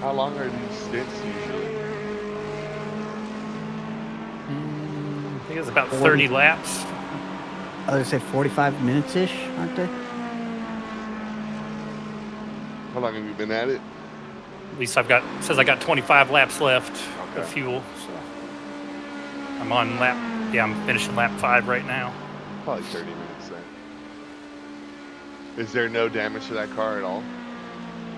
How long are these stints usually? I think it's about 30 laps. I would say 45 minutes-ish, aren't they? How long have you been at it? At least it says I got 25 laps left of fuel. So I'm on I'm finishing lap 5 right now. Probably 30 minutes then. Is there no damage to that car at all?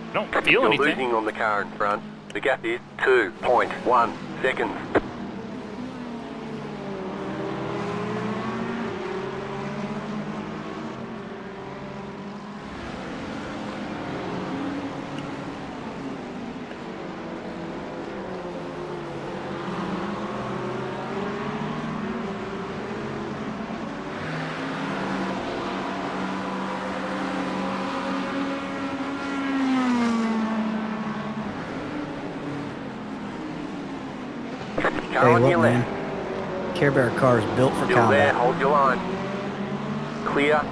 I don't feel You're anything. losing on the car in front. The gap is 2.1 seconds. Hey, look, man. Care Bear car is built for Still combat. there, hold your line. Clear.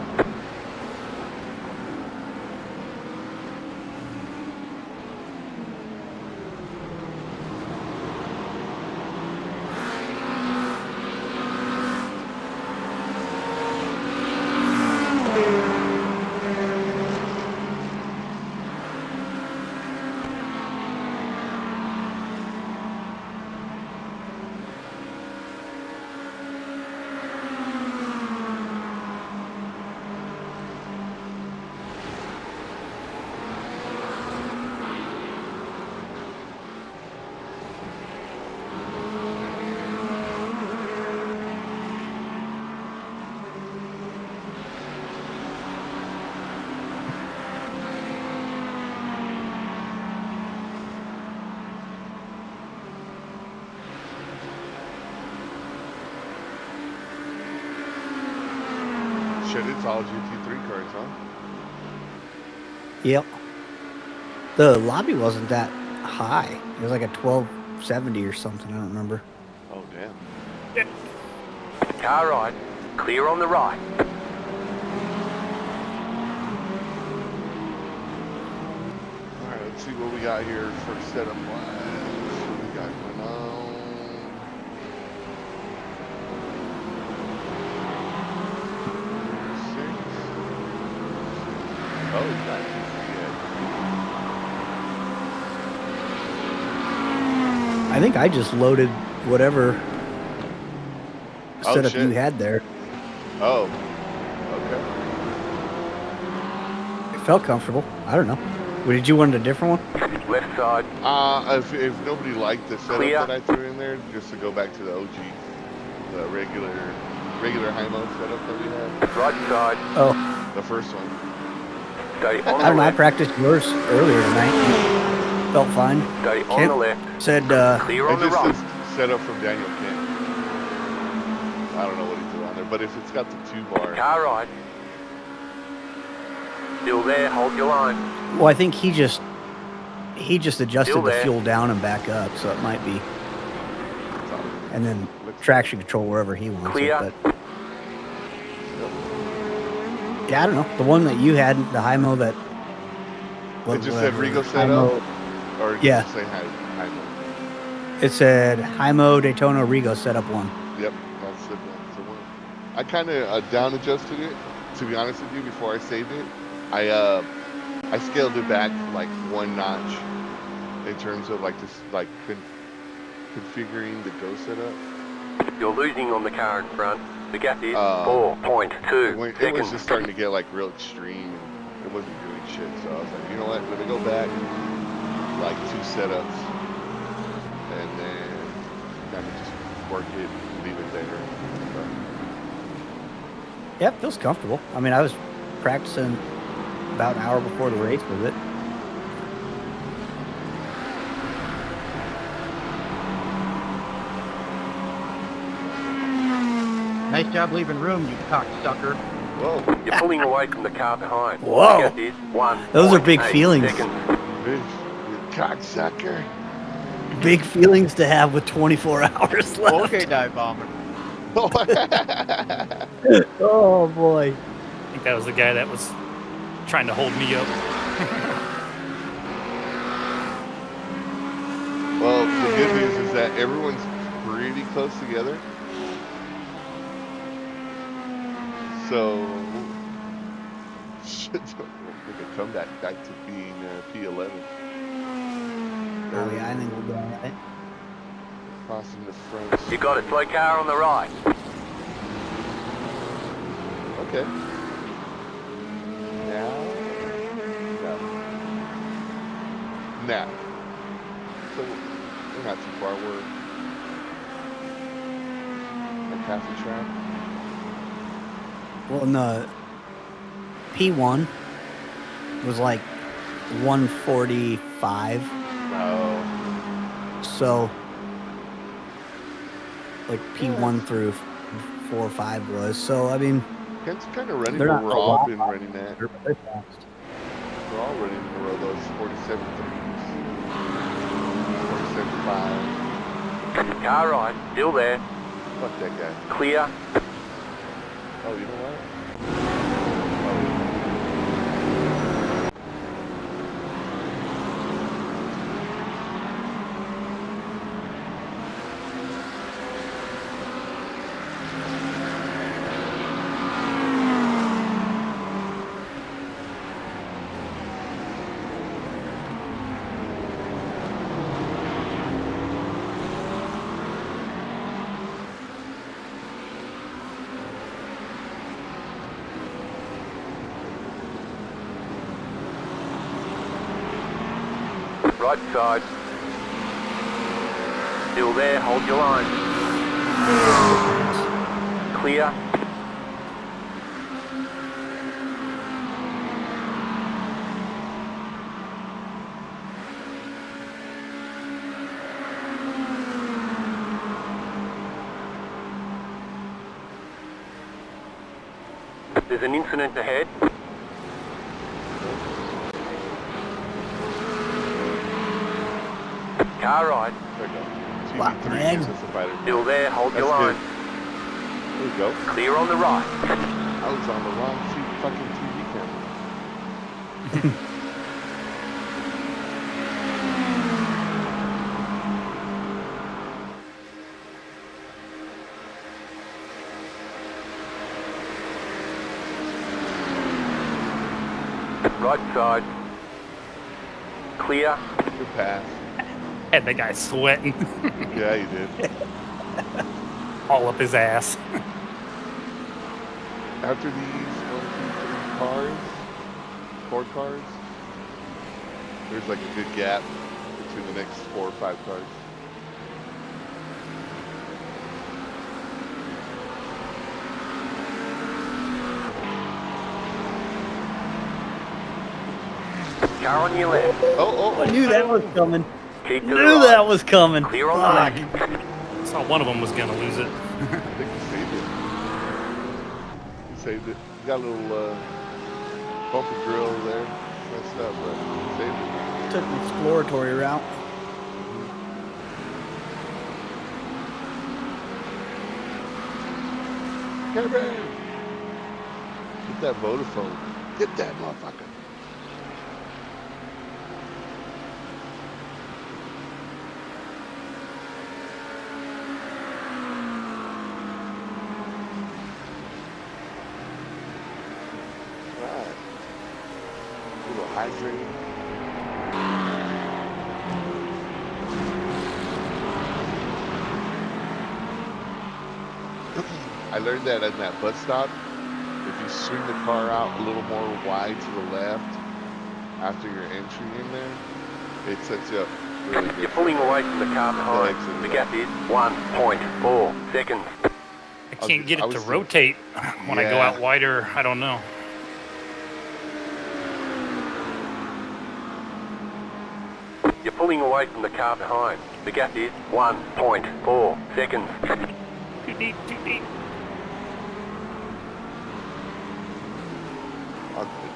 Shit, it's all GT3 cars, huh? Yep. The lobby wasn't that high. It was like a 1270 or something. I don't remember. Oh, damn. Car right. Clear on the right. Alright, let's see what we got here for setup wise. What we got going on? Oh, he's not I think I just loaded whatever setup shit. you had there. Oh, okay. It felt comfortable. I don't know. Did you want a different one? Left side. If nobody liked the setup Clear. that I threw in there, just to go back to the OG, the regular high mode setup that we had, Right side. Oh, the first one. Stay on I the don't know. I left. practiced yours earlier tonight. Felt fine. Stay on Kent the left. said, Clear It on the just right. says setup from Daniel Kent. I don't know what he threw on there, but if it's got the 2-bar, Car right. Still there, hold your line. well, I think he just adjusted Still the there. fuel down and back up, so it might be, and then traction control wherever he wants Clear. it. But yeah, I don't know. The one that you had, the Hymo that. it just said Rigo Hymo- setup, or did Yeah. it say high mode? It said Hymo Daytona Rigo setup 1. Yep, that's the one. I kind of down adjusted it, to be honest with you, before I saved it. I scaled it back like 1 notch in terms of like this, like configuring the go setup. You're losing on the car in front. The gap is It 4.2 was seconds. just starting to get like real extreme, and it wasn't doing shit. So I was like, you know what? Let me go back like 2 setups, and then kind of just work it, and leave it there. Yep, feels comfortable. I mean, I was practicing about an hour before the race with it. Nice job leaving room, you cocksucker. Whoa, You're pulling away from the car behind. Whoa. The gap is 1. Those are big feelings. Seconds. bitch, you cocksucker. Big feelings to have with 24 hours left. Okay, dive bomber. Oh boy. I think that was the guy that was trying to hold me up. that everyone's pretty close together. So, should make a comeback back to being P11. Oh yeah, I think we'll do all right. Crossing the front. You got it. Slow car on the right. Okay. Now. No. Now. So we're not too far. We're like half the track. Well, no. P1 was like 145. Oh. So, like P1 through 4 or 5 was. So, I mean, Kent's kind of running they're where not we're a all lot been running at. they're very fast. We're all running in a row those 47 threes, 47 5. Car right. Still there. Fuck that guy. Clear. Oh, you know what? Right side. Still there. Hold your line. Clear. There's an incident ahead. Car right. There we go. Wow, TV3 man. gives us a fighter. Still there. Hold That's your line. good. There we go. Clear on the right. I was on the wrong fucking TV camera. Right side. Clear. Good pass. Had the guy sweating Yeah, you did. all up his ass. After these 4 cars, there's like a good gap between the next 4 or 5 cars. Car on your left. Oh, I knew that was coming. Keep to the Knew right. that was coming. Clear on the Fuck. left. Saw one of them was gonna lose it. I think he saved it. He saved it. He got a little bumper grill there. Messed up, but he saved it. Took an exploratory route. Cameron! Get that Vodafone. Get that motherfucker. Right. A little hydrating. I learned that at that bus stop. If you swing the car out a little more wide to the left after your entry in there, it sets you up really good. You're pulling away from the car behind. Thanks, The gap is 1.4 seconds. I can't get I it to was- rotate when I go Yeah. out wider. I don't know. You're pulling away from the car behind. The gap is 1.4 seconds. Too deep, too deep. Okay.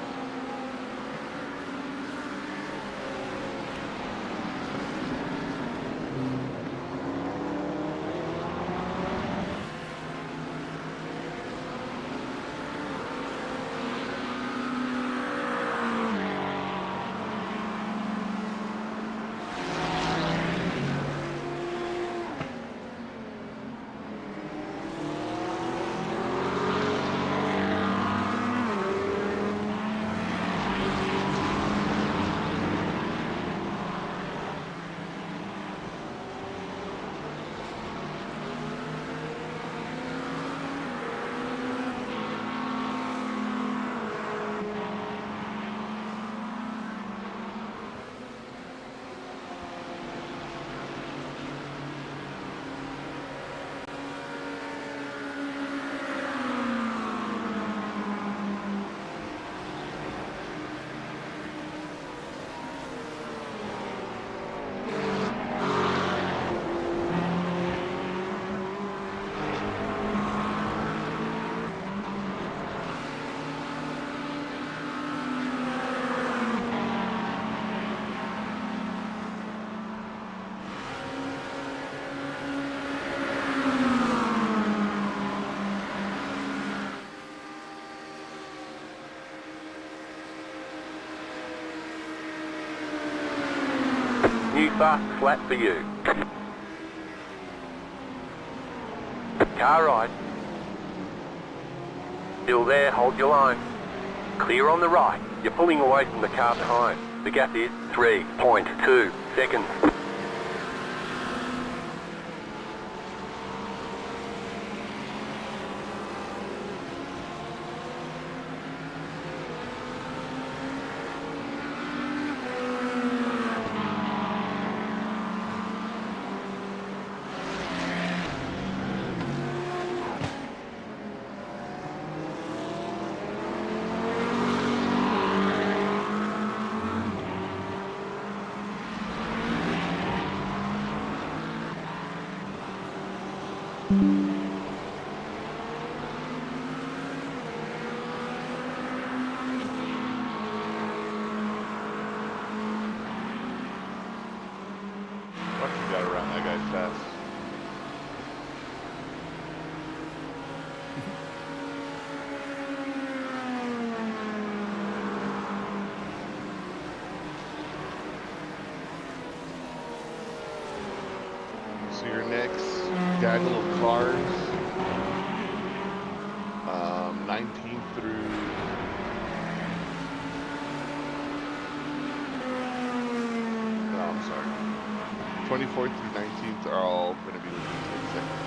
fast flat for you. Car right. Still there, hold your line. Clear on the right. You're pulling away from the car behind. The gap is 3.2 seconds. Fucking got around that guy fast. So your next gaggle of cars, 19 through no, I'm sorry. 24th through 19th are all going to be looking at 10 seconds.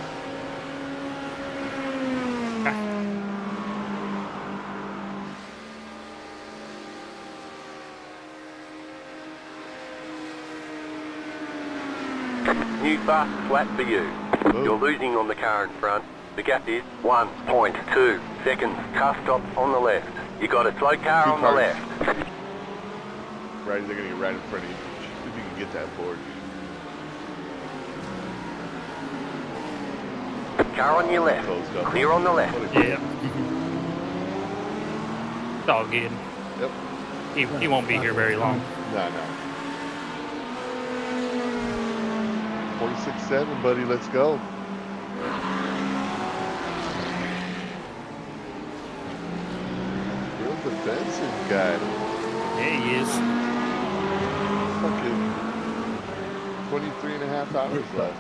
New fast flat for you. Whoa. You're losing on the car in front. The gap is 1.2 seconds. Car stop on the left. You got a slow car Two on cars. the left. Right, they're going to get right in front of you. See if you can get that board. Car on your left. Closed up. Clear on the left. What a good- Yeah. It's all good. Yep. He won't be here very long. No. 46.7, buddy. Let's go. Real defensive guy. Yeah, he is. Fucking 23 and a half hours left.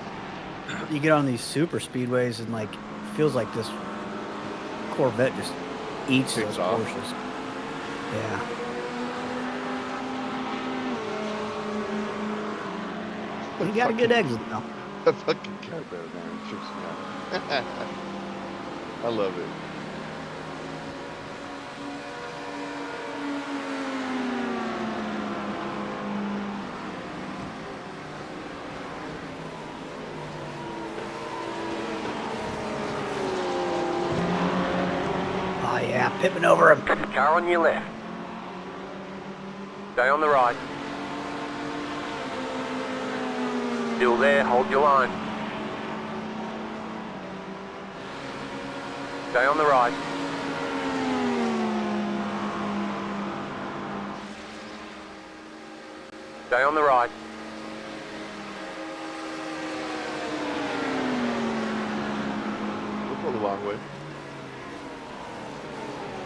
You get on these super speedways and like feels like this Corvette just eats Takes those off. Porsches. Yeah. You got a good exit though. That fucking cat bear, man. It trips me out. I love it. Oh yeah, pipping over him. Car on your left. Stay on the right. Still there, hold your line. Stay on the right. Stay on the right. We'll go the long way.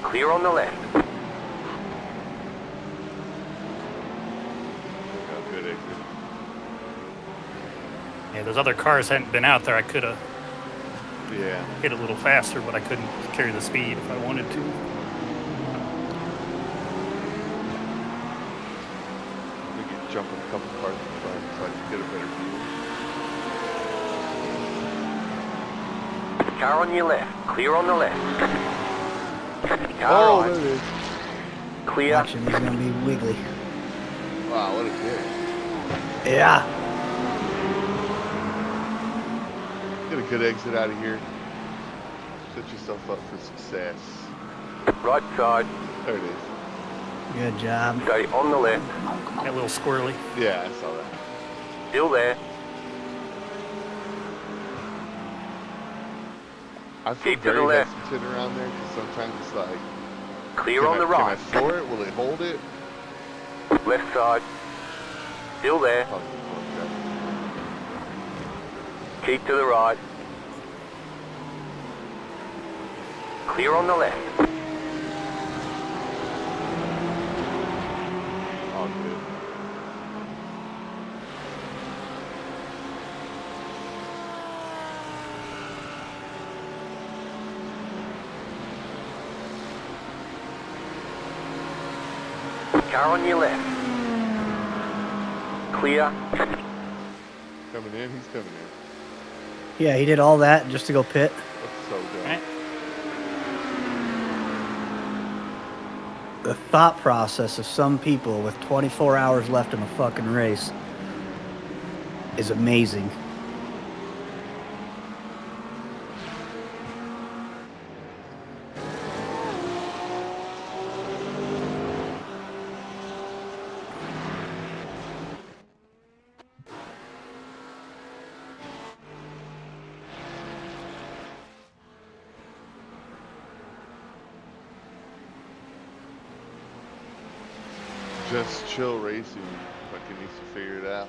Clear on the left. Oh, good exit. Yeah, those other cars hadn't been out there. I could have Yeah. hit a little faster, but I couldn't carry the speed if I wanted to. We can jump in a couple cars in front so I can get a better view. Car on your left. Clear on the left. Car Oh, right. there it is. Clear. Watch him, he's gonna be wiggly. Wow, what a kick. Yeah. Get a good exit out of here. Set yourself up for success. Right side. There it is. Good job. Stay on the left. That little squirrely. Yeah, I saw that. Still there. I feel Keep to the very left. hesitant around there because sometimes it's like, Clear on the can I right. floor it? Will it hold it? Left side. Still there. Oh, okay. Keep to the right. Clear on the left. Oh, good. Car on your left. Clear. Coming in, he's coming in. Yeah, he did all that just to go pit. That's so good. Right. The thought process of some people with 24 hours left in a fucking race is amazing. Just chill racing. Fucking needs to figure it out.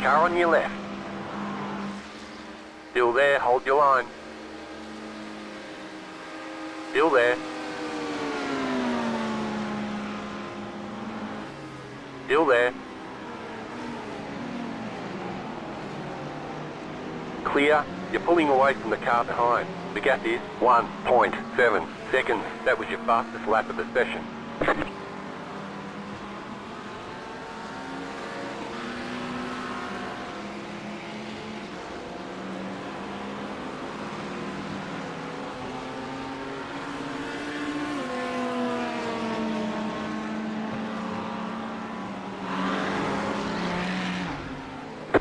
Car on your left. Still there, hold your line. Still there. Still there. Clear. You're pulling away from the car behind. The gap is 1.7 seconds. That was your fastest lap of the session.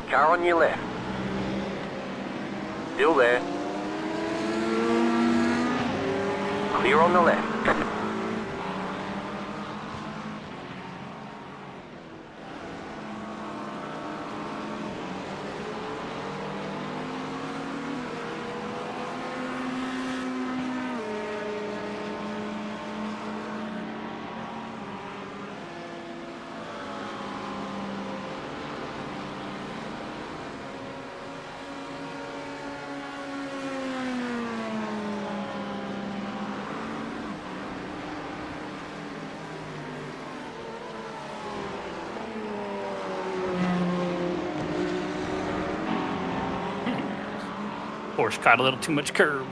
Car on your left. Still there. Clear on the left. Horse caught a little too much curb.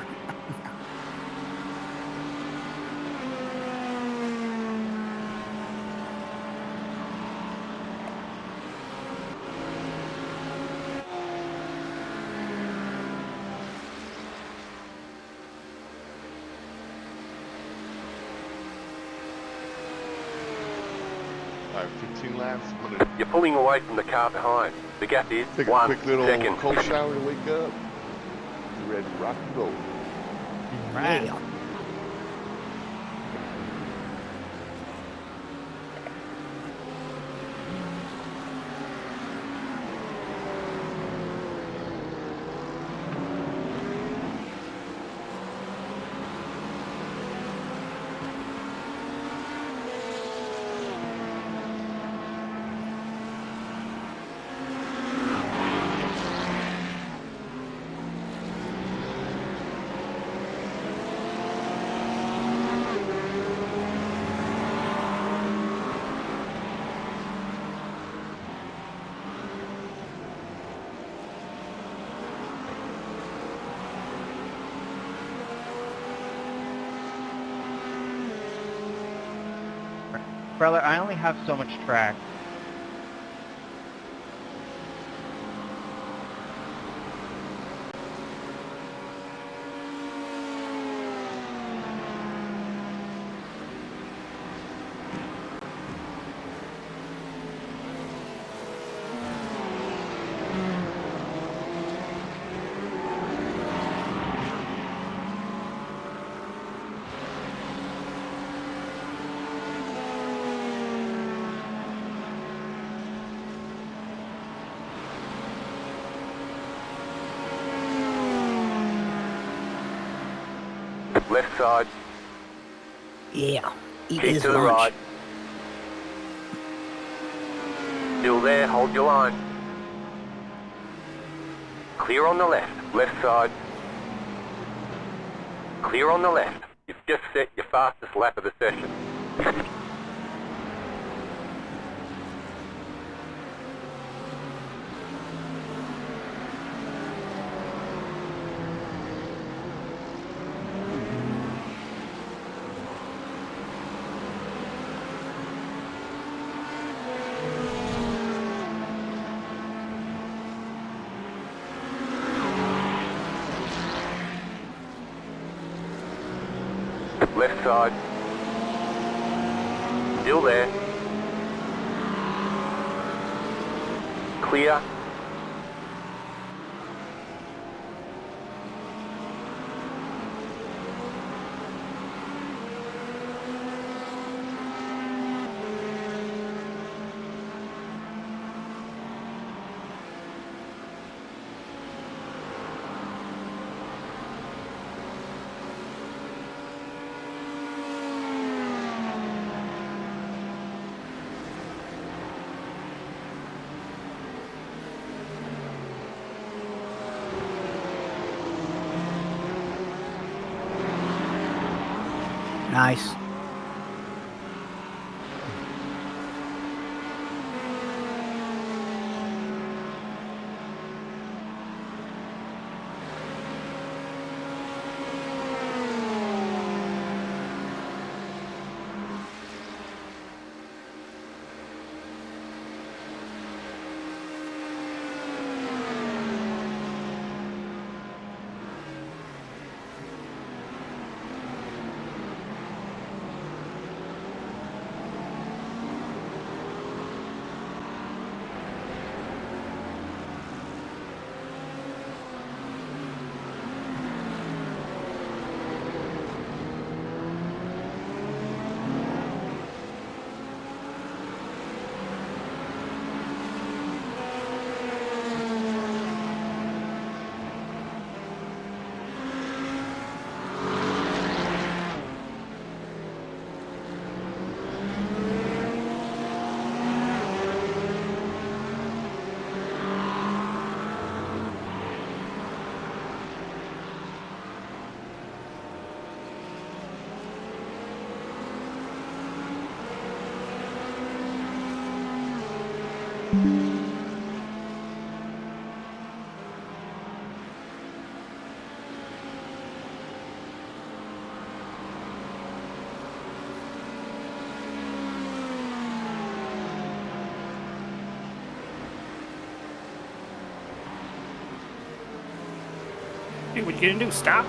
Alright, 15 laps. I'm gonna You're pulling away from the car behind. The gap is take a 1 quick little second. cold shower and wake up. Be ready to rock and roll. Right. Yeah. Brother, I only have so much track. left side. Yeah. Eat Keep his to the lunch. right. Still there, hold your line. Clear on the left side. Clear on the left. You've just set your fastest lap of the session. Left side. Still there. Clear. Nice. Dude, what you gonna do? Stop?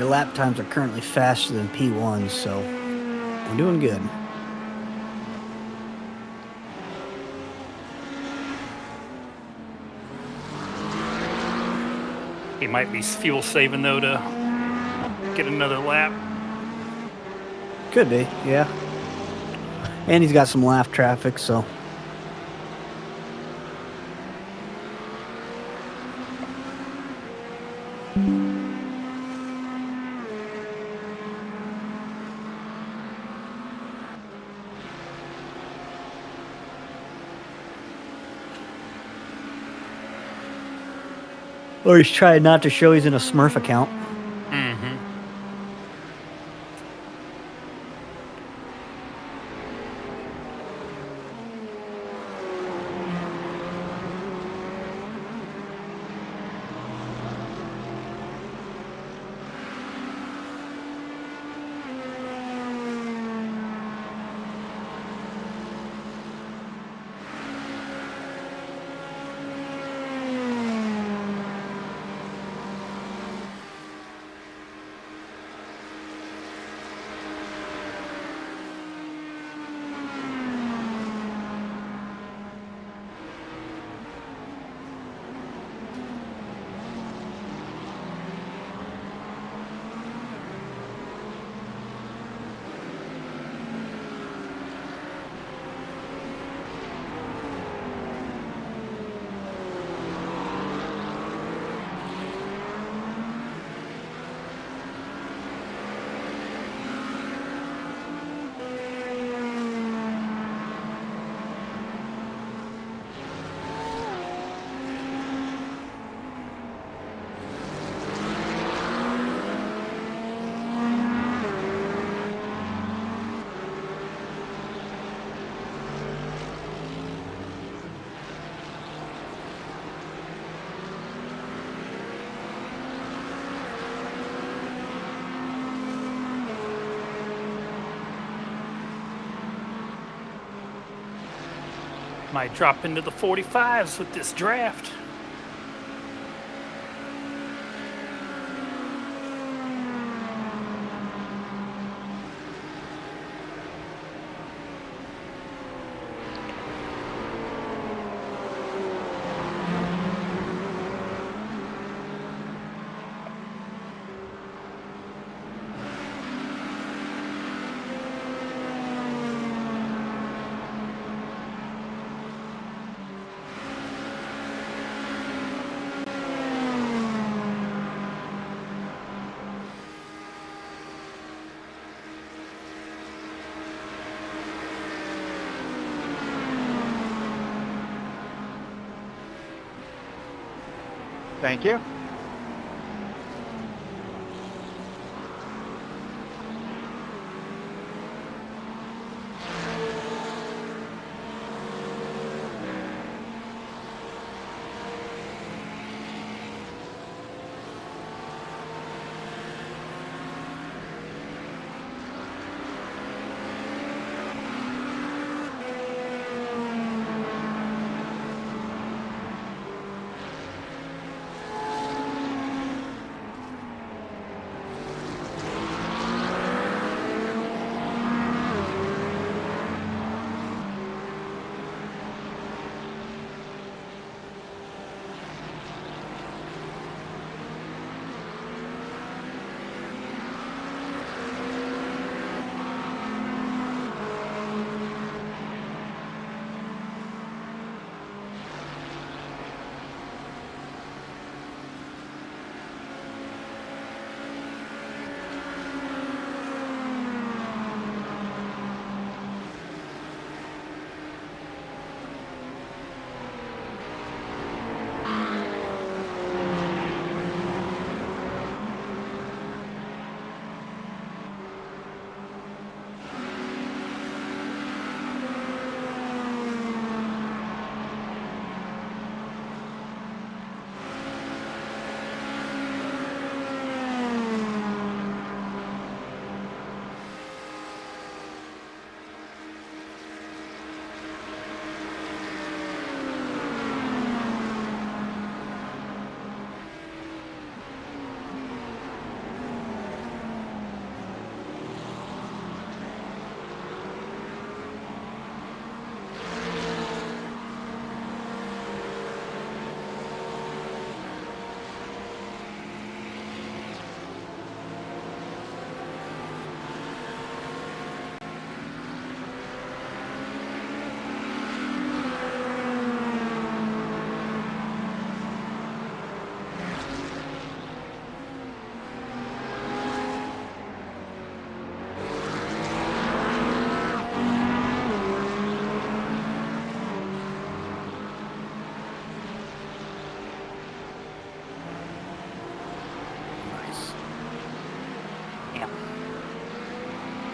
Your lap times are currently faster than P1s, so we're doing good. He might be fuel saving though to get another lap. Could be, yeah. And he's got some laugh traffic, so. Or he's trying not to show he's in a Smurf account. Mm-hmm. Might drop into the 45s with this draft. Thank you.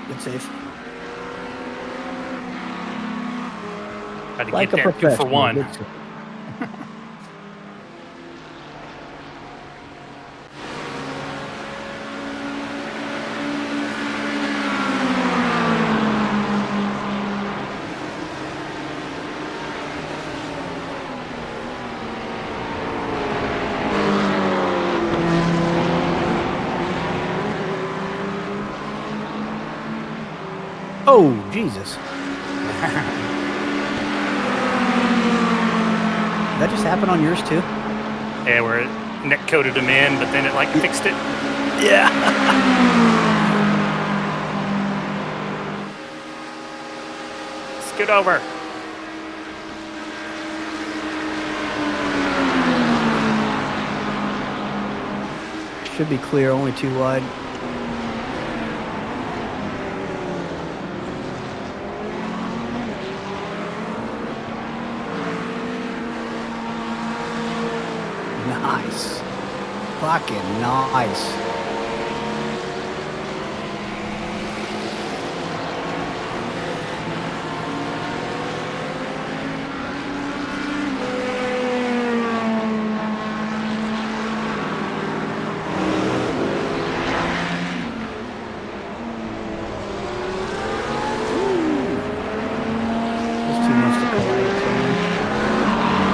Good save. Had to Like get a there 2 for professional. 1. Good save. Oh, Jesus. Did that just happen on yours too? Yeah, where it neck coated him in, but then it like fixed it. Yeah. Scoot over. Should be clear, only 2 wide. Nice. Fucking nice. Those two must have collided somewhere.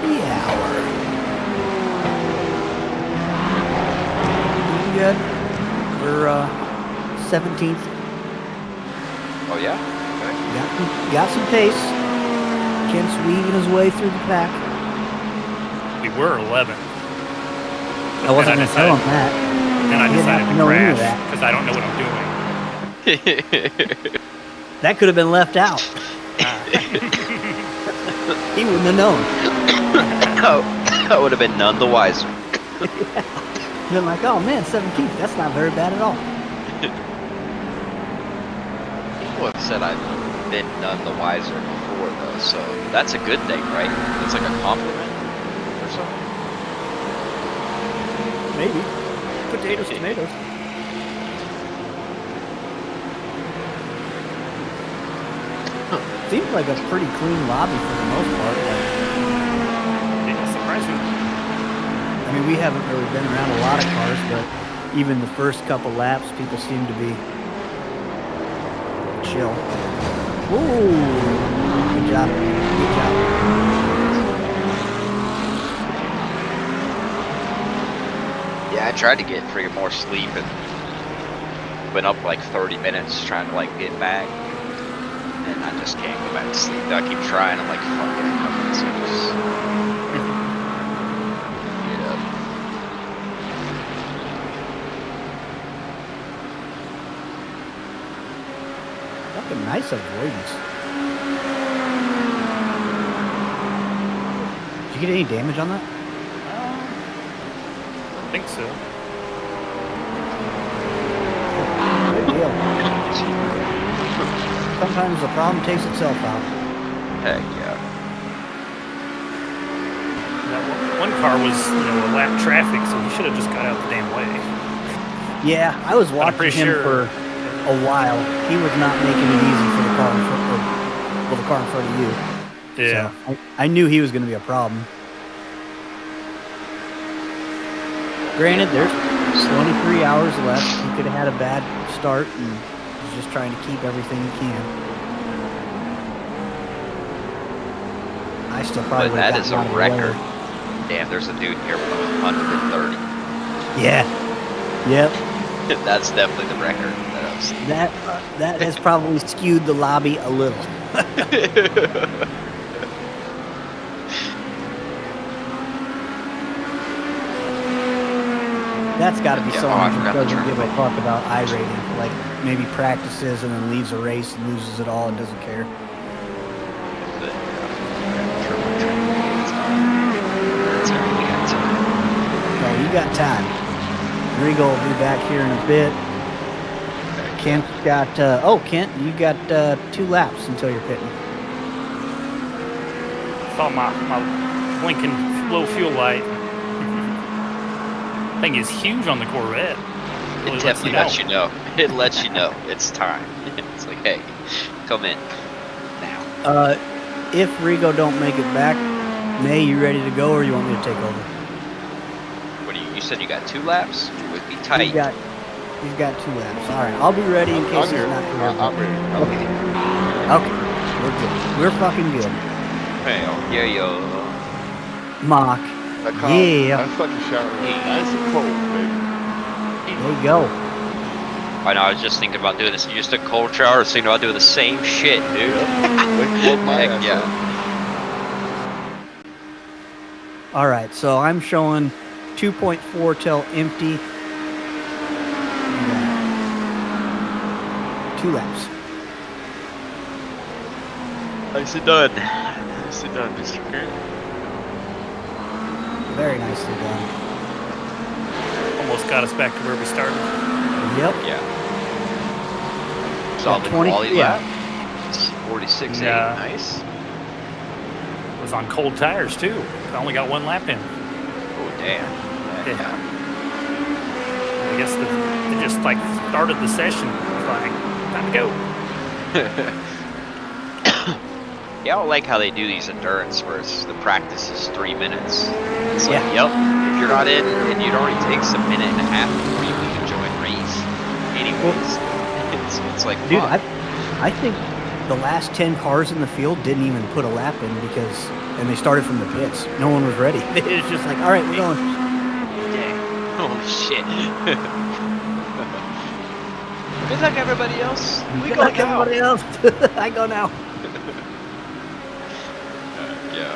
The hour. Good. We're 17th. Oh yeah? Okay. Got some pace. Kent's weaving his way through the pack. We were 11th. I wasn't going to tell him decided- that. Then I You didn't have decided to to know any of crash that. because I don't know what I'm doing. That could have been left out. He wouldn't have known. I would have been none the wiser. Been like, oh man, 17th. That's not very bad at all. People have said I've been none the wiser before, though, so that's a good thing, right? It's like a compliment or something. Maybe. Potatoes, tomatoes. Seems like a pretty clean lobby for the most part. Like, Yeah, surprising. I mean, we haven't really been around a lot of cars, but even the first couple laps, people seem to be chill. Ooh, good job. Good job. Yeah, I tried to get freaking more sleep and went up like 30 minutes trying to like get back. And I just can't go back to sleep. I keep trying. I'm like, fuck it. I'm just get up. Fucking nice avoidance. Did you get any damage on that? I think so. Good deal. Sometimes the problem takes itself out. Heck yeah. That one car was, a lap traffic, so he should have just got out the damn way. Yeah, I was I'm watching pretty him sure- for a while. He was not making it easy for the car in front the car in front of you. Yeah. So I knew he was going to be a problem. Granted, there's 23 hours left. He could have had a bad start and he's just trying to keep everything he can. I still probably But would have that is a gotten out of the way. record. Damn, there's a dude here with 130. Yeah. Yep. That's definitely the record that I've seen. That has probably skewed the lobby a little. That's got to be Yeah, someone I who forgot to doesn't turn give a it. fuck about iRating. Like, maybe practices and then leaves a race and loses it all and doesn't care. But, that's all right, we got time. So you got time. Rigo will be back here in a bit. Kent's got, Kent, you got 2 laps until you're pitting. Saw my blinking low fuel light. Thing is huge on the Corvette. Really It definitely lets you know. It lets you know it's time. It's like, hey, come in now. If Rigo don't make it back, May, you ready to go or you want me to take over? What do you said you got 2 laps? It would be tight. He's got 2 laps. All right, I'll be ready in case I'm he's here. not here. I'm ready. Okay, we're good. We're fucking good. Hell, yeah. Mock, That car, Yeah. that fucking shower was nice and cold, baby. there you go. I know, I was just thinking about doing this. You just took cold shower, I was thinking about doing the same shit, dude. Woke my Heck ass yeah. up. All right, so I'm showing 2.4 till empty. 2 laps. Nicely done. Nicely done, Mr. Grant. Very nicely done. Almost got us back to where we started. Yep. Yeah. Solid 20 quality yeah. lap. 46.8. Yeah. Nice. It was on cold tires too. I only got 1 lap in. Oh, damn. Yeah. I guess they just like started the session. It's like, time to go. Yeah, I like how they do these endurance where the practice is 3 minutes. It's like, Yeah. yep, if you're not in and it already takes a minute and a half before you can join race. Anyways, it's like, Dude, fuck. I think the last 10 cars in the field didn't even put a lap in and they started from the pits. No one was ready. It was just like, all right, we're going. Dang. Holy shit. Good luck, everybody else. We Good go luck, now. everybody else. I go now. Yeah.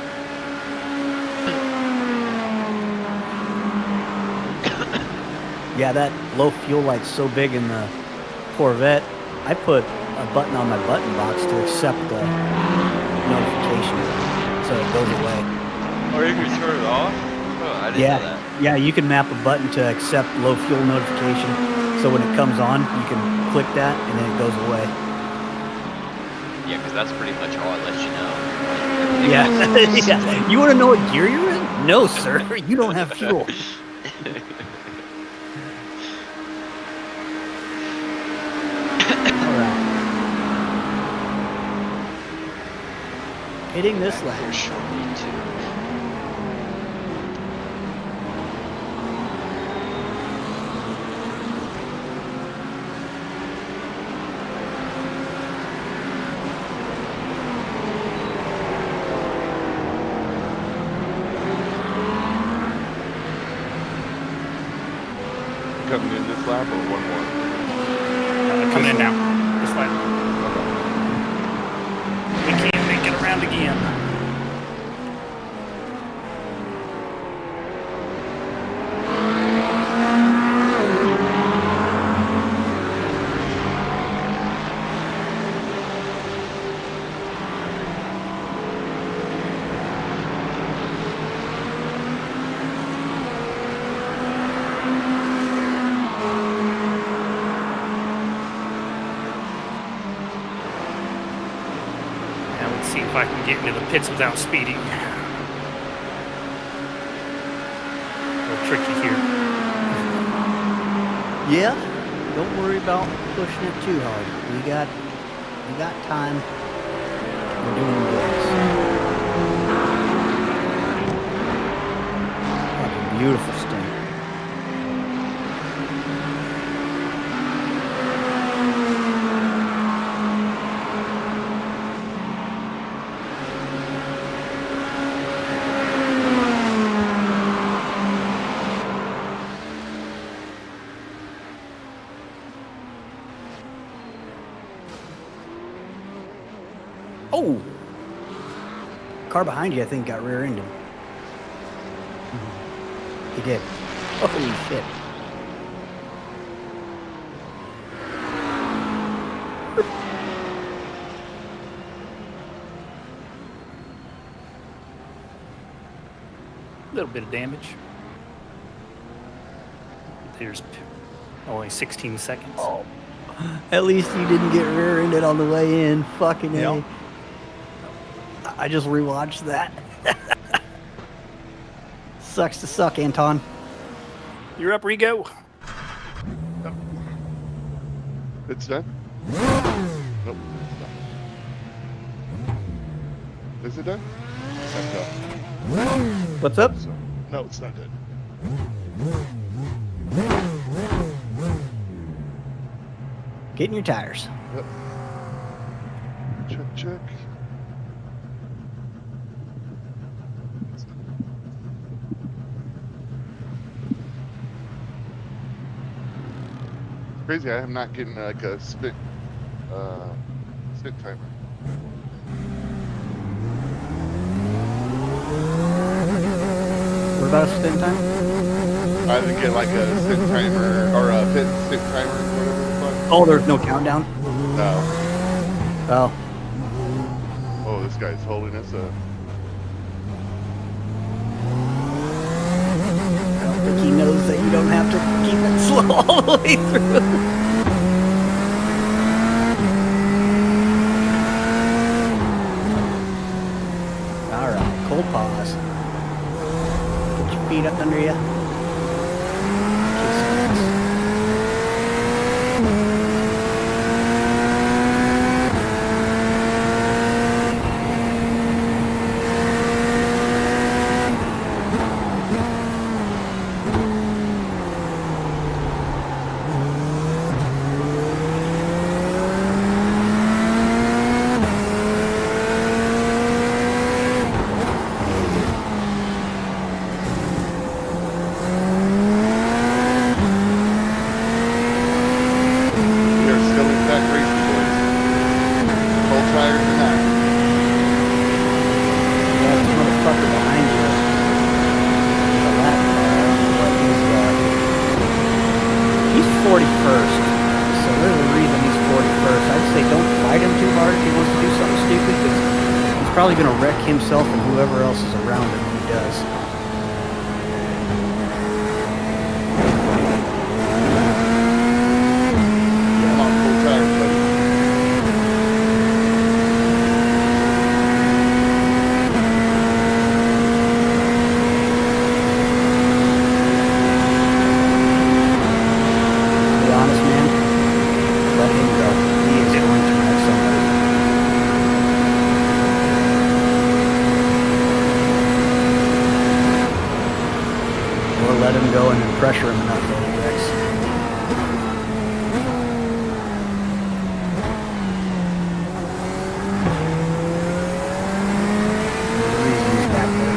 Yeah, that low fuel light's so big in the Corvette. I put a button on my button box to accept the notification, so it goes away. Or you can turn it off? Oh, I didn't know that. Yeah, you can map a button to accept low fuel notification. So when it comes on, you can click that and then it goes away. Yeah, because that's pretty much all it lets you know. Yeah. Yeah. You want to know what gear you're in? No, sir. You don't have fuel. All right. Hitting this lap. Shortly too. coming in this lap or one more? Coming in now. This lap. We can't make it around again. See if I can get into the pits without speeding. A little tricky here. Yeah, don't worry about pushing it too hard. We got time. We're doing this. Fucking beautiful stint. Oh! Car behind you, I think, got rear-ended. He did. Holy shit. A little bit of damage. There's only 16 seconds. Oh. At least you didn't get rear-ended on the way in. Fucking A. Yep. I just rewatched that. Sucks to suck, Anton. You're up, Rigo. It's done? Nope. Is it done? No. What's up? So, no, it's not done. Getting your tires. Yep. Check. Crazy, I'm not getting like a spit timer. What about a spin time? I didn't get like a sit timer or a sit timer, whatever the fuck. Oh, there's no countdown? No. Oh. Oh, this guy's holding us up. I don't think he knows that you don't have to keep it slow all the way through. Alright, cold pause. Get your feet up under you. Probably going to wreck himself and whoever else is around him when he does. Yeah, I'm on full tires, buddy. To be honest, man, let him go. He is going to wreck somebody. Let him go and then pressure him enough that he wrecks. There's a reason he's back there.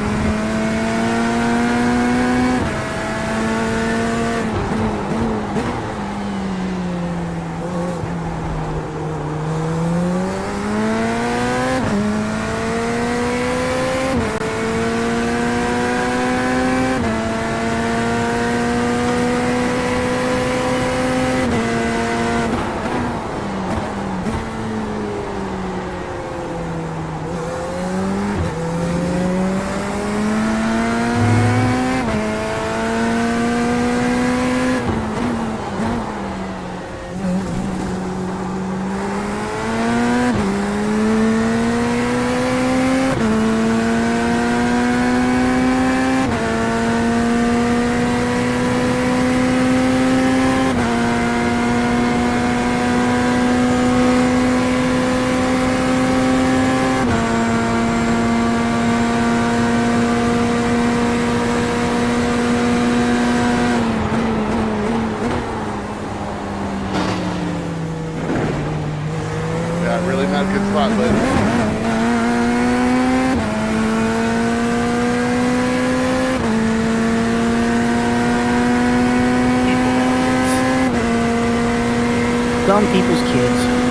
Some people's kids.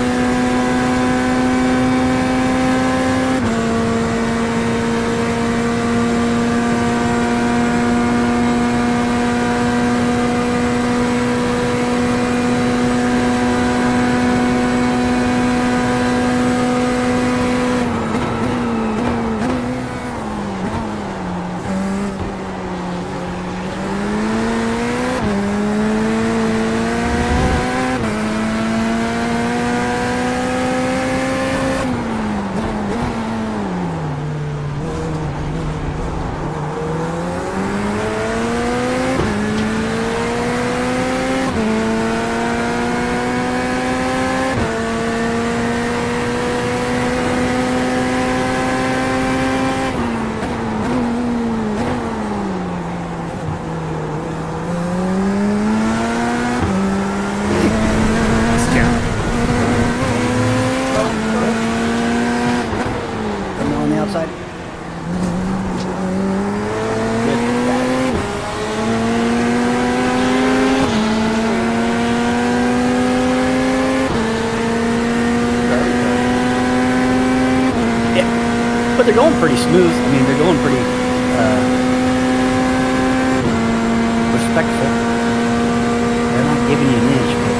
On the outside. Yeah, but they're going pretty smooth. I mean, they're going pretty respectful. They're not giving you an inch, but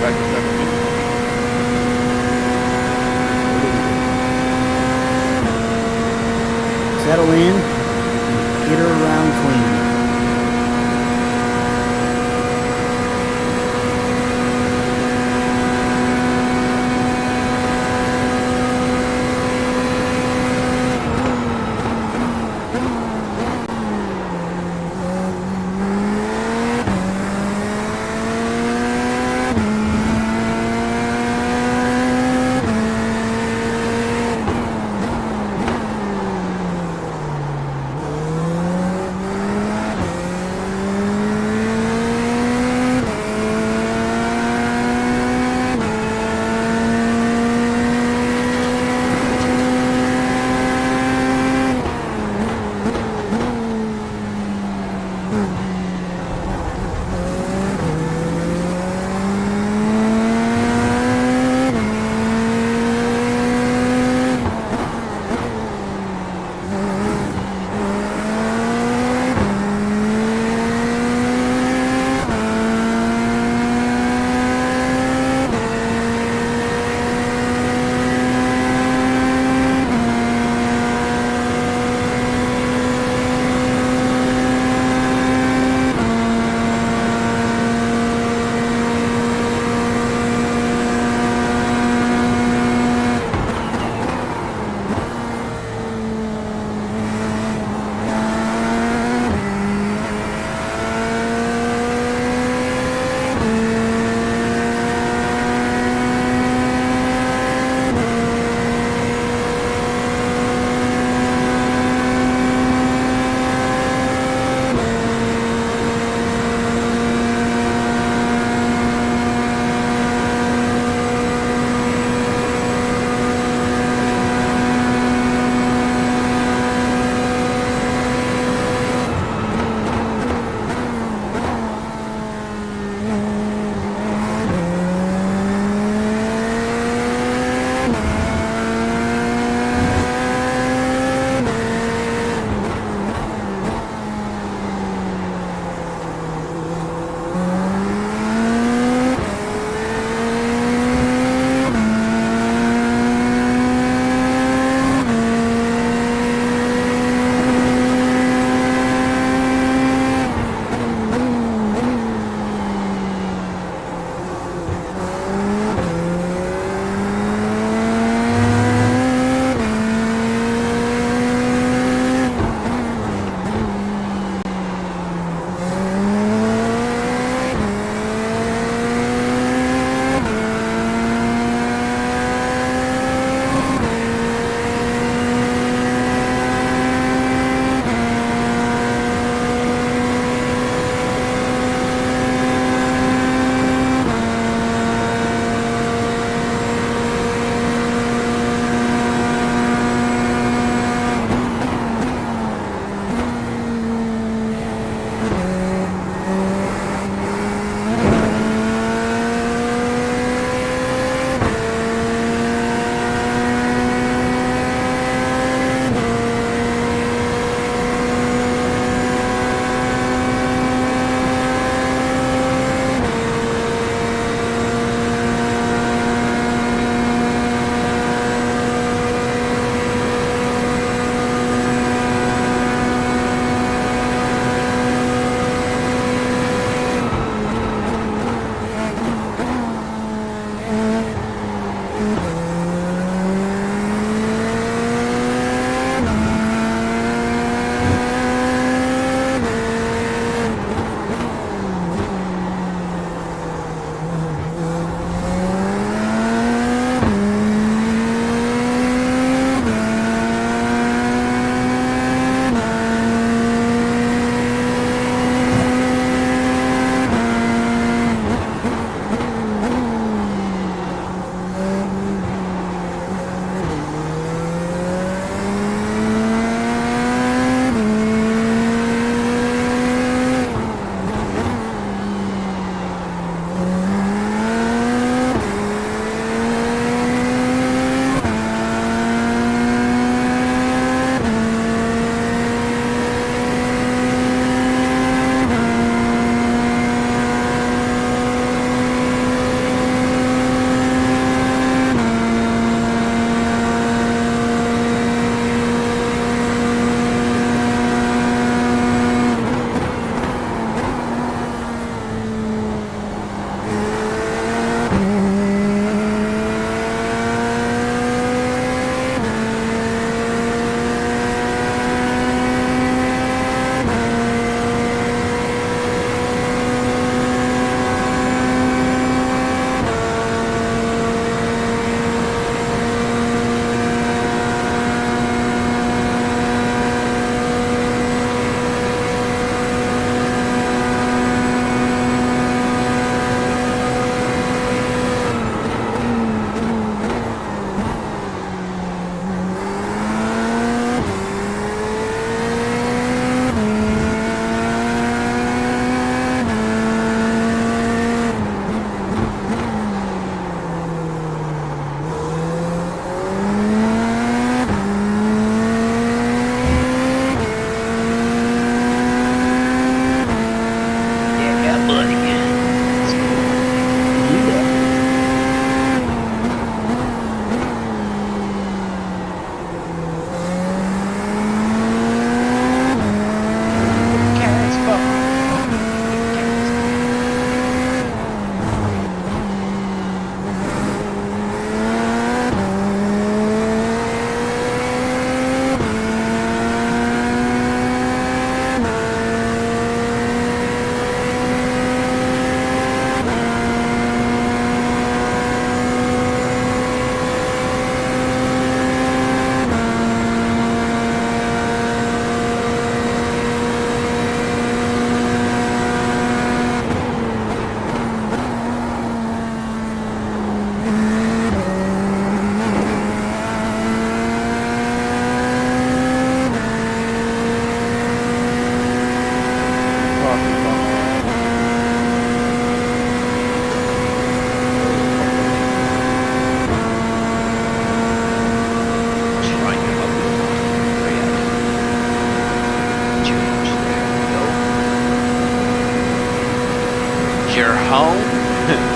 Back to 17. settle in, get her around clean.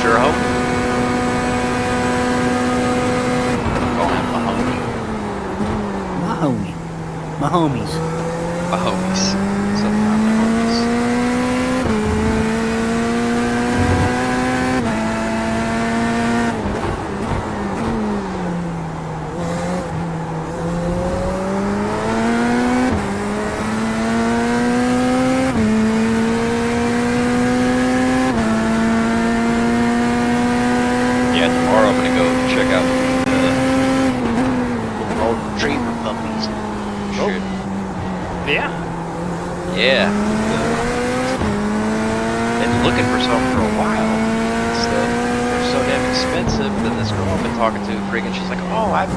Sure hope. Call him Mahoney. My homie. My homies. My homies. So I'm the homies. Yeah, tomorrow I'm gonna go check out the old retriever puppies. Oh. Shit. Yeah. Yeah. Been looking for some for a while. And stuff. They're so damn expensive. Then this girl I've been talking to, freaking, she's like, oh, one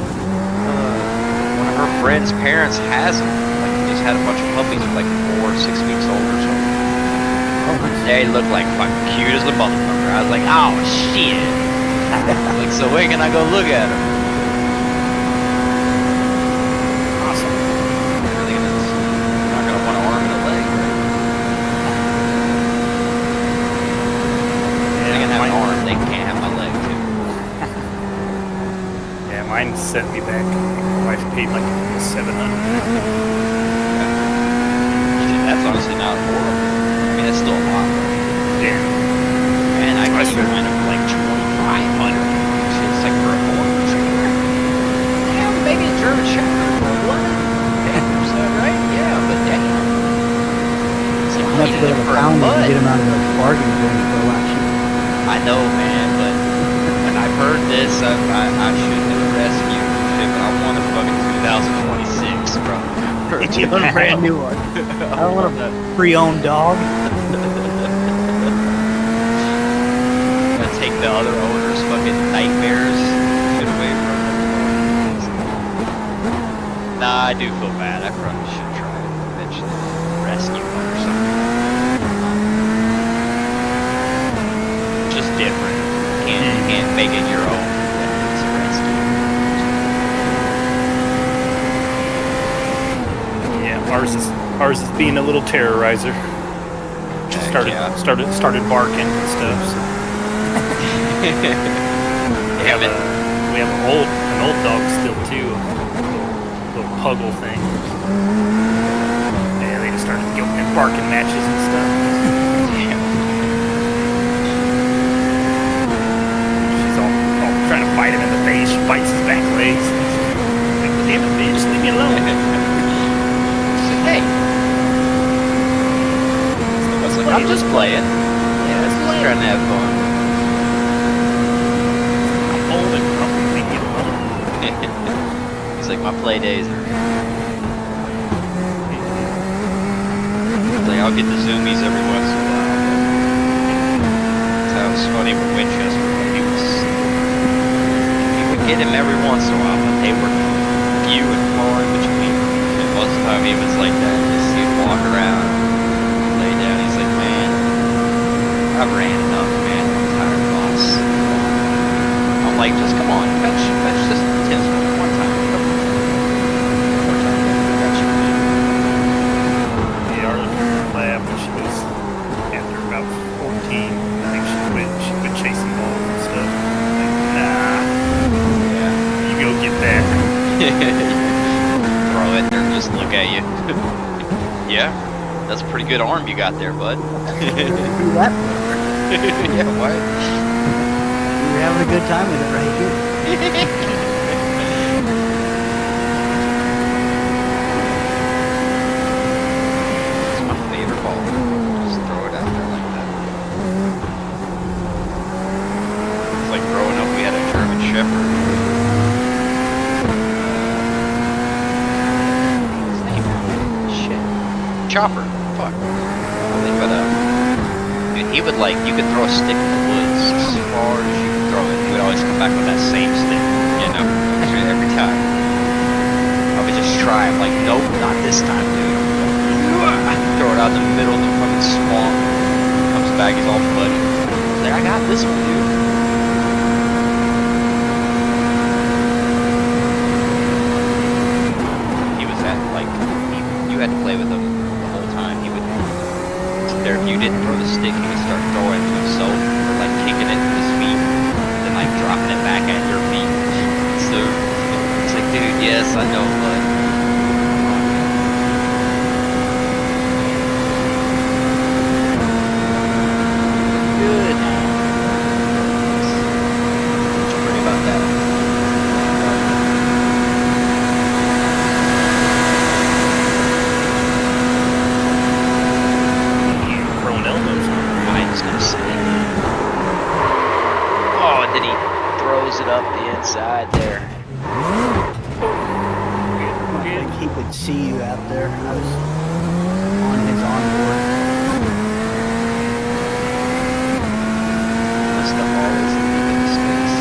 of her friend's parents has them. Like, he just had a bunch of puppies that were like 4 or 6 weeks old or something. They look like fucking cute as a motherfucker. I was like, oh shit. Like, so when can I go look at them? Awesome. Really gonna, I'm not gonna want an arm and a leg, right? They can have an arm, they can't have my leg too. Yeah, mine sent me back. My wife paid like $700. That's honestly not horrible. I mean, that's still a lot. Yeah. Man, I can even find them for like $2,500. It's like for a golden retriever. Yeah, maybe a German Shepherd or what? Damn, so right? Yeah, but damn. It's like You have to go to the pound and get them out of the bargain bin for a lot cheaper. I know, man, but when I've heard this, I should do a rescue shit, but I want a fucking 2026, bro. You want a brand new one. I don't want a pre-owned dog. Gonna take the other owner's fucking nightmares shit away from them. Nah, I do feel bad. I probably should try to eventually rescue one or something. Just different. You can't make it your own. It's a rescue. Yeah, ours is being a little terrorizer. Just started barking and stuff. So. Yeah, we have an old dog still too, a little puggle thing. Yeah, they just started going in barking matches and stuff. She's all trying to bite him in the face. She bites his back legs. Like, damn it, bitch, leave me alone. Hey. I'm just playing. Yeah, just trying to have fun. I'm old and grumpy, leave me alone. He's like, my play days are... Like, I'll get the zoomies every once in a while. That was funny with Winchester. He would get him every once in a while, but they were few and far in between. And most of the time he was like that. Just he'd walk around, lay down. He's like, man, I've ran enough, man. I'm tired, boss. I'm like, just come on, fetch just 10 one time. One more time, fetch you. Yeah, our lab, when she was after about 14, I think she quit chasing balls and stuff. Like, nah, Yeah. you go get that. Throw it there and just look at you. Yeah, that's a pretty good arm you got there, bud. Do that. Yeah, what? We were having a good time with it right here. It's my favorite ball. Just throw it out there like that. It's like growing up, we had a German Shepherd. What's his name? Shit. Chopper. Fuck. But dude, he would like, you could throw a stick in the woods as far as you could throw it. He would always come back with that same stick, you know, every time. I would just try. I'm like, nope, not this time, dude. Throw it out in the middle of the fucking swamp. Comes back, he's all bloody. He's like, I got this one, dude. He was at like, you had to play with him the whole time. He would sit there. If you didn't throw the stick, he would start throwing it to himself or like kicking it. Yes, I know, bud. Good. What you think about that? Throwing elbows. I was gonna say. Oh, and then he throws it up the inside there. I think he could see you out there. I was on his onboard. Must have always leaving space.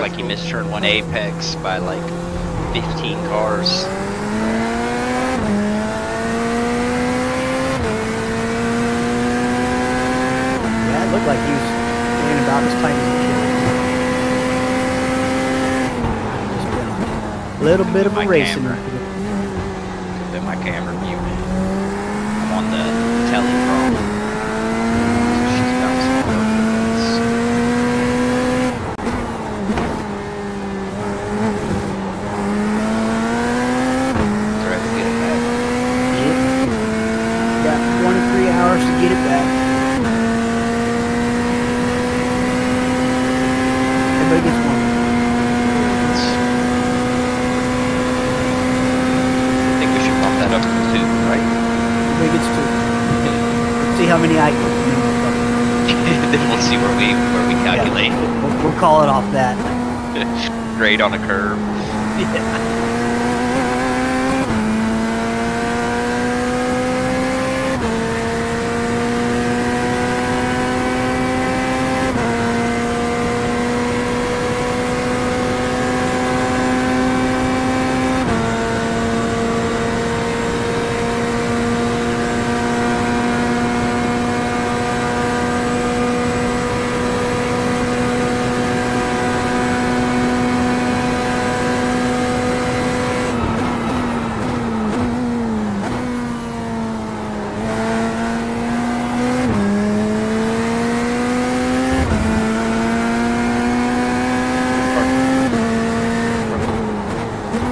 Like he missed turn 1 apex by like 15 cars. Yeah, it looked like he was doing about as tight as he could. Just been on a little bit of a My racing. camera. Then my camera muted. I'm on the telly phone. So she's bouncing all over the place. Try to get it back. Got 23 hours to get it back. Everybody gets one. I think we should bump that up to 2, right? Everybody gets two. Let's see how many I get. Then we'll see where we calculate. Yeah, we'll call it off that. Grade on a curve. Yeah.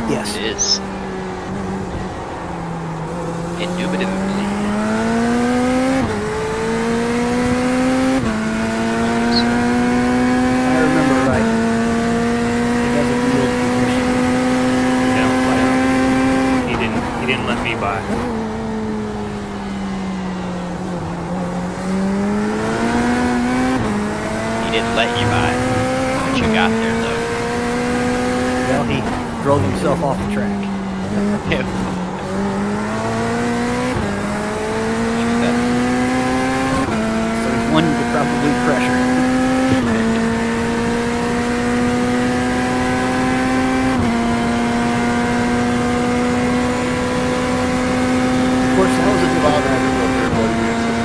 Yes. It is. Indubitably. I remember right. He has a field position. He didn't let me by. He didn't let you by. But you got there though. Well, he drove himself off the track. So he's one to probably pressure. Of course, that was a good Bob one. had it up there, buddy. It's just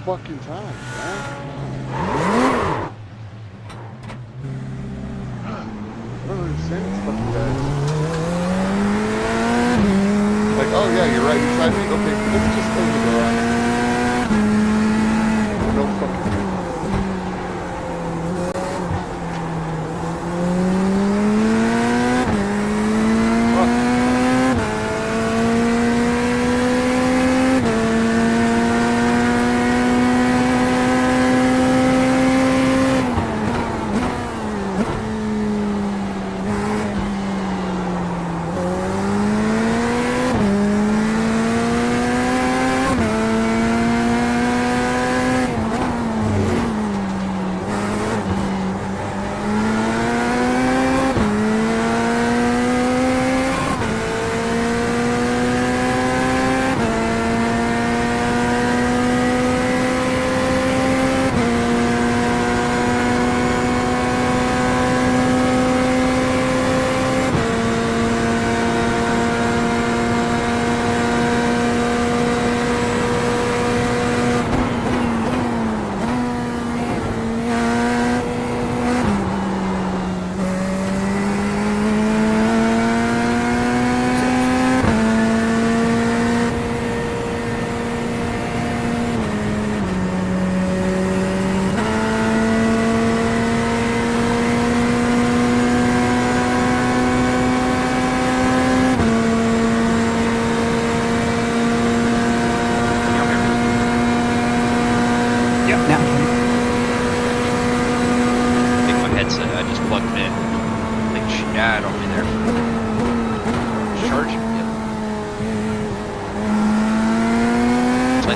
fucking time, man. I don't understand these fucking guys. Like, oh yeah, you're right beside me. Okay, let's just close the door on it. No fucking reason.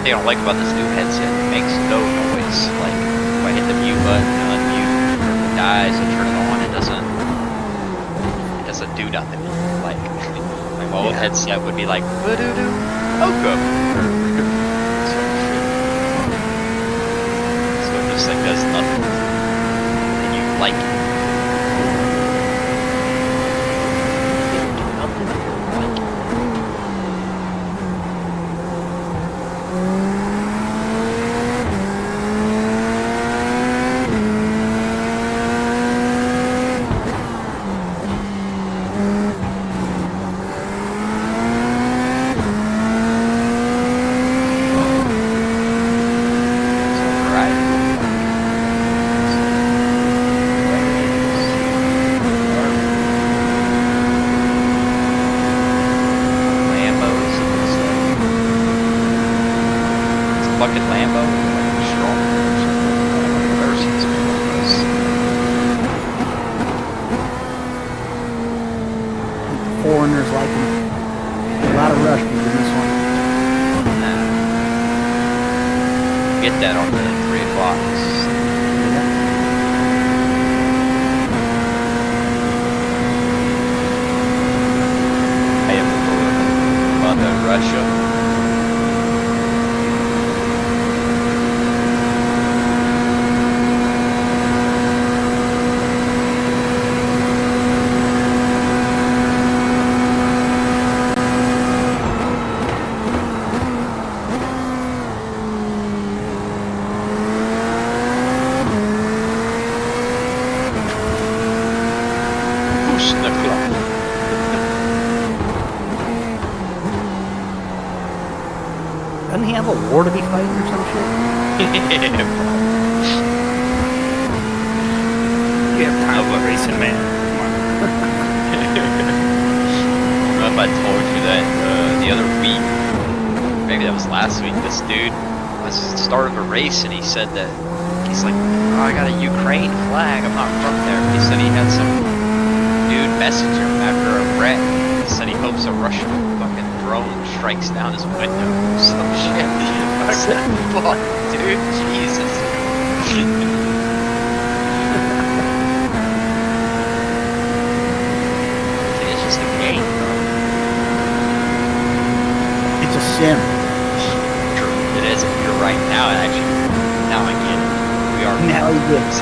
They don't like about this new headset. It makes no noise. Like if I hit the mute button, unmute, or if it dies, I turn it on. It doesn't do nothing. Like my old headset would be like, "Ba-doo-doo, welcome." So it just like does nothing, and you like it. It do nothing, and you like it. Foreigners like him. A lot of rush in this one. Get that on the 3 o'clock. I am Mother Russia. Doesn't he have a war to be fighting or some shit? You have time for racing, man. Come on. I don't know if I told you that the other week, maybe that was last week, this dude was the start of a race and he said that, he's like, oh, I got a Ukraine flag, I'm not from there. He said he had some dude message him after a wreck. He said he hopes a Russian fucking drone strikes down his window or some shit. I said, fuck, dude, Jesus. It's just a game, bro. It's a sim. True, it is. You're right. Now, actually, now I get it. We are. Now he gets.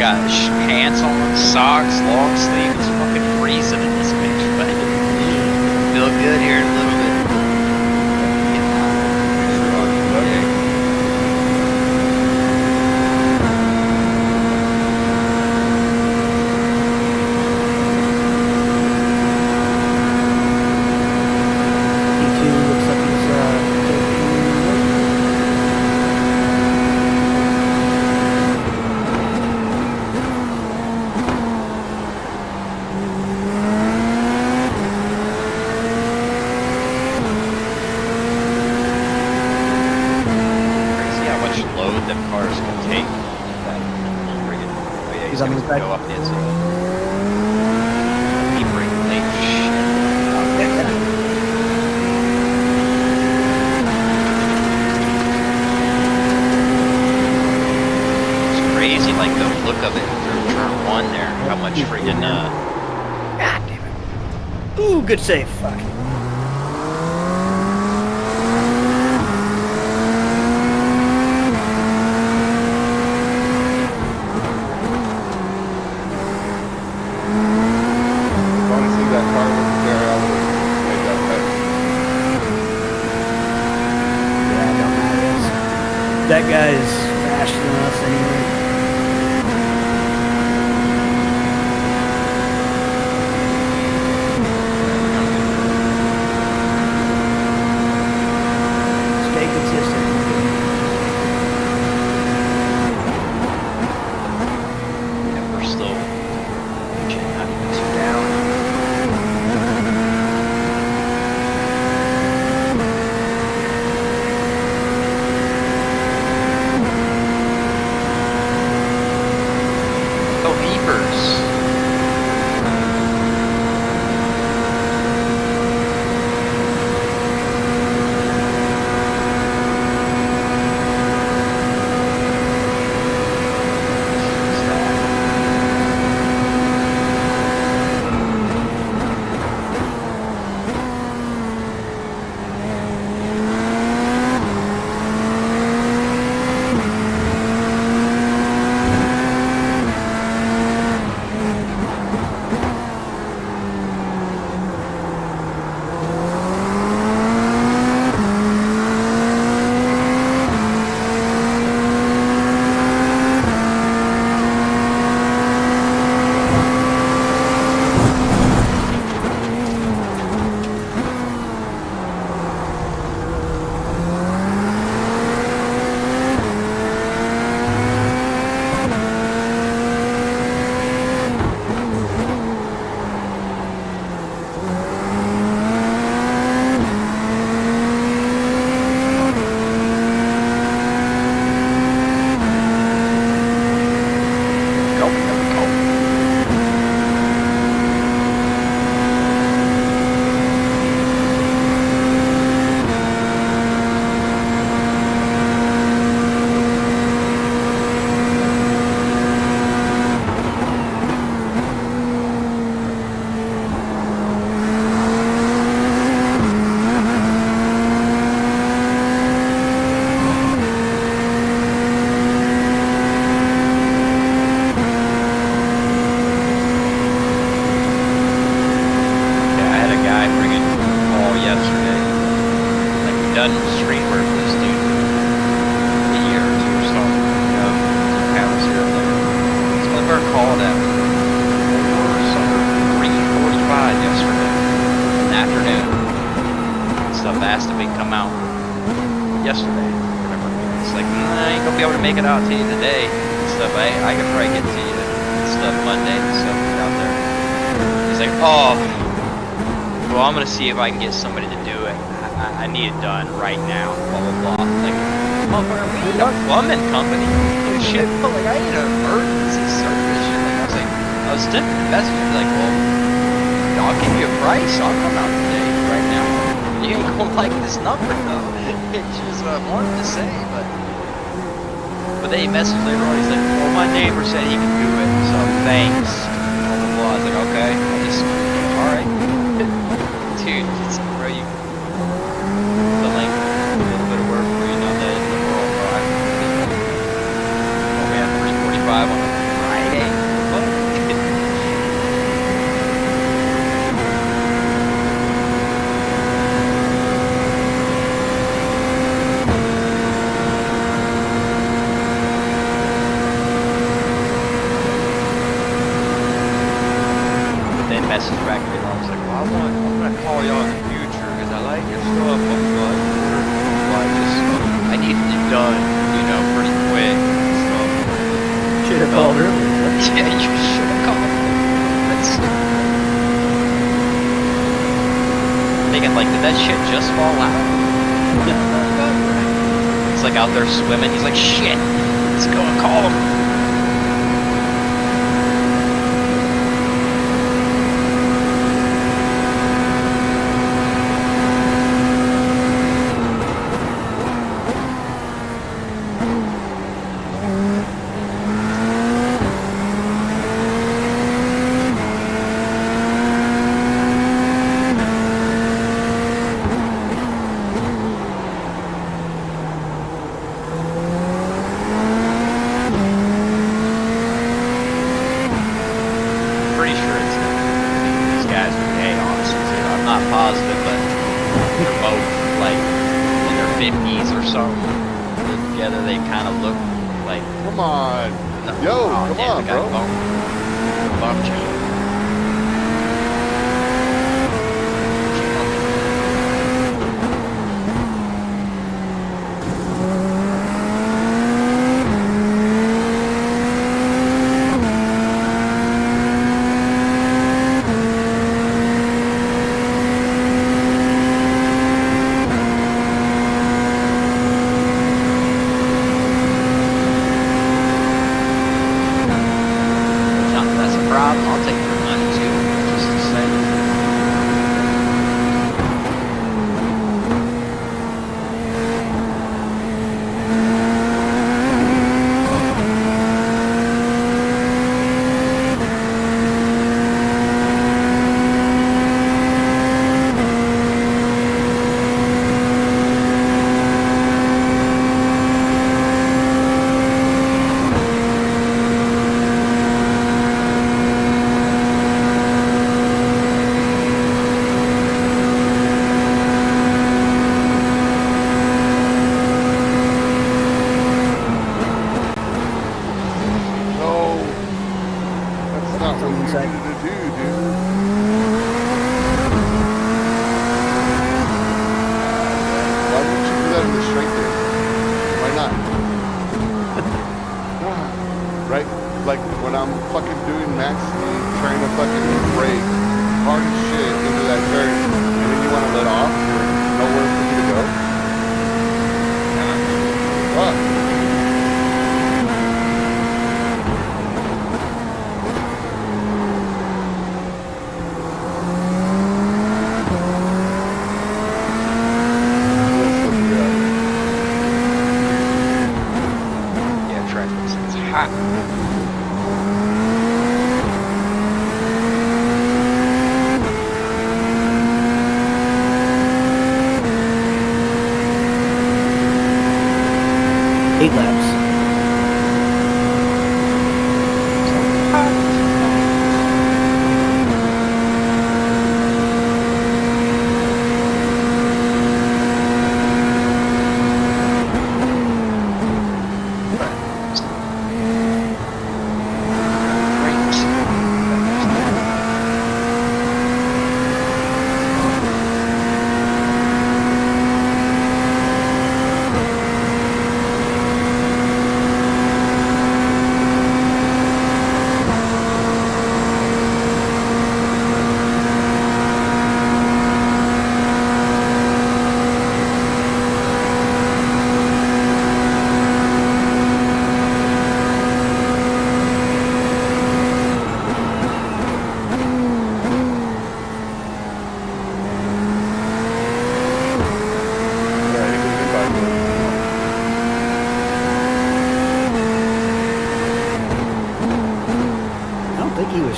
got pants on, socks, long sleeve. It's fucking freezing in this bitch, but feel good here in a little bit. P2 looks like he's Crazy how much load them cars can take. That friggin' way He's on the inside. go up the inside. He brake late shit. It's crazy, like the look of it through turn one there. How much friggin' God damn it. Ooh, good save. Fuck. Honestly, that car was there. I would have made that bet. Yeah, don't matter. That guy is faster than us anyway. Stay consistent. Yeah, we're still not even too down. Oh, Beavers. What's that? Go, go, go. Yeah, I had a guy bringing call yesterday. Like, we've done street work for this dude for a year or two or something. You know, panels here and there. So one of our called at 3:45 yesterday in the afternoon. Stuff asked if we come out yesterday. Whatever. It's like, I ain't gonna be able to make it out to you today. Stuff, I can probably get to you stuff Monday and stuff out there. He's like, oh, well, I'm gonna see if I can get somebody to do it. I need it done right now. Blah blah blah. Like, motherfucker, we need a plumbing company. Holy shit! Like, I need an emergency service. Shit. Like, I was tempted to message you, like, well, I'll give you a price. I'll come out today, right now. You ain't gonna like this number though. It's just what I wanted to say, but then he messaged later on. He's like, well, my neighbor said he can do it, so thanks. Blah blah blah. I was like, okay, I just, all right, dude. It's, bro, you the link, a little bit of work for you, not that in the world, bro. Oh man, 3:45 on a Friday. message back to him. I was like, well, I'm gonna call y'all in the future because I like your stuff. I need it done, pretty quick and stuff. Should have called earlier. Yeah, you should have called. Thinking like, did that shit just fall out? He's like out there swimming. He's like, shit, let's go and call him.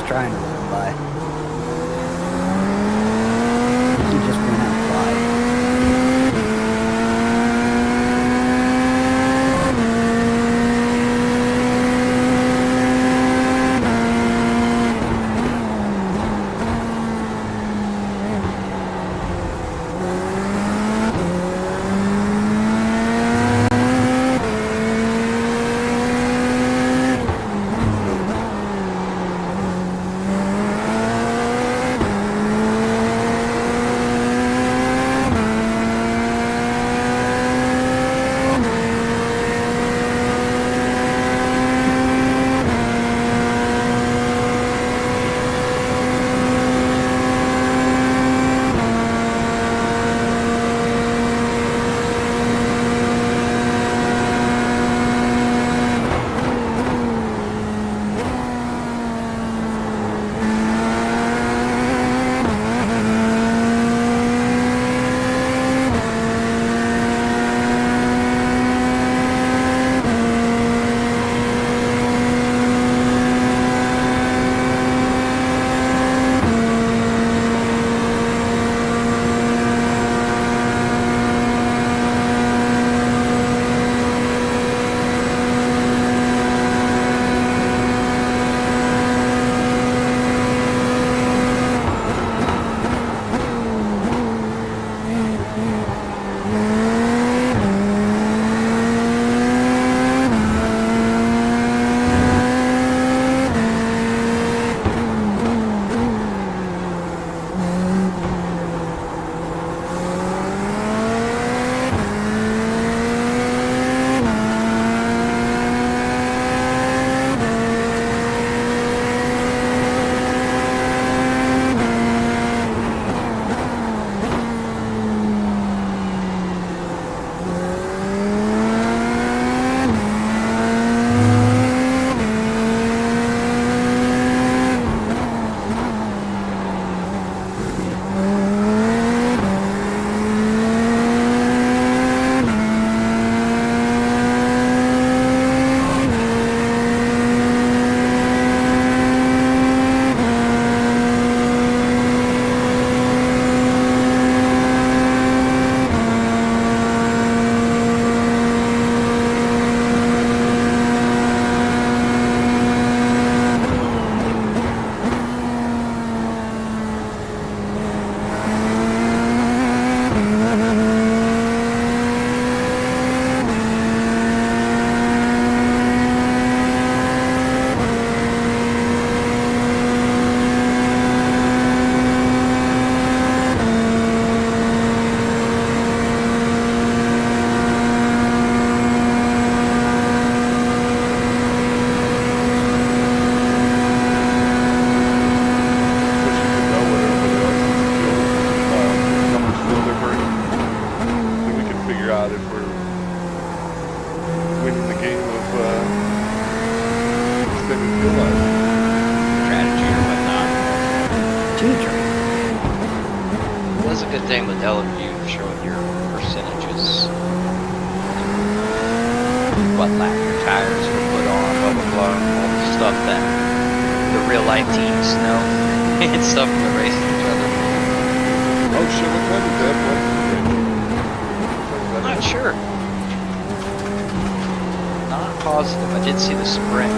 trying to run by. He just went out wide. good thing with LMU showing your percentages. What lap your tires were put on, blah blah blah, all the stuff that the real life teams know and stuff when they're racing each other. Oh shit, what time is that? I'm not sure. Not positive. I did see the sprint.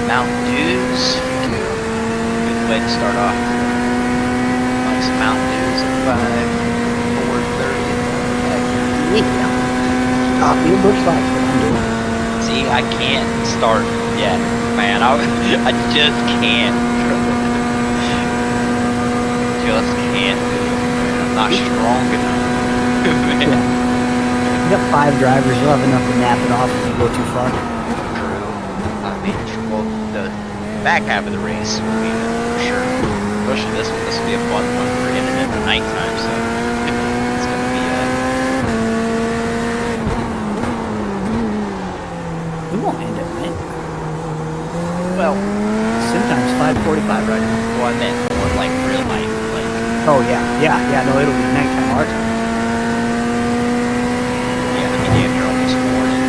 Mountain Dews. Good way to start off. Like some Mountain Dews at 4:30. Coffee and Busch Lights, what I'm doing. See, I can't start yet, man. I just can't. Just can't do it, man. I'm not strong enough. Man. You got 5 drivers, you'll have enough to nap it off if you go too far. True. I mean, well, the back half of the race will be for sure. Especially this one. This will be a fun one for him and at the nighttime, so it's gonna be We won't end it, man. well. Sometimes 5:45 right now. Well, I meant more like real life, like Oh, yeah, no, it'll be nighttime our time. yeah, I mean, damn, you're almost morning.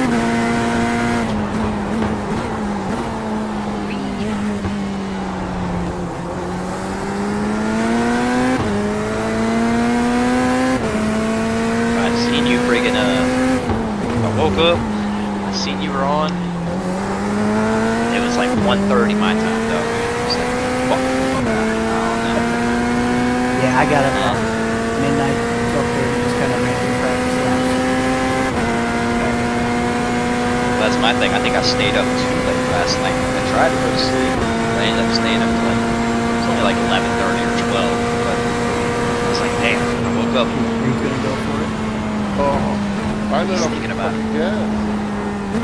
I seen you friggin' I woke up, I seen you were on. It was like 1:30 my time though. It was like, fuck, I don't know. Yeah, I got up at midnight, 12:30, just kind of ran through practice laps. That's my thing. I think I stayed up too late last night. I tried to go to sleep. I ended up staying up till like, it was only like 11:30 or 12. But I was like, damn, I woke up. Are you gonna go for it? Oh, I Just thinking about it. Yeah.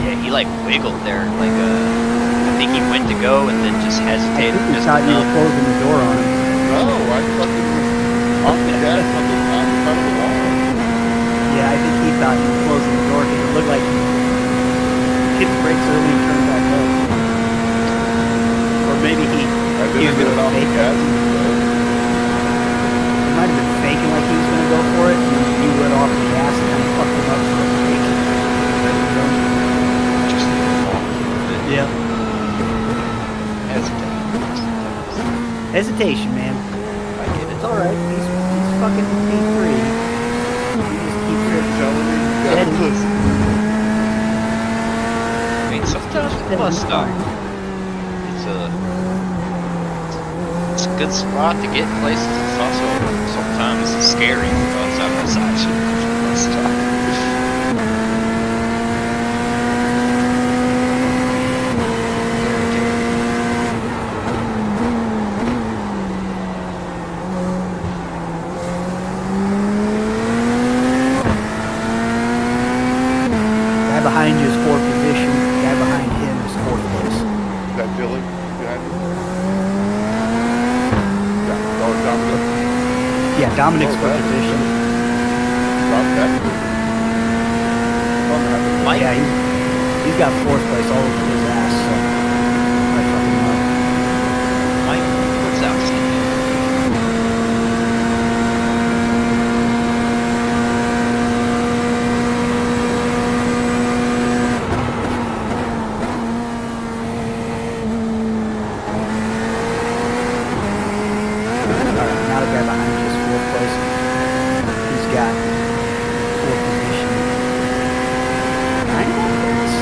Yeah, he like wiggled there. Like, I think he went to go and then just I hesitated think we just thought you were enough. closing the door on him. No, I fucking was off the gas on the front of the wall. Yeah, I think he thought you were closing the door because it looked like he hit the brakes early and turned back up. Or maybe he I was didn't get it gonna off the fake it. gas. He might have been faking like he was gonna go for it, and then you let off the gas and kind of fucked him up for a break. Just walk a little bit. Yeah. Hesitate. Hesitation, man. I get it. It's alright. He's fucking P3. He just keeps it Telling me, you steady. gotta listen. I mean, sometimes it's must stop. It's a good spot to get places. It's also sometimes scary because I'm beside you. Must stop. Guy behind you is 4th position. Guy behind him is 4th place. Is that Dylan behind me? Yeah. Oh, Dominic. Yeah, Dominic's 4th that's position. Drop that. Mike, Yeah, he's got 4th place all over his ass. So I fucking know. Mike, what's out? Alright, now the guy behind you is 4th place. He's got 4th position. 9th place?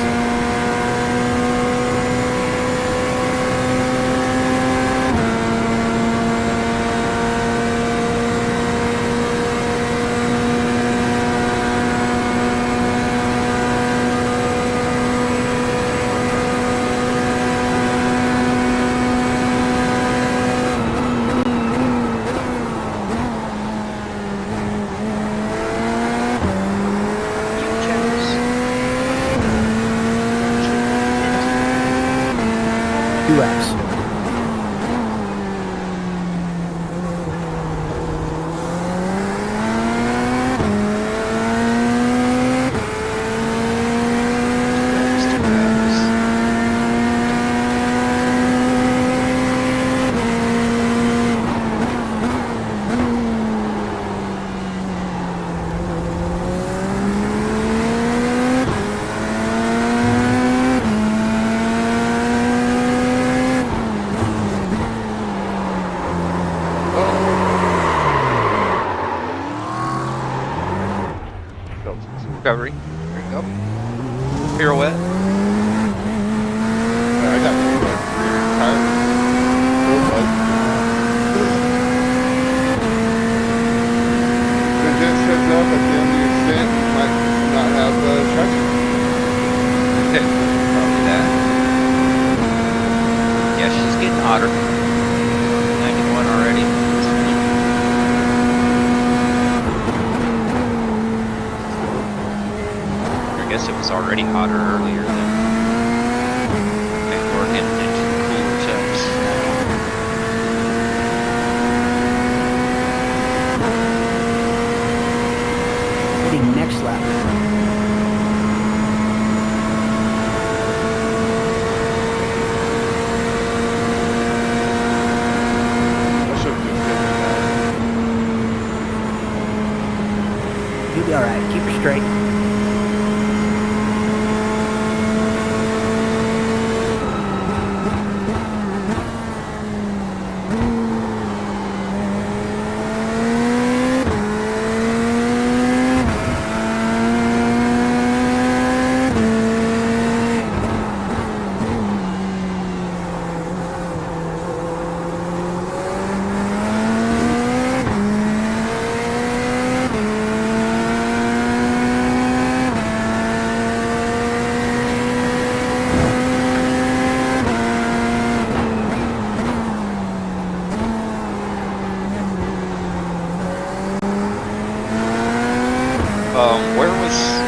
recovery. There you go. Pirouette. I got tired. Still bug. If it just sets up at the end of your stint, you might not have traction. Probably that. Yeah, she's getting hotter. 91 already. I guess it was already hotter earlier than we're getting into the cooler temps. Hitting next lap. I should have just been that. You'll be all right. Keep her straight.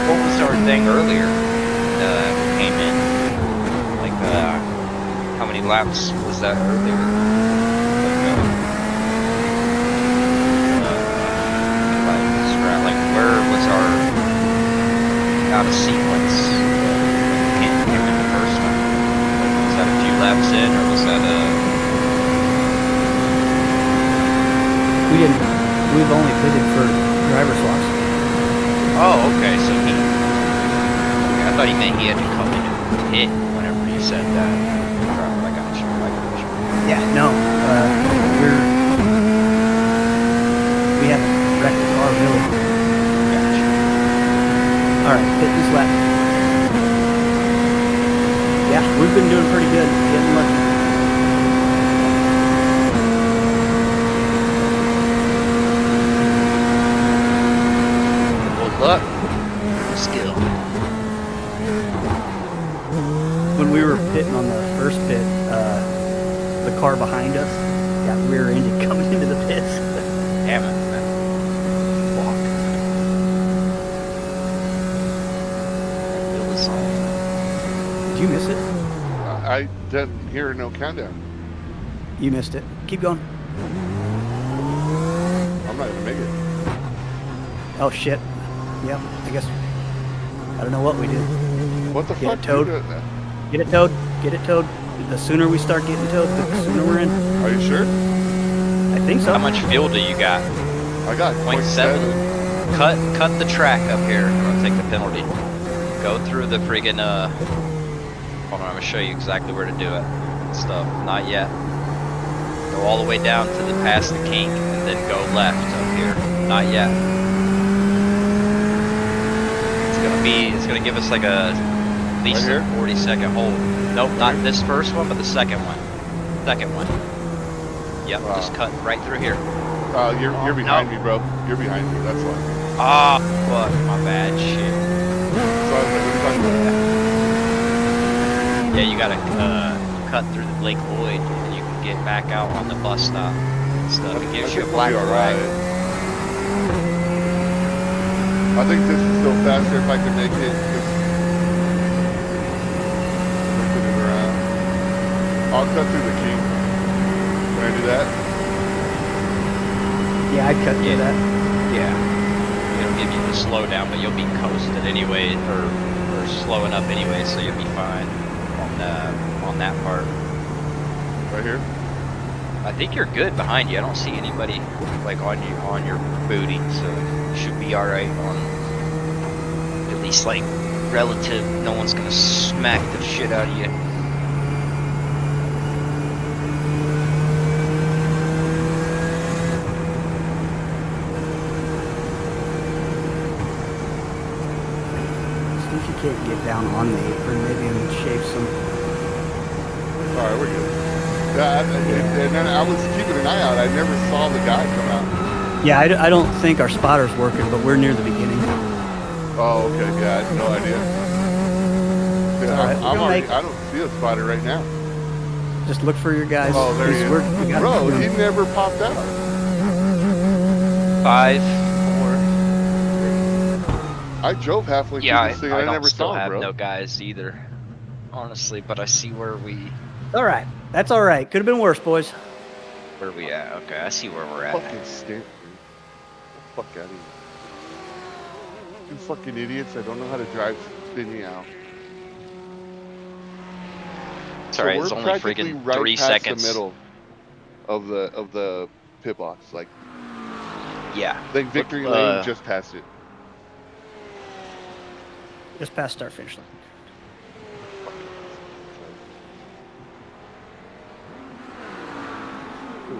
What was our thing earlier? Came in. Like, how many laps was that earlier? Like, where was our out of sequence? Came in the first one. Was that a few laps in, or was that a? We've only pitted for driver swaps. Oh, okay. So he. Okay, I thought he meant he had to come in and hit whenever he said that. I got you. Yeah, no. We haven't wrecked the car really. Gotcha. All right, hit this lap. Yeah, we've been doing pretty good. Getting lucky. Luck, skill. When we were pitting on the first pit, the car behind us got rear-ended coming into the pits. Damn it, man. Walk. Feel the song. Did you miss it? I didn't hear no countdown. You missed it. Keep going. I'm not gonna make it. Oh shit. Yep. I guess. I don't know what we did. What the Get fuck? it towed. dude? Get it towed. Get it towed. The sooner we start getting towed, the sooner we're in. Are you sure? I think so. How much fuel do you got? I got 0.7. Cut the track up here. I'm gonna take the penalty. Go through the friggin' hold on, I'm gonna show you exactly where to do it. Stuff. Not yet. Go all the way down to the past the kink and then go left up here. Not yet. It's gonna give us like a at least Right a 40-second hold. Nope, not this first one, but the second one. Second one. Yep, Wow. just cut right through here. You're behind me, bro. You're behind me. That's why. Ah, fuck, my bad. Shit. So I was like, what are you talking about? Yeah, you gotta cut through the Lake Lloyd, and you can get back out on the bus stop and stuff. It gives I you a think black we'll be flag. alright. I think this is still faster if I can make it. Flipping it around. I'll cut through the key. Can I do that? Yeah, I'd cut through that. Yeah. It'll give you the slowdown, but you'll be coasted anyway, or slowing up anyway, so you'll be fine on that part. Right here? I think you're good behind you. I don't see anybody like on your booty, so you should be all right on at least like relative. No one's gonna smack the shit out of you. can't get down on the apron. Maybe and shave some. All right, we're good. Yeah, and then I was keeping an eye out. I never saw the guy come out. Yeah, I don't think our spotter's working, but we're near the beginning. Oh, okay. Yeah, I had no idea. Yeah, All right, I'm we'll already, make- I don't see a spotter right now. Just look for your guys. Oh, there he is. We got Bro, he never popped out. 5, 4. I drove halfway Yeah, through this thing. I I don't never still saw him, have bro. no guys either, honestly. But I see where we All right, that's all right. Could have been worse, boys. at. Okay, I see where we're at. Fucking stink, dude. Fuck out of here. You fucking idiots. I don't know how to drive spinning out. It's alright. It's we're only practically freaking right 3 past seconds. the middle of the pit box. Like victory Look, lane, just past it. Just past start finish line.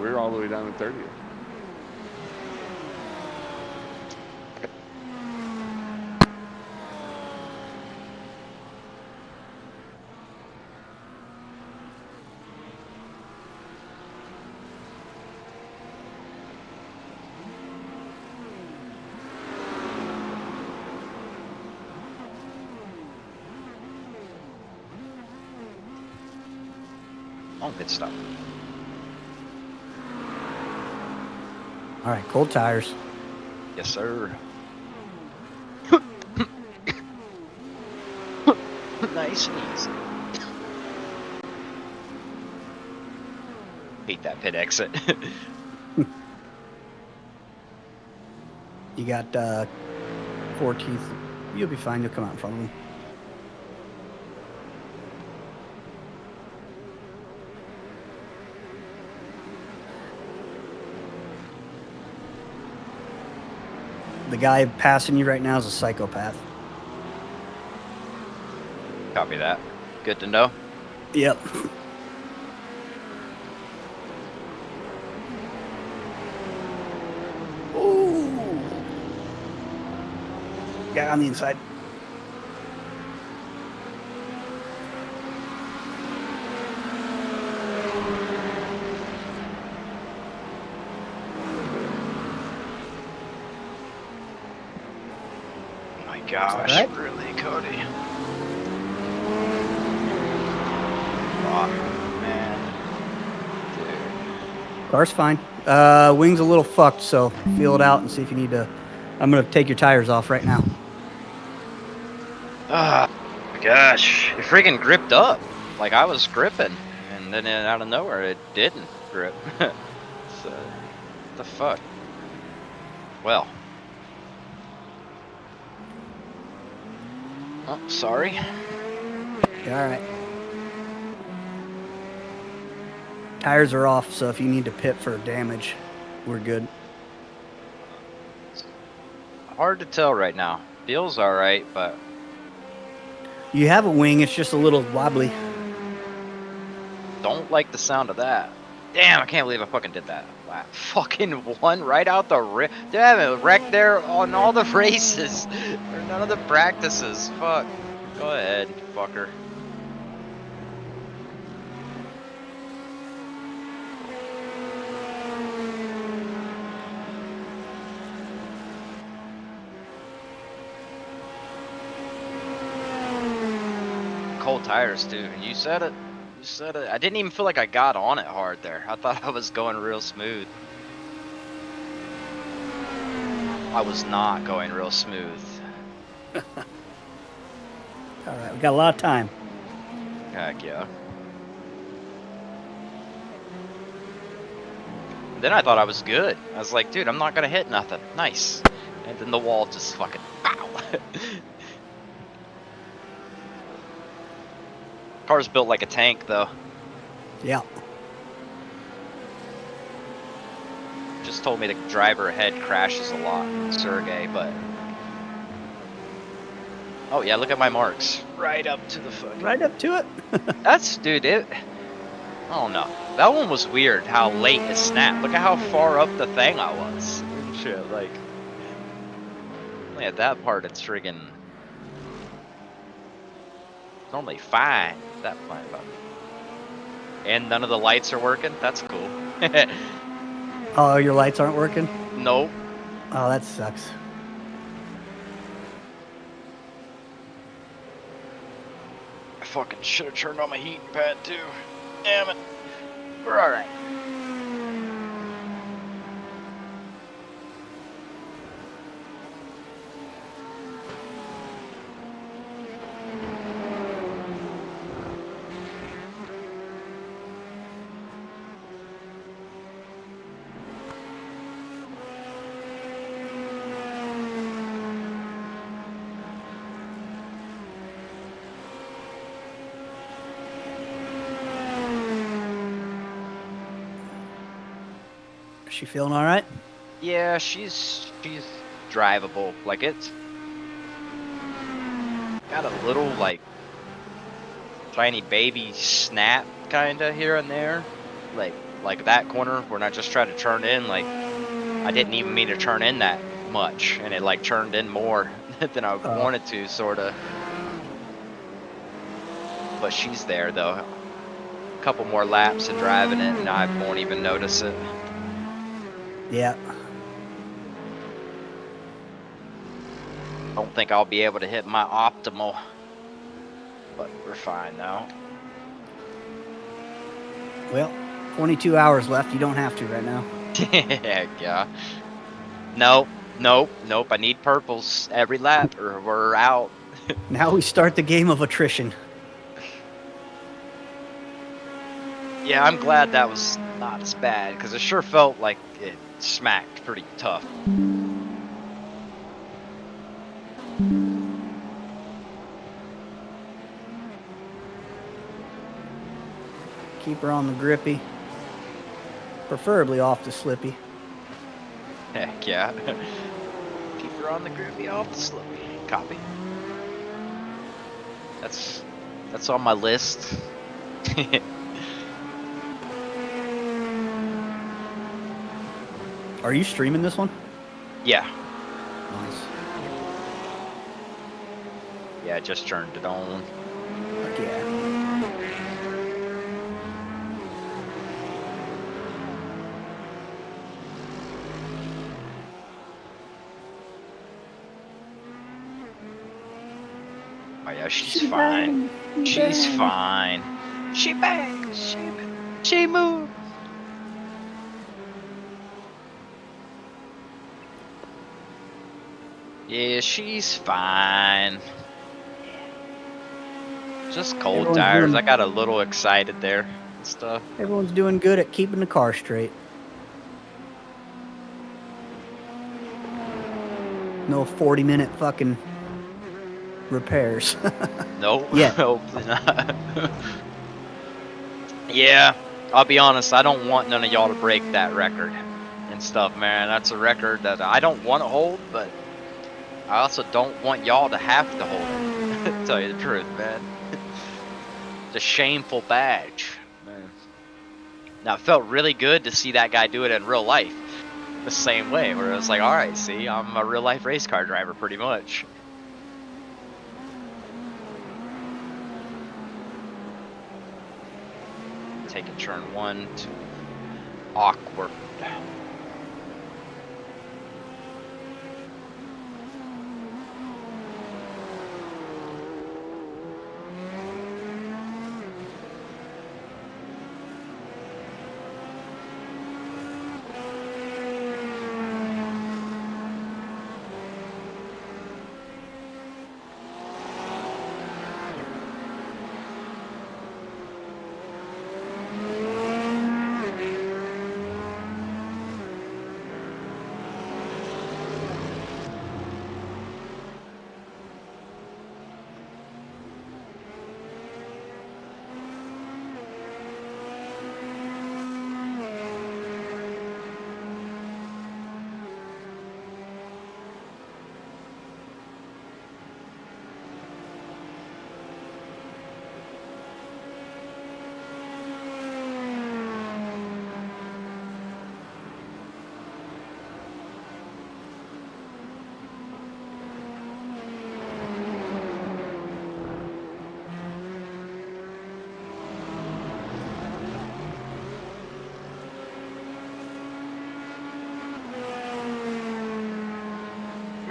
We're all the way down to 30th. Long pit stop. All right, cold tires. Yes, sir. Nice and easy. Hate that pit exit. You got 14th. You'll be fine. You'll come out in front of them. The guy passing you right now is a psychopath. Copy that. Good to know. Yep. Ooh. Guy on the inside. Oh my gosh, Alright. really, Cody? Fuck, man. Dude. Car's fine. Wing's a little fucked, so feel it out and see if you need to. I'm gonna take your tires off right now. Ah, my gosh. It freaking gripped up. Like I was gripping. And then out of nowhere, it didn't grip. So, what the fuck? Well. Oh, sorry. Yeah, all right. Tires are off, so if you need to pit for damage, we're good. Hard to tell right now. Feels alright, but You have a wing, it's just a little wobbly. don't like the sound of that. Damn, I can't believe I fucking did that. Wow. Fucking one right out the rip. Damn it, wrecked there on all the races. Or none of the practices. Fuck. Go ahead, fucker. Cold tires too. You said it. You said it. I didn't even feel like I got on it hard there. I thought I was going real smooth. I was not going real smooth. All right, we got a lot of time. Heck yeah. Then I thought I was good. I was like, dude, I'm not gonna hit nothing. Nice. And then the wall just fucking pow. Car's built like a tank though. Yeah. Just told me the driver ahead crashes a lot, Sergey, but oh yeah, look at my marks. Right up to the fucking Right up to it. That's, dude, it. Oh no. That one was weird how late it snapped. Look at how far up the thing I was. Shit, like. Only at that part it's friggin'. normally fine at that point, but and none of the lights are working. That's cool. Oh, your lights aren't working? Nope. Oh, that sucks. I fucking should have turned on my heating pad too. Damn it. We're all right. Is she feeling all right? Yeah, she's drivable. Like it's got a little like tiny baby snap kinda here and there. Like that corner when I just tried to turn in, like I didn't even mean to turn in that much and it like turned in more than I wanted to, sorta. But she's there though. A couple more laps of driving it and I won't even notice it. Yeah. Don't think I'll be able to hit my optimal, but we're fine now. Well, 22 hours left. You don't have to right now. Heck yeah. Nope. I need purples every lap or we're out. Now we start the game of attrition. Yeah, I'm glad that was not as bad because it sure felt like it smacked pretty tough. Keep her on the grippy. Preferably off the slippy. Heck yeah. Keep her on the groovy, off the slippy. Copy. That's on my list. Are you streaming this one? Yeah. Nice. Yeah, I just turned it on. Heck yeah. Oh yeah, she's fine. She's fine. She bangs. She moves. Yeah, she's fine. Just cold Everyone's tires. doing- I got a little excited there and stuff. Everyone's doing good at keeping the car straight. No 40-minute fucking repairs. Nope. Yeah. Hopefully not. Yeah, I'll be honest. I don't want none of y'all to break that record and stuff, man. That's a record that I don't want to hold, but I also don't want y'all to have to hold it. To tell you the truth, man. It's a shameful badge, man. Now, it felt really good to see that guy do it in real life. The same way, where it was like, all right, see, I'm a real life race car driver, pretty much. Taking turn 1 to awkward.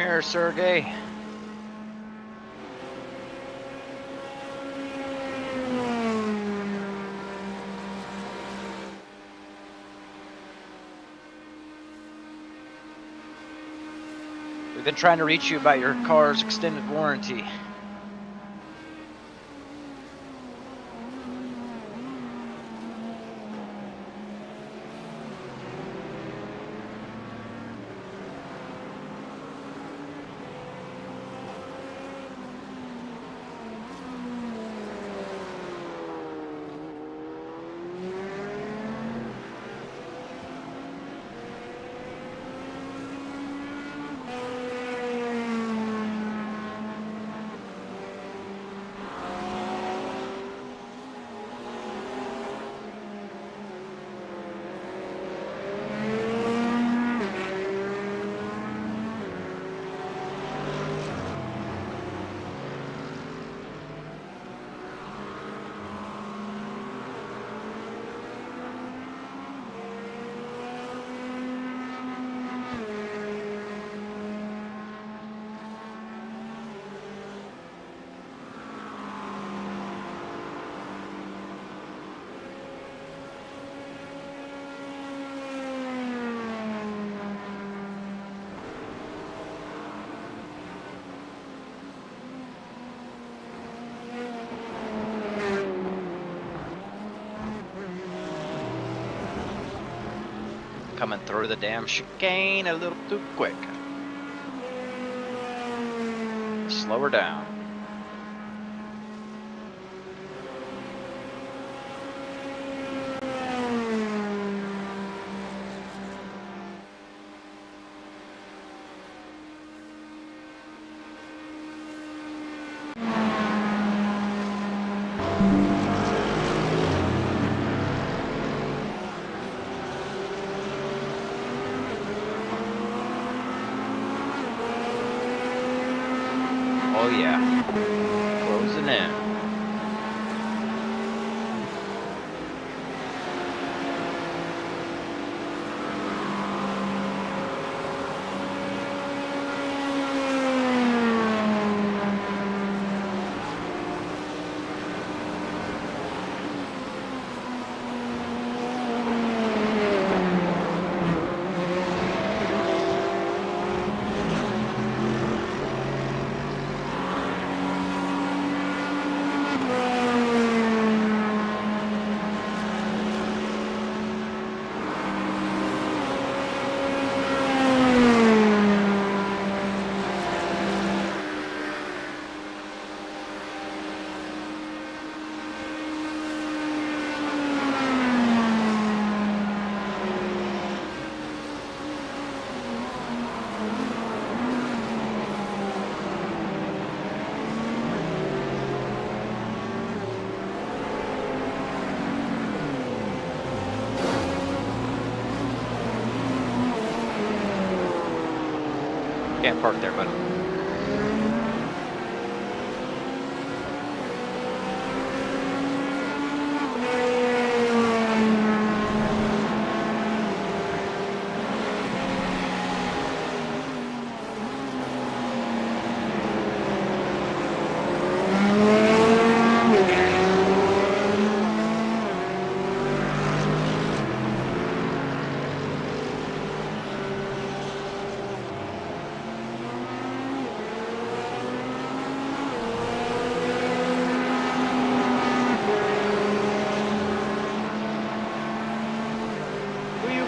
here, Sergey. We've been trying to reach you about your car's extended warranty. Coming through the damn chicane a little too quick. Slow her down. Oh yeah, closing in. Can't park there, bud.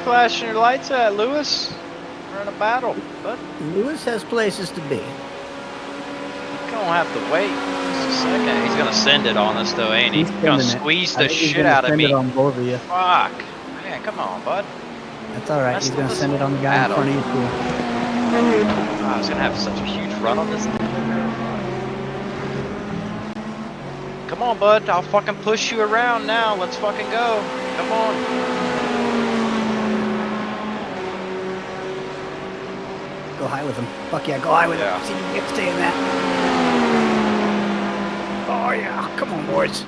Flashing your lights at, Lewis? We're in a battle, bud. Lewis has places to be. You don't have to wait just a second. He's gonna send it on us, though, ain't he? He's gonna squeeze the shit out of me. He's gonna send it on both of you. Fuck. Man, come on, bud. That's all right. That's He's gonna send it on the guy in front of you, too. Oh, I was gonna have such a huge run on this thing. Come on, bud. I'll fucking push you around now. Let's fucking go. Come on. Go high with him. Fuck yeah, go high with him. See if you can get to stay in that. Oh yeah, come on, boys.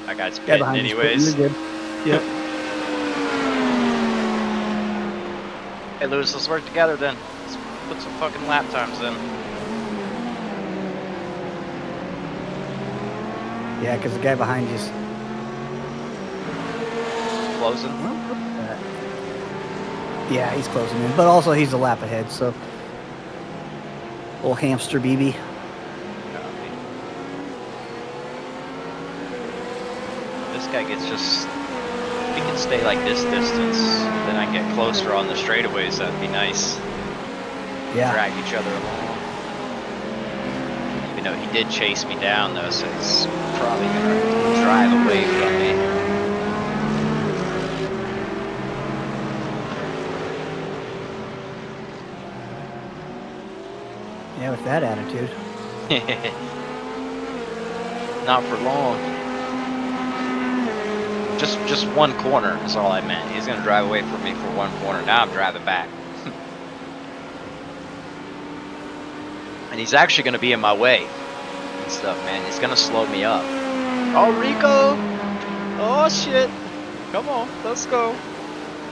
That guy's pitting anyways. You're good. Yep. Hey, Lewis, let's work together then. Let's put some fucking lap times in. Yeah, because the guy behind you's Closing. Yeah, he's closing in, but also he's a lap ahead, so little hamster BB. This guy gets just. If he can stay like this distance, then I can get closer on the straightaways. That'd be nice. Yeah, Drag each other along. Even though he did chase me down though, so he's probably gonna drive away from me. yeah, with that attitude. Not for long. Just one corner is all I meant. He's gonna drive away from me for one corner. Now I'm driving back. And he's actually gonna be in my way and stuff, man. He's gonna slow me up. Oh, Rico! Oh shit! Come on, let's go.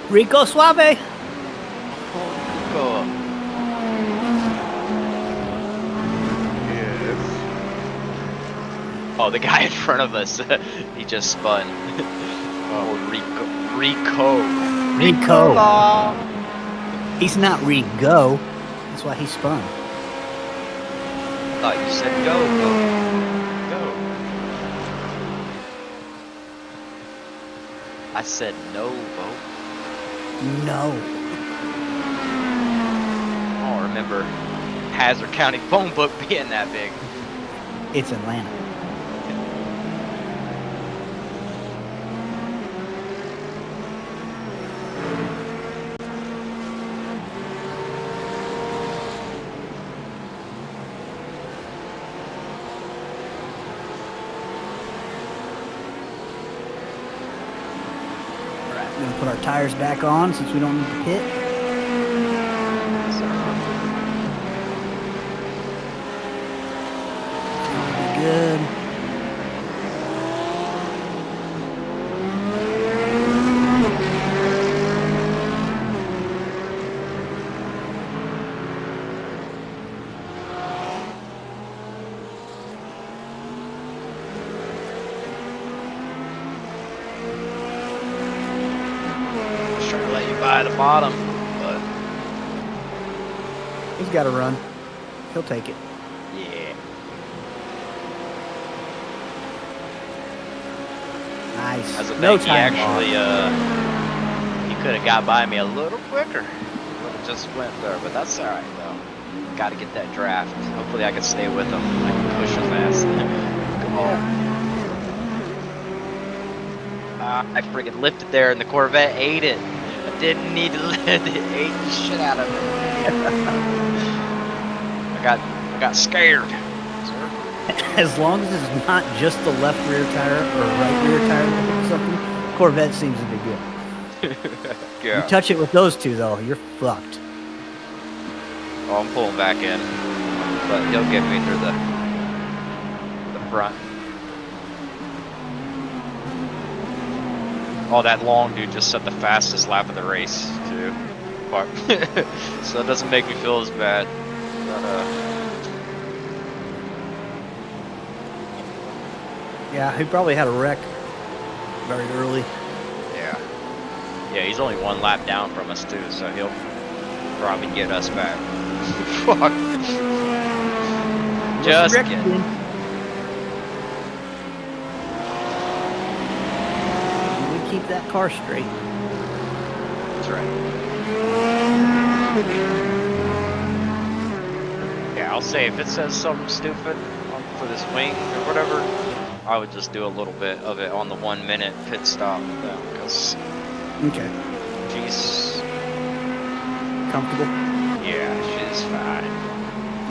Rico Suave! Oh, Rico. Yes. Oh, the guy in front of us, he just spun. Oh, Rico. Rico! He's not Rigo. That's why he spun. I thought you said go. I said no, Bo. No. I don't remember Hazard County phone book being that big. It's Atlanta. We're gonna put our tires back on since we don't need to pit. Good. Just trying to let you buy the bottom, but He's got to run. He'll take it. yeah. Nice. As a No thing, he time actually, loss. he could have got by me a little quicker. Would have just went there, but that's alright though. Got to get that draft. Hopefully I can stay with him. I can push him fast. Come on. I friggin' lifted there and the Corvette ate it. I didn't need to lift it. It ate the shit out of it. I got scared. As long as it's not just the left rear tire or right rear tire or something, Corvette seems a big deal. Yeah. You touch it with those two, though, you're fucked. Oh, I'm pulling back in, but he'll get me through the front. Oh, that long dude just set the fastest lap of the race, too. Fuck. So it doesn't make me feel as bad. But, Yeah, he probably had a wreck very early. yeah. Yeah, he's only one lap down from us, too, so he'll probably get us back. Fuck. Just kidding. We keep that car straight. That's right. Yeah, I'll say if it says something stupid for this wing or whatever, I would just do a little bit of it on the 1 minute pit stop because Okay. she's, Comfortable? yeah, she's fine.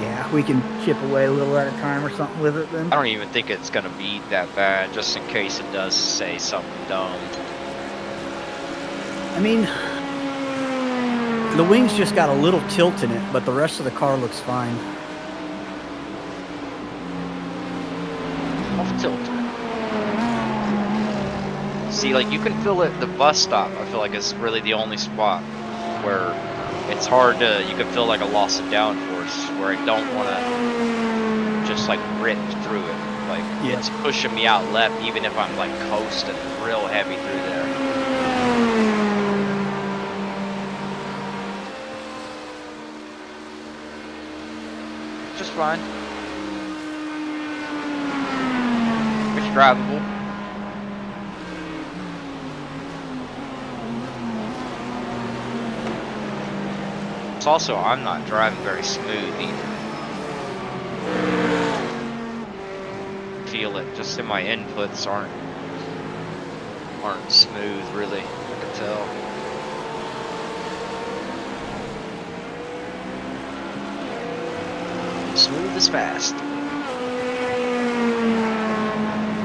Yeah, we can chip away a little at a time or something with it then. I don't even think it's gonna be that bad, just in case it does say something dumb. I mean, the wing's just got a little tilt in it, but the rest of the car looks fine. Off tilter. See, like you can feel it. The bus stop, I feel like, is really the only spot where it's hard to, you can feel like a loss of downforce where I don't want to just like rip through it. Like Yeah. it's pushing me out left even if I'm like coasting real heavy through there. Just fine. It's drivable. It's also, I'm not driving very smooth either. Feel it, just in my inputs aren't smooth really, I can tell. Smooth is fast.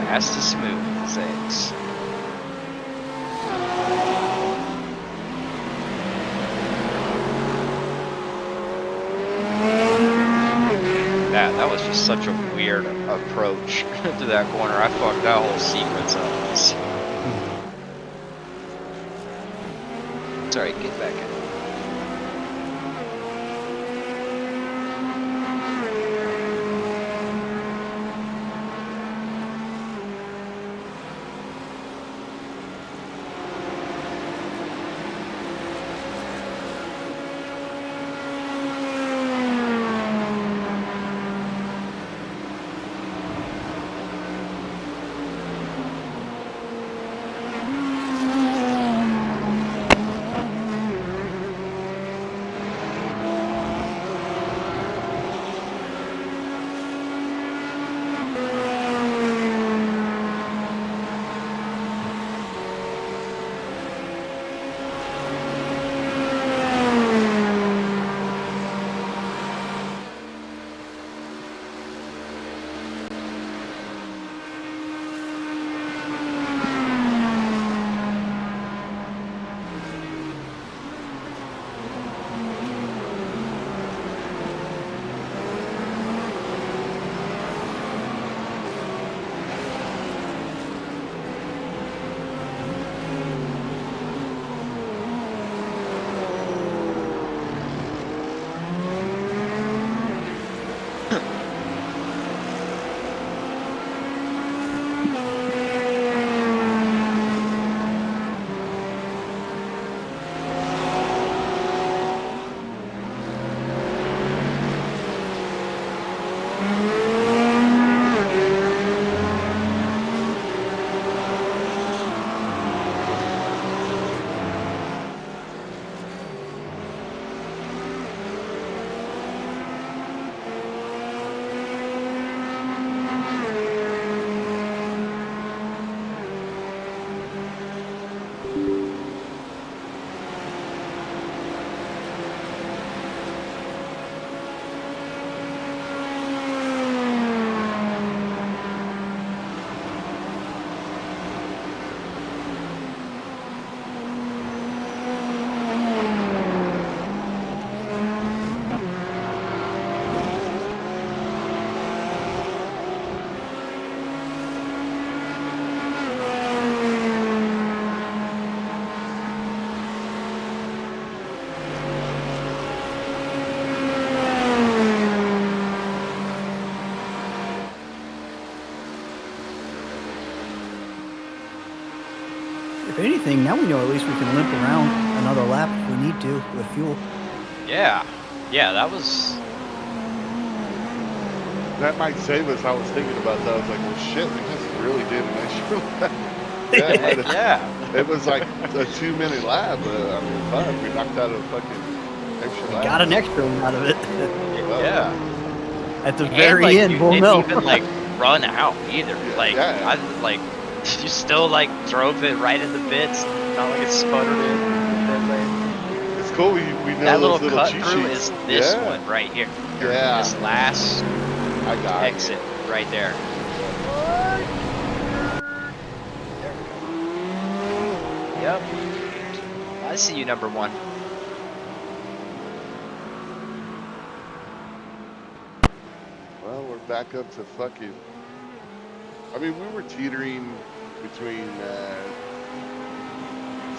Fast is smooth, as eggs. Yeah, that was just such a weird approach to that corner. I fucked that whole sequence up. Sorry, get back in. If anything, now we know at least we can limp around another lap if we need to with fuel. Yeah, yeah, that was. That might save us. I was thinking about that. I was like, well, shit, we just really did an extra lap. Yeah, Yeah. it was like a 2-minute lap. I mean, fuck, we knocked out a fucking extra lap. Got an extra one out of it. Yeah. At the And, very like, end, you we'll didn't know. even like run out either. Like, Yeah. I like you still like drove it right in the bits. Not like it sputtered in. It's cool. We know That those little cut cheat through sheets. is this Yeah. one right here. Yeah. This last I got exit right there. There we go. Yep. I see you, number one. Well, we're back up to fucking. I mean, we were teetering between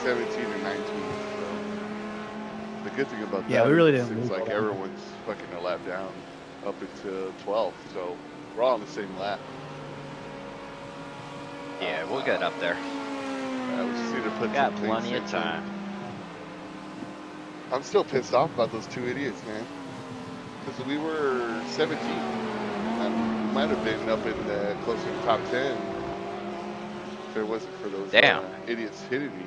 17 and 19. So. The good thing about Yeah, that we really is didn't it's lose all like that everyone's fucking a lap down up until 12, so we're all on the same lap. Yeah, we'll get up there. We just need to put Got some plenty things of into- time. I'm still pissed off about those two idiots, man. Because we were 17. And we might have been up in the closer to top 10 if it wasn't for those Damn. idiots hitting me.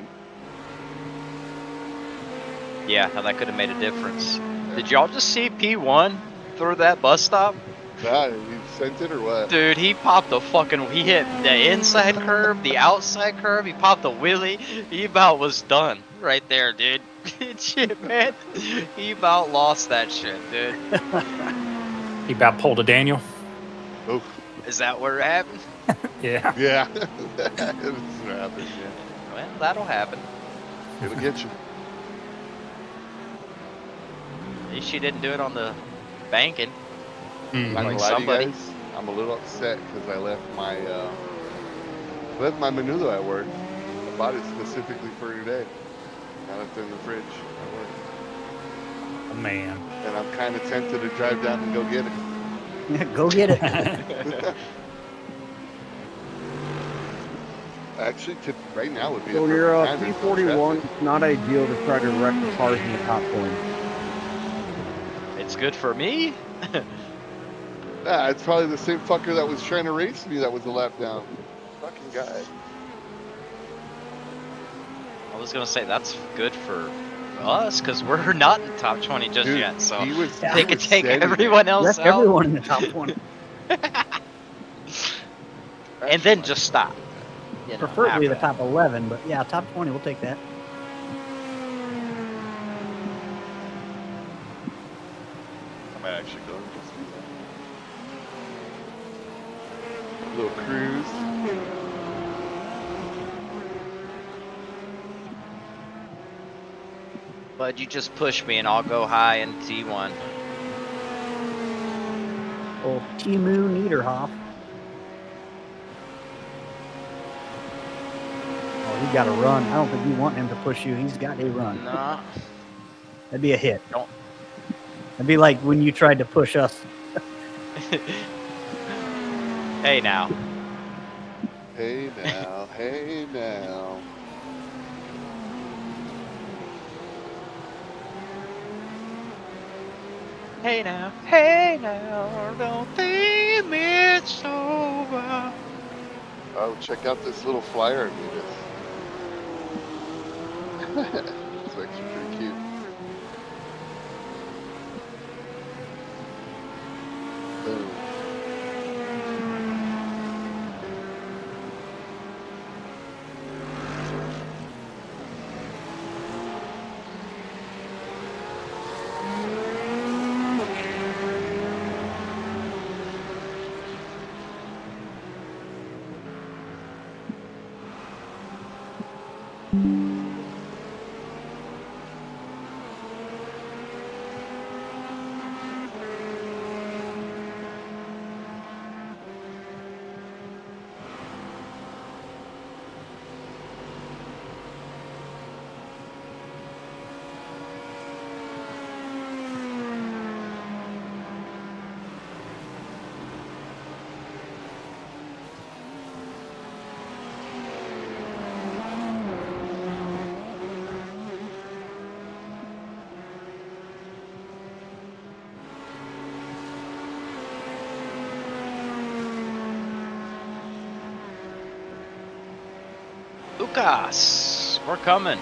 Yeah, how that could have made a difference. Did y'all just see P1 through that bus stop? Ah, you sent it or what? Dude, he popped a fucking. He hit the inside curve, the outside curve. He popped a wheelie. He about was done right there, dude. Shit, man. He about lost that shit, dude. He about pulled a Daniel. Oh, Is that where it happened? Yeah. yeah. That's what happened, yeah. Well, that'll happen. It'll get you. At least she didn't do it on the banking. Mm. Not Like gonna lie to somebody. you guys, I'm a little upset because I left my Menudo at work. I bought it specifically for today. I left it in the fridge at work, Oh, man. and I'm kind of tempted to drive down and go get it. Yeah, go get it. Actually, right now would be So the your perfect time to P41 traffic. is not ideal to try to wreck the cars in the top 20. It's good for me. Yeah, it's probably the same fucker that was trying to race me that was a lap down. Fucking guy. I was gonna say that's good for us because we're not in the top 20 just Dude, yet, so he was, Yeah. they he could was take standing everyone else Wreck out everyone in the top 20. there. and then just stop. You know, Preferably the after that. top 11, but yeah, top 20, we'll take that. I might actually go and just do that. Little cruise. But you just push me and I'll go high in T1. Old Timu Niederhoff. Oh, he got to run. I don't think you want him to push you. He's got to run. No. That'd be a hit. Don't. That'd be like when you tried to push us. Hey now. Hey now, hey now. Hey now, don't think it's over. Oh, check out this little flyer I made us. It's actually pretty cute. Boom. Lucas, we're coming.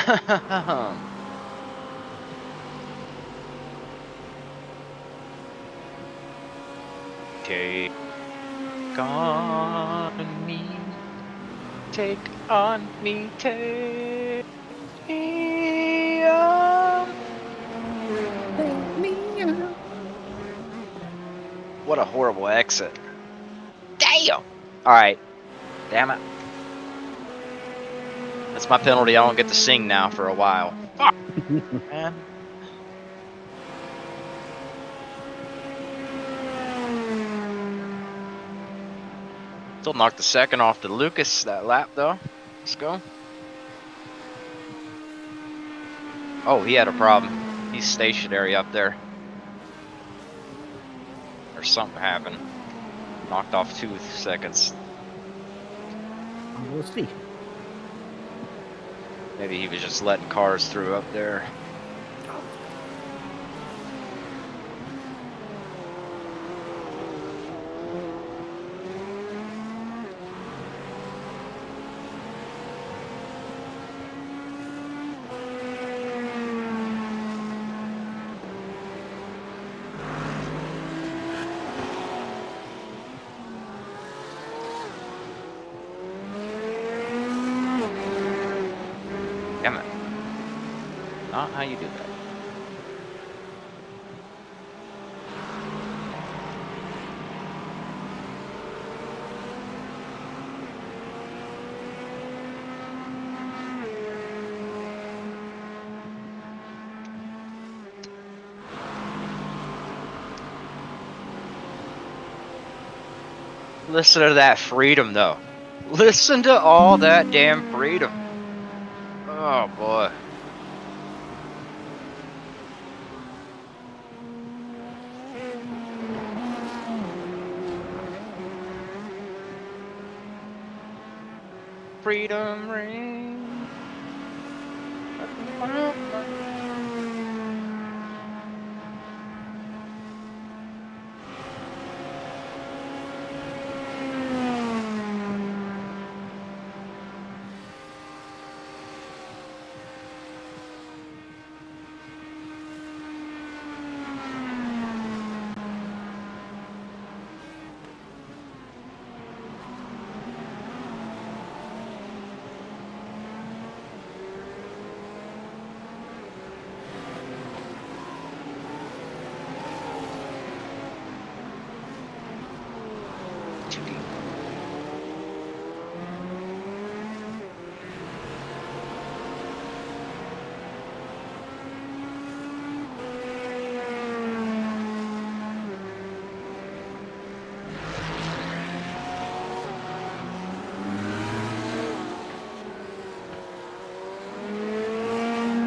Take on me, take on me, take me on. What a horrible exit. Damn! Alright. Damn it. That's my penalty. I don't get to sing now for a while. Fuck, man. Still knocked the second off to Lucas that lap though. Let's go. Oh, he had a problem. He's stationary up there. Or something happened. Knocked off 2 seconds. We'll see. Maybe he was just letting cars through up there. Damn it. Not how you do that. Listen to that freedom though. Listen to all that damn freedom. Oh boy. Freedom ring.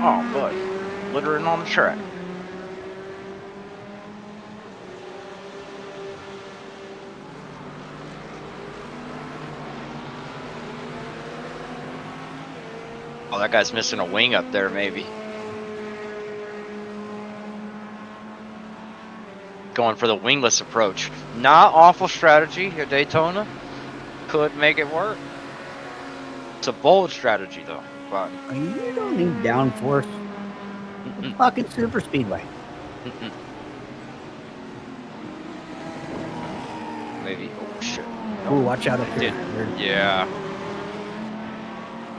Oh boy, littering on the track. Oh, that guy's missing a wing up there, maybe. Going for the wingless approach. Not awful strategy at Daytona. Could make it work. It's a bold strategy, though. But You don't need downforce. It's fucking super speedway. maybe. Oh shit. Ooh, watch out up here. Yeah.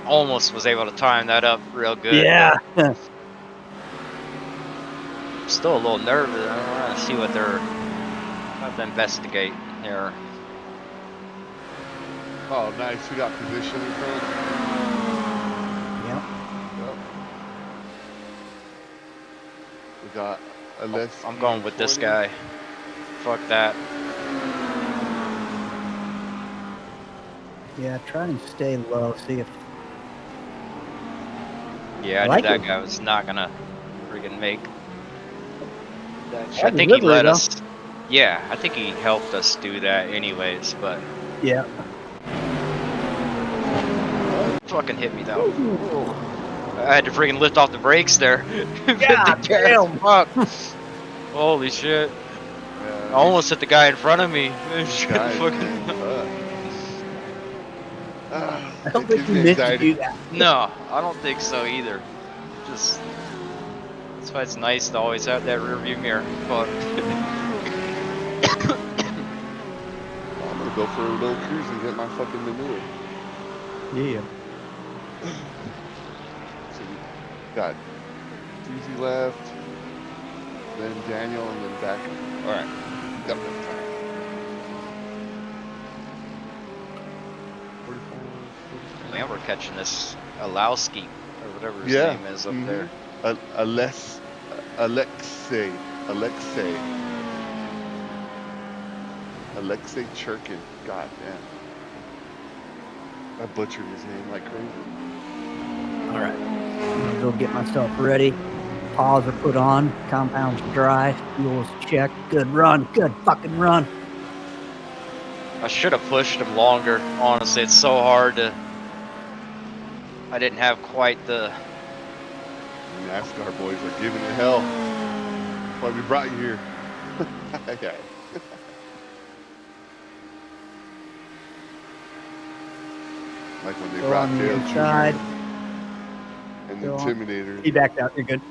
Almost was able to time that up real good. Yeah. Still a little nervous. I want to see what they're about to investigate here. Oh, nice. We got position in front. Yep. Yep. We got a less. I'm going with this guy. Fuck that. Yeah, try and stay low. See if. Yeah, I like knew that it. guy was not gonna freaking make that. That I was think he Ridley, let though. us. Yeah, I think he helped us do that anyways, but Yeah. fucking hit me though. I had to freaking lift off the brakes there. God damn. Fuck. Holy shit. I almost hit the guy in front of me. I don't think you meant to do that. No, I don't think so either. That's why it's nice to always have that rear view mirror. But I'm gonna go for a little cruise and get my fucking manure. Yeah. So we got Susie left, then Daniel, and then back. All right, got enough time. 45, I think we're catching this Alowski or whatever his Yeah, name is up mhm. there. Alexei Churkin. God damn. I butchered his name like crazy. All right. I'm gonna go get myself ready. Paws are put on. Compound's dry. Fuel's checked. Good run. Good fucking run. I should have pushed him longer. Honestly, it's so hard to. I didn't have quite the. NASCAR boys are giving it hell. That's why we brought you here. Okay. Like when they Go brought on the Dale inside. Jr. and the Go on. Intimidator. He backed out. You're good.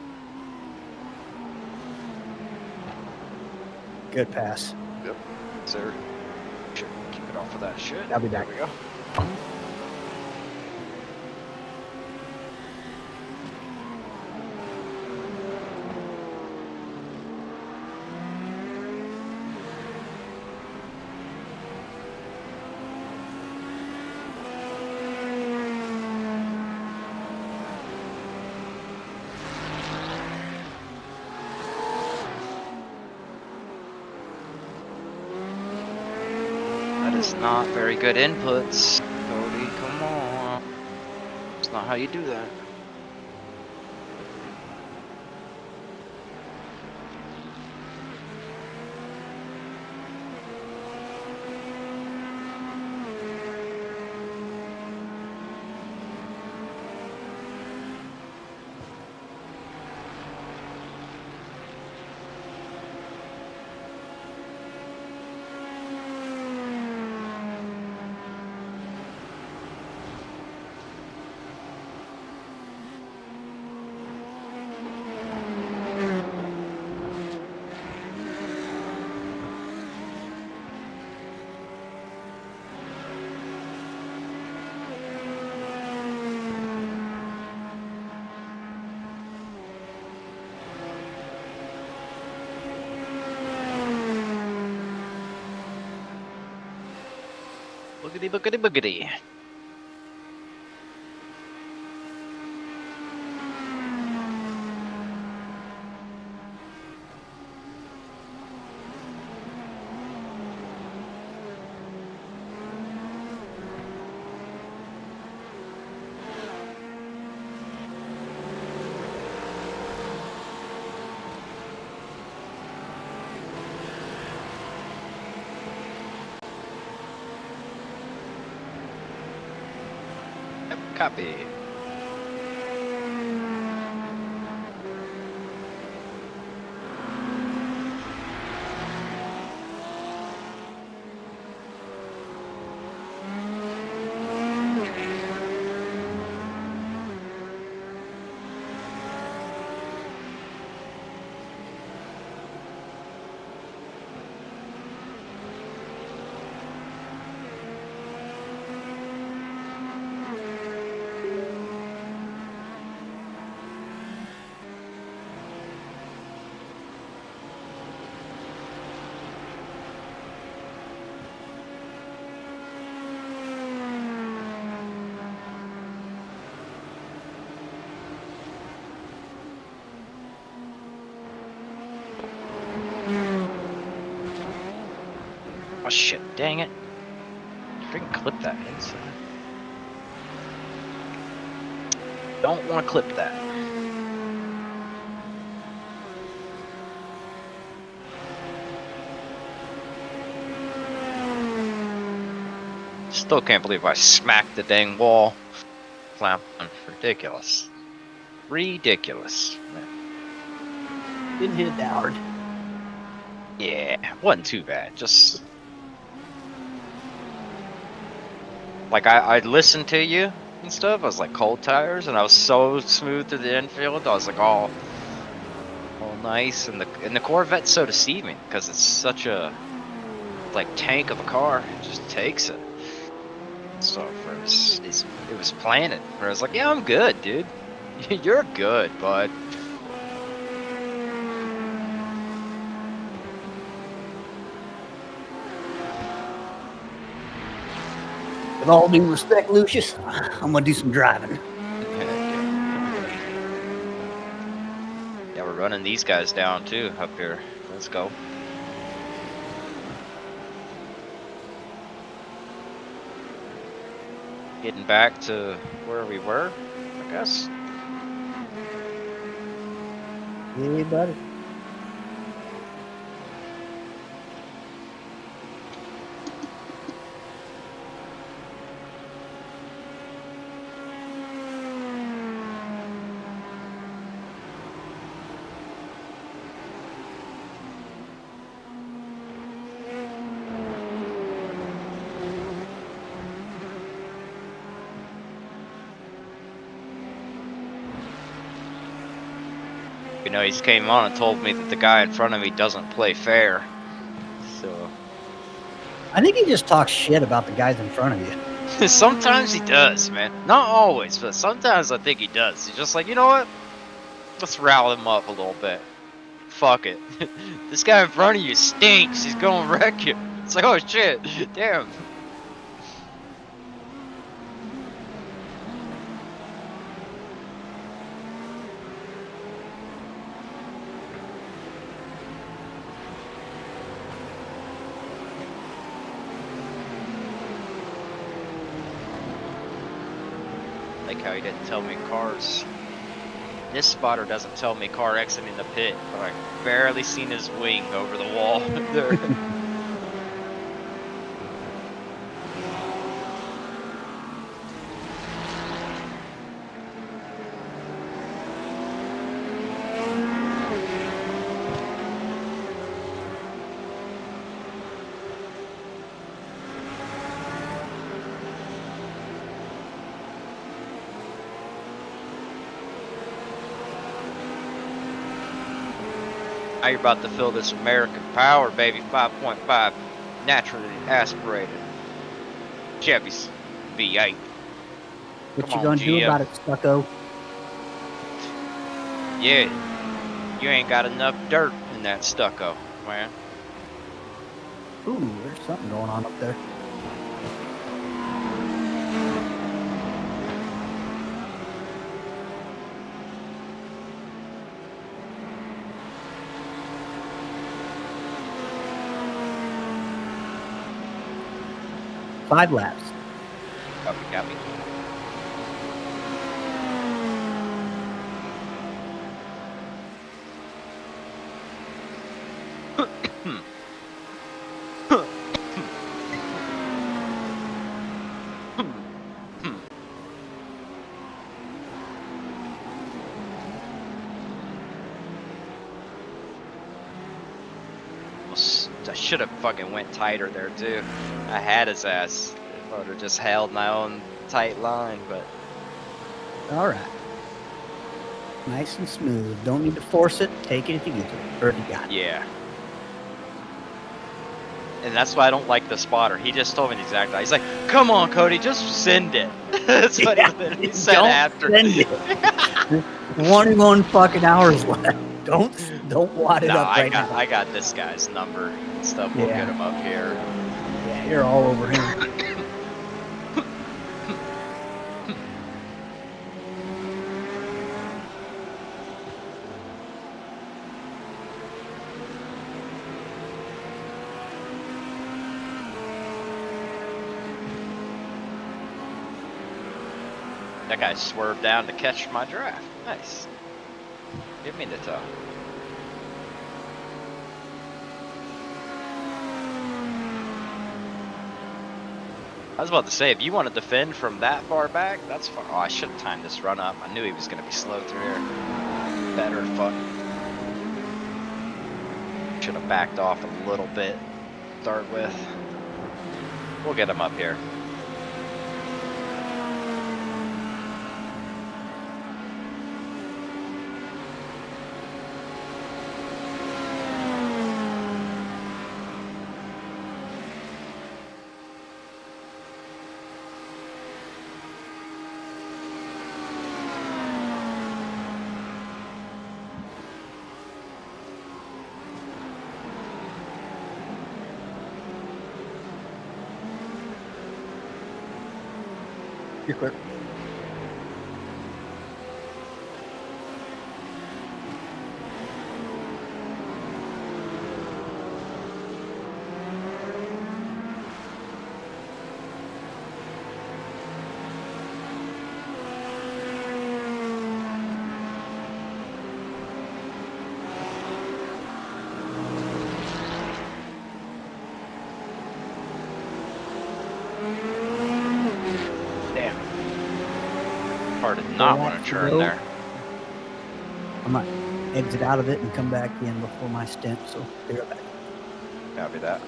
Good pass. Sir, should keep it off of that shit. I'll be back. There we go. That is not very good inputs, Cody. Come on. It's not how you do that. Boogity boogity boogity. Copy. Oh shit, dang it. Freaking clip that inside. Don't want to clip that. Still can't believe I smacked the dang wall. Flap. Ridiculous. Ridiculous. Man. Didn't hit it that hard. Yeah, wasn't too bad. Just like I listened to you, and stuff. I was like cold tires, and I was so smooth through the infield. I was like all nice, and the Corvette's so deceiving because it's such a like tank of a car. It just takes it. So it was planted. Where I was like, yeah, I'm good, dude. You're good, bud. With all due respect, Lucius, I'm gonna do some driving. Yeah, we're running these guys down too up here. Let's go. Getting back to where we were, I guess. Yeah, buddy. You know, he came on and told me that the guy in front of me doesn't play fair. So I think he just talks shit about the guys in front of you. sometimes he does, man. Not always, but sometimes I think he does. He's just like, you know what? Let's rile him up a little bit. Fuck it. This guy in front of you stinks. He's going to wreck you. It's like, oh shit. Damn. Like how he didn't tell me cars. This spotter doesn't tell me car exiting the pit, but I barely seen his wing over the wall there. Now you're about to feel this American Power, baby. 5.5 naturally aspirated Chevy's V8. What Come you on, gonna do GM. about it, Stucco? Yeah, you ain't got enough dirt in that stucco, man. Ooh, there's something going on up there. Five laps. Copy. I should have fucking went tighter there too. I had his ass. I would have just held my own tight line, but All right. Nice and smooth. Don't need to force it. Take it if you get it, or if you got it. yeah. And that's why I don't like the spotter. He just told me the exact. He's like, "Come on, Cody, just send it." That's what he said Don't after. send it. 21 fucking hours left. Don't wad it No, up right now. I got this guy's number and stuff. We'll Yeah. get him up here. Yeah, you're all over him. That guy swerved down to catch my draft. Nice. Give me the toe. I was about to say, if you want to defend from that far back, that's far. Oh, I should have timed this run up. I knew he was going to be slow through here. Better fuck. Should have backed off a little bit to start with. We'll get him up here. You're clear. Damn. Car did not want to turn there. I'm gonna exit out of it and come back in before my stint, so be right back. Copy that.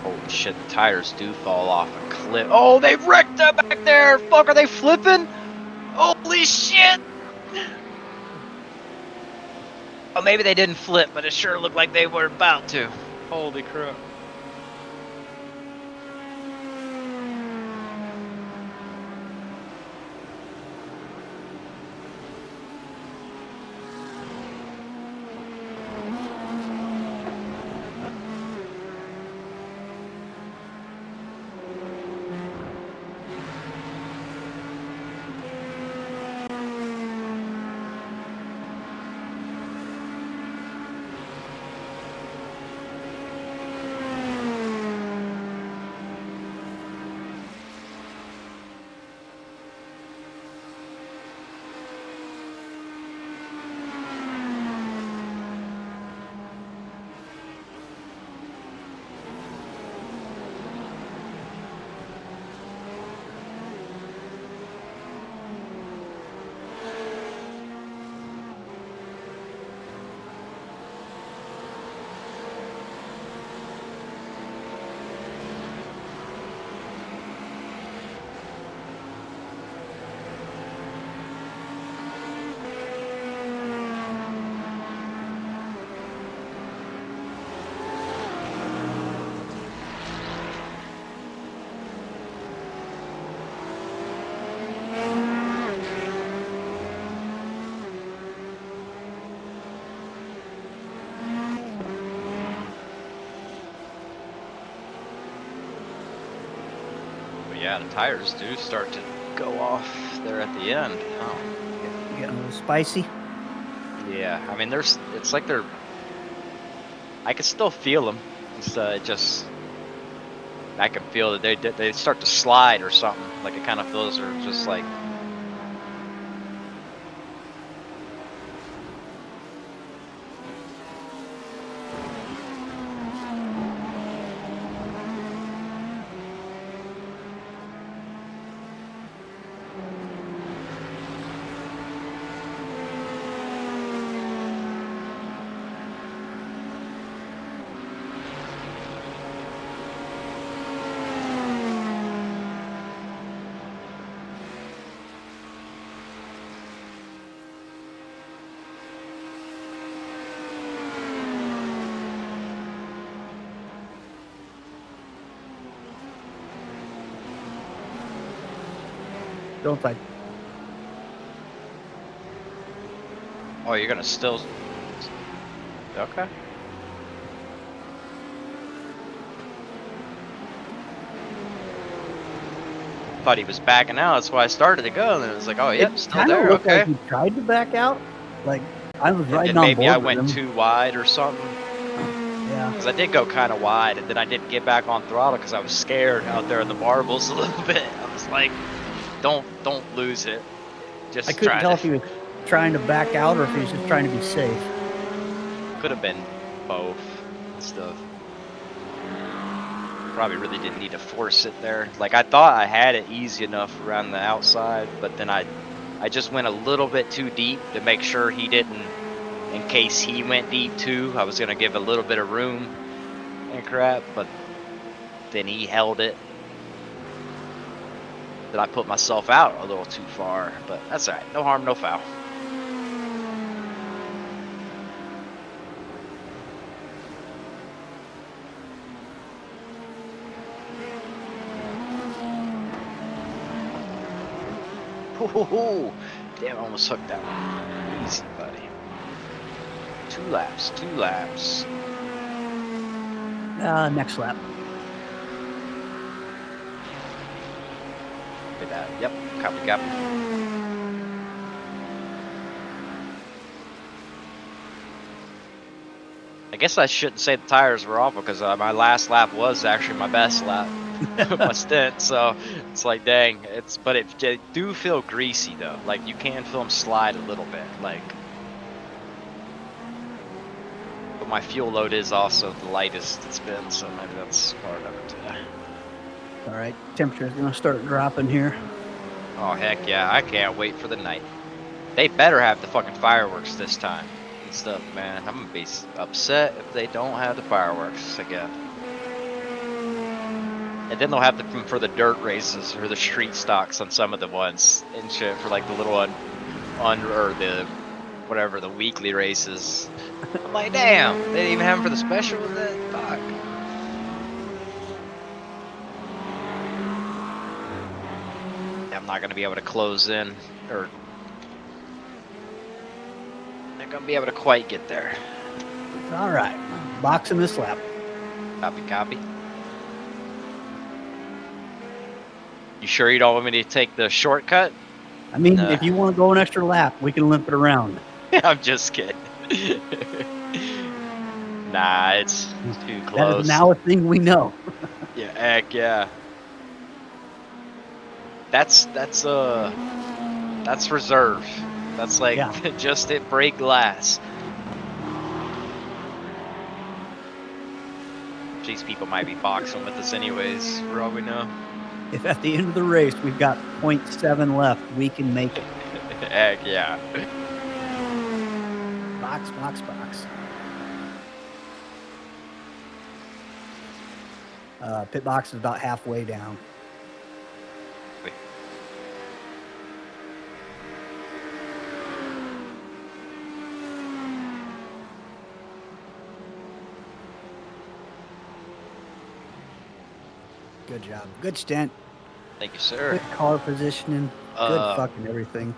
Holy shit, the tires do fall off a cliff. Oh, they wrecked that back there! Fuck, are they flipping? Holy shit! Oh, maybe they didn't flip, but it sure looked like they were about to. Holy crap. Yeah, the tires do start to go off there at the end. Oh. Getting a little spicy. Yeah, I mean, it's like they're, I can still feel them. It's just, I can feel that they start to slide or something. Like it kind of feels they're just like, Don't fight. oh, you're gonna still, okay. Thought he was backing out, that's why I started to go, and then it was like, oh, yep, still Kinda there, looked okay. like he tried to back out. Like I was riding And on maybe board I with went him. too wide or something. Yeah. Because I did go kind of wide, and then I didn't get back on throttle because I was scared out there in the marbles a little bit. I was like, don't lose it. Just I couldn't try tell to. if he was trying to back out or if he was just trying to be safe. Could have been both and stuff. Probably really didn't need to force it there. Like I thought I had it easy enough around the outside, but then I just went a little bit too deep to make sure he didn't. In case he went deep too, I was gonna give a little bit of room and crap, but then he held it. That I put myself out a little too far, but that's alright. No harm, no foul. Ooh, damn, I almost hooked that one. Easy, buddy. 2 laps, 2 laps. Next lap. Copy that. Yep. Copy. I guess I shouldn't say the tires were awful because my last lap was actually my best lap of my stint. So it's like, dang. But they do feel greasy though. Like you can feel them slide a little bit. Like, but my fuel load is also the lightest it's been, so maybe that's part of it too. All right, temperature's gonna start dropping here. Oh heck yeah! I can't wait for the night. They better have the fucking fireworks this time. Stuff, man. I'm gonna be upset if they don't have the fireworks again. And then they'll have them for the dirt races or the street stocks on some of the ones and shit for like the little or the whatever the weekly races. I'm like, damn, they didn't even have them for the special with that. Fuck. I'm not gonna be able to close in or. Gonna be able to quite get there. All right, boxing this lap. Copy. You sure you don't want me to take the shortcut? I mean, if you want to go an extra lap, we can limp it around. I'm just kidding. Nah, it's too close. That is now a thing we know. Yeah, heck yeah. That's reserve. That's like just it break glass. These people might be boxing with us anyways, for all we know. If at the end of the race we've got 0.7 left, we can make it. Heck yeah. Box. Pit box is about halfway down. Good job. Good stint. Thank you, sir. Good car positioning. Good fucking everything.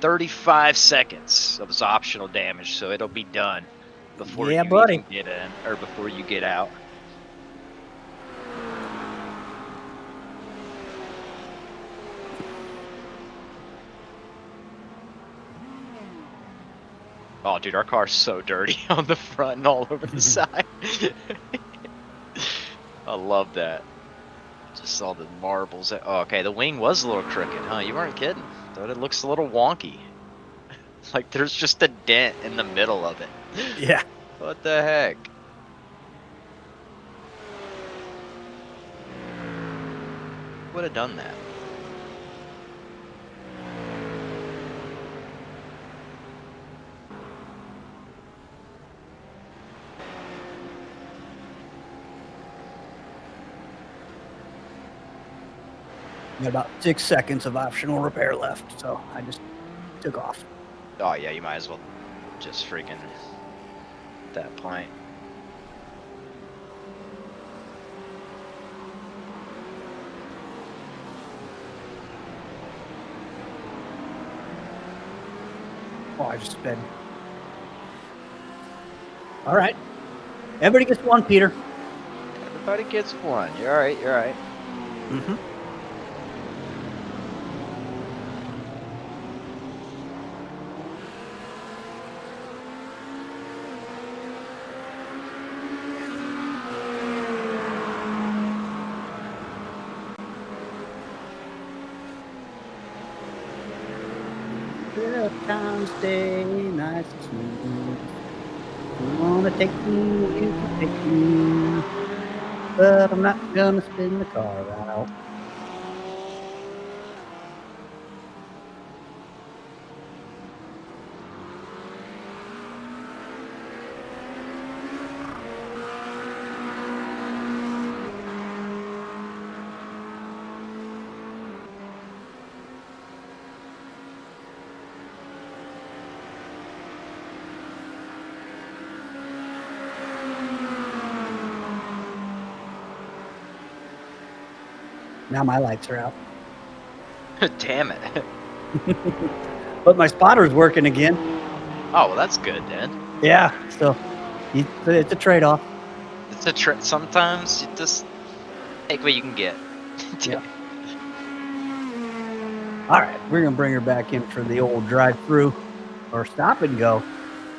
35 seconds of optional damage, so it'll be done before you buddy. even get in, or before you get out. Oh, dude, our car's so dirty on the front and all over the side. I love that. Just all the marbles. Oh, okay, the wing was a little crooked, huh? You weren't kidding. But it looks a little wonky. Like there's just a dent in the middle of it. Yeah. What the heck? Would have done that. Got about 6 seconds of optional repair left, so I just took off. Oh yeah, you might as well just freaking at that point. Oh, I just sped. All right. Everybody gets one, Peter. Everybody gets one. You're all right. You're all right. Mm-hmm. Time stay nice and smooth. You wanna take me, you can take me, but I'm not gonna spin the car out. Now my lights are out. Damn it. But my spotter's working again. Oh, well, that's good, then. Yeah, so it's a trade-off. It's a sometimes you just take what you can get. Yeah. All right, we're gonna bring her back in for the old drive-through or stop and go.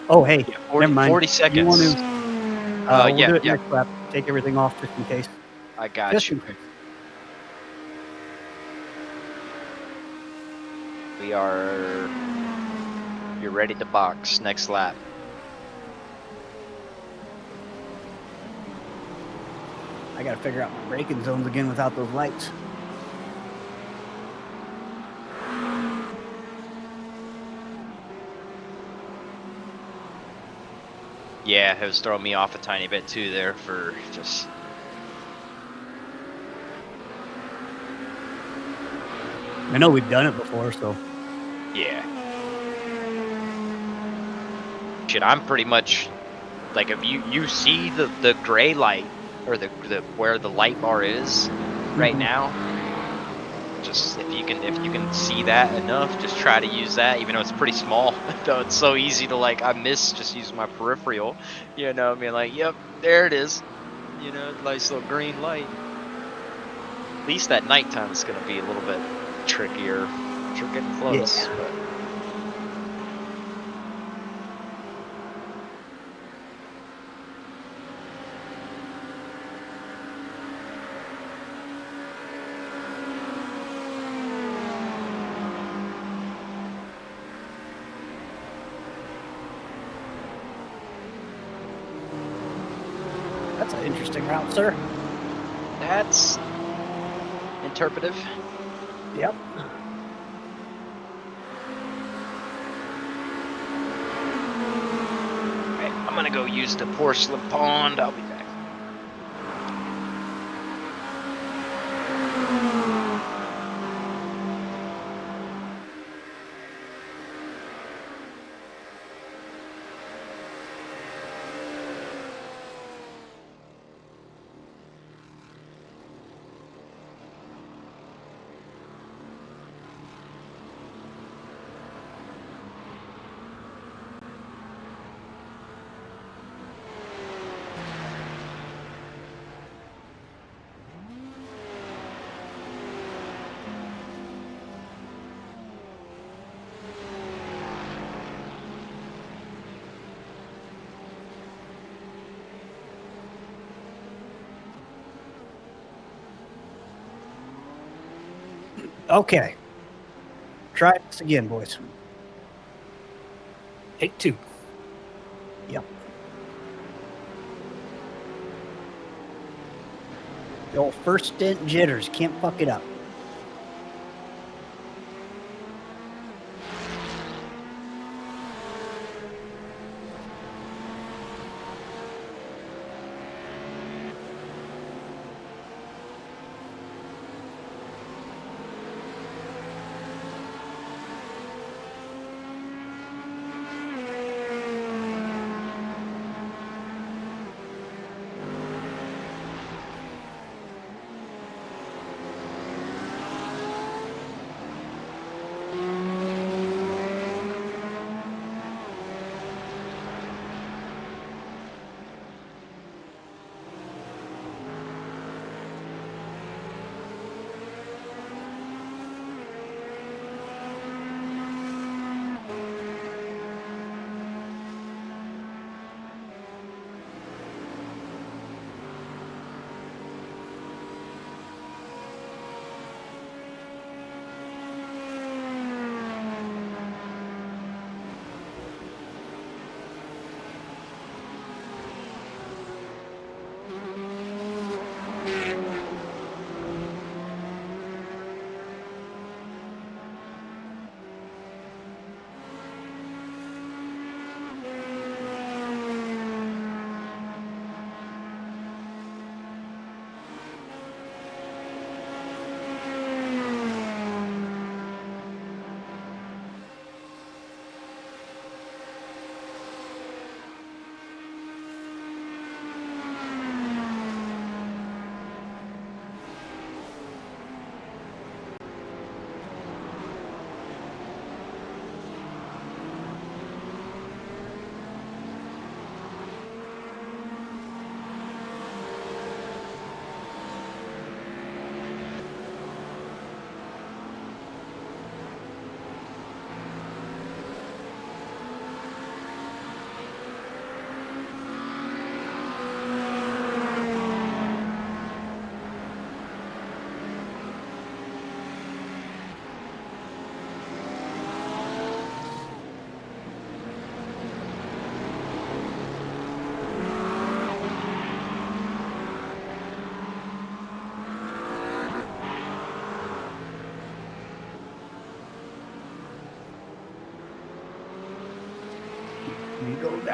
Oh, hey, 40, never mind. 40 You want seconds. to? We'll Yeah, do it yeah. next lap. Take everything off just in case. I got Just you. in case. You're ready to box next lap. I gotta figure out my braking zones again without those lights. Yeah, it was throwing me off a tiny bit too there for just. I know we've done it before, so. Yeah. Shit, I'm pretty much like if you see the gray light or the where the light bar is right now, just if you can see that enough, just try to use that, even though it's pretty small. Though it's so easy to like I miss just using my peripheral, you know, I mean like, yep, there it is. You know, nice little green light. At least at nighttime it's gonna be a little bit trickier. You're getting close, Yeah. but That's an interesting route, sir. that's interpretive. Yep. Right, I'm gonna go use the porcelain pond. I'll be back. Okay. Try this again, boys. Take 2. Yep. The old first stint jitters. Can't fuck it up.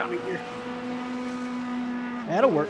out of here. That'll work.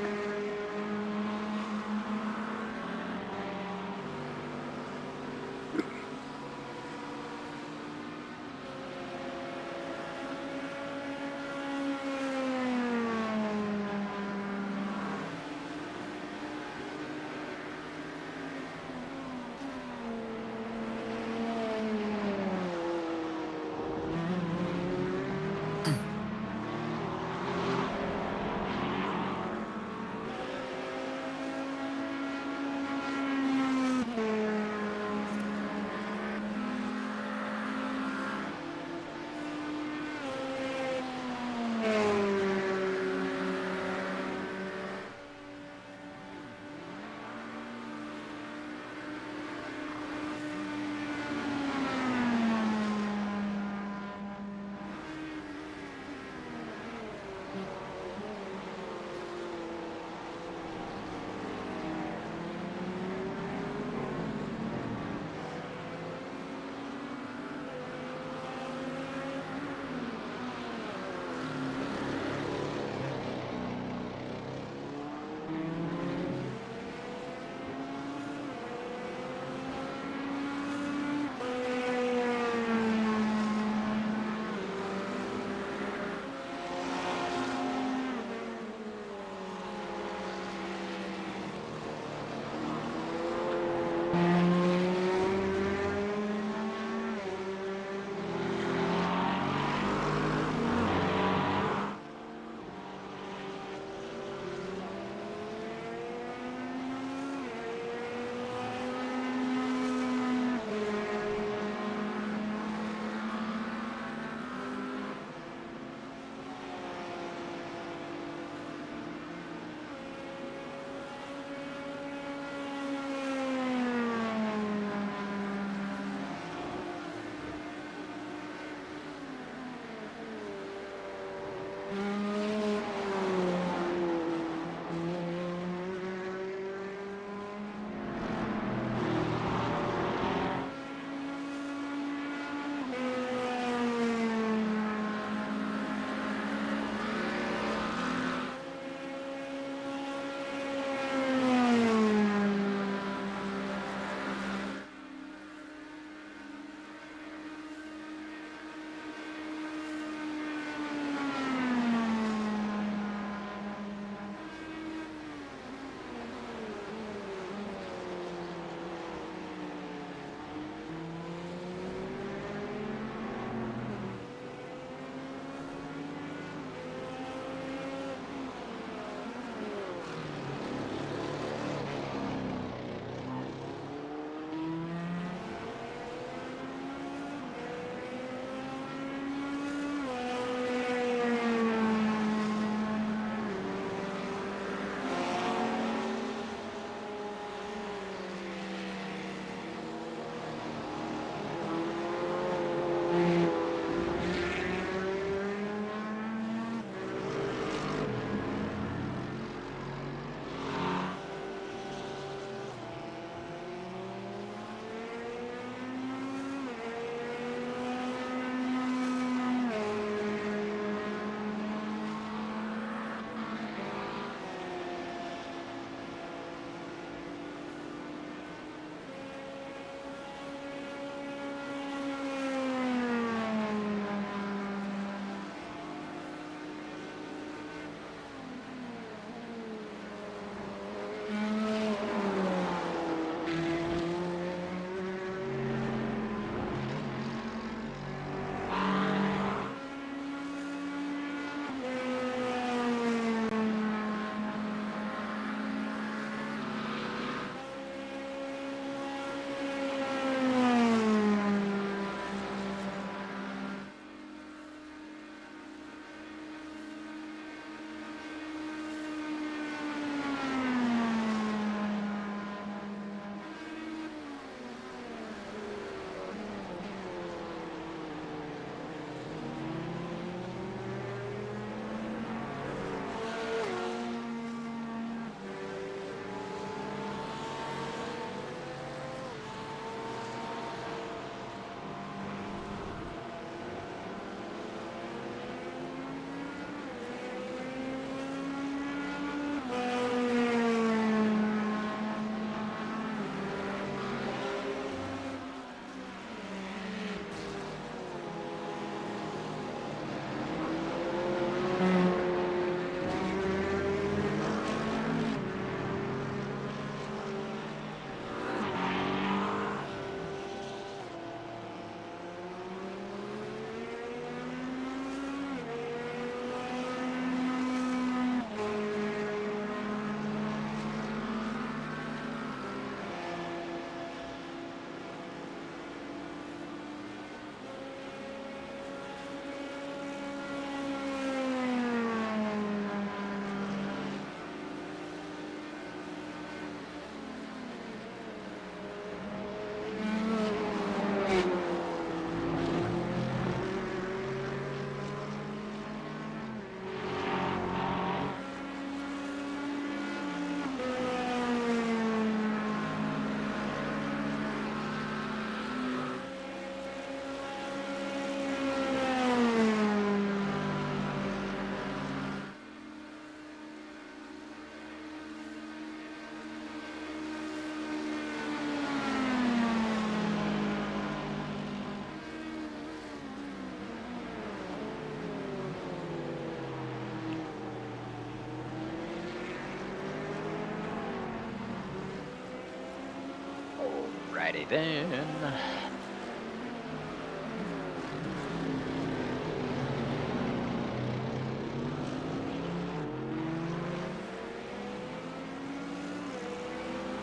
Alrighty then.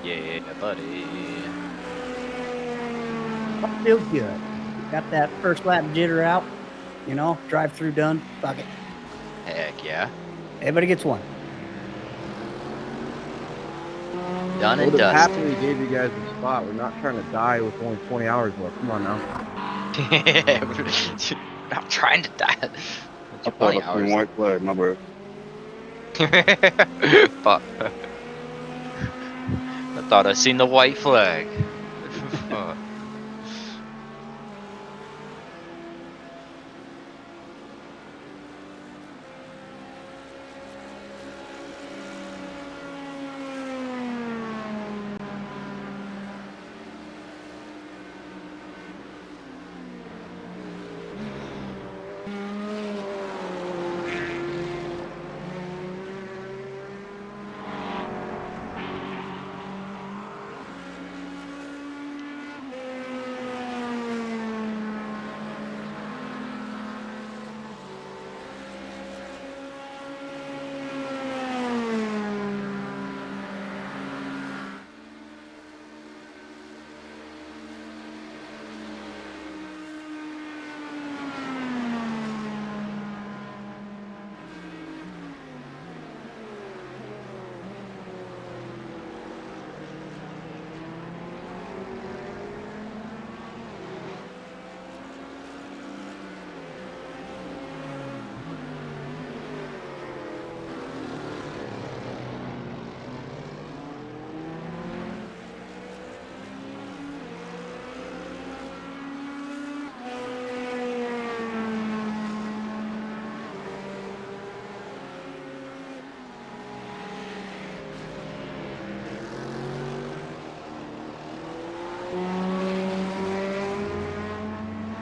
Yeah, buddy. Feels good. Got that first lap jitter out. You know, drive through done. Fuck it. Heck yeah. Everybody gets one. Done I and would have dusted. happily gave you guys a spot. We're not trying to die with only 20 hours left. Come on now. I'm trying to die. I thought 20 I seen hours. white flag, my bad. Fuck. I thought I seen the white flag. Fuck.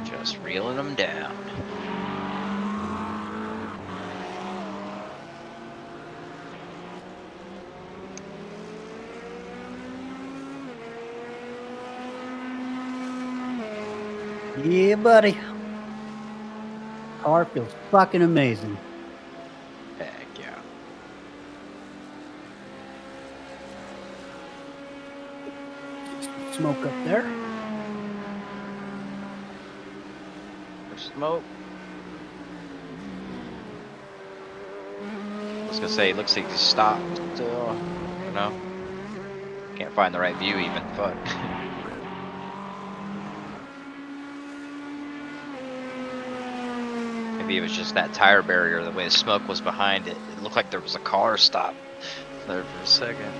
Just reeling them down. Yeah, buddy. Car feels fucking amazing. Heck yeah. Smoke up there. There's smoke. I was gonna say, it looks like he stopped still. You know? Can't find the right view even. Fuck. Maybe it was just that tire barrier, the way the smoke was behind it. It looked like there was a car stopped there for a second.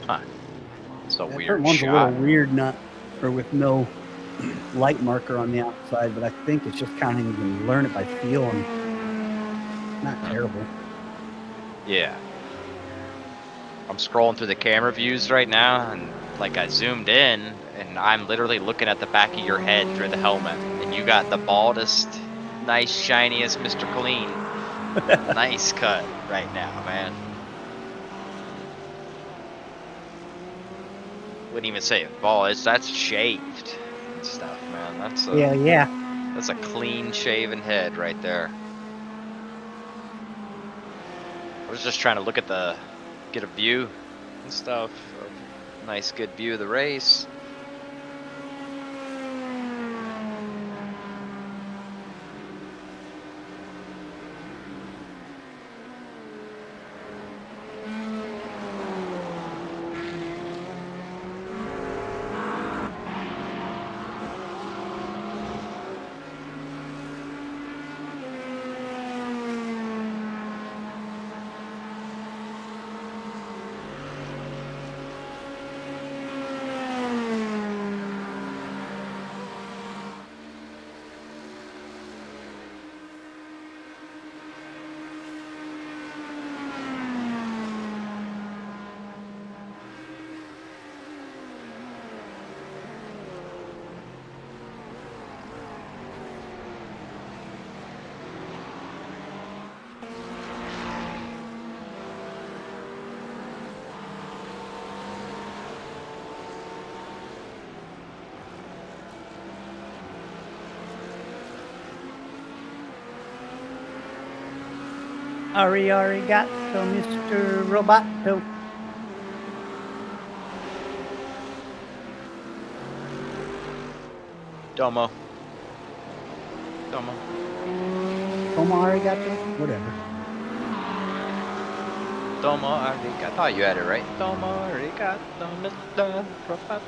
Huh. It's a That weird one's shot. a little weird, not or with no light marker on the outside, but I think it's just kind of you can learn it by feel and not terrible. Yeah. I'm scrolling through the camera views right now, and like I zoomed in, and I'm literally looking at the back of your head through the helmet, and you got the baldest, nice, shiniest Mr. Clean. Nice cut right now, man. Wouldn't even say it bald. That's shaved and stuff, man. That's a Yeah. that's a clean shaven head right there. I was just trying to look at get a view and stuff. A nice, good view of the race. Arigato, Mr. Roboto. Domo. Como arigato? Whatever. Domo arigato. I thought you had it right. Domo arigato, Mr. Roboto.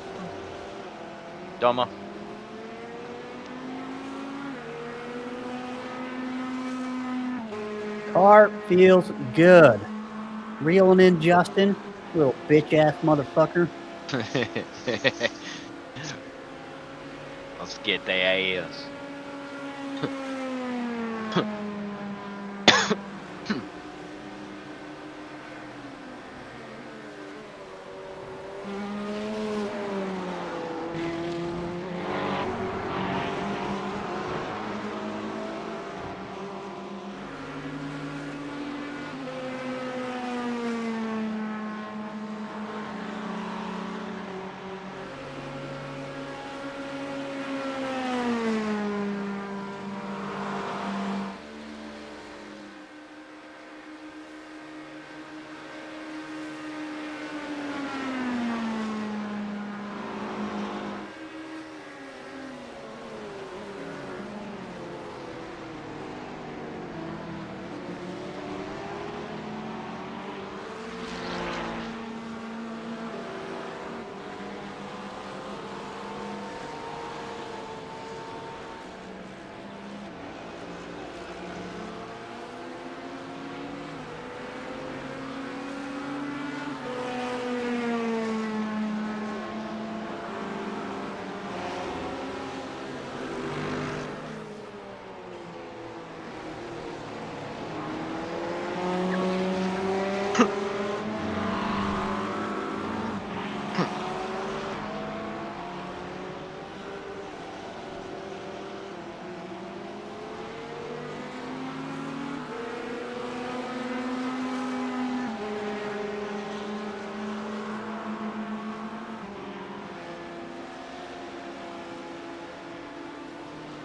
Domo. Car feels good. Reeling in Justin, little bitch ass motherfucker. Let's get their ass.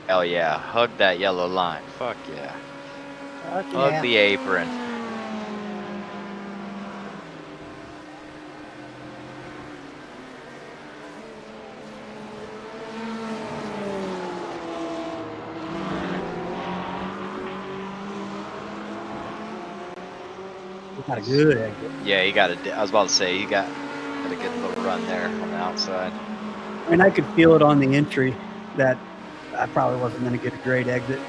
Hell yeah, hug that yellow line. Fuck yeah. Fuck Hug yeah. the apron. We got a good exit. Yeah, you got I was about to say, you got a good little run there on the outside. I mean, I could feel it on the entry that I probably wasn't going to get a great exit.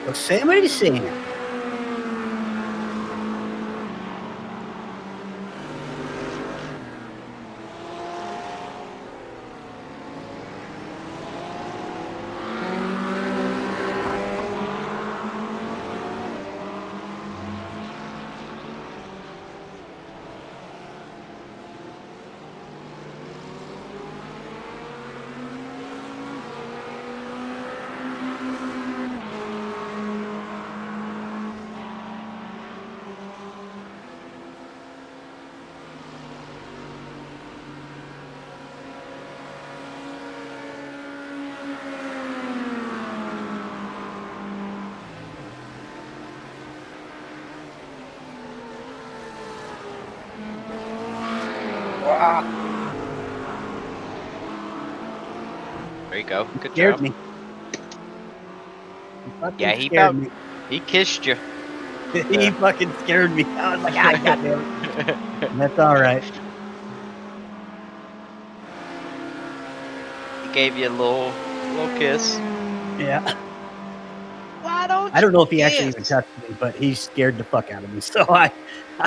Yosemite Sam. There you go. Good Scared job. me. He fucking Yeah, he scared about me. he kissed you. He fucking scared me. I was like, goddamn it. That's all right. He gave you a little kiss. Yeah. Why don't I don't know if he kiss? actually even touched me, but he scared the fuck out of me. So I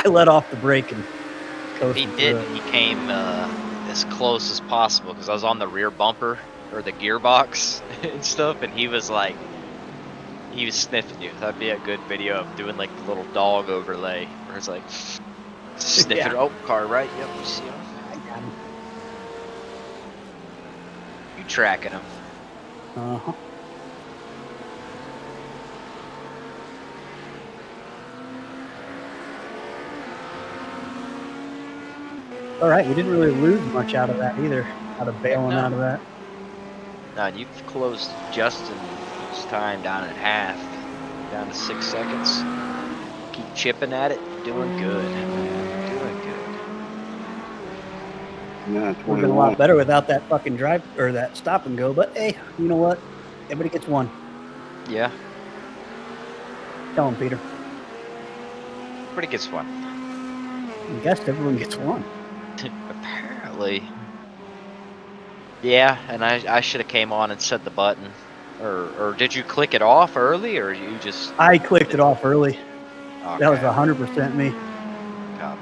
let off the brake and If coasted he through didn't, it. he came as close as possible because I was on the rear bumper or the gearbox and stuff, and he was sniffing you. That'd be a good video of doing like the little dog overlay where it's like sniffing. Yeah. Oh, car right. Yep, you see him. I got him. You tracking him? Uh-huh. All right, we didn't really lose much out of that either, out of bailing out of that. No, you've closed Justin's time down in half, down to 6 seconds. Keep chipping at it. Doing good. Doing good. Yeah, Would have been a lot better without that fucking drive or that stop and go. But hey, you know what? Everybody gets one. Yeah, Tell him, Peter. pretty good one. I guess everyone gets one. Apparently. Yeah, and I should have came on and said the button. Or did you click it off early, or you just... I clicked it off early. Okay. That was 100% me. Copy.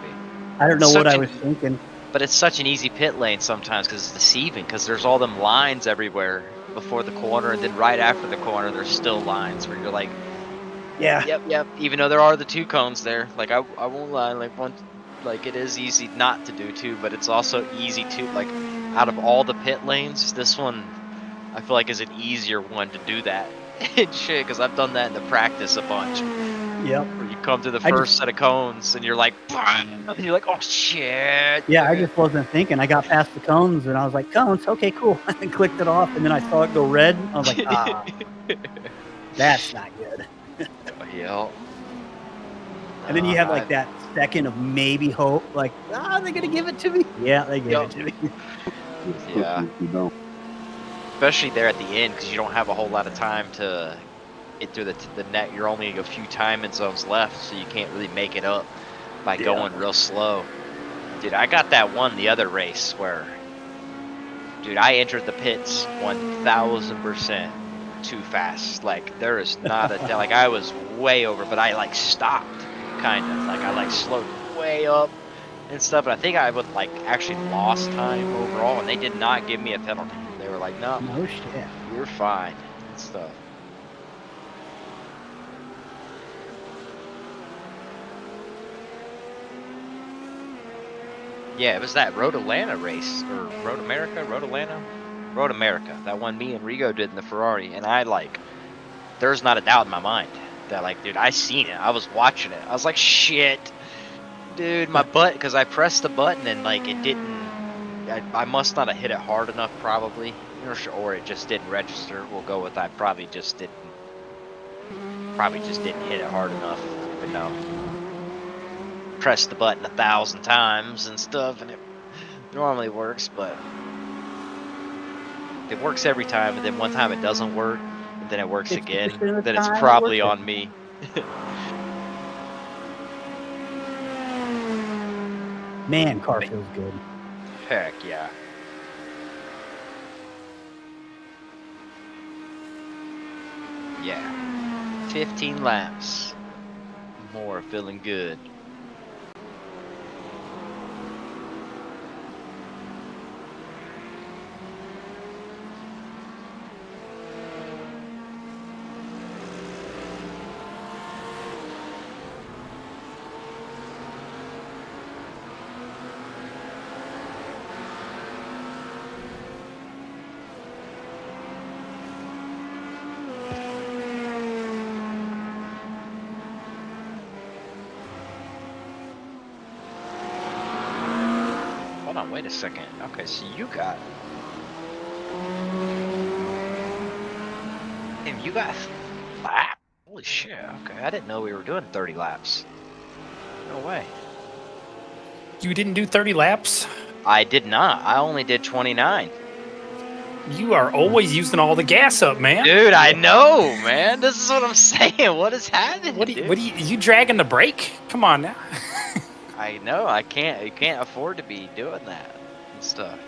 I don't know So what I did- was thinking. But it's such an easy pit lane sometimes because it's deceiving because there's all them lines everywhere before the corner, and then right after the corner there's still lines where you're like, Yeah. yep, even though there are the 2 cones there. Like I won't lie, like it is easy not to do 2, but it's also easy to, like, out of all the pit lanes, this one I feel like is an easier one to do that. And shit, because I've done that in the practice a bunch. Yep. Where you come to the I first set of cones and you're like, and you're like, oh shit. Yeah, I just wasn't thinking. I got past the cones and I was like, cones, okay, cool. And clicked it off, and then I saw it go red. I was like, ah, that's not good. Yeah. And then you have like that second of maybe hope, like, they're gonna give it to me. Yeah, they gave it to me. Yeah. You don't. Especially there at the end because you don't have a whole lot of time to get through the net. You're only a few timing zones left, so you can't really make it up by going real slow. Dude, I got that one the other race where, dude, I entered the pits 1,000% too fast. Like, there is not a, like, I was way over, but I, like, stopped, kind of. Like, I, like, slowed way up and stuff, and I think I would, like, actually lost time overall, and they did not give me a penalty. They were like, no, No shit. you're fine and stuff. Yeah, it was that Road Atlanta race, or Road America, Road Atlanta? Road America, that one me and Rigo did in the Ferrari, and I, like, there's not a doubt in my mind that, like, dude, I seen it, I was watching it, I was like, shit, dude, my butt, because I pressed the button and, like, it didn't, I must not have hit it hard enough, probably, or it just didn't register. We'll go with I probably just didn't hit it hard enough, but no. Pressed the button 1,000 times and stuff, and it normally works, but it works every time, and then one time it doesn't work, and then it works 60% again, of the then it's time it probably works. on me. Man, car feels good. Heck yeah. Yeah. 15 laps. More, feeling good. Hold on, wait a second. Okay, so you got... Damn, you got a lap? Holy shit, okay. I didn't know we were doing 30 laps. No way. You didn't do 30 laps? I did not. I only did 29. You are always using all the gas up, man. Dude, I know, man. This is what I'm saying. What is happening, What do dude? you dragging the brake? Come on now. I know, I can't. You can't afford to be doing that and stuff.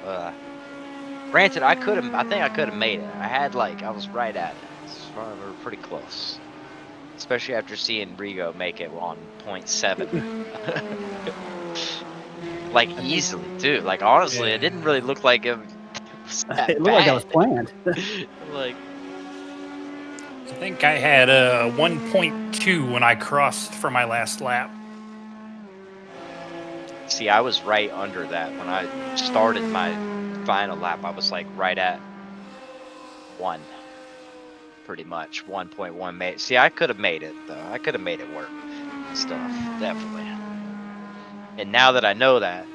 Granted, I think I could have made it. I was right at it. So we were pretty close. Especially after seeing Rigo make it on 0.7. Like easily too. Like honestly, Yeah. it didn't really look like it was that It looked like that was bad. planned. Like, I think I had a 1.2 when I crossed for my last lap. see, I was right under that when I started my final lap. I was like right at 1, pretty much 1.1. Made. See, I could have made it though. I could have made it work. Stuff definitely. And now that I know that,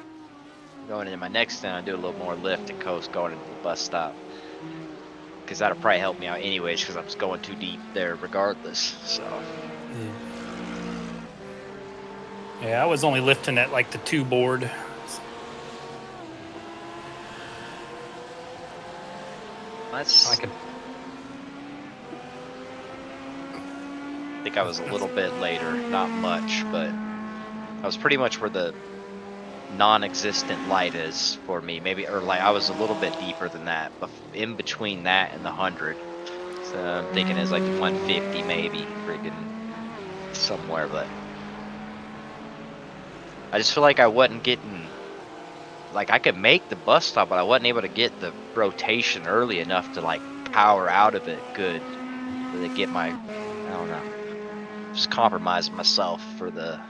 going into my next thing, I do a little more lift and coast going into the bus stop. Because that'll probably help me out anyways, because I was going too deep there regardless. So. Yeah, I was only lifting at like the 2 board. That's. I could. I think I was a little bit later, not much, but I was pretty much where the non-existent light is for me. Maybe, or like I was a little bit deeper than that, but in between that and the 100. So I'm thinking it's like 150 maybe, freaking somewhere, but I just feel like I wasn't getting, like I could make the bus stop, but I wasn't able to get the rotation early enough to like power out of it good, to get my, I don't know, just compromising myself for the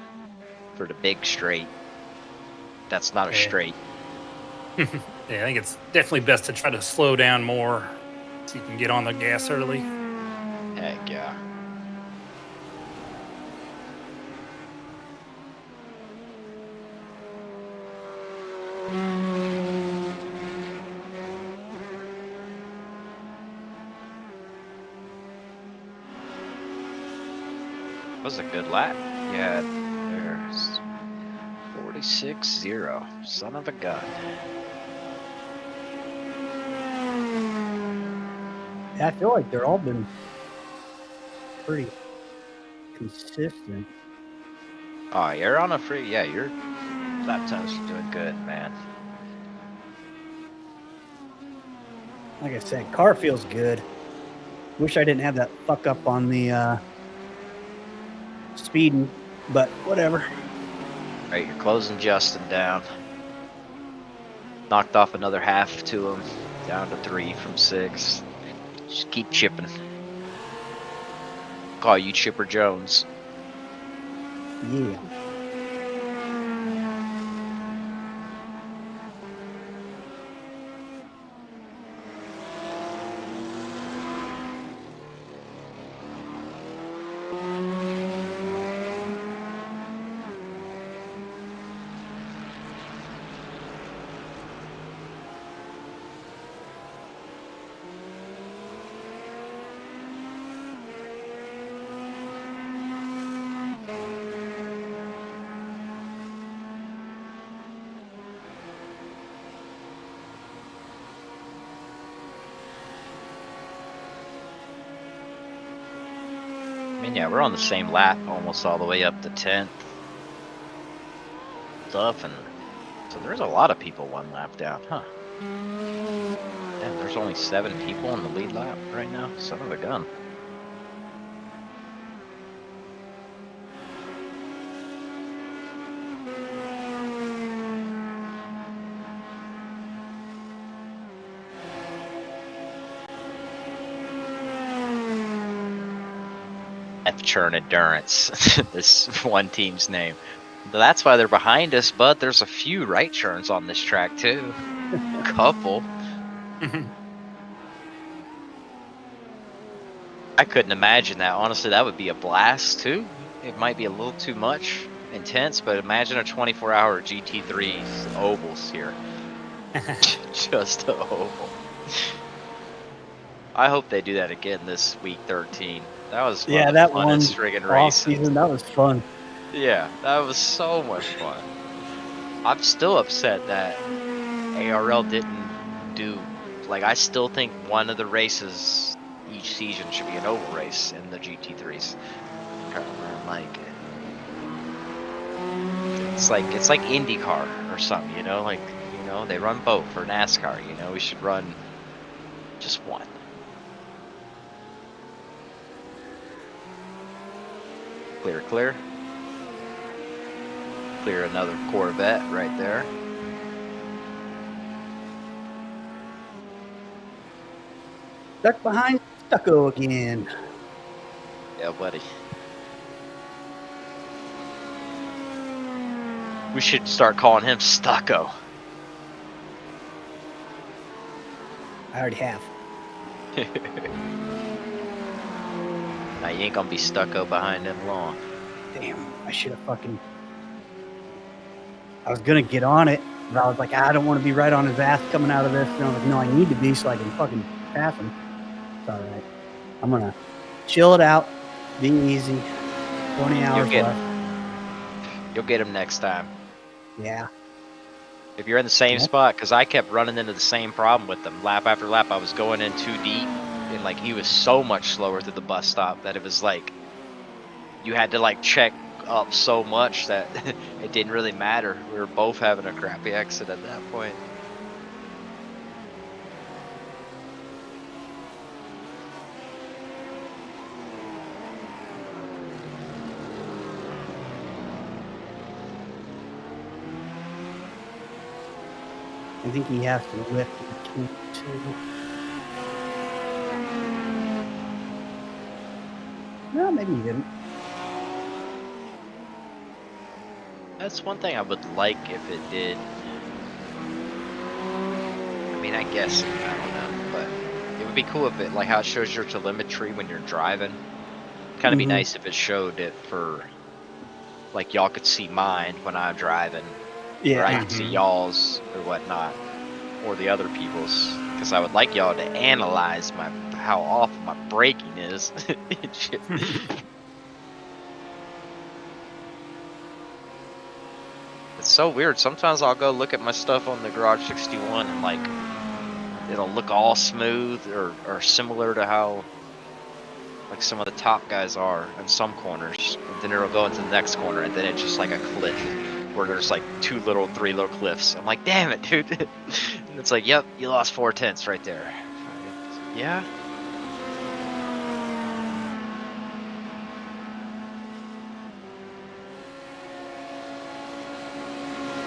big straight. That's not a straight. Yeah, I think it's definitely best to try to slow down more so you can get on the gas early. Heck yeah. That was a good lap. Yeah, there's 46-0. Son of a gun. Yeah, I feel like they're all been pretty consistent. Oh, you're on a free. Yeah, your lap times are doing good, man. Like I said, car feels good. Wish I didn't have that fuck up on the speeding, but whatever. Right, you're closing Justin down. Knocked off another half to him, down to 3 from 6. Just keep chipping. Call you Chipper Jones. Yeah. I mean, yeah, we're on the same lap almost all the way up to 10th. Stuff, and so there's a lot of people 1 lap down, huh? Damn, there's only 7 people in the lead lap right now. Son of a gun. Churn Endurance, this one team's name. That's why they're behind us, but there's a few right turns on this track too. A couple. I couldn't imagine that. Honestly, that would be a blast too. It might be a little too much intense, but imagine a 24-hour GT3's ovals here. Just a oval. I hope they do that again this week 13. That was one of the funnest friggin' races. Season, that was fun. Yeah, that was so much fun. I'm still upset that ARL didn't do, like, I still think one of the races each season should be an oval race in the GT3s. It's like IndyCar or something, you know, like, you know, they run both for NASCAR, you know, we should run just one. Clear. clear another Corvette right there. Stuck behind Stucco again. Yeah, buddy. We should start calling him Stucco. I already have. Now you ain't gonna be Stucco behind him long. Damn, I should have fucking. I was gonna get on it, but I was like, I don't want to be right on his ass coming out of this. And I was like, no, I need to be so I can fucking pass him. It's all right. I'm gonna chill it out, be easy. 20 hours left. You'll get him next time. Yeah. If you're in the same spot, because I kept running into the same problem with them. Lap after lap, I was going in too deep, and like he was so much slower through the bus stop that it was like you had to like check up so much that it didn't really matter. We were both having a crappy exit at that point. I think he has to lift between two. No, maybe he didn't. That's one thing I would like if it did. I mean, I guess, I don't know, but it would be cool if it, like how it shows your telemetry when you're driving. Kind of be nice if it showed it for, like y'all could see mine when I'm driving. Yeah. Or I could see y'all's or whatnot, or the other people's, because I would like y'all to analyze how awful my braking is. Shit. It's so weird. Sometimes I'll go look at my stuff on the Garage 61 and like it'll look all smooth or similar to how like some of the top guys are in some corners. And then it'll go into the next corner and then it's just like a cliff where there's like 3 little cliffs. I'm like, damn it, dude. And it's like, yep, you lost 4/10 right there. Yeah.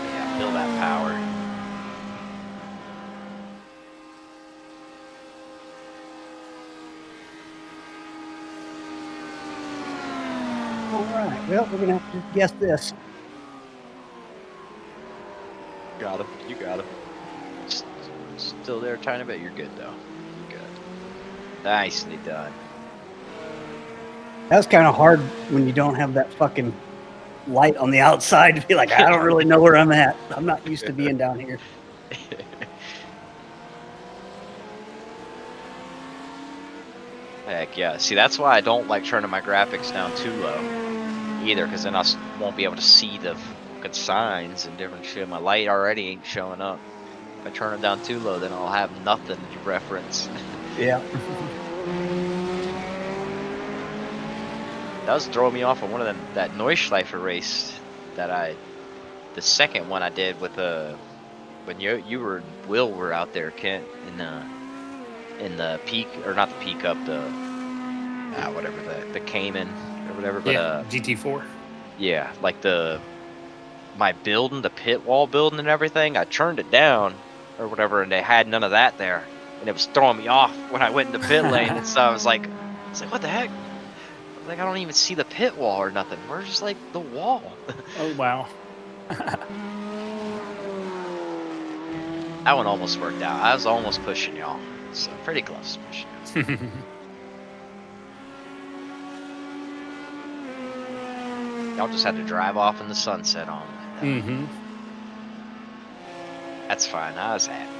Yeah, feel that power. All right. Well, we're gonna have to just guess this. Got him. You got him. Still there a tiny bit. You're good though. You're good. Nicely done. That was kind of hard when you don't have that fucking light on the outside to be like, I don't really know where I'm at. I'm not used to being down here. Heck yeah. See, that's why I don't like turning my graphics down too low either, because then I won't be able to see the fucking signs and different shit. My light already ain't showing up. If I turn it down too low, then I'll have nothing to reference. Yeah. That was throwing me off on one of them, that Neuschleifer race that the second one I did with when you were Will were out there, Kent, in the peak, or not the peak up, the whatever, the Cayman or whatever, but yeah, GT4. Yeah, like my building, the pit wall building and everything, I turned it down or whatever, and they had none of that there, and it was throwing me off when I went in the pit lane. And so I was like, what the heck? Like, I don't even see the pit wall or nothing. We're just like the wall. Oh wow. That one almost worked out. I was almost pushing y'all, so pretty close to pushing y'all. Y'all just had to drive off in the sunset on me. Mm-hmm. That's fine. I was happy.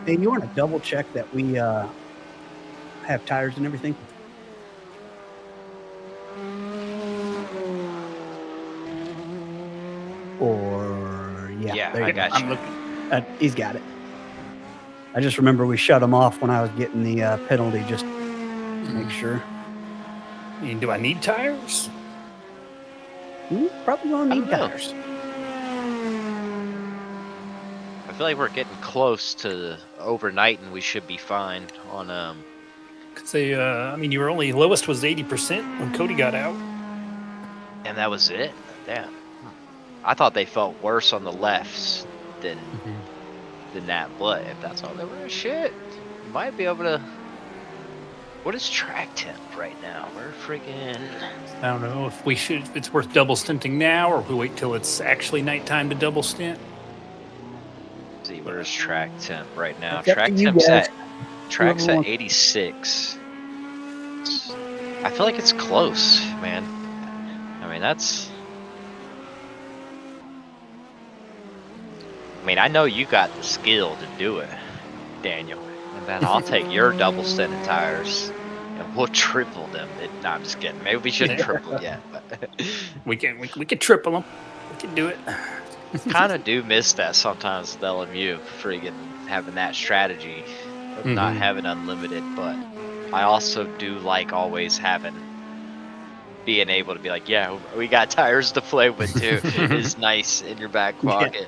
Hey, you want to double check that we have tires and everything? Or Yeah, there you I go. got I'm you. looking. He's got it. I just remember we shut him off when I was getting the penalty, just to make sure. Do I need tires? Probably gonna I need don't know. tires. I feel like we're getting close to overnight, and we should be fine on Because they, I mean, you were only lowest was 80% when Cody got out. and that was it. Damn. I thought they felt worse on the lefts than that, but if that's all they were, shit, you might be able to. What is track temp right now? We're freaking. I don't know if we should. If it's worth double stinting now, or if we wait till it's actually nighttime to double stint. See, where's track temp right now? It's up Track to you temp's guys. track's Whoever at wants- 86. I feel like it's close, man. I mean, that's. I mean, I know you got the skill to do it, Daniel. And then I'll take your double stinted tires, and we'll triple them. No, I'm just kidding. Maybe we shouldn't triple yet, but We can triple them. We can do it. kind of do miss that sometimes with LMU, freaking having that strategy of not having unlimited. But I also do like always being able to be like, yeah, we got tires to play with too. Is nice in your back pocket.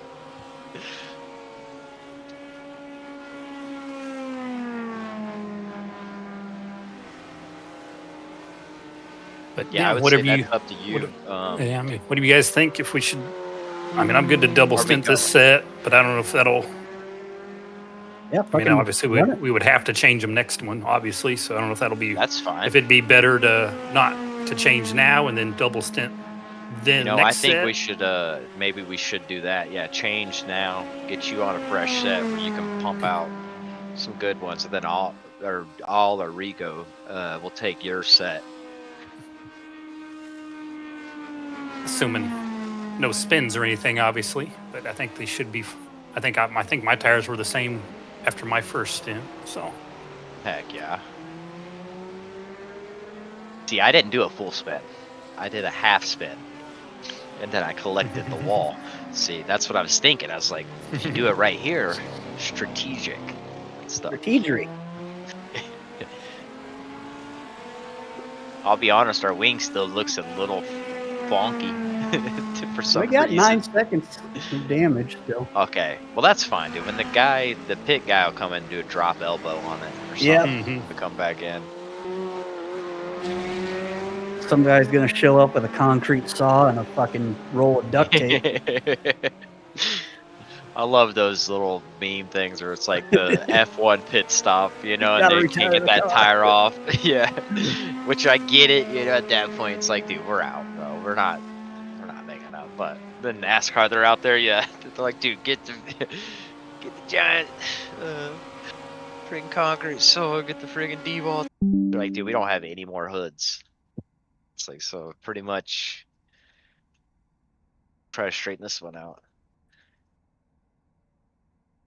But Yeah, I would whatever say you. that's up to you. Yeah, I mean, what do you guys think? If we should. I mean, I'm good to double Are we stint this going? set, but I don't know if that'll. Yeah, I mean, fucking obviously run it. we would have to change them next one, obviously. So I don't know if that'll be. That's fine. If it'd be better to not to change now and then double stint. Then You know, next I think set. we should maybe we should do that. Yeah, change now, get you on a fresh set where you can pump out some good ones, and then all or Rigo will take your set. Assuming no spins or anything, obviously. But I think they should be. I think my tires were the same after my first stint. So. Heck yeah. See, I didn't do a full spin. I did a half spin. And then I collected the wall. See, that's what I was thinking. I was like, if you do it right here, strategic stuff. Strategery. I'll be honest, our wing still looks a little bonky for some We got reason. 9 seconds of damage still. Okay, well that's fine, dude. When the pit guy will come in and do a drop elbow on it or something to come back in. Some guy's gonna show up with a concrete saw and a fucking roll of duct tape. I love those little meme things where it's like the F1 pit stop, and they can't get that tire off. Yeah, which I get it. At that point, it's like, dude, we're out, bro. We're not making up. But the NASCAR, they're out there, yeah. They're like, dude, get the giant freaking concrete saw, get the friggin' D-ball. They're like, dude, we don't have any more hoods. It's like, so pretty much try to straighten this one out.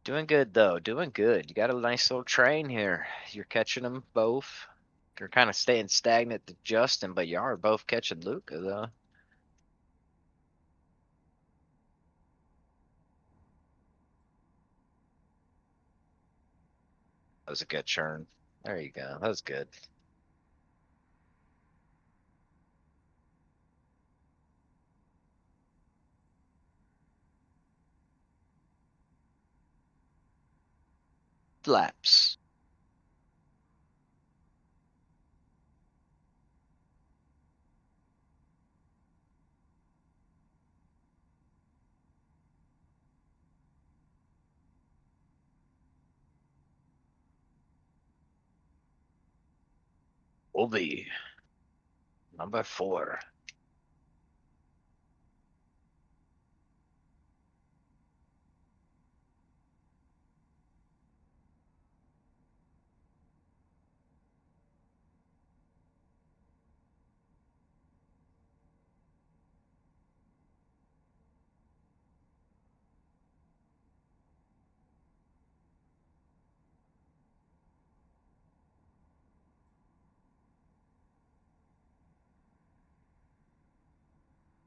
Doing good though, doing good. You got a nice little train here. You're catching them both. You're kind of staying stagnant to Justin, but you are both catching Luca though. That was a good churn. There you go. That was good. Laps. Will be number 4.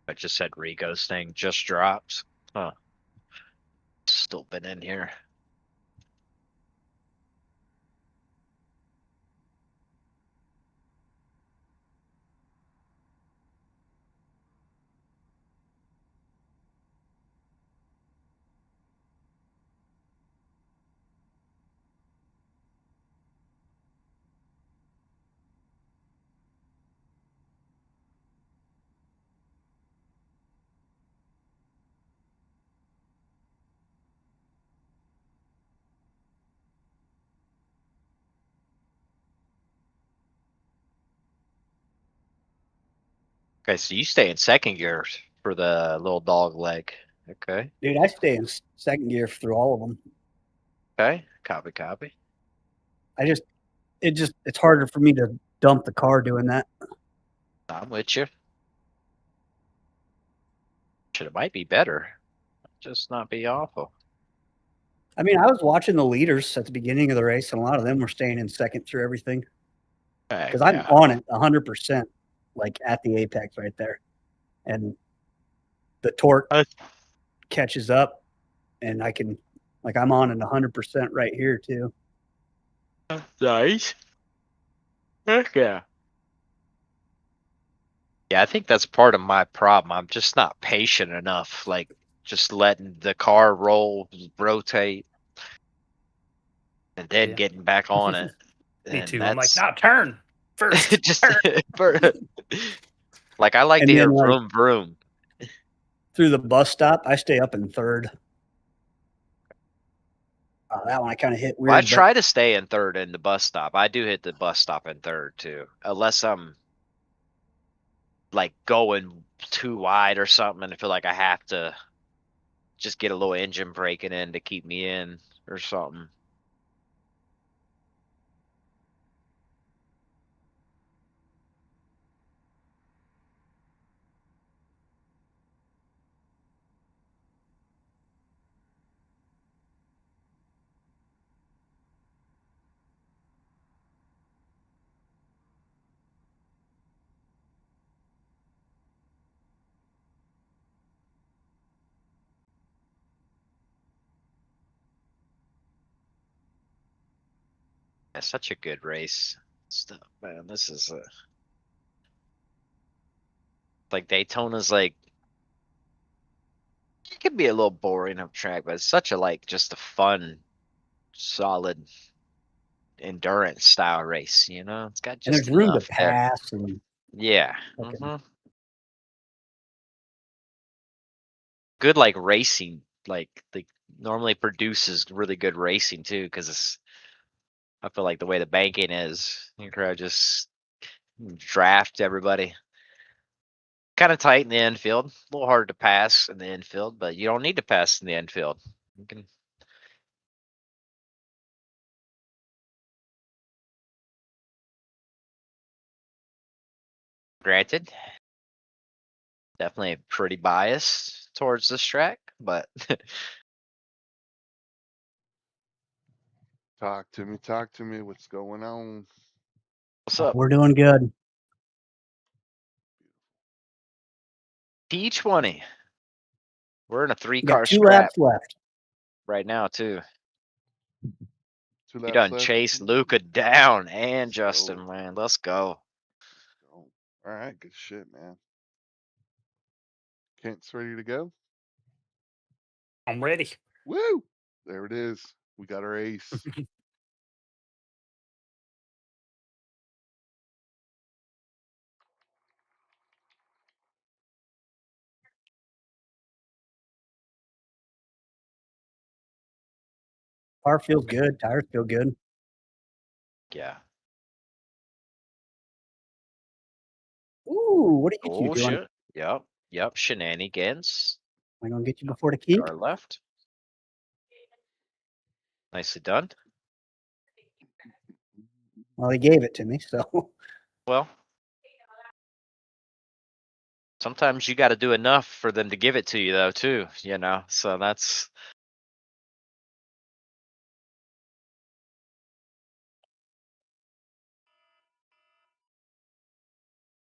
I just said Rico's thing just dropped. Huh. Still been in here. Okay, so you stay in second gear for the little dog leg. Okay. Dude, I stay in second gear through all of them. Okay. Copy. It's harder for me to dump the car doing that. I'm with you. It might be better. Just not be awful. I mean, I was watching the leaders at the beginning of the race, and a lot of them were staying in second through everything because I'm on it 100%, like at the apex right there, and the torque catches up, and I can, like, I'm on it 100% right here too. Nice. Heck yeah. Yeah, I think that's part of my problem. I'm just not patient enough. Like, just letting the car roll, rotate, and then Yeah. getting back on it. Me And too. I'm like, that's now turn first. just like I like And to hear then, like, vroom vroom. through the bus stop, I stay up in third. That one I kind of hit Well, I weird, but try to stay in third in the bus stop. I do hit the bus stop in third too, unless I'm like going too wide or something, and I feel like I have to just get a little engine braking in to keep me in or something. It's such a good race stuff, man. This is like Daytona's like it can be a little boring of track, but it's such a like just a fun, solid endurance style race. You know, it's got and just there's room to enough there. pass and Yeah. okay. Good like racing, like normally produces really good racing too, because it's I feel like the way the banking is, you can just draft everybody. Kind of tight in the infield, a little hard to pass in the infield, but you don't need to pass in the infield. You can. Granted, definitely pretty biased towards this track, but Talk to me. What's going on? what's up? We're doing good. T20. We're in a We got three-car 2 scrap laps left. right now too. 2 You laps done left. chased Luca down and Let's Justin, go. man. Let's go. All right, good shit, man. Kent's ready to go. I'm ready. Woo! There it is. We got our ace. Car feels good. Tires feel good. Yeah. Ooh, what are you two Oh doing? shit. Yep. Shenanigans. Am I gonna get you before the kink? Car left. Nicely done. Well, he gave it to me, so Well, sometimes you got to do enough for them to give it to you, though, too. You know, so that's.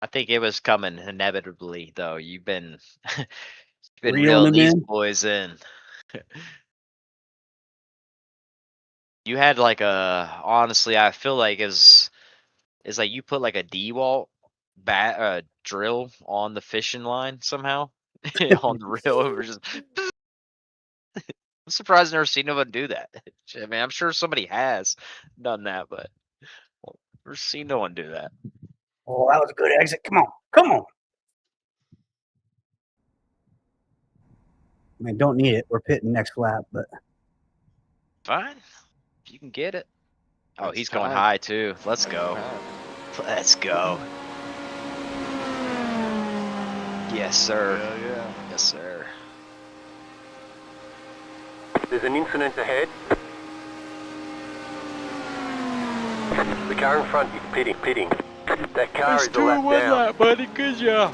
I think it was coming inevitably, though. You've been Reeling reeling them these in? boys in. You had like honestly, I feel like it's like you put like a D-wall drill on the fishing line somehow on the reel. It was just. I'm surprised I've never seen no one do that. I mean, I'm sure somebody has done that, but I've never seen no one do that. Oh, that was a good exit. Come on. Come on. I mean, don't need it. We're pitting next lap, but Fine, if you can get it. Oh, It's he's going time. high too. Let's go. Let's go. Yes, sir. Yeah. Yes, sir. There's an incident ahead. The car in front is pitting. That car is a lap down. buddy. Good job.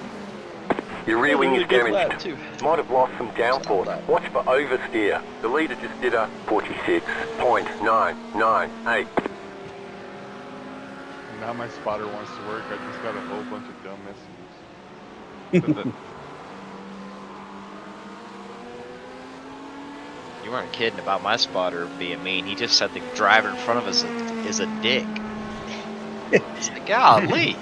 Your rear wing is damaged. too. Might have lost some downforce. Watch for oversteer. The leader just did a 46.998. Now my spotter wants to work. I just got a whole bunch of dumb messages. You weren't kidding about my spotter being mean. He just said the driver in front of us is a dick. It's like, golly.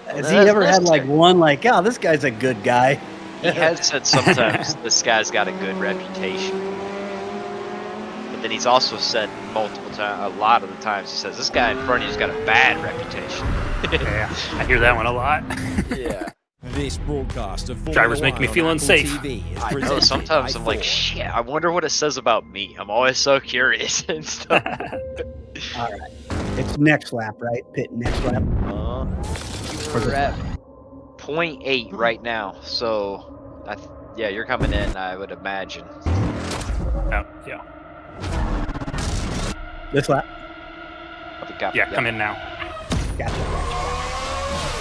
has he ever had like one like, oh, this guy's a good guy? He has said sometimes this guy's got a good reputation. But then he's also said multiple times, a lot of the times, he says, this guy in front of you's got a bad reputation. Yeah, I hear that one a lot. Yeah. This broadcast of Drivers make me feel unsafe. I know, sometimes I'm like, shit, I wonder what it says about me. I'm always so curious and stuff. All right. It's next lap, right? Pit next lap. We're at 0.8 right now, so yeah, you're coming in, I would imagine. Oh, yeah. This lap. Yeah, come in now. Gotcha.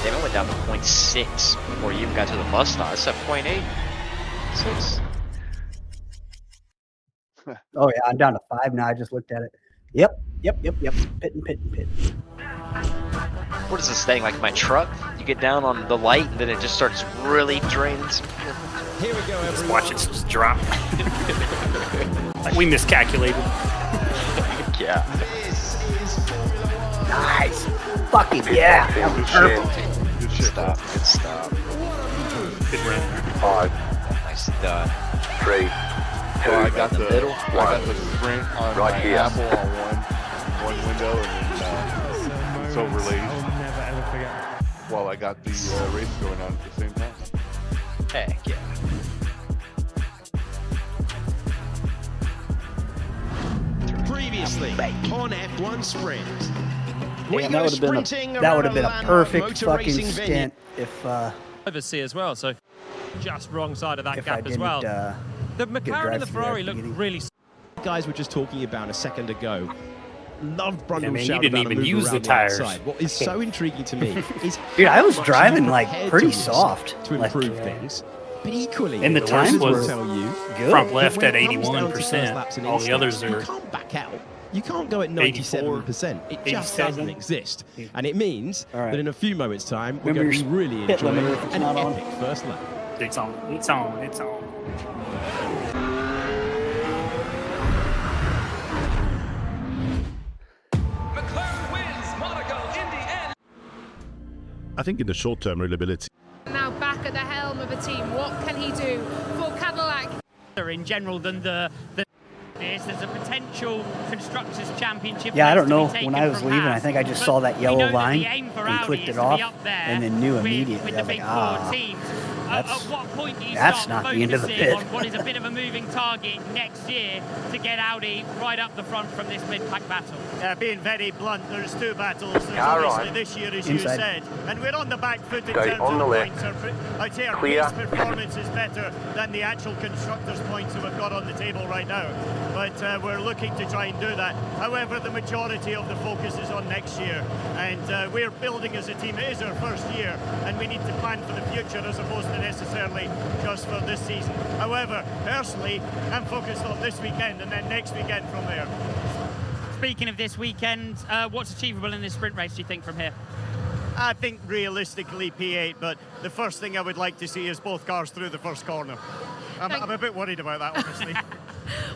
Damn, it went down to 0.6 before you even got to the bus stop. It's at 0.8. 6. Oh yeah, I'm down to 5 now. I just looked at it. Yep. Pit. What is this thing, like my truck? You get down on the light and then it just starts really draining some fuel. Here we go, everyone. Just watch it just drop. Like we miscalculated. Yeah. Nice. Fucking yeah. That was perfect. Good shit. Stop. Good stop. Good run. 5, Nicely done. 3, 2, So I got the middle. I got the sprint on Right my here. Apple on one window, and then it's overlaid. Never ever forget. While I got the race going on at the same time. Heck yeah. Previously on F1 Sprint. Damn, that would have been a perfect fucking stint if Oversee as well, so just wrong side of that if I gap as didn't well. get The a McLaren drive and the through there Ferrari at the look beginning. really. Guys were just talking about a second ago. Loved Brundle's Yeah, man, you shout didn't about a even move use the around tires. outside. What is so intriguing to me is Dude, I how was much driving he's like prepared pretty to risk soft to like, improve things. But equally, And the times will was tell you good. Front left when at it comes down to first laps 81%. and All the others instincts, are you can't back out. You can't go at 84, 97%. It just 87. doesn't exist. And it means All right. that in a few moments' time, we're Remember going to be your really pit enjoying limiter if it's an not on. epic first lap. It's on. It's on. It's on. I think in the short term, reliability. Now back at the helm of a team, what can he do for Cadillac? In general than the there's a potential constructors championship. Yeah, I don't know. to be taken When I was from leaving, I Haas, think I just but saw that we yellow know that line the aim for and Audi clicked is it to be off, up there and then knew with immediately. the I was big like, four ah, teams. that's- At what point do you that's start not the end of the focusing pit. on what is a bit of a moving target next year to get Audi right up the front from this mid-pack battle? Being very blunt, there's two battles. There's Car obviously on. this year, as Inside. you said, and we're on the back foot in Okay, terms on of the left. points. I'd say our Clear. pace performance is better than the actual constructors' points that we've got on the table right now. But we're looking to try and do that. However, the majority of the focus is on next year, and we're building as a team. It is our first year, and we need to plan for the future as opposed to necessarily just for this season. However, personally, I'm focused on this weekend and then next weekend from there. Speaking of this weekend, what's achievable in this sprint race, do you think, from here? I think realistically P8, but the first thing I would like to see is both cars through the first corner. I'm a bit worried about that, honestly.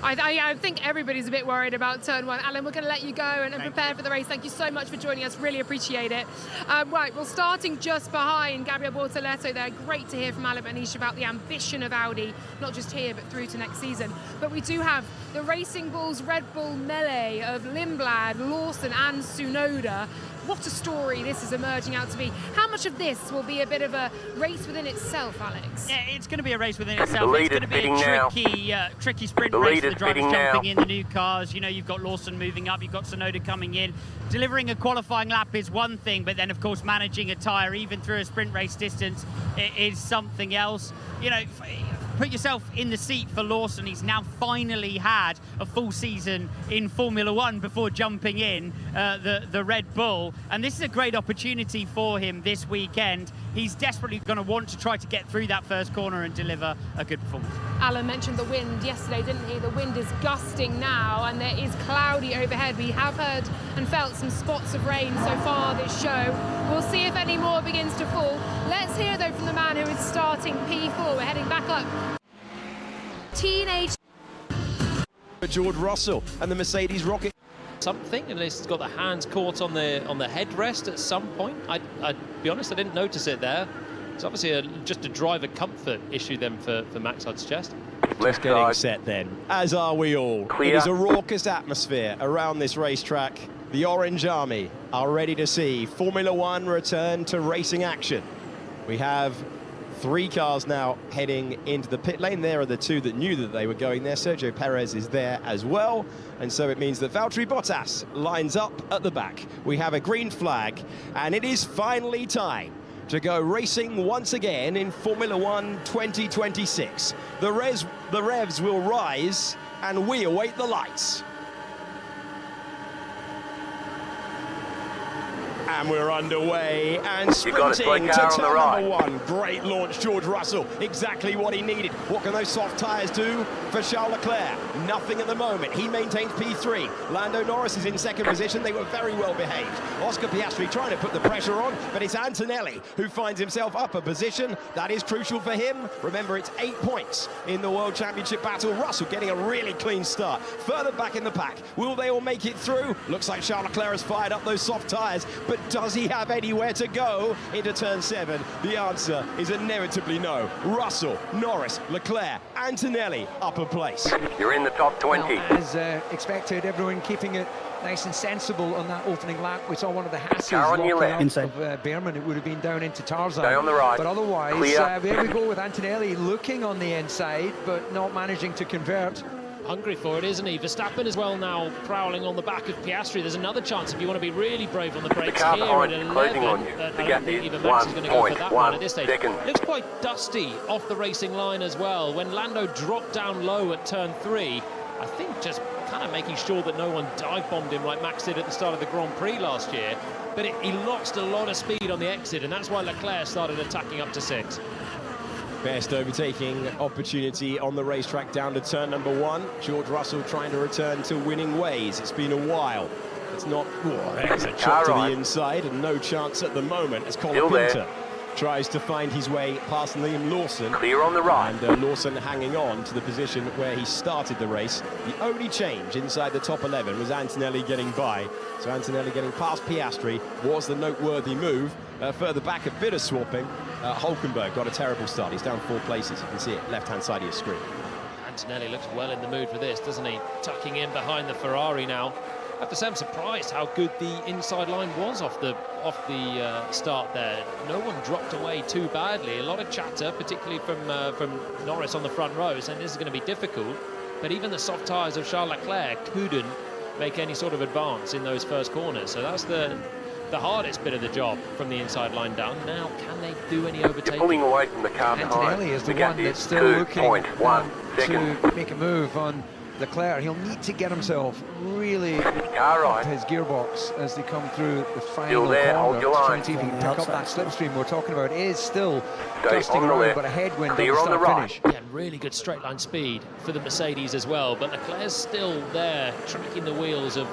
I think everybody's a bit worried about turn 1. Alan, we're going to let you go and prepare for the race. Thank you so much for joining us. Really appreciate it. Right, well, starting just behind Gabriel Bortoleto there. Great to hear from Alan Manish about the ambition of Audi, not just here, but through to next season. But we do have the Racing Bulls Red Bull melee of Lindblad, Lawson and Tsunoda. What a story this is emerging out to be. How much of this will be a bit of a race within itself, Alex? Yeah, it's going to be a race within itself. It's going to be a tricky sprint race for the drivers jumping in the new cars. You know, you've got Lawson moving up, you've got Tsunoda coming in. Delivering a qualifying lap is one thing, but then, of course, managing a tyre even through a sprint race distance is something else. You know, put yourself in the seat for Lawson. He's now finally had a full season in Formula One before jumping in the Red Bull. And this is a great opportunity for him this weekend. He's desperately going to want to try to get through that first corner and deliver a good performance. Alan mentioned the wind yesterday, didn't he? The wind is gusting now and there is cloudy overhead. We have heard and felt some spots of rain so far this show. We'll see if any more begins to fall. Let's hear, though, from the man who is starting P4. We're heading back up. Teenage George Russell and the Mercedes Rocket. Something, and he's got the hands caught on the headrest at some point. I'd be honest, I didn't notice it there. It's obviously just a driver comfort issue then for Max, I'd suggest. Just getting set then, as are we all. Clear. It is a raucous atmosphere around this racetrack. The Orange Army are ready to see Formula One return to racing action. We have 3 cars now heading into the pit lane. There are the 2 that knew that they were going there. Sergio Perez is there as well. And so it means that Valtteri Bottas lines up at the back. We have a green flag, and it is finally time to go racing once again in Formula One 2026. The revs will rise, and we await the lights. And we're underway and sprinting to turn number 1. Great launch, George Russell. Exactly what he needed. What can those soft tyres do for Charles Leclerc? Nothing at the moment. He maintains P3. Lando Norris is in second position. They were very well behaved. Oscar Piastri trying to put the pressure on, but it's Antonelli who finds himself up a position. That is crucial for him. Remember, it's 8 points in the World Championship battle. Russell getting a really clean start. Further back in the pack. Will they all make it through? Looks like Charles Leclerc has fired up those soft tyres, but does he have anywhere to go into turn 7? The answer is inevitably no. Russell, Norris, Leclerc, Antonelli up a place. You're in the top 20. Well, as expected, everyone keeping it nice and sensible on that opening lap. We saw one of the Hasses of Behrman. It would have been down into Tarzan. Stay on the right. But otherwise, there we go with Antonelli looking on the inside, but not managing to convert. Hungry for it, isn't he? Verstappen as well now prowling on the back of Piastri. There's another chance if you want to be really brave on the brakes here at 11. I don't think even Max is going to go for that one at this stage. Looks quite dusty off the racing line as well. When Lando dropped down low at turn 3, I think just kind of making sure that no one dive-bombed him like Max did at the start of the Grand Prix last year. But he lost a lot of speed on the exit, and that's why Leclerc started attacking up to 6. Best overtaking opportunity on the racetrack down to turn number 1. George Russell trying to return to winning ways. It's been a while. It's not... There's a chop to the inside and no chance at the moment as Colin Pinter tries to find his way past Liam Lawson. Clear on the right. And Lawson hanging on to the position where he started the race. The only change inside the top 11 was Antonelli getting by. So Antonelli getting past Piastri was the noteworthy move. Further back, a bit of swapping. Hulkenberg got a terrible start. He's down 4 places. You can see it left-hand side of your screen. Antonelli looks well in the mood for this, doesn't he? Tucking in behind the Ferrari now. I have to say I'm surprised how good the inside line was off the start there. No one dropped away too badly. A lot of chatter, particularly from Norris on the front row, saying this is going to be difficult. But even the soft tyres of Charles Leclerc couldn't make any sort of advance in those first corners. So that's the hardest bit of the job from the inside line down. Now, can they do any overtaking? You're pulling away from the car behind. Antonelli is the one that's still looking to make a move on Leclerc. He'll need to get himself really up his gearbox as they come through the final corner to try and see if he can pick up that slipstream we're talking about. It is still dusting around, but a headwind at the start finish. Yeah, really good straight line speed for the Mercedes as well, but Leclerc's still there tracking the wheels of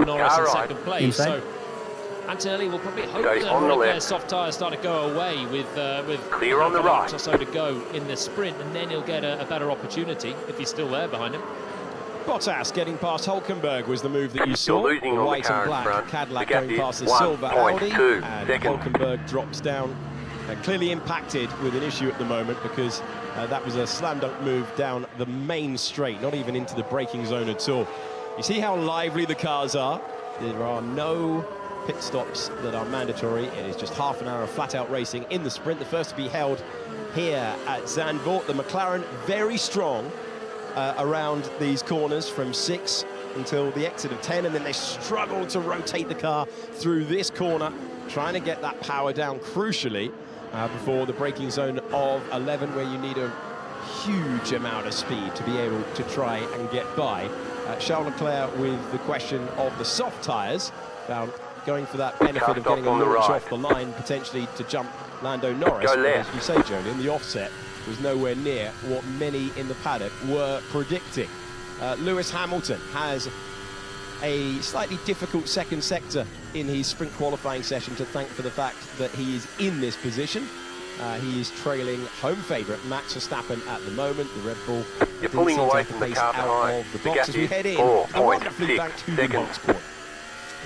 Norris in second place. So Antonelli will probably hope that Leclerc's soft tyres start to go away with clear on the right or so to go in the sprint, and then he'll get a better opportunity if he's still there behind him. Bottas getting past Hulkenberg was the move that you saw. Losing the on white the and black front. Cadillac The gap going past the is silver Audi, 1.2 and seconds. Hulkenberg drops down. Clearly impacted with an issue at the moment, because that was a slam dunk move down the main straight, not even into the braking zone at all. You see how lively the cars are. There are no pit stops that are mandatory. It is just half an hour of flat-out racing in the sprint. The first to be held here at Zandvoort. The McLaren very strong around these corners from 6 until the exit of 10, and then they struggle to rotate the car through this corner, trying to get that power down crucially before the braking zone of 11, where you need a huge amount of speed to be able to try and get by. Charles Leclerc with the question of the soft tyres, going for that benefit of getting a launch off the line, potentially to jump Lando Norris. But as you say, Jolyon, the offset was nowhere near what many in the paddock were predicting. Lewis Hamilton has a slightly difficult second sector in his sprint qualifying session to thank for the fact that he is in this position. He is trailing home favourite Max Verstappen at the moment. The Red Bull You're pulling away from the car behind. Of the box as we head in. A wonderfully banked Hugenbox corner.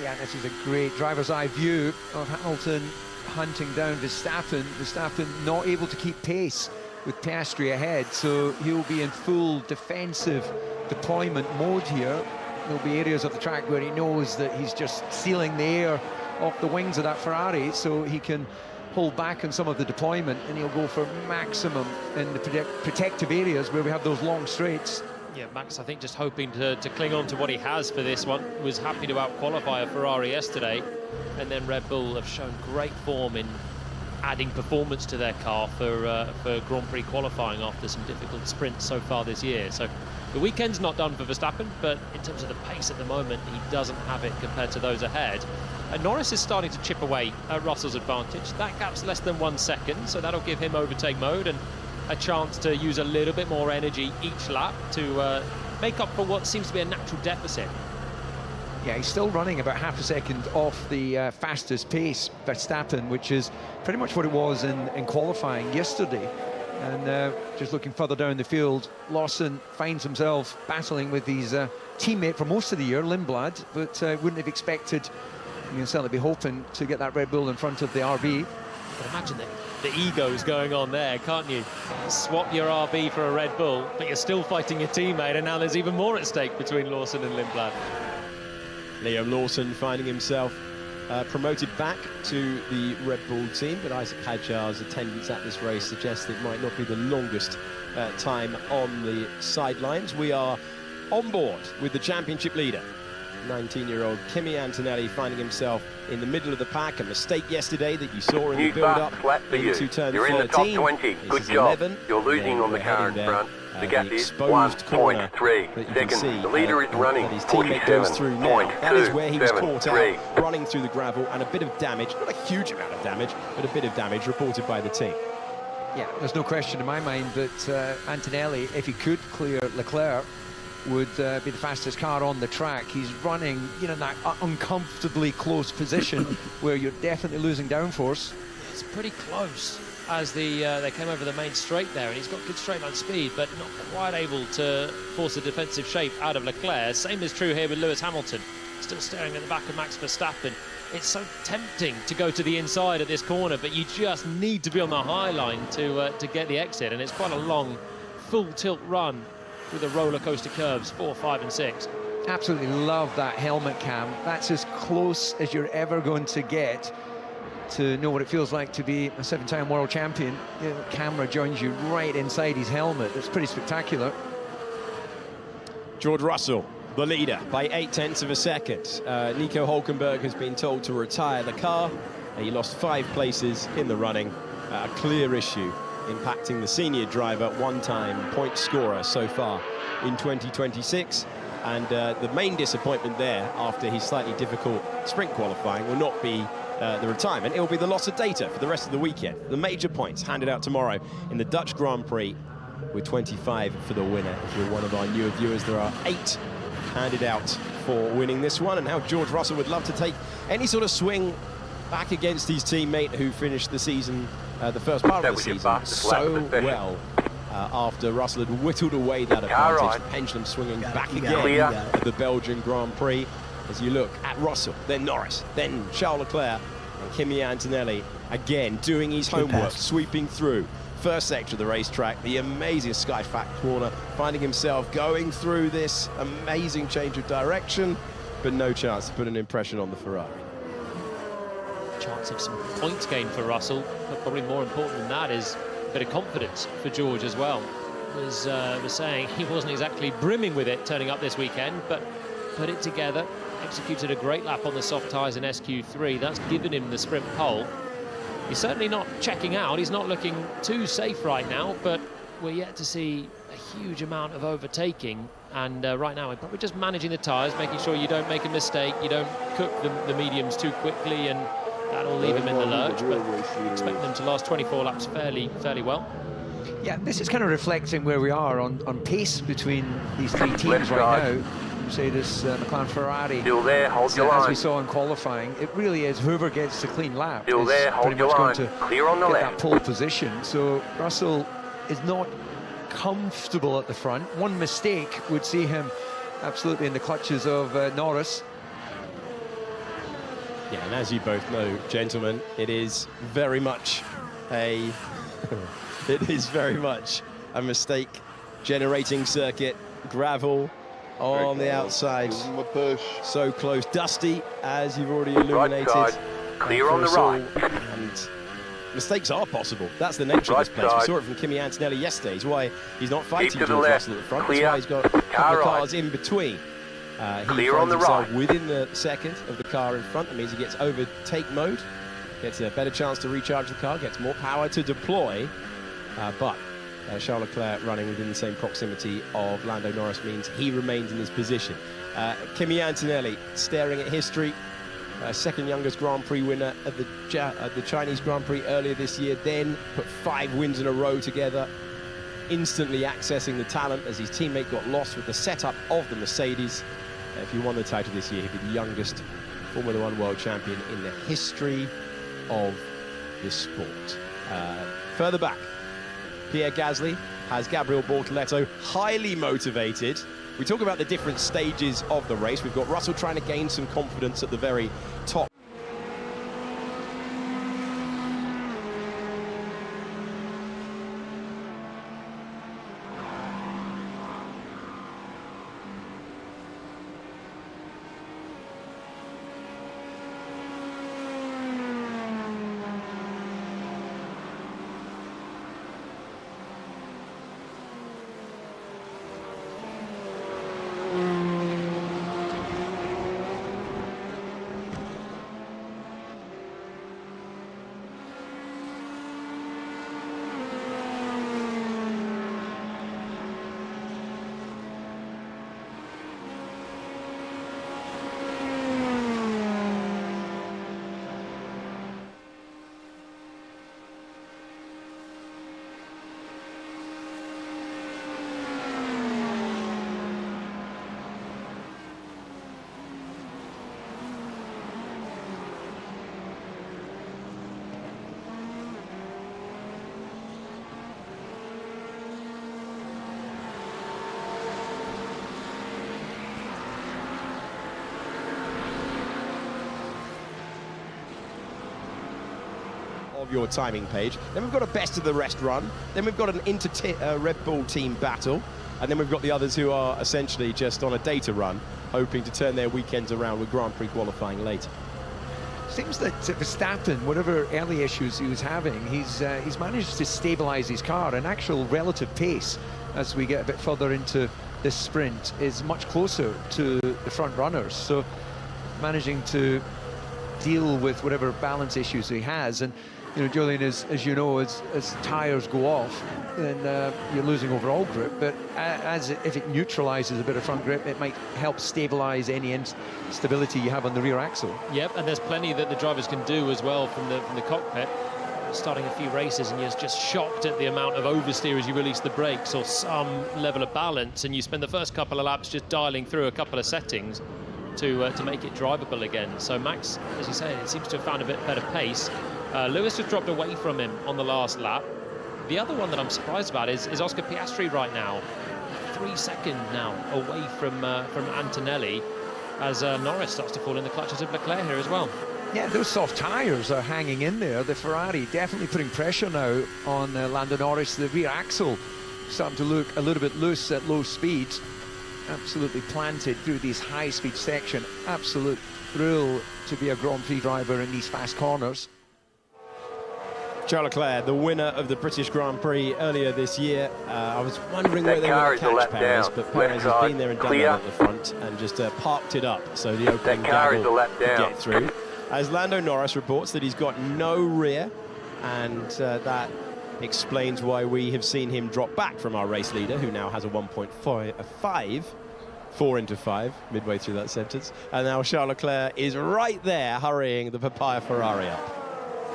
Yeah, this is a great driver's eye view of Hamilton hunting down Verstappen. Verstappen not able to keep pace with Piastri ahead, so he'll be in full defensive deployment mode here. There'll be areas of the track where he knows that he's just sealing the air off the wings of that Ferrari, so he can hold back on some of the deployment, and he'll go for maximum in the protective areas where we have those long straights. Yeah, Max, I think, just hoping to cling on to what he has for this one. Was happy to out-qualify a Ferrari yesterday, and then Red Bull have shown great form in adding performance to their car for Grand Prix qualifying after some difficult sprints so far this year. So the weekend's not done for Verstappen, but in terms of the pace at the moment, he doesn't have it compared to those ahead. And Norris is starting to chip away at Russell's advantage. That gap's less than 1 second, so that'll give him overtake mode and a chance to use a little bit more energy each lap to make up for what seems to be a natural deficit. Yeah, he's still running about half a second off the fastest pace, Verstappen, which is pretty much what it was in qualifying yesterday. And just looking further down the field, Lawson finds himself battling with his teammate for most of the year, Lindblad, but wouldn't have expected, you can certainly be hoping to get that Red Bull in front of the RB. But imagine the egos going on there, can't you? Swap your RB for a Red Bull, but you're still fighting your teammate, and now there's even more at stake between Lawson and Lindblad. Liam Lawson finding himself promoted back to the Red Bull team, but Isaac Hadjar's attendance at this race suggests it might not be the longest time on the sidelines. We are on board with the championship leader, 19-year-old Kimi Antonelli, finding himself in the middle of the pack. A mistake yesterday that you saw in the build-up into turn 13. You're in the top 20. Good job. 11. You're losing on the car in front. The gap is 1.3 seconds. The leader is running 47.2. That is where he was caught out, running through the gravel, and a bit of damage, not a huge amount of damage, but a bit of damage reported by the team. Yeah, there's no question in my mind that Antonelli, if he could clear Leclerc, would be the fastest car on the track. He's running, you know, in that uncomfortably close position where you're definitely losing downforce. It's pretty close as they came over the main straight there, and he's got good straight line speed, but not quite able to force a defensive shape out of Leclerc. Same is true here with Lewis Hamilton, still staring at the back of Max Verstappen. It's so tempting to go to the inside at this corner, but you just need to be on the high line to get the exit, and it's quite a long, full tilt run with the roller coaster curves 4, 5, and 6. Absolutely love that helmet cam. That's as close as you're ever going to get to know what it feels like to be a 7-time world champion. The camera joins you right inside his helmet. It's pretty spectacular. George Russell, the leader, by 0.8 of a second. Nico Hulkenberg has been told to retire the car. He lost 5 places in the running. A clear issue impacting the senior driver, one-time point scorer so far in 2026. And the main disappointment there after his slightly difficult sprint qualifying will not be the retirement, it will be the loss of data for the rest of the weekend. The major points handed out tomorrow in the Dutch Grand Prix, with 25 for the winner. If you're one of our newer viewers, there are 8 handed out for winning this one, and how George Russell would love to take any sort of swing back against his teammate who finished the season, the first part of the season, so well. After Russell had whittled away that advantage, the pendulum swinging back again at the Belgian Grand Prix. As you look at Russell, then Norris, then Charles Leclerc, and Kimi Antonelli again doing his homework, sweeping through. First sector of the racetrack, the amazing Sky Fact corner, finding himself going through this amazing change of direction, but no chance to put an impression on the Ferrari. Chance of some points gained for Russell, but probably more important than that is a bit of confidence for George as well. Was saying he wasn't exactly brimming with it turning up this weekend, but put it together, executed a great lap on the soft tyres in SQ3. That's given him the sprint pole. He's certainly not checking out. He's not looking too safe right now, but we're yet to see a huge amount of overtaking. And right now, we're probably just managing the tyres, making sure you don't make a mistake, you don't cook the mediums too quickly, and that'll leave him in the lurch. But expect them to last 24 laps fairly well. Yeah, this is kind of reflecting where we are on pace between these three teams right now. Mercedes, McLaren, Ferrari. Still there, hold your line. line. As we saw in qualifying, it really is whoever gets the clean lap Still is there, hold pretty your much line. going to Clear on the get left. that pole position. So Russell is not comfortable at the front. One mistake would see him absolutely in the clutches of Norris. Yeah, and as you both know, gentlemen, it is very much a mistake-generating circuit. Gravel on the outside, so close, dusty, as you've already illuminated. Right side. Clear on the right. And mistakes are possible. That's the nature of this place. We saw it from Kimi Antonelli yesterday. It's why he's not fighting George Russell at the front. That's why he's got a couple of cars in between. He finds himself within the second of the car in front. That means he gets overtake mode, gets a better chance to recharge the car, gets more power to deploy. But Charles Leclerc running within the same proximity of Lando Norris means he remains in his position. Kimi Antonelli staring at history. Second youngest Grand Prix winner of the Chinese Grand Prix earlier this year, then put 5 wins in a row together, instantly accessing the talent as his teammate got lost with the setup of the Mercedes. If he won the title this year, he'd be the youngest Formula One world champion in the history of the sport. Further back, Pierre Gasly has Gabriel Bortoleto highly motivated. We talk about the different stages of the race. We've got Russell trying to gain some confidence at the very top. Of your timing page. Then we've got a best of the rest run. Then we've got an Red Bull team battle. And then we've got the others who are essentially just on a data run, hoping to turn their weekends around with Grand Prix qualifying later. Seems that Verstappen, whatever early issues he was having, he's managed to stabilise his car. And actual relative pace, as we get a bit further into this sprint, is much closer to the front runners. So managing to deal with whatever balance issues he has. And you know, Julian, as you know, as tyres go off, then you're losing overall grip. But if it neutralises a bit of front grip, it might help stabilise any instability you have on the rear axle. Yep, and there's plenty that the drivers can do as well from the cockpit. Starting a few races and you're just shocked at the amount of oversteer as you release the brakes or some level of balance, and you spend the first couple of laps just dialing through a couple of settings. to make it drivable again. So Max, as you say, it seems to have found a bit better pace. Lewis has dropped away from him on the last lap. The other one that I'm surprised about is Oscar Piastri right now. 3 seconds now away from Antonelli, as Norris starts to fall in the clutches of Leclerc here as well. Yeah, those soft tyres are hanging in there. The Ferrari definitely putting pressure now on Lando Norris. The rear axle starting to look a little bit loose at low speeds. Absolutely planted through this high-speed section. Absolute thrill to be a Grand Prix driver in these fast corners. Charles Leclerc, the winner of the British Grand Prix earlier this year. I was wondering where they were going to catch Perez, but Perez has been there and done that at the front and just parked it up so the opening gaggle could get through. As Lando Norris reports that he's got no rear, and that explains why we have seen him drop back from our race leader, who now has a 1.5, 4 into 5, midway through that sentence. And now Charles Leclerc is right there, hurrying the Papaya Ferrari up.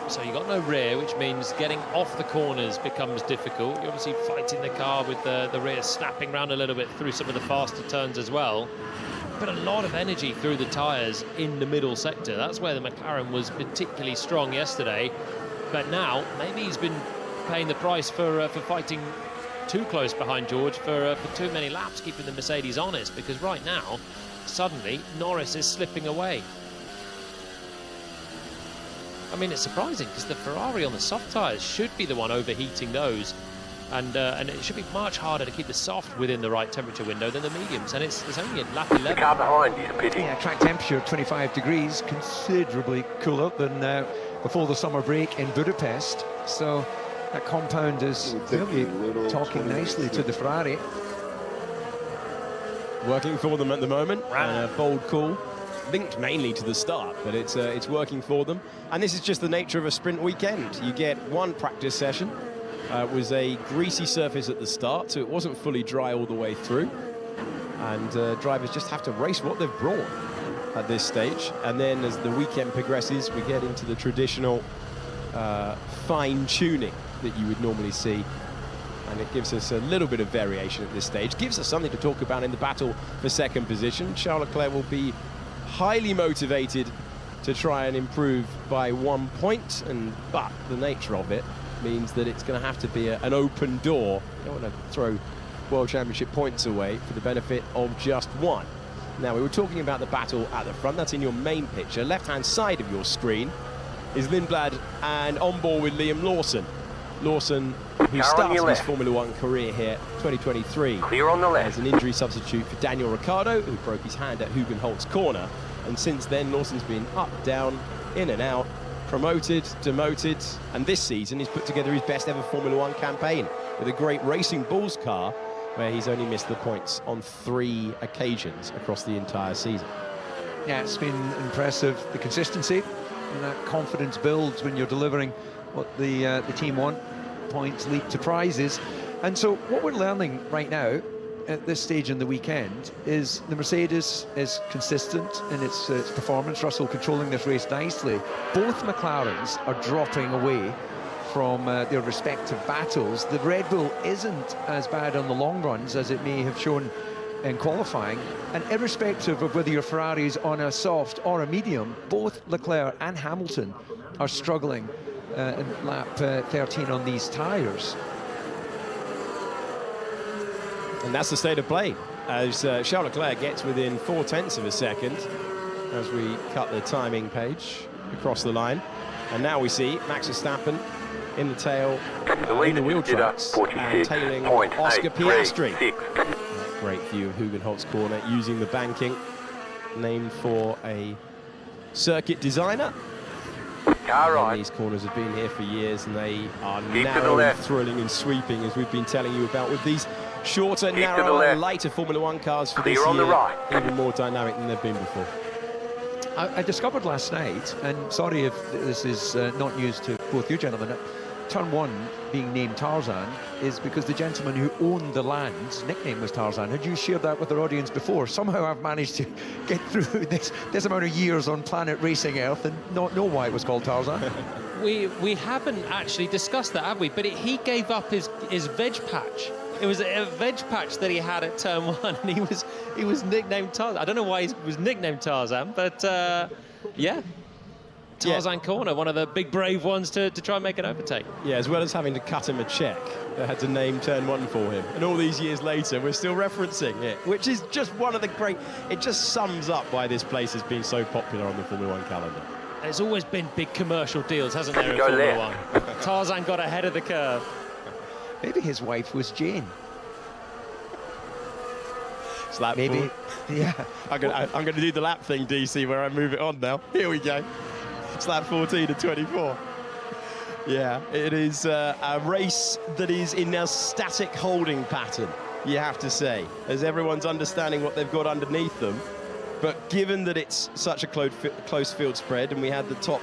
So you got no rear, which means getting off the corners becomes difficult. You're obviously fighting the car with the rear snapping around a little bit through some of the faster turns as well. But a lot of energy through the tyres in the middle sector. That's where the McLaren was particularly strong yesterday. But now, maybe he's been paying the price for fighting too close behind George for too many laps, keeping the Mercedes honest, because right now, suddenly, Norris is slipping away. I mean, it's surprising, because the Ferrari on the soft tyres should be the one overheating those. And it should be much harder to keep the soft within the right temperature window than the mediums, and it's only at lap 11. The car behind is pitting. Yeah, track temperature 25 degrees, considerably cooler than before the summer break in Budapest. So that compound is really talking nicely to the Ferrari. Working for them at the moment, and a bold call, linked mainly to the start, but it's working for them. And this is just the nature of a sprint weekend. You get one practice session. It was a greasy surface at the start, so it wasn't fully dry all the way through. And drivers just have to race what they've brought at this stage. And then as the weekend progresses, we get into the traditional fine-tuning that you would normally see. And it gives us a little bit of variation at this stage. Gives us something to talk about in the battle for second position. Charles Leclerc will be highly motivated to try and improve by 1 point, but the nature of it means that it's going to have to be an open door. You don't want to throw World Championship points away for the benefit of just one. Now, we were talking about the battle at the front. That's in your main picture. Left-hand side of your screen is Lindblad and on board with Liam Lawson. Lawson, who started his Formula One career here 2023 Clear on the left. as an injury substitute for Daniel Ricciardo, who broke his hand at Hugenholtz Corner. And since then, Lawson's been up, down, in and out, promoted, demoted, and this season he's put together his best ever Formula One campaign with a great Racing Bulls car, where he's only missed the points on 3 occasions across the entire season. Yeah, it's been impressive, the consistency, and that confidence builds when you're delivering what the team want, points lead to prizes. And so what we're learning right now at this stage in the weekend is the Mercedes is consistent in its performance. Russell controlling this race nicely. Both McLarens are dropping away from their respective battles. The Red Bull isn't as bad on the long runs as it may have shown in qualifying, and irrespective of whether your Ferrari is on a soft or a medium, both Leclerc and Hamilton are struggling in lap 13 on these tyres. And that's the state of play, as Charles Leclerc gets within 0.4 of a second as we cut the timing page across the line. And now we see Max Verstappen in the tail, in the wheel tracks, and tailing Oscar Piastri. Great view of Hugenholtz Corner, using the banking, named for a circuit designer. These corners have been here for years, and they are narrow and thrilling and sweeping, as we've been telling you about, with these shorter, narrower, lighter Formula One cars for this year, even more dynamic than they've been before. I discovered last night, and sorry if this is not news to both you gentlemen, Turn 1 being named Tarzan is because the gentleman who owned the land's nickname was Tarzan. Had you shared that with our audience before? Somehow I've managed to get through this amount of years on planet Racing Earth and not know why it was called Tarzan. We haven't actually discussed that, have we? But he gave up his veg patch It was a veg patch that he had at turn 1, and he was nicknamed Tarzan. I don't know why he was nicknamed Tarzan, but yeah. Tarzan corner, one of the big brave ones to try and make an overtake. Yeah, as well as having to cut him a check, they had to name turn 1 for him. And all these years later, we're still referencing it, which is just one of the great... It just sums up why this place has been so popular on the Formula 1 calendar. There's always been big commercial deals, hasn't there, in Formula 1? Tarzan got ahead of the curve. Maybe his wife was Jane. It's lap maybe, yeah. I'm gonna do the lap thing, DC, where I move it on now. Here we go. It's lap 14 to 24. Yeah, it is a race that is in a static holding pattern, you have to say, as everyone's understanding what they've got underneath them. But given that it's such a close field spread, and we had the top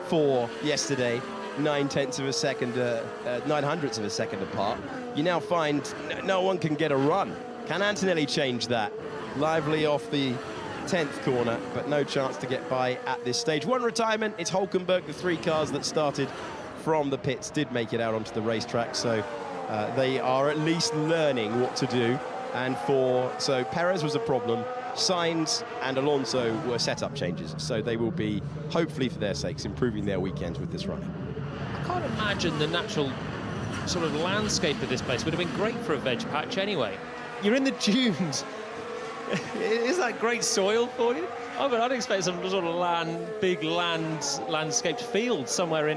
4 yesterday, 9/10 of a second, 900ths of a second apart, you now find no one can get a run. Can Antonelli change that? Lively off the 10th corner, but no chance to get by at this stage. One retirement, it's Hulkenberg. The 3 cars that started from the pits did make it out onto the racetrack, so they are at least learning what to do. And so Perez was a problem, Sainz and Alonso were setup changes, so they will be, hopefully for their sakes, improving their weekends with this running. I can't imagine the natural sort of landscape of this place would have been great for a veg patch anyway. You're in the dunes. Is that great soil for you? Oh, but I'd expect some sort of big landscaped field somewhere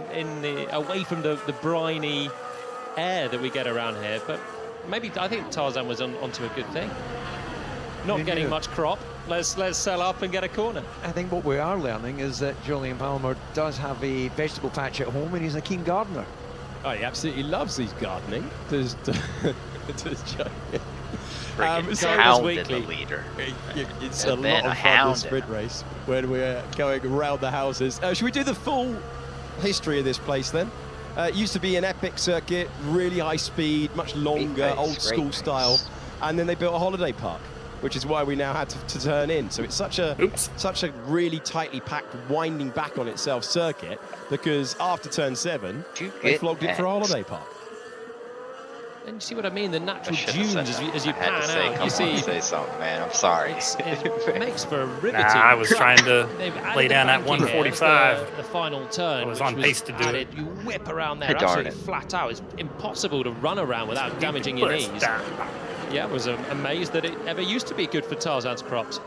away from the briny air that we get around here. But maybe I think Tarzan was onto a good thing. Not getting much crop. Let's sell up and get a corner. I think what we are learning is that Julian Palmer does have a vegetable patch at home, and he's a keen gardener. Oh, he absolutely loves his gardening. So hounded the leader. It's a lot of fun, this sprint race, when we're going around the houses. Should we do the full history of this place then? It used to be an epic circuit, really high speed, much longer, old school style, and then they built a holiday park, which is why we now had to turn in. So it's such a really tightly packed, winding back on itself circuit, because after turn 7, they flogged it for a holiday park. And you see what I mean? The natural dunes as you pan out. You see, say something, man. I'm sorry. It makes for a riveting. Nah, I was trying to lay down at 145. The final turn. I was on pace to do it. You whip around there, absolutely flat out. It's impossible to run around without damaging your knees. Yeah, I was amazed that it ever used to be good for Tarzan's crops.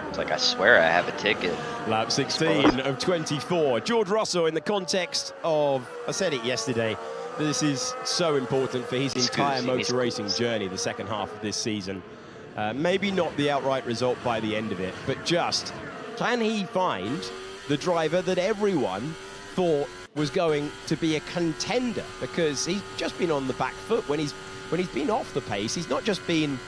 It's like, I swear I have a ticket. Lap 16 of 24. George Russell, in the context of, I said it yesterday, this is so important for his entire motor racing journey, the second half of this season. Maybe not the outright result by the end of it, but just, can he find the driver that everyone thought was going to be a contender? Because he's just been on the back foot. When he's been off the pace, he's not just been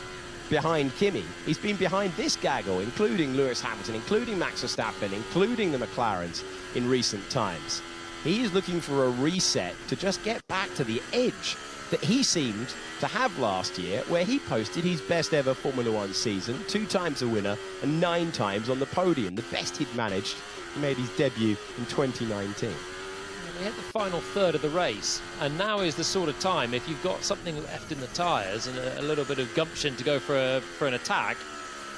behind Kimi, he's been behind this gaggle, including Lewis Hamilton, including Max Verstappen, including the McLarens in recent times. He is looking for a reset to just get back to the edge that he seemed to have last year, where he posted his best ever Formula 1 season, 2 times a winner and 9 times on the podium, the best he'd managed. He made his debut in 2019. We hit the final third of the race, and now is the sort of time, if you've got something left in the tyres and a little bit of gumption to go for an attack,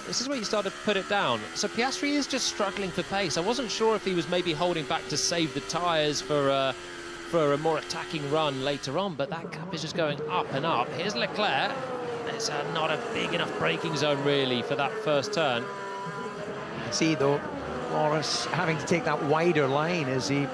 this is where you start to put it down. So Piastri is just struggling for pace. I wasn't sure if he was maybe holding back to save the tyres for a more attacking run later on, but that gap is just going up and up. Here's Leclerc. It's not a big enough braking zone really for that first turn. You can see though, Morris having to take that wider line as he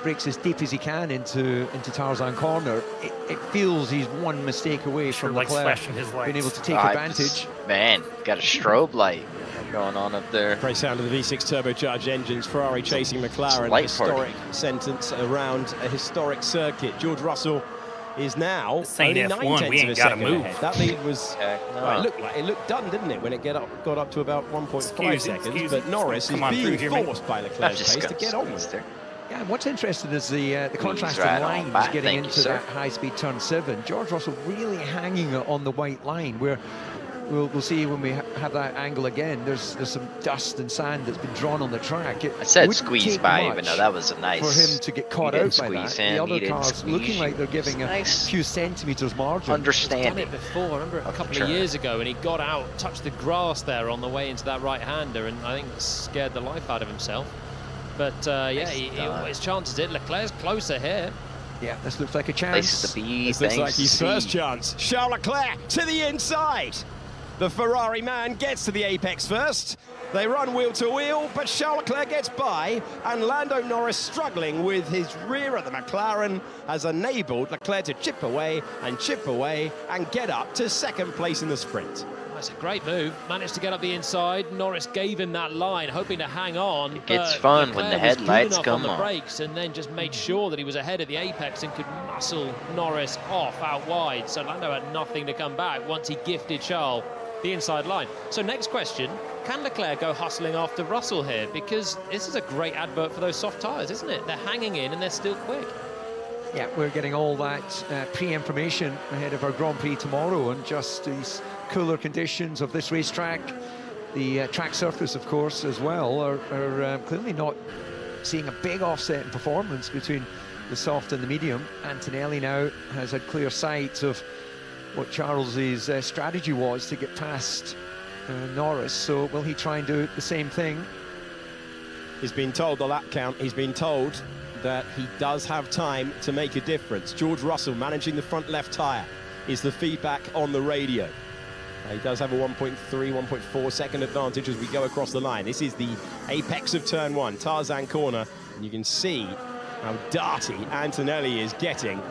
breaks as deep as he can into Tarzan corner. It feels he's one mistake away from Leclerc being able to take advantage. Man, got a strobe light going on up there. Great sound of the V6 turbocharged engines. Ferrari chasing McLaren. A historic sentence around a historic circuit. George Russell is now only 9/10 of a second ahead. That lead was it looked done, didn't it, when it got up to about 1.5 seconds? But Norris is being forced by Leclerc's pace to get on with it. Yeah, and what's interesting is the contrasting lines getting into that high-speed turn 7. George Russell really hanging on the white line, where we'll see when we have that angle again. There's some dust and sand that's been drawn on the track. I said squeeze by, even though that was a nice. For him to get caught out by that. The other cars looking like they're giving a few centimeters margin. Understanding. He's done it before. I remember a couple of years ago, and he got out, touched the grass there on the way into that right-hander, and I think scared the life out of himself. But yeah, he always chances it. Leclerc's closer here. Yeah, this looks like a chance. This looks like his first chance. Charles Leclerc to the inside. The Ferrari man gets to the apex first. They run wheel to wheel, but Charles Leclerc gets by, and Lando Norris, struggling with his rear at the McLaren, has enabled Leclerc to chip away and get up to second place in the sprint. That's a great move. Managed to get up the inside. Norris gave him that line, hoping to hang on. It gets fun when the headlights come on. The brakes, and then just made sure that he was ahead at the apex and could muscle Norris off out wide. So Lando had nothing to come back once he gifted Charles the inside line. So next question, can Leclerc go hustling after Russell here? Because this is a great advert for those soft tyres, isn't it? They're hanging in and they're still quick. Yeah, we're getting all that pre-information ahead of our Grand Prix tomorrow, and just these cooler conditions of this racetrack. The track surface, of course, as well, are clearly not seeing a big offset in performance between the soft and the medium. Antonelli now has had clear sight of what Charles's strategy was to get past Norris. So will he try and do the same thing? He's been told the lap count. He's been told that he does have time to make a difference. George Russell managing the front left tyre is the feedback on the radio. He does have a 1.3, 1.4 second advantage as we go across the line. This is the apex of turn one, Tarzan corner, and you can see how darty Antonelli is getting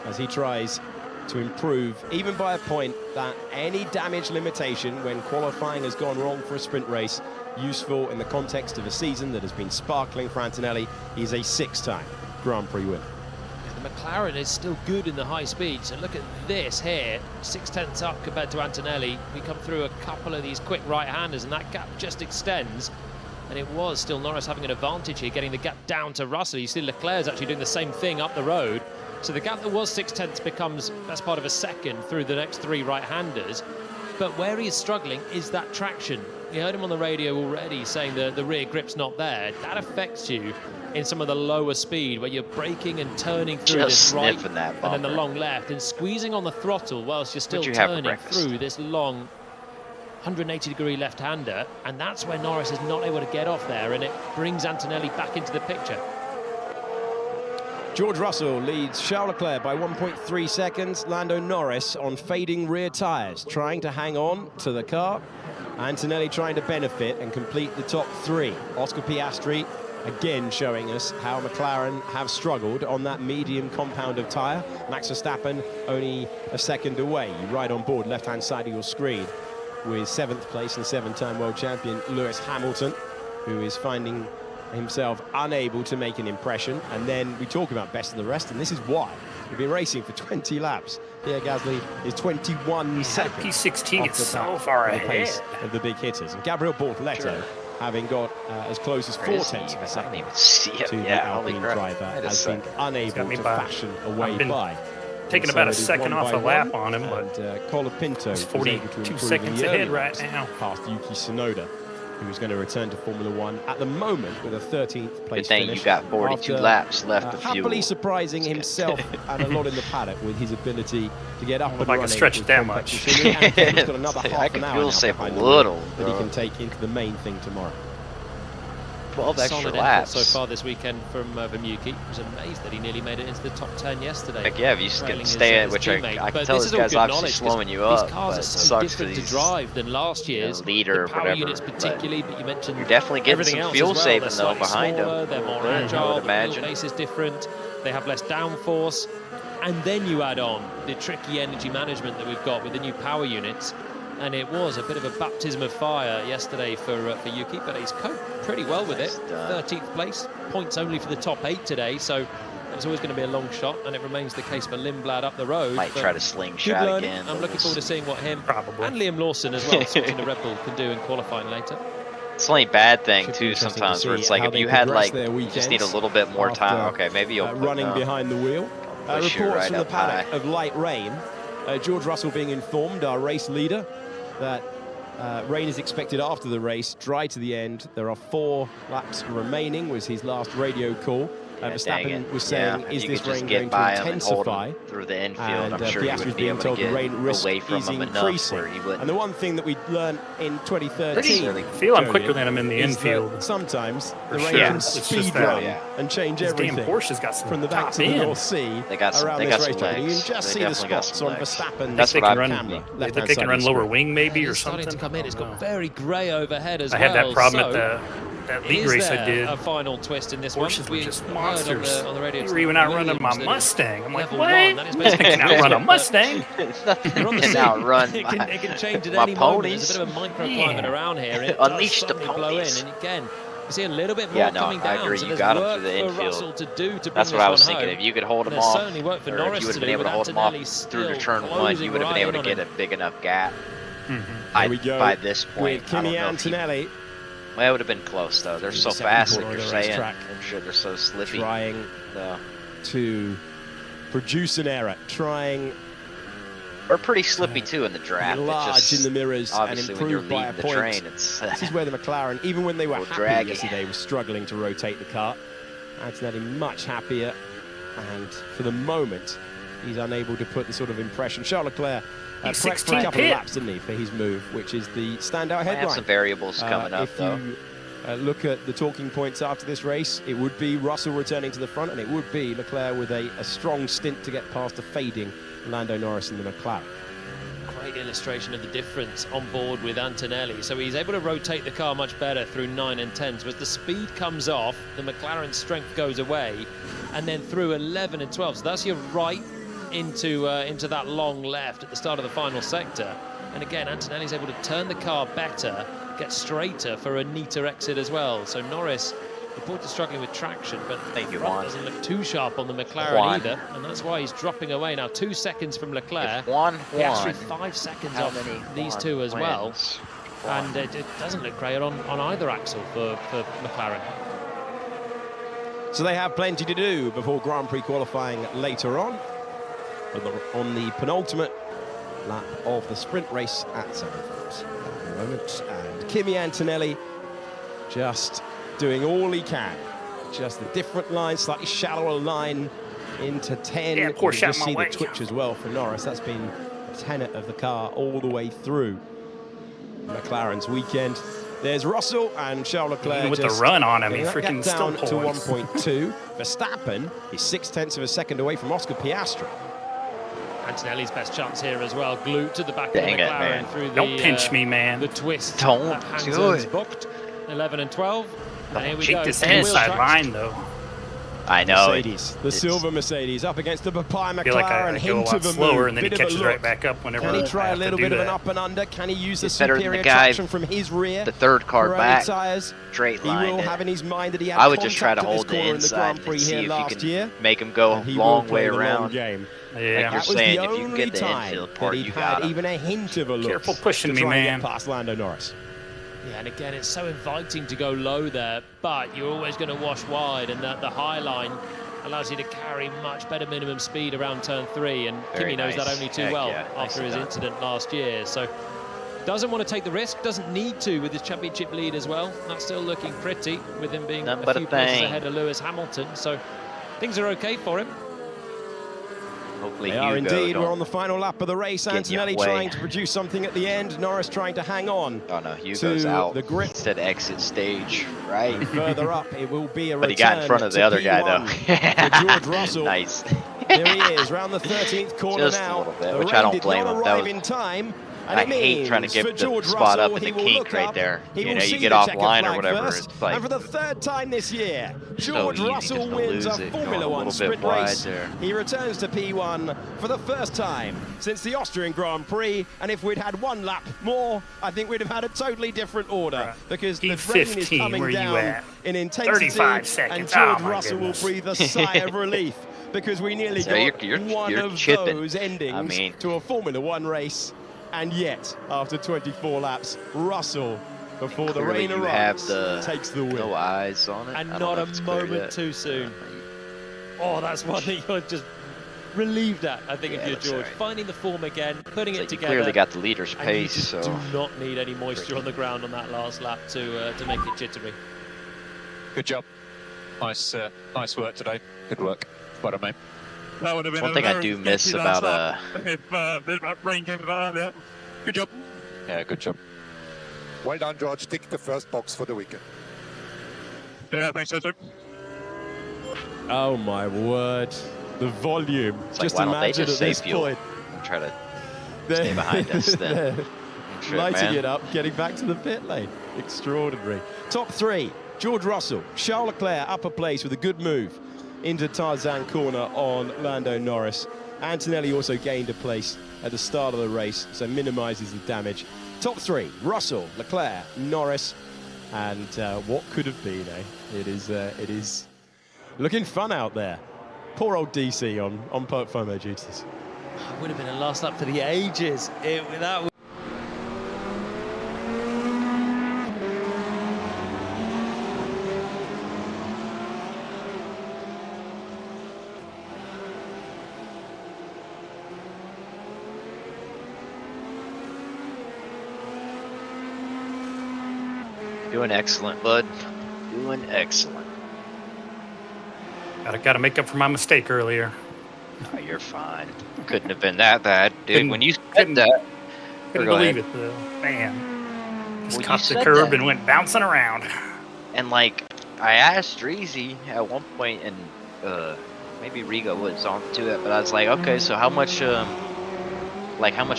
as he tries to improve, even by a point, that any damage limitation when qualifying has gone wrong for a sprint race, useful in the context of a season that has been sparkling for Antonelli. He's a 6-time Grand Prix winner. The McLaren is still good in the high speed, so look at this here, 0.6 up compared to Antonelli. We come through a couple of these quick right-handers and that gap just extends, and it was still Norris having an advantage here, getting the gap down to Russell. You see Leclerc's actually doing the same thing up the road, so the gap that was 0.6 becomes best part of a second through the next three right-handers. But where he is struggling is that traction. You heard him on the radio already saying the rear grip's not there. That affects you in some of the lower speed where you're braking and turning through this right and then the long left and squeezing on the throttle whilst you're still turning through this long 180-degree left-hander, and that's where Norris is not able to get off there, and it brings Antonelli back into the picture. George Russell leads Charles Leclerc by 1.3 seconds. Lando Norris on fading rear tyres, trying to hang on to the car. Antonelli trying to benefit and complete the top three. Oscar Piastri again showing us how McLaren have struggled on that medium compound of tyre. Max Verstappen only a second away. You ride on board left-hand side of your screen with 7th place and 7-time world champion Lewis Hamilton, who is finding himself unable to make an impression. And then we talk about best of the rest, and this is why. We've been racing for 20 laps. Pierre Gasly is 21 seconds. P16 is so far ahead of the big hitters. And Gabriel Bortoleto, having got as close as 4 tenths of a second to the Alpine driver, has been unable to fashion a way by. Taking about a second off a lap on him, but Colapinto is 42 seconds ahead right now. Past Yuki Tsunoda, who is going to return to Formula One at the moment with a 13th place finish. You got 42 laps left of happily fuel. surprising himself and a lot in the paddock with his ability to get up and running. I can stretch it that much. He's got another half an hour fuel save a that little he can take into the main thing tomorrow. 12 extra solid laps so far this weekend from Vermucki. I was amazed that he nearly made it into the top 10 yesterday. Heck yeah, if you can stay at, which I can tell this guy's obviously slowing you up. These cars are so different to drive than last year's. Leader, the power whatever, units particularly, but you mentioned you're definitely getting some fuel saving though behind them. They're more agile, the wheelbase is different, they have less downforce, and then you add on the tricky energy management that we've got with the new power units. And it was a bit of a baptism of fire yesterday for Yuki, but he's coped pretty well with it. 13th place, points only for the top 8 today, so it's always going to be a long shot, and it remains the case for Lindblad up the road. Might try to slingshot again. I'm looking forward to seeing what him and Liam Lawson as well, switching to Red Bull, can do in qualifying later. It's the only bad thing too sometimes where it's like if you had like you just need a little bit more time. Okay, maybe you'll running behind the wheel. Reports from the paddock of light rain. George Russell being informed, our race leader, that rain is expected after the race, dry to the end. There are 4 laps remaining, was his last radio call. Verstappen was saying, is this rain going to intensify? Through the infield, and I'm sure he Piastri would was be being able to told the get rain risk away from is him increasing. enough where he wouldn't. And the one thing that we learned in 2013, I feel I'm quicker than him in the infield. Sometimes the rain sure. can It's speed just run that, and change This everything. damn Porsche's got some from the back top to the end. North Sea They got some, around they this got some racetrack. You legs. can just They see the definitely got spots some on legs. Verstappen's That's what I camera. They can run lower wing maybe or It's starting something. to come in. It's got very grey overhead as I well. had that problem so at that league race I did. A final twist in this Porsches one. were just heard monsters. on the radio You were even outrunning my Williams that Mustang. I'm like, level what? one, that is You basically can outrun a Mustang? You're on the can scene. outrun it can change at my any moment. ponies. There's a bit of a microclimate around here. It Unleash does the suddenly blow in, ponies. and again, you see a little bit more Yeah, no, coming I down. agree. So You there's got him work through the for infield. Russell to do to bring That's what this I was one thinking. home. If you could hold him There's off, certainly work for or Norris if you would to have been do able to with hold him off Antonelli through to still turn 1, closing you would have been right able to in get on a big enough gap. Here we go By this point, with I don't Kimi know if he- Antonelli. Well, it would have been close though. They're so Second fast, like corner you're of the saying. racetrack. I'm sure they're so slippy. Trying So. to produce an error, trying We're pretty slippy too in the draft. large It's just, in the mirrors and obviously when you're improve by a leading the point. train, it's This is where the McLaren, even when they were happy draggy. yesterday, was struggling to rotate the car. Antonelli much happier, and for the moment, he's unable to put the sort of impression. Charles Leclerc prepped for a 16 couple of pit. laps, didn't he, for his move, which is the standout I headline. have some variables coming up if though. you look at the talking points after this race, it would be Russell returning to the front, and it would be Leclerc with a strong stint to get past the fading Lando Norris in the McLaren. Great illustration of the difference on board with Antonelli. So he's able to rotate the car much better through 9 and 10s. So as the speed comes off, the McLaren strength goes away, and then through 11 and 12. So that's your right into that long left at the start of the final sector. And again, Antonelli's able to turn the car better, get straighter for a neater exit as well. So Norris reported struggling with traction, but the front doesn't look too sharp on the McLaren either, and that's why he's dropping away now. 2 seconds from Leclerc. Piastri 5 seconds off these two as well. And it doesn't look great on either axle for McLaren. So they have plenty to do before Grand Prix qualifying later on the penultimate lap of the sprint race at Zandvoort at the moment. And Kimi Antonelli just doing all he can. Just a different line, slightly shallower line into 10. Yeah, you poor can shot just my see the way. twitch as well for Norris. That's been a tenet of the car all the way through McLaren's weekend. There's Russell and Charles Leclerc. Even with the just run on him, he getting that freaking gap still down to points. 1.2. Verstappen is 0.6 of a second away from Oscar Piastri. Antonelli's best chance here as well, glued to the back Dang of the it, McLaren man. through the Don't pinch me, man. the twist. Don't that do Hansen's it. booked. 11 and 12. And here we Check go. this Wheel inside tracks. line, though. I know. Mercedes, the silver Mercedes, up against the Papaya I feel like McLaren. I go a Hint lot of a slower, move, and then he bit of a catches right look. back up whenever Can he I try a have to little do bit of an that. up and under? Can he use the It's better than superior the guy, traction from his rear? the third car Pirelli back, Tires. straight He line will it. have in his mind that he had I would just try to contact at hold this the corner in the inside Grand and Prix see here if you last can year. make him go And he long will way play the long around. game. Like Yeah. you're That was saying, the if you only get the time infield that part, he'd you had got him. even a hint of a look. Careful pushing to me, try and man. get past Lando Norris. Yeah, and again, it's so inviting to go low there, but you're always going to wash wide, and the high line allows you to carry much better minimum speed around turn 3, and Very Kimi knows that nice. only too Heck well yeah, after nicely his done. incident last year. So doesn't want to take the risk, doesn't need to with his championship lead as well. That's still looking pretty with him being None a but few a places thing. ahead of Lewis Hamilton. So things are okay for him. Hopefully They are Hugo indeed. don't We're on the final lap of the race. get in your Antonelli way. trying to produce something at the end. Norris trying to hang on. Oh no, Hugo's to out. the grip. He said exit stage, right? And further up, it will be a But he got in front of the other guy P1 though. for George Russell. Nice. There he is, round the 13th corner Just a now. little bit, The which I rain don't did blame not him. That arrive was- in time. And I it hate trying to means get for the George spot Russell, up in he the will kink look right up, there. he You will know, see you get the off checkered line or flag whatever. first. It's like And for the third time this year, so George easy Russell just to wins lose a it, Formula going a 1 little bit sprint wide race. there. He returns to P1 for the first time since the Austrian Grand Prix. And if we'd had one lap more, I think we'd have had a totally different order. Because the rain is 15, coming where you down at? in intensity. 35 seconds. And George Oh, my Russell goodness. will breathe a sigh of relief. Because we nearly So got you're one of chipping. those endings I mean- to a Formula 1 race. And yet, after 24 laps, Russell, before the Clearly rain you arrives, have takes the win. no eyes on it. And I don't not know a if it's clear moment yet. too soon. Oh, that's one that you're just relieved at, I think, Yeah, if you're that's George. right. Finding the form again, putting it You together. clearly got the leader's and you pace, just so do not need any moisture on the ground on that last lap to make it jittery. Good job. Nice work today. Good work. Well done, mate. That would have been one thing I do miss about if rain came about there. Good job. Yeah, good job. Well done, George. Tick the first box for the weekend. Yeah, thanks, Joe. Oh my word. The volume. it's Just like, why don't they imagine just at this save fuel point. and try to stay behind us then? Shit, Lighting man. it up, getting back to the pit lane. Extraordinary. Top 3, George Russell, Charles Leclerc, upper place with a good move into Tarzan corner on Lando Norris. Antonelli also gained a place at the start of the race, so minimises the damage. Top 3, Russell, Leclerc, Norris, and what could have been, eh? It is looking fun out there. Poor old DC on FOMO duties. It would have been a last lap for the ages. That Doing excellent, bud. Doing excellent. Got to make up for my mistake earlier. Oh, you're fine. Couldn't have been that bad, dude. Couldn't- When you said that, Couldn't go believe ahead. it, though. Man. Just When caught you the said curb that- and went bouncing around. And like, I asked Reezy at one point, and maybe Rigo was on to it, but I was like, okay, so how much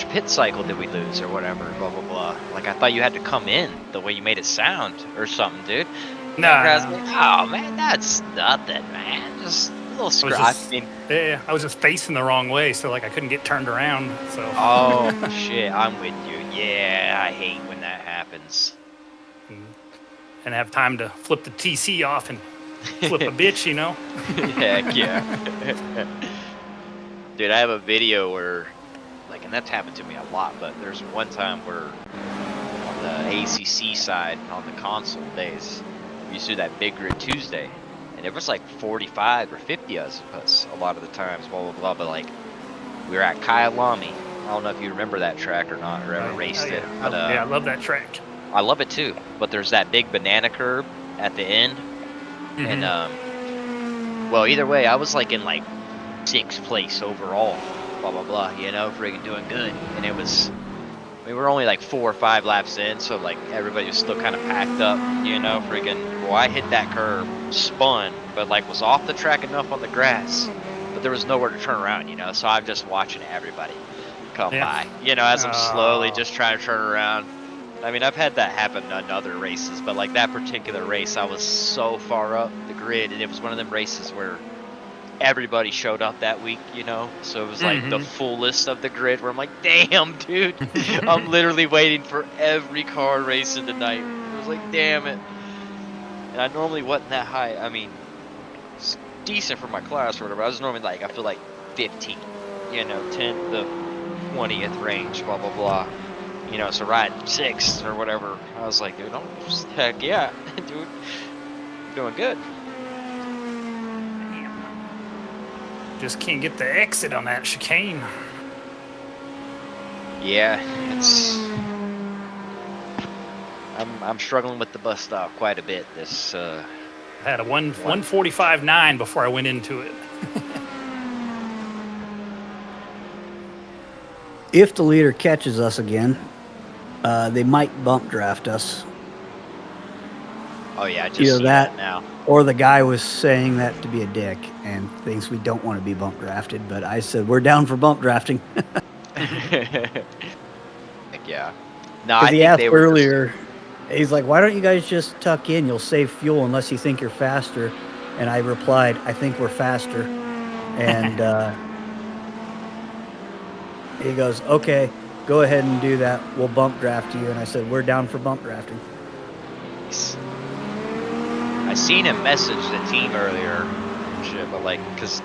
pit cycle did we lose or whatever, blah blah blah. Like, I thought you had to come in the way you made it sound or something, dude. Nah. I was like, oh man, that's nothing, man. Just a little scratch. Yeah, I was just facing the wrong way, so like I couldn't get turned around. So. Oh shit, I'm with you. Yeah, I hate when that happens. And have time to flip the TC off and flip a bitch, you know? Heck yeah. Dude, I have a video where, like, and that's happened to me a lot, but there's one time where on the ACC side, on the console days, we used to do that Big Grid Tuesday, and it was like 45 or 50 of us a lot of the times, blah, blah, blah, but like, we were at Kyalami. I don't know if you remember that track or not, or ever raced it. But, yeah, I love that track. I love it too, but there's that big banana curb at the end, and well, either way, I was like in like 6th place overall, blah blah blah, you know, friggin' doing good, and it was, we were only like 4 or 5 laps in, so like everybody was still kind of packed up, you know, friggin', well, I hit that curb, spun, but like was off the track enough on the grass, but there was nowhere to turn around, you know, so I'm just watching everybody come by, you know, as I'm slowly just trying to turn around. I mean, I've had that happen in other races, but like that particular race, I was so far up the grid, and it was one of them races where everybody showed up that week, you know? So it was like the fullest of the grid where I'm like, damn, dude, I'm literally waiting for every car racing tonight. It was like, damn it. And I normally wasn't that high. I mean, it's decent for my class or whatever. I was normally like, I feel like 15, you know, 10 to the 20th range, blah, blah, blah. You know, so riding 6th or whatever. I was like, dude, heck yeah, dude, doing good. Just can't get the exit on that chicane. Yeah, it's. I'm struggling with the bus stop quite a bit. This. I had a 1:45.9 before I went into it. If the leader catches us again, they might bump draft us. Oh yeah, I just Either see that now. or the guy was saying that to be a dick and thinks we don't want to be bump drafted. But I said we're down for bump drafting. Heck yeah. No, I Because he think asked they were earlier. He's like, "Why don't you guys just tuck in? You'll save fuel unless you think you're faster." And I replied, "I think we're faster." And he goes, "Okay, go ahead and do that. We'll bump draft you." And I said, "We're down for bump drafting." I seen him message the team earlier, shit, but like, cause,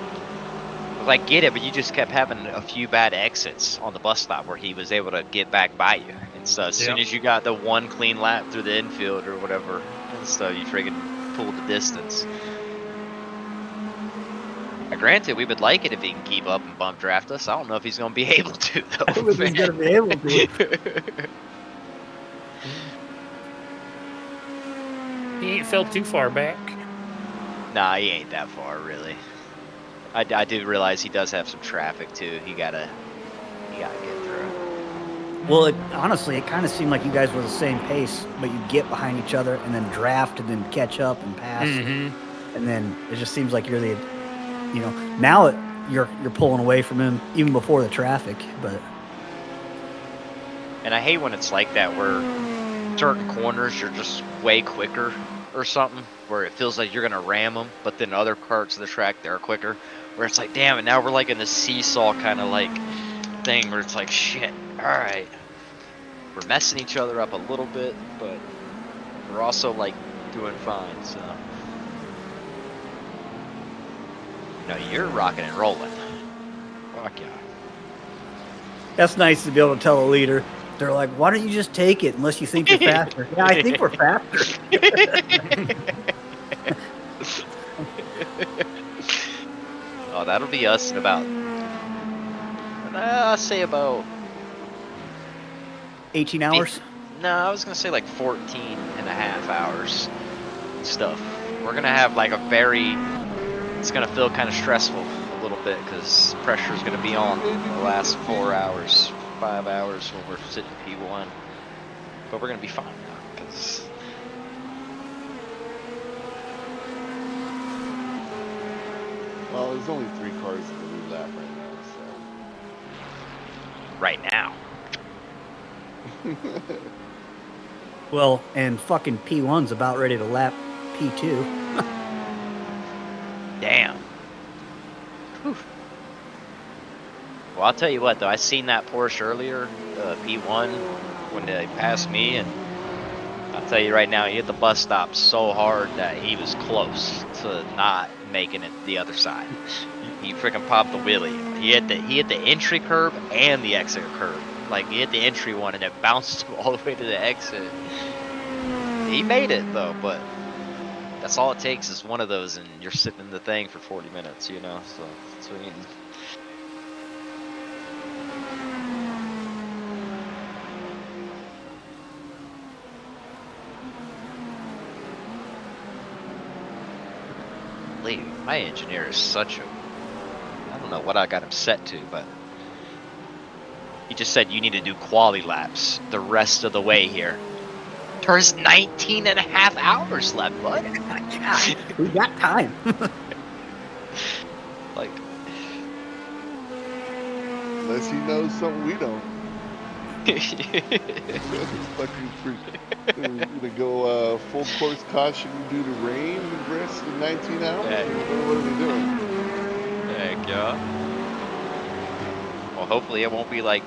like, get it, but you just kept having a few bad exits on the bus stop where he was able to get back by you, and so as soon as you got the one clean lap through the infield or whatever, and so you friggin' pulled the distance. Granted, we would like it if he can keep up and bump draft us. I don't know if he's going to be able to, though. I don't know if he's going to be able to. He ain't fell too far back. Nah, he ain't that far, really. I do realize he does have some traffic, too. He gotta get through. Well, honestly, it kind of seemed like you guys were the same pace, but you get behind each other and then draft and then catch up and pass. Mm-hmm. And then it just seems like you're the, now you're pulling away from him even before the traffic. But And I hate when it's like that, where certain corners you're just way quicker or something, where it feels like you're gonna ram them, but then other parts of the track they're quicker. Where it's like, damn it, now we're like in a seesaw kind of like thing, where it's like, shit, all right, we're messing each other up a little bit, but we're also like doing fine. So, no, you're rocking and rolling. Fuck yeah. that's nice to be able to tell a leader. They're like, why don't you just take it unless you think you're faster? Yeah, I think we're faster. Oh, that'll be us in about, I'll say about 18 hours? No, I was going to say like 14 and a half hours stuff. We're going to have like it's going to feel kind of stressful a little bit, because pressure is going to be on the last 4 hours, 5 hours when we're sitting P1. But we're going to be fine now, because Well, there's only 3 cars in the lead lap right now, so. right now. Well, and fucking P1's about ready to lap P2. Damn. Whew. Well, I'll tell you what, though. I seen that Porsche earlier, P1, when they passed me, and I'll tell you right now, he hit the bus stop so hard that he was close to not making it the other side. He freaking popped the wheelie. He hit the entry curb and the exit curb. Like, he hit the entry one and it bounced him all the way to the exit. He made it though, but that's all it takes is one of those, and you're sitting in the thing for 40 minutes, So that's what you need. My engineer is such a, I don't know what I got him set to, but he just said you need to do quali laps the rest of the way here. There's 19 and a half hours left, bud. God, we got time. Like, unless he knows something we don't. Fucking freak. We're gonna go full course caution due to rain the rest of 19 hours? Yeah. What are we doing? Heck yeah. Well, hopefully it won't be like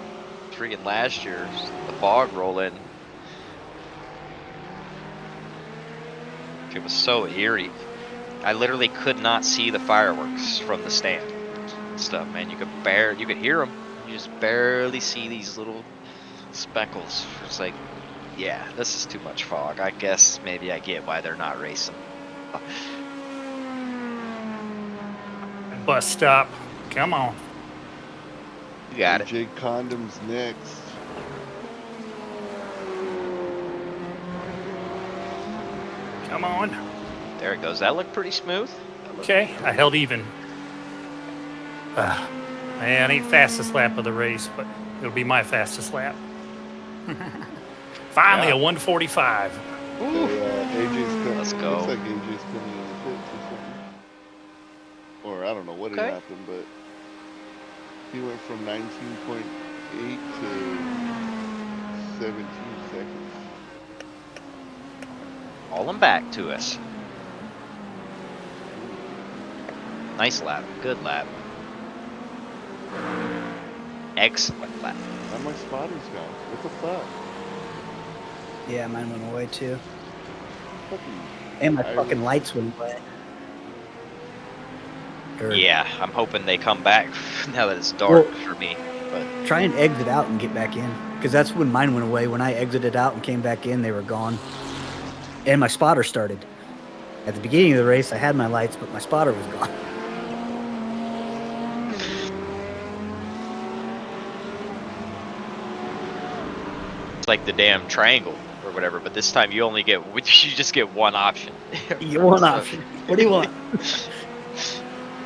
freaking last year's, the fog roll in. It was so eerie. I literally could not see the fireworks from the stand and stuff, man. You could hear them. You just barely see these little speckles. It's like, yeah, this is too much fog. I guess maybe I get why they're not racing. Bus stop. Come on. You got it. AJ Condom's next. Come on. There it goes. That looked pretty smooth. Okay, I held even. Man, ain't fastest lap of the race, but it'll be my fastest lap. Finally, a 145. AJ's coming. Let's go. Looks like AJ's coming in the pits or something. Or I don't know what had happened, but he went from 19.8 to 17 seconds. Calling back to us. Nice lap. Good lap. Excellent lap. Now my spotter's gone. What the fuck? Yeah, mine went away too. And my fucking lights went away. Yeah, I'm hoping they come back now that it's dark for me. But try and exit out and get back in, because that's when mine went away. When I exited out and came back in, they were gone. And my spotter started. At the beginning of the race, I had my lights, but my spotter was gone. like the damn triangle or whatever, but this time you just get one option. You want option. What do you want?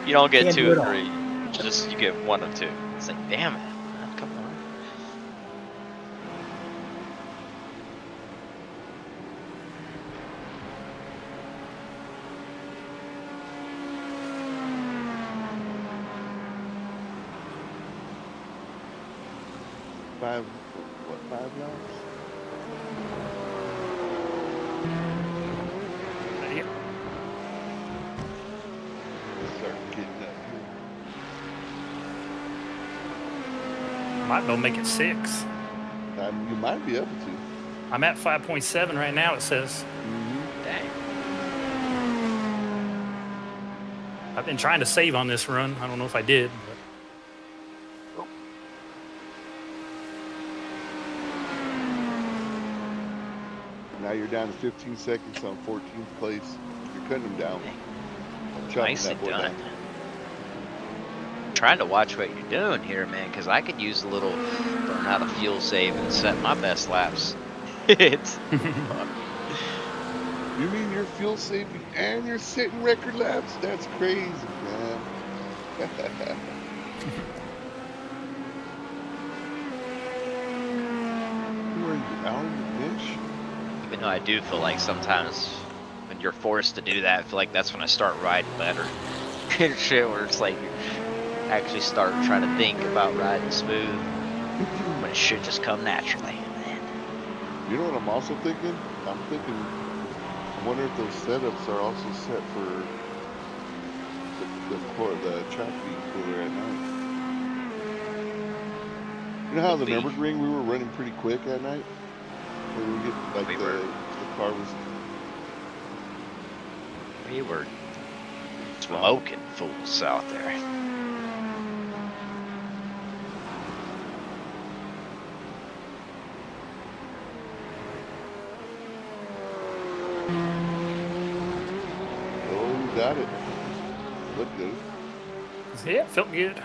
You don't get Can't two do it or all. three. You get one of two. It's like, damn it, man, come on. Five laps? Yep. Start getting up Might be able to make it 6. here. You might be able to. I'm at 5.7 right now, it says. Dang. I've been trying to save on this run. I don't know if I did. But Now you're down to 15 seconds on 14th place. You're cutting them down. Nicely done. Trying to watch what you're doing here, man, because I could use a little burn out of fuel save and set my best laps. It's You mean you're fuel saving and you're setting record laps? That's crazy, man. Who are you, Alan Finch? Even though I do feel like sometimes when you're forced to do that, I feel like that's when I start riding better. And shit, where it's like you actually start trying to think about riding smooth when it should just come naturally. You know what I'm also thinking? I wonder if those setups are also set for the track being cooler at night. You know how the Nürburgring we were running pretty quick at night? Where we get like the car was. We were smoking fools out there. Oh, you got it. Looked good. yeah, felt good.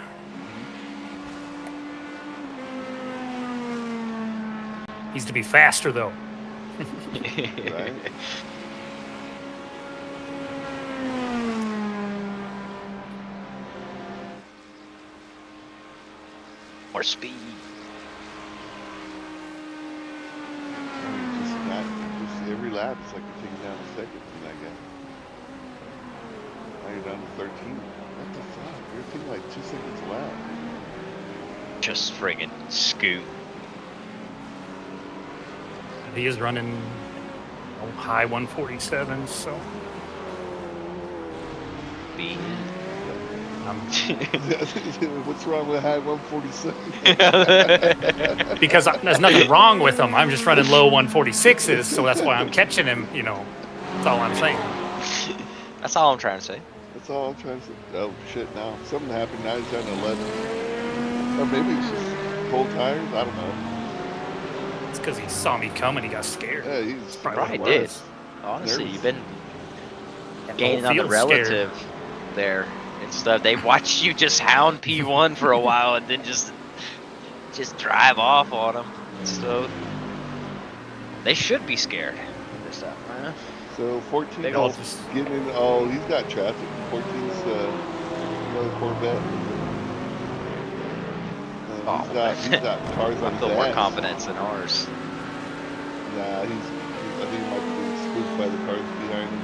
Needs to be faster though. Right? More speed. Just every lap, it's like you're taking down a second from that guy. Now you're down to 13. What the fuck? You're taking like 2 seconds a lap. Just friggin' scoot. He is running high 147s, so. Speed. What's wrong with high 147? Because there's nothing wrong with him. I'm just running low 146s, so that's why I'm catching him, you know. That's all I'm saying. That's all I'm trying to say. That's all I'm trying to say. Oh, shit, now. Something happened. Now he's down to 11. Or maybe it's just cold tires. I don't know. It's because he saw me coming. He got scared. Yeah, he's probably did. Honestly, you've been gaining on the relative there and stuff. They watched you just hound P1 for a while and then just drive off on them. So they should be scared of this stuff, man. So 14 is getting in. Oh, he's got traffic. 14's another Corvette. He's got cars on his I feel more ass. confidence in ours. Nah, I think he might be being spooked by the cars behind him.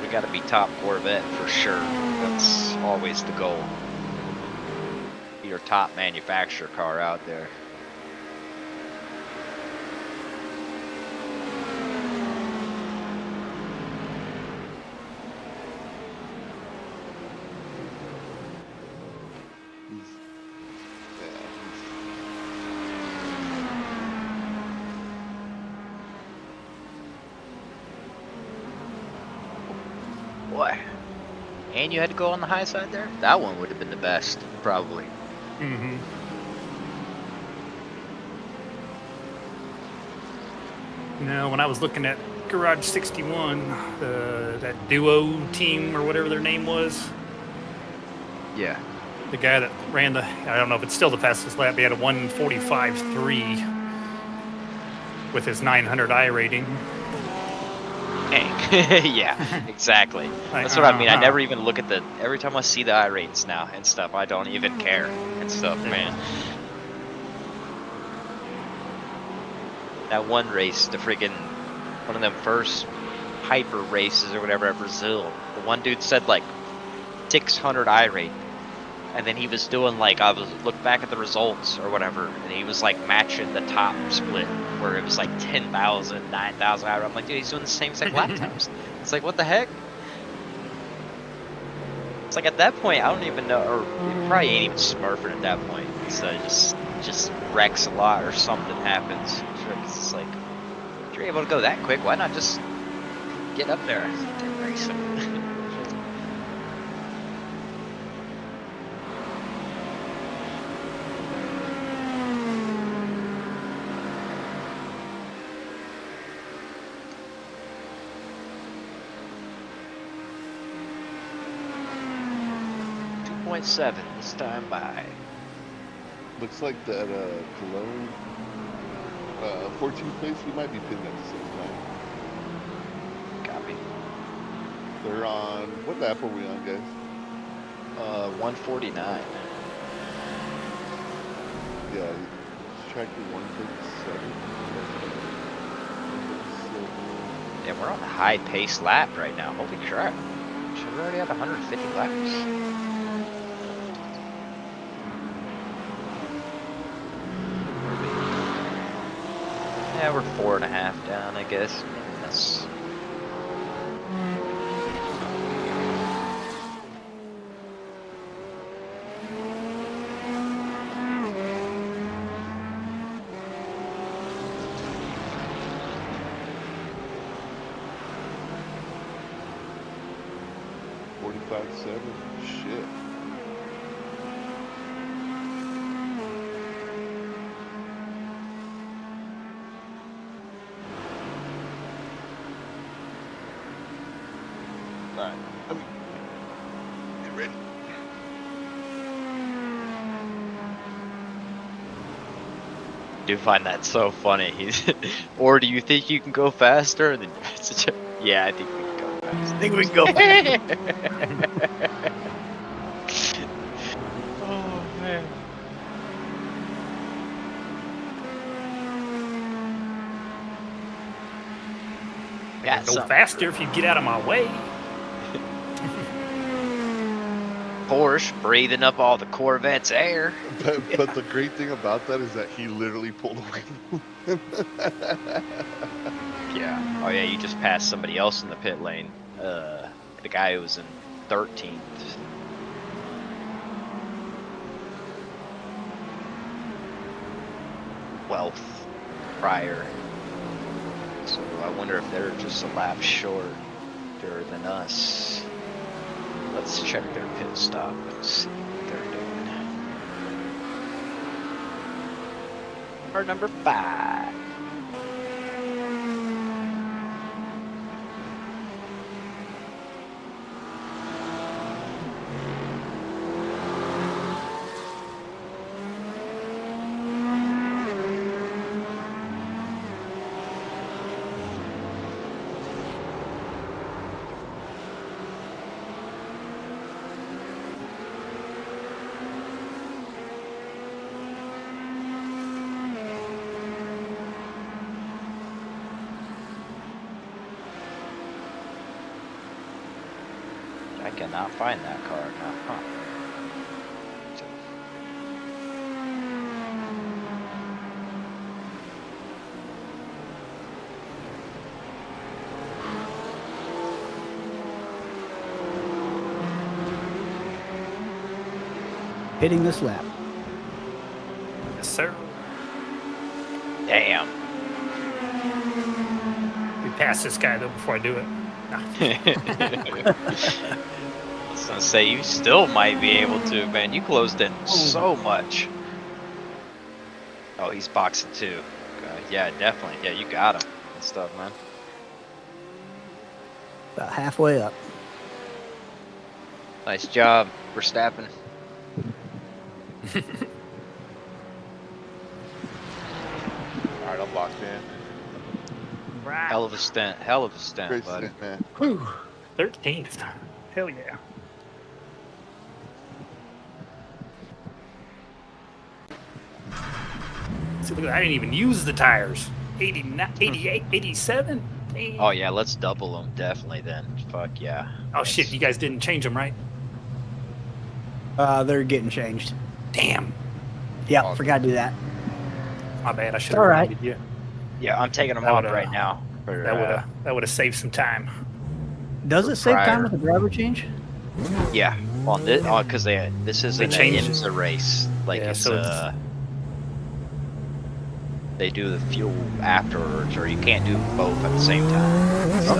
We got to be top Corvette for sure. That's always the goal. Be your top manufacturer car out there. Boy. And you had to go on the high side there? That one would have been the best, probably. Mm-hmm. You know, when I was looking at Garage 61, that duo team or whatever their name was. Yeah. the guy that ran the, I don't know if it's still the fastest lap, he had a 1:45.3 with his 900 I rating. Dang. Yeah, exactly. That's what I mean. I never even look at the, every time I see the I rates now and stuff, I don't even care and stuff, man. That one race, the friggin', one of them first hyper races or whatever at Brazil, the one dude said like 600 I rate. And then he was doing like, I was look back at the results or whatever, and he was like matching the top split where it was like 10,000, 9,000. I'm like, dude, he's doing the same exact lap times. It's like, what the heck? It's like at that point, I don't even know, or it probably ain't even smurfing at that point. So it just wrecks a lot or something happens. It's like, if you're able to go that quick, why not just get up there and race him? 2.7 this time by. Looks like that Cologne 14th place, we might be pitting at the same time. Copy. They're on, what lap are we on, guys? 149. Yeah, it's tracking 137. Yeah, we're on a high pace lap right now. Holy crap. Should we already have 150 laps? Yeah, we're 4.5 down, I guess. That's... Shit. Alright, get ready. I do find that so funny. He's, or do you think you can go faster? And then, yeah, I think we can go faster. I think we can go faster. Oh man. Yeah, go faster if you get out of my way. Porsche breathing up all the Corvette's air. But the great thing about that is that he literally pulled away. Yeah. Oh yeah, you just passed somebody else in the pit lane. The guy who was in 13th. Wealth prior. So I wonder if they're just a lap shorter than us. Let's check their pit stop and see what they're doing. Car number 5. I cannot find that car now, huh? Hitting this lap. Yes, sir. Damn. We pass this guy though before I do it. No. I was gonna say, you still might be able to, man. You closed in so much. Oh, he's boxing too. Yeah, definitely. Yeah, you got him and stuff, man. About halfway up. Nice job, Verstappen. All right, I'm locked in. Hell of a stint. Hell of a stint, Great buddy. stint, man. Whew. 13th. Hell yeah. See, look at that. I didn't even use the tires. 89, 88, 87? Damn. Oh yeah, let's double them definitely then. Fuck yeah. Oh shit, you guys didn't change them, right? They're getting changed. Damn. Yeah, forgot to do that. My bad. I should have All right. reminded you. Yeah, I'm taking them That off would've- right now. For, That would have saved some time. Does it save time prior. with the driver change? Yeah, on this, because this is an changed- IMSA race. Like Yeah, it's so it's- they do the fuel afterwards, or you can't do both at the same time. So.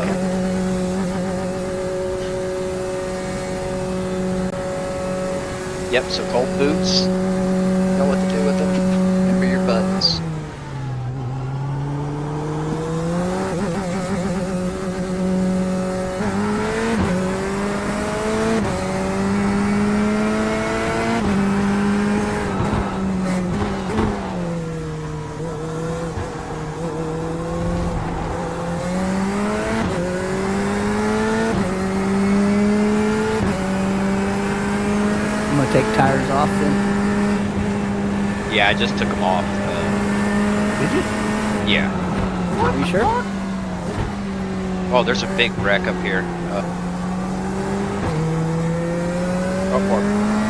Yep. So cold boots. Know what to do with them. Remember your buttons. I'm gonna take tires off then. Yeah, I just took them off. Did you? Yeah. Are you sure? Oh, there's a big wreck up here.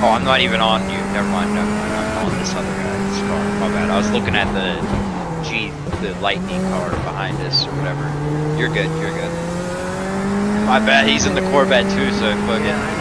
Oh, I'm not even on you. Never mind. I'm on this other guy's car. My bad. I was looking at the Lightning car behind us or whatever. You're good. You're good. My bad. He's in the Corvette too, so fucking.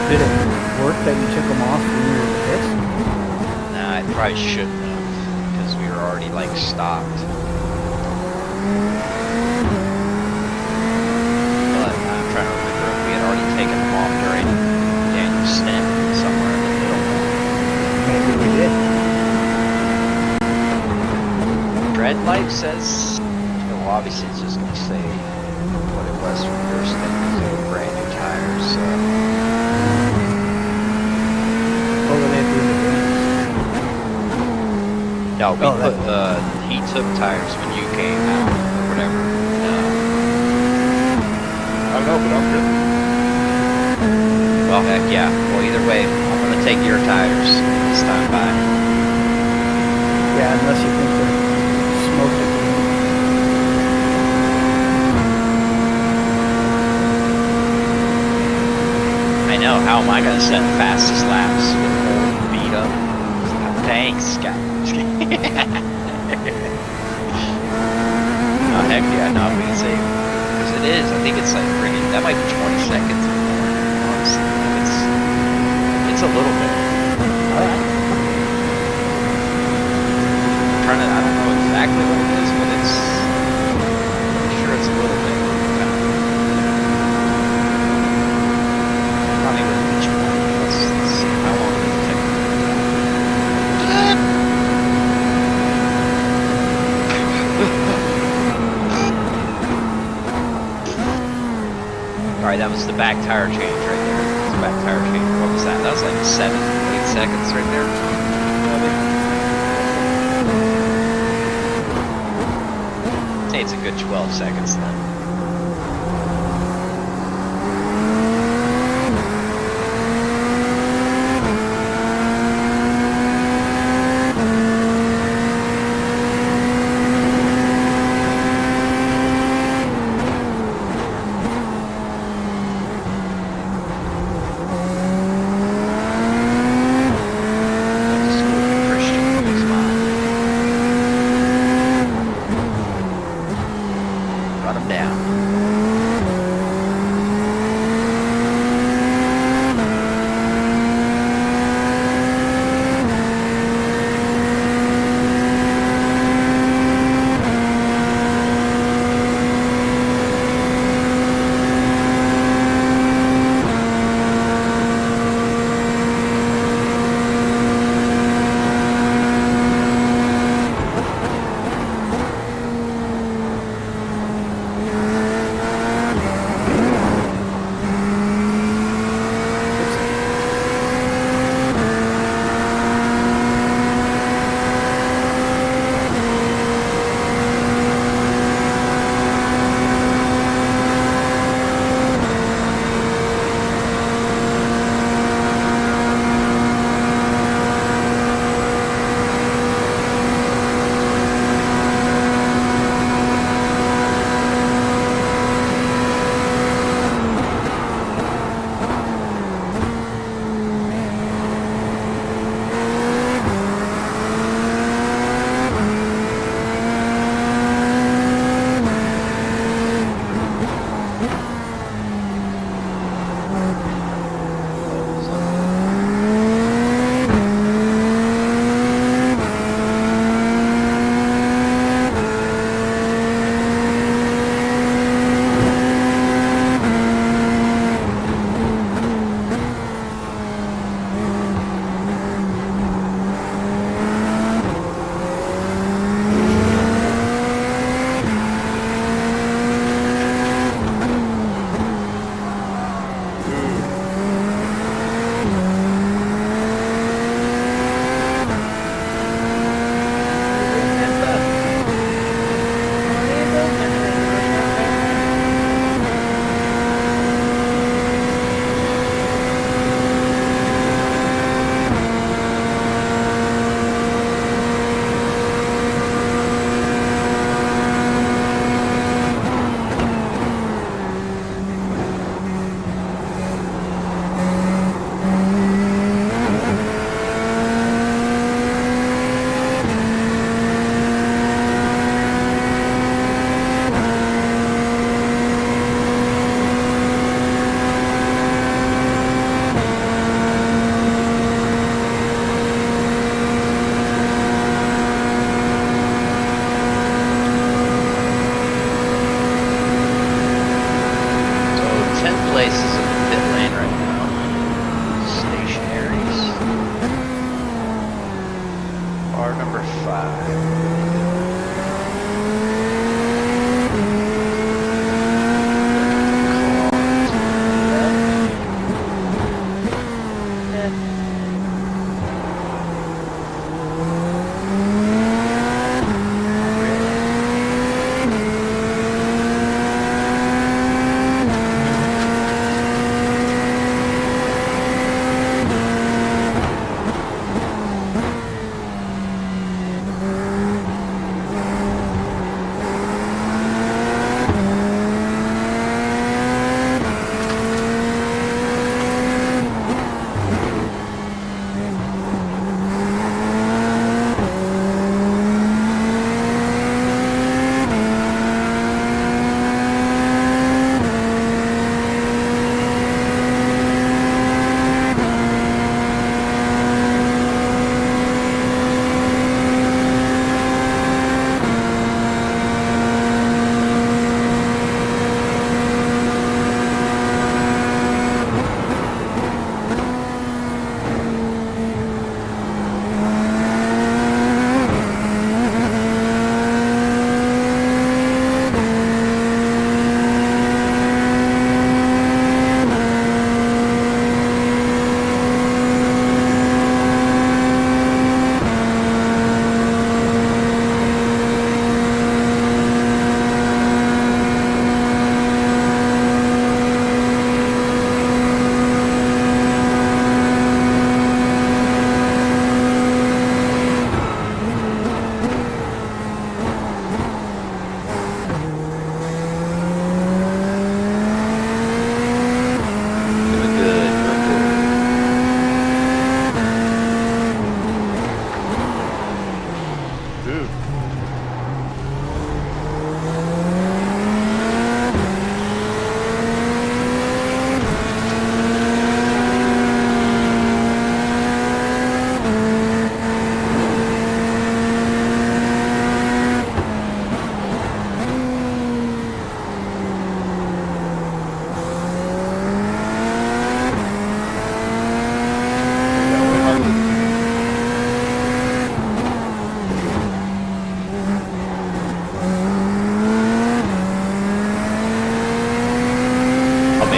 Did it work that you took them off when you were in the pits? Nah, I probably shouldn't have, because we were already like stopped. But I'm trying to remember if we had already taken them off during Daniel's stint somewhere in the middle. Maybe we did. Dread Life says, well, obviously it's just going to say what it was from your stint, because they were brand new tires, so. What were they doing? No, we put, he took tires when you came out, or whatever. I don't know, but I'm good. Well, heck yeah. Well, either way, I'm going to take your tires this time by. Yeah, unless you think they're smoking. I know, how am I going to set fastest laps with old beat up? Thanks, Scott. Oh, heck yeah, no, we can save. Because it is, I think it's like friggin', that might be 20 seconds. Honestly, it's a little bit. I'm trying to, I don't know exactly what it is, but it's, I'm sure it's a little bit. Probably with each one. Let's see how long does it take. Alright, that was the back tire change right there. That's the back tire change. What was that? That was like 7, 8 seconds right there. I'd say it's a good 12 seconds then. Run him down.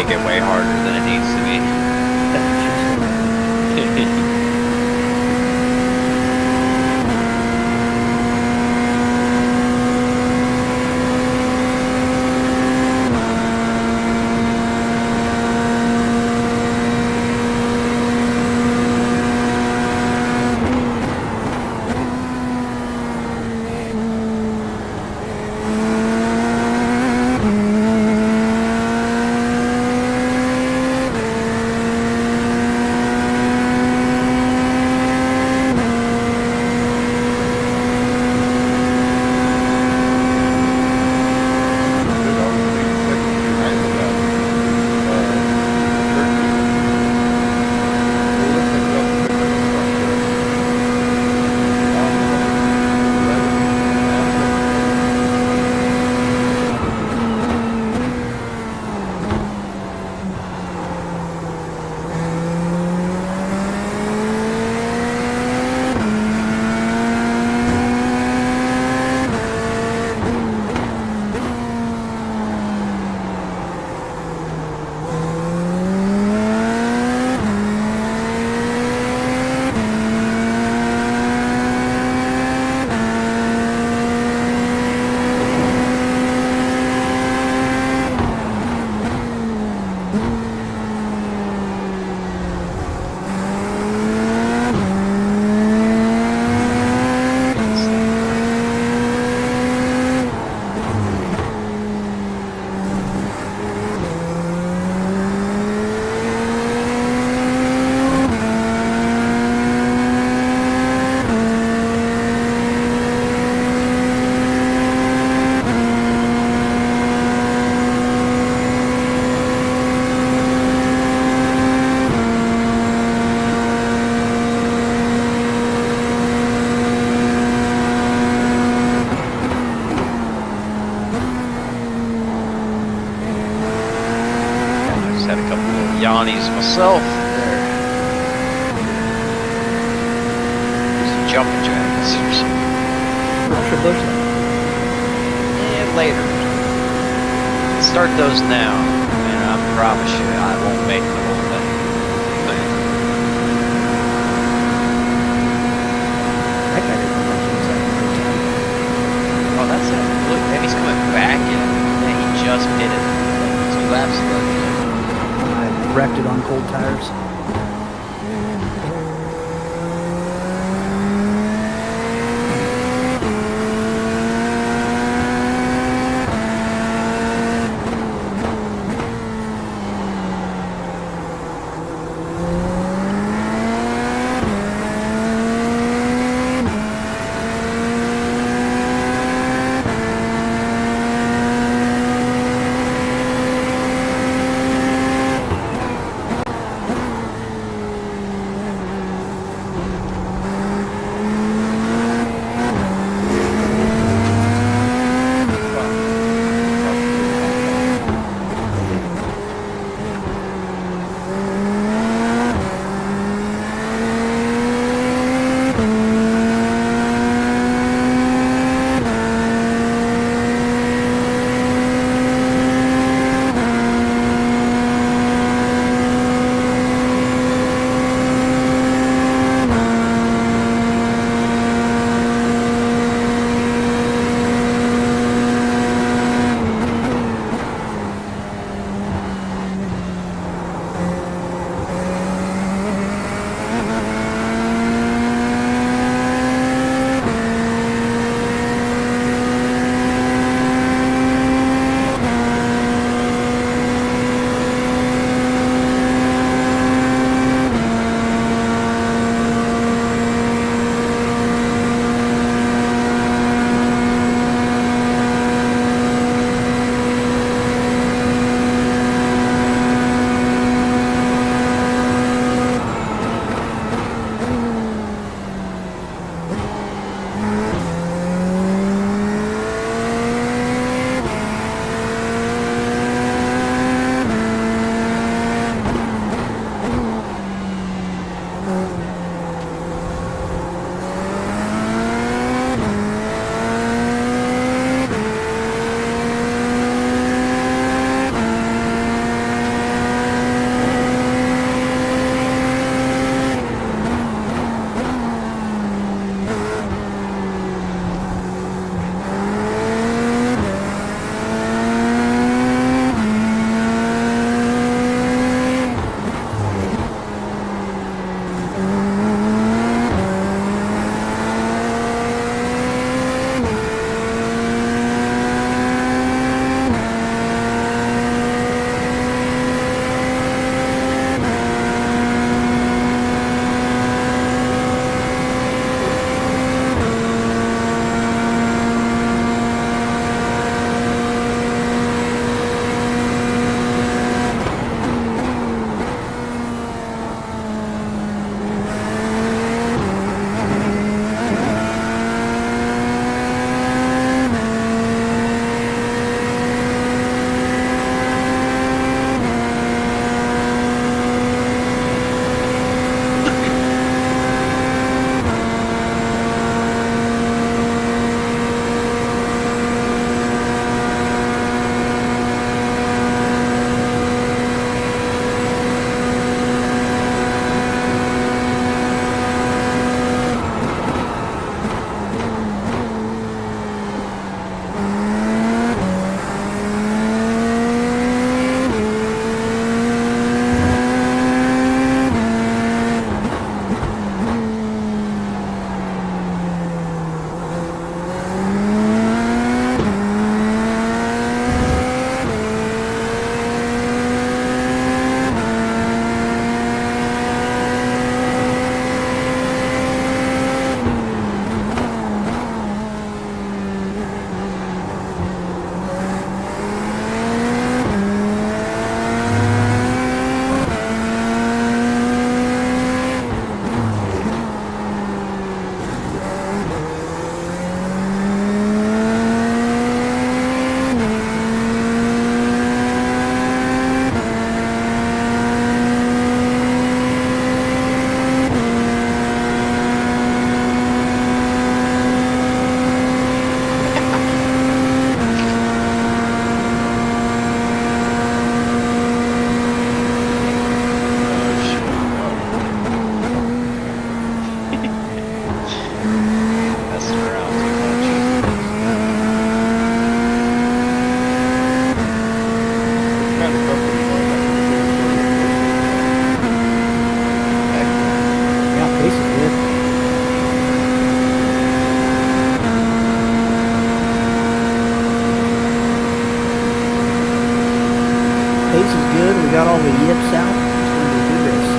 make it way harder than it needs to be. Had a couple of Yannis myself there. Some jumping jacks or something. Yeah, later. Start those now, and I promise you I won't make the whole thing. Oh, that's it. Look, and he's coming back in. Yeah, he just hit it. 2 laps left. Wrecked it on cold tires. pace is good. We got all the yips out. It's going to be a good race.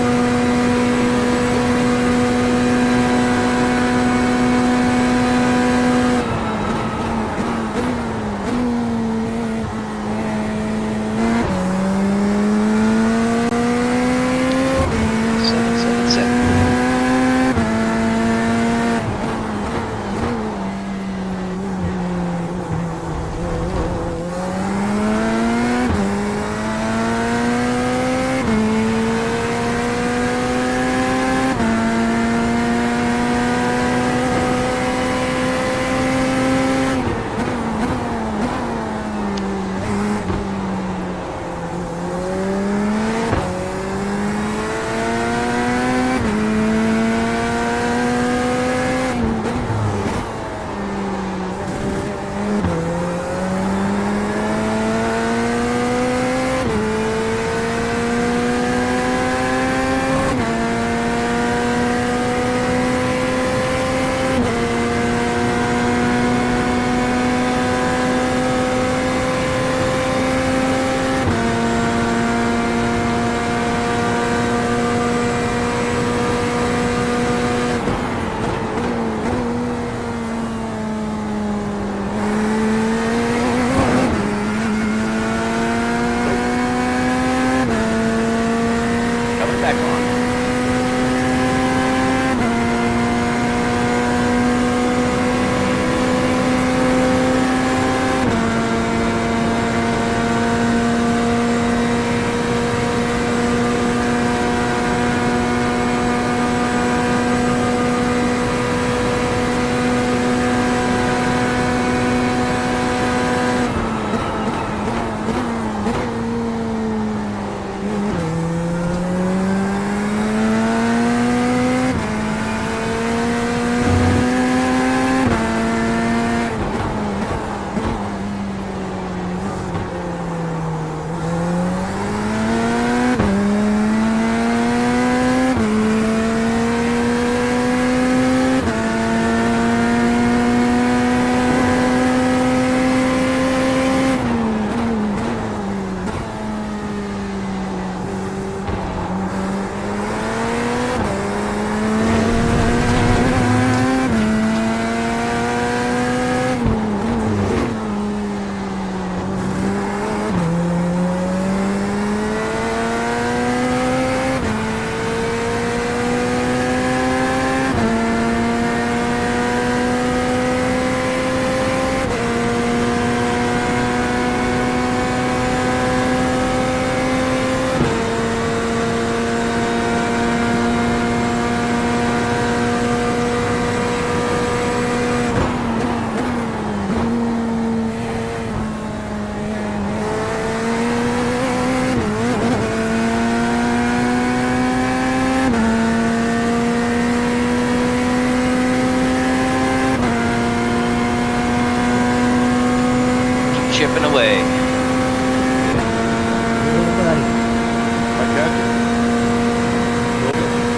Chipping away.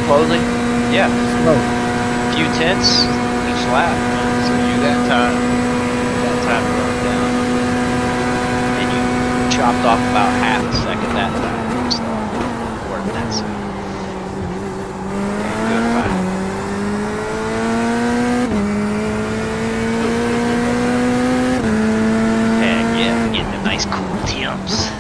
Closing? Yeah. Few tenths each lap. So you got time. To run down. And you chopped off about half a second that time. So working that soon. Good fight. Heck yeah, getting the nice cool temps.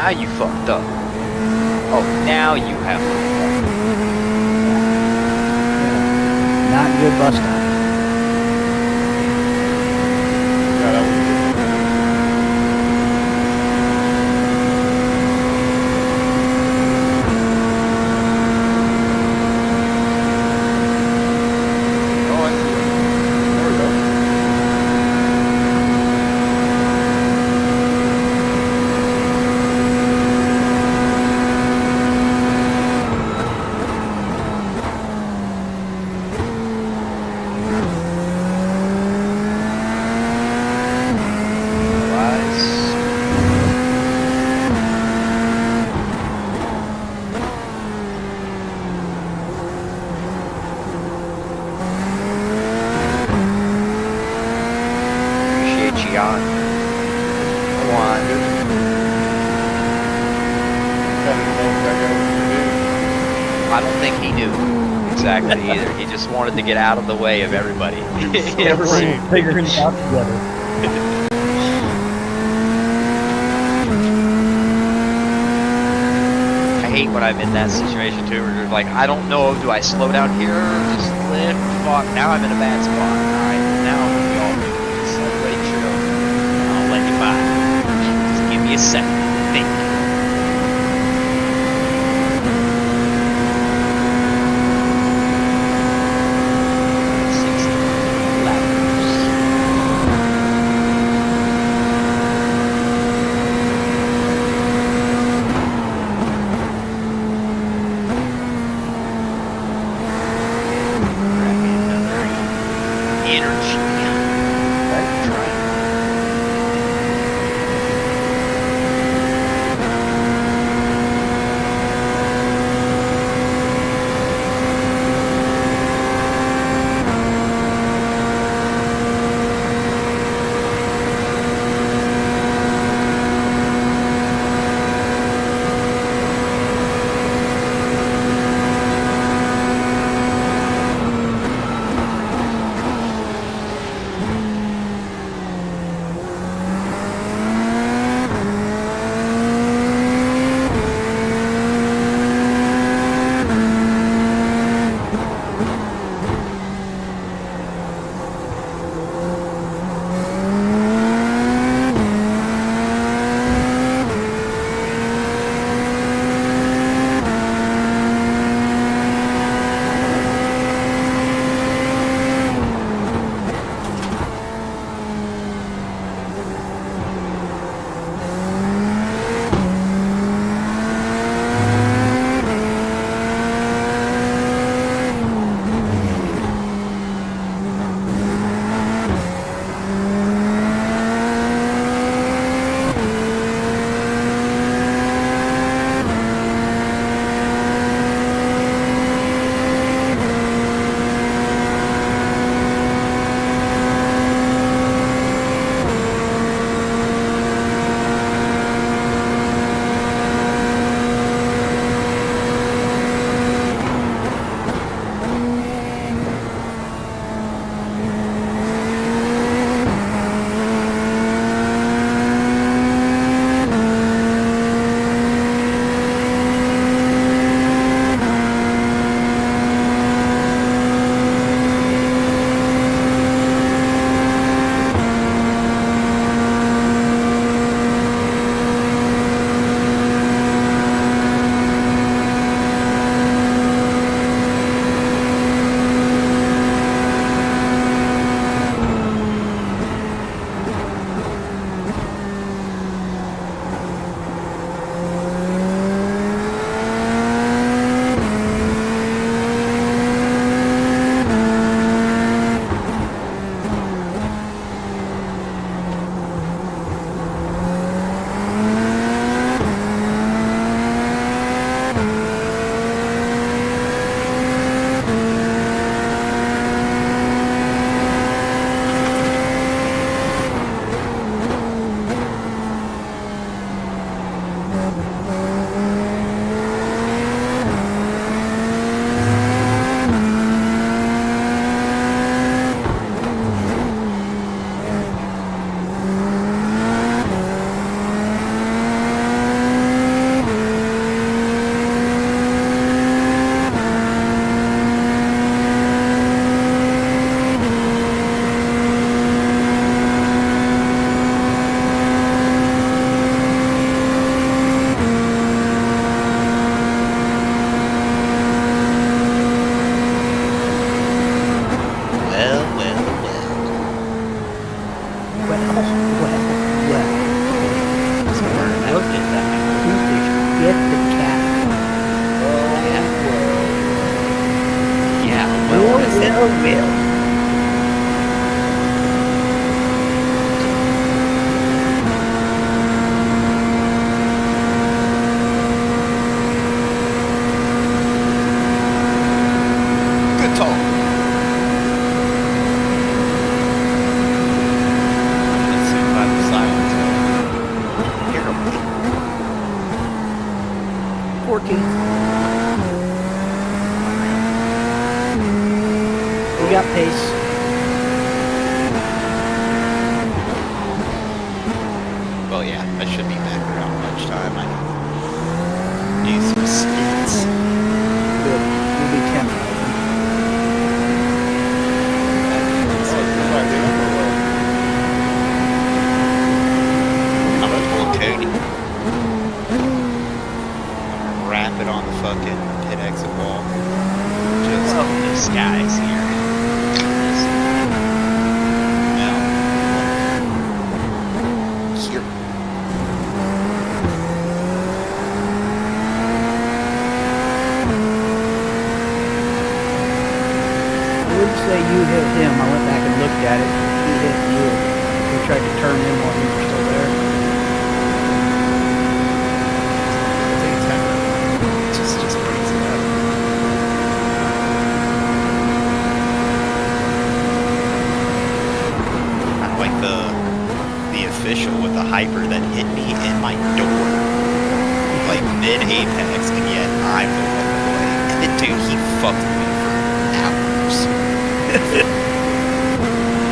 now you fucked up. Oh, now you have to. Not good bus stop. Yeah, that was Oh, I see it. There we go. Appreciate you on. Come on. I don't think he knew exactly either. He just wanted to get out of the way of everybody. Everyone's figuring it out together. I hate when I'm in that situation too, where you're like, I don't know, do I slow down here or just lift? Fuck, now I'm in a bad spot. Alright, now I'm gonna be all good. Just everybody chill. I'll let you by. Just give me a second to think. Get the cat. Yeah, well, I said will. Good talk. Let's see by the silence. Terrible. 14. We got pace. Well, yeah, I should be back around lunchtime. I need some stints. Good. You'll be 10. I'm gonna pull Cody. Wrap it on the fucking pit exit wall. Just this guy's here. Here. I wouldn't say you hit him. I went back and looked at it. He hit you. We tried to turn him while you were still there. Just brings it up. I like the official with the hyper that hit me in my door, like mid-apex, and yet I'm the one to blame. And the dude, he fucked me for hours.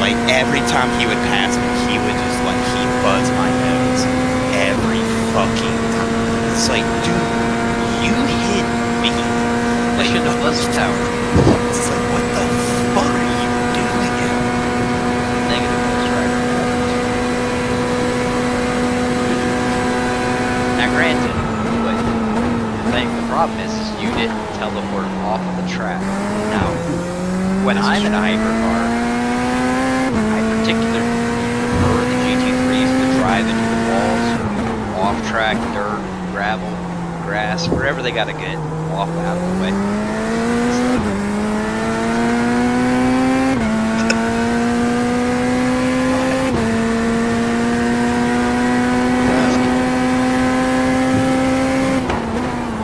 Like every time he would pass me, he would just like he'd buzz my nose every fucking time. It's like, dude, you hit me. Like in the buzz tower. It's like, what the fuck are you doing? Negative buzz driver. Now, granted, the problem is you didn't teleport off of the track. Now, when I'm in a hypercar, I particularly prefer the GT3s to drive into the walls or off track, dirt, gravel, grass, wherever they gotta get off out of the way.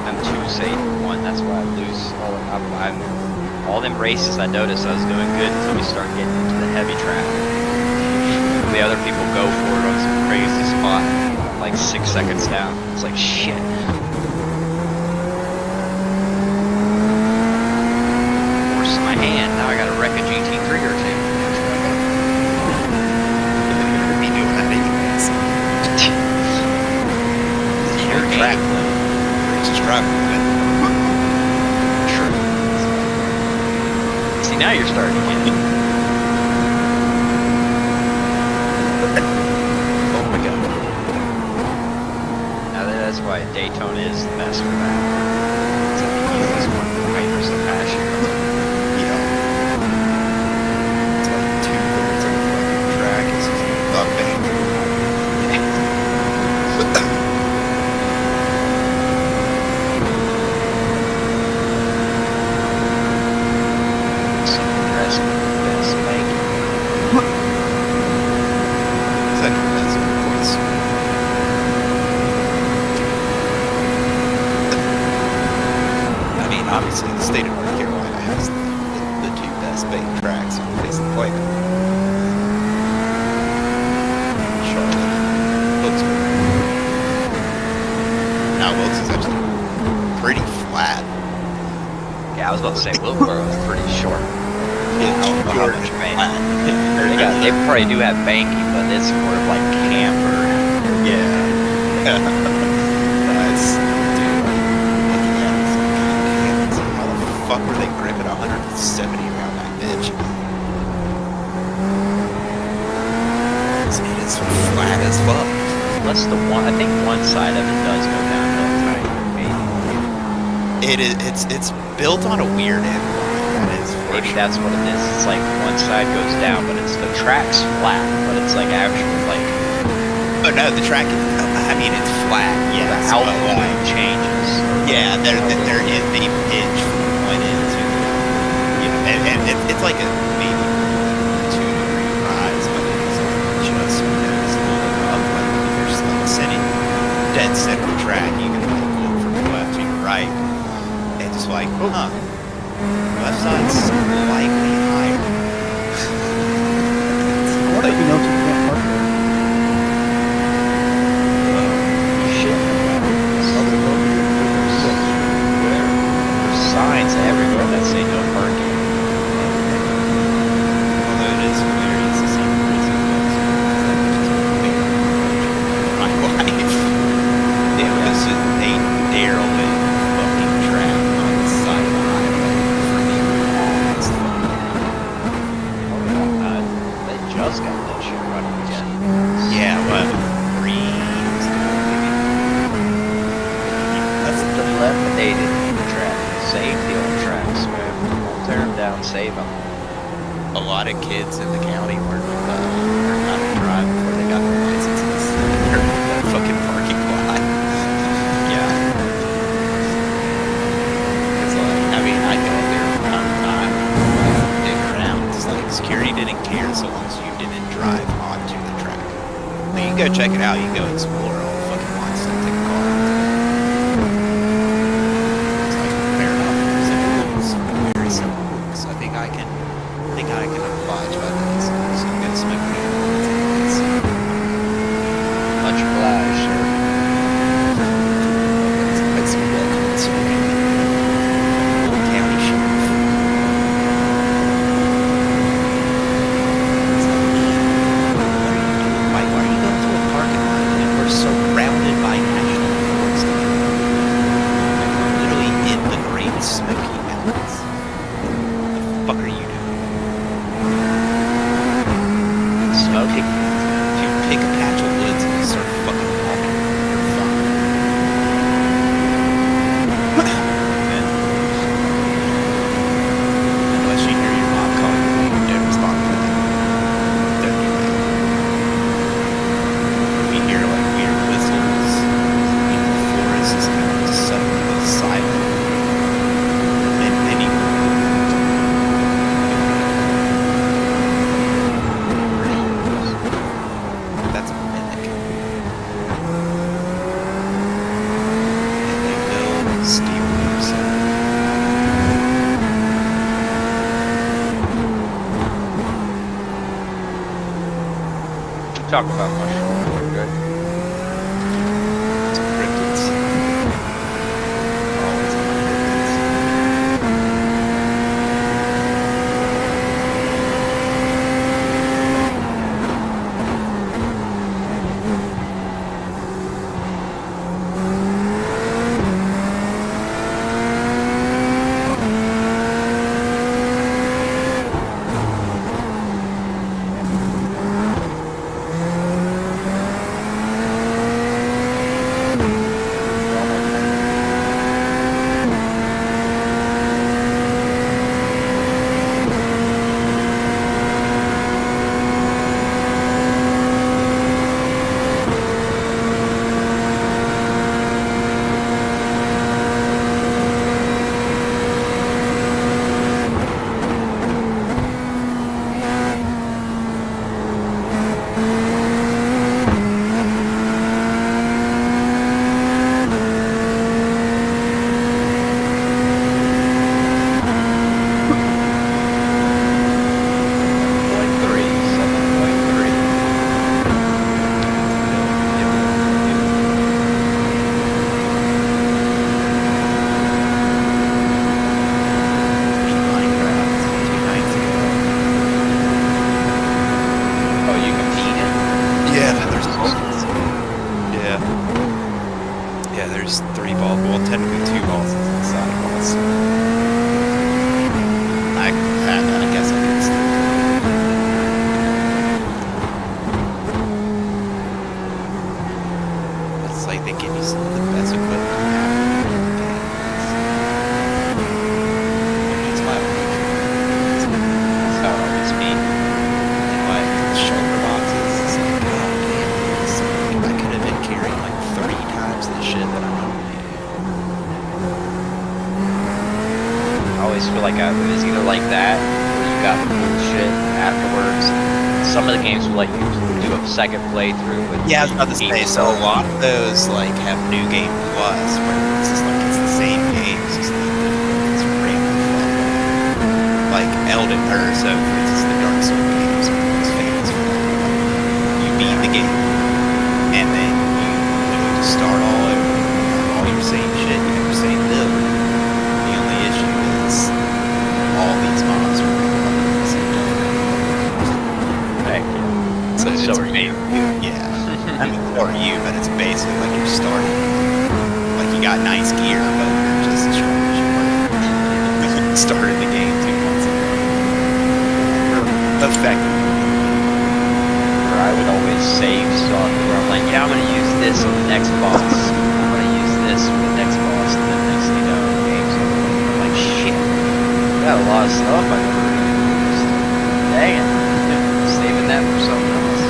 I'm too safe for one, that's why I lose all them races. I noticed I was doing good until we start getting into the heavy traffic. The other people go for it on some crazy spot, like 6 seconds down. It's like, shit. Force in my hand, now I gotta wreck a GT3 or two. You're gonna be doing that anyways. You're track. You're just driving with it. True. See, now you're starting to get me. Oh my god. Now that's why Daytona is the best for that. It's like the easiest one for hypers to pass you. Yeah. It's like 2/3 of the fucking track is up bank. Someone dressed best bank. Second best, of course. I mean, obviously, the state of North Carolina has the two best bank tracks on the face of the planet. Charlotte, Wilkesboro. Now, Wilkes is actually pretty flat. Yeah, I was about to say Wilkesboro is pretty short. Yeah, I don't know how much They probably do have banking, but it's more of like camper. Yeah. That's, dude, looking at this, God damn, how the fuck were they gripping 170 around that bitch? It is flat as fuck. Unless the one, I think one side of it does go downhill tighter, maybe. It is, it's built on a weird incline. That is for Maybe sure. that's what it is. It's like one side goes down, but it's the track's flat, but it's like actually like. Oh no, the track is, I mean, it's flat, yes. The altitude changes. Yeah, there is a pitch from one end to the other. And it's like a maybe 2-degree rise, but it's just because a little bit up. Like if you're just like sitting dead center track, you can like go from your left to your right. And it's like, left side's slightly higher. I wonder if he knows he can't park there. There's signs everywhere that say no parking. Although it is hilarious to see the reason my wife. It was a derelict fucking track on the side of the highway for the longest They just got that shit running again. Yeah, what? 3 years ago, maybe. That's dilapidated track. Save the old tracks, man. Don't tear them down, save them. A lot of kids in the county learned how to drive before they got their licenses. They're in that fucking parking lot. Yeah. It's like, I mean, I go there from time to time, dig around. It's like security didn't care so long as you didn't drive onto the track. Like, you can go check it out, you can go explore all the fucking lots and take a car. It's like, fair enough. Simple rules. Very simple rules. I think I can apply to others. So you get some agreement. Much obliged, sir. It's welcome to Old County Sheriff. Why are you going to a parking lot and we're surrounded by national forest? Like, we're literally in the Great Smoky Mountains. What the fuck are you doing? Smoking. If you pick a patch of woods and you start fucking walking, you're fine. Unless you hear your mom calling you, you don't respond to that. Don't do that. If you hear like weird whistles, the forest is kind of just suddenly silent. Then you that's a mimic. And they will steal you, so. Talk about mushroom. Good. It's cryptids. Always on cryptids. there's 3 balls. Well, technically 2 balls inside balls. I guess I could still. It's like they give you some of the best equipment you have in the games. It's my opinion. That's how it always be. And like the shoulder boxes, it's like, oh damn, I could have been carrying like like it was either like that or you got bullshit afterwards. Some of the games will let you do a second playthrough. With Yeah, I was about to say, so a lot of those like have New Game Plus, where it's just like it's the same game, it's just it's random fun. Like Elden or so for instance the Dark Souls games is famous for that. Like, you beat the game and then you literally just start all over. You have all your same shit, you have your same build. The only issue is all these mods are the same time. So it's me. Yeah. I mean, or you, but it's basically like you're starting. Like you got nice gear, but you're just as strong as you were. Started the game 2 months ago. Effective. Or I would always save stuff where I'm like, yeah, I'm gonna use this on the next boss. I'm gonna use this for the next boss, and then next thing you know, the game's over. I'm like, shit. I got a lot of stuff I never really used. Dang it. Saving that for something else.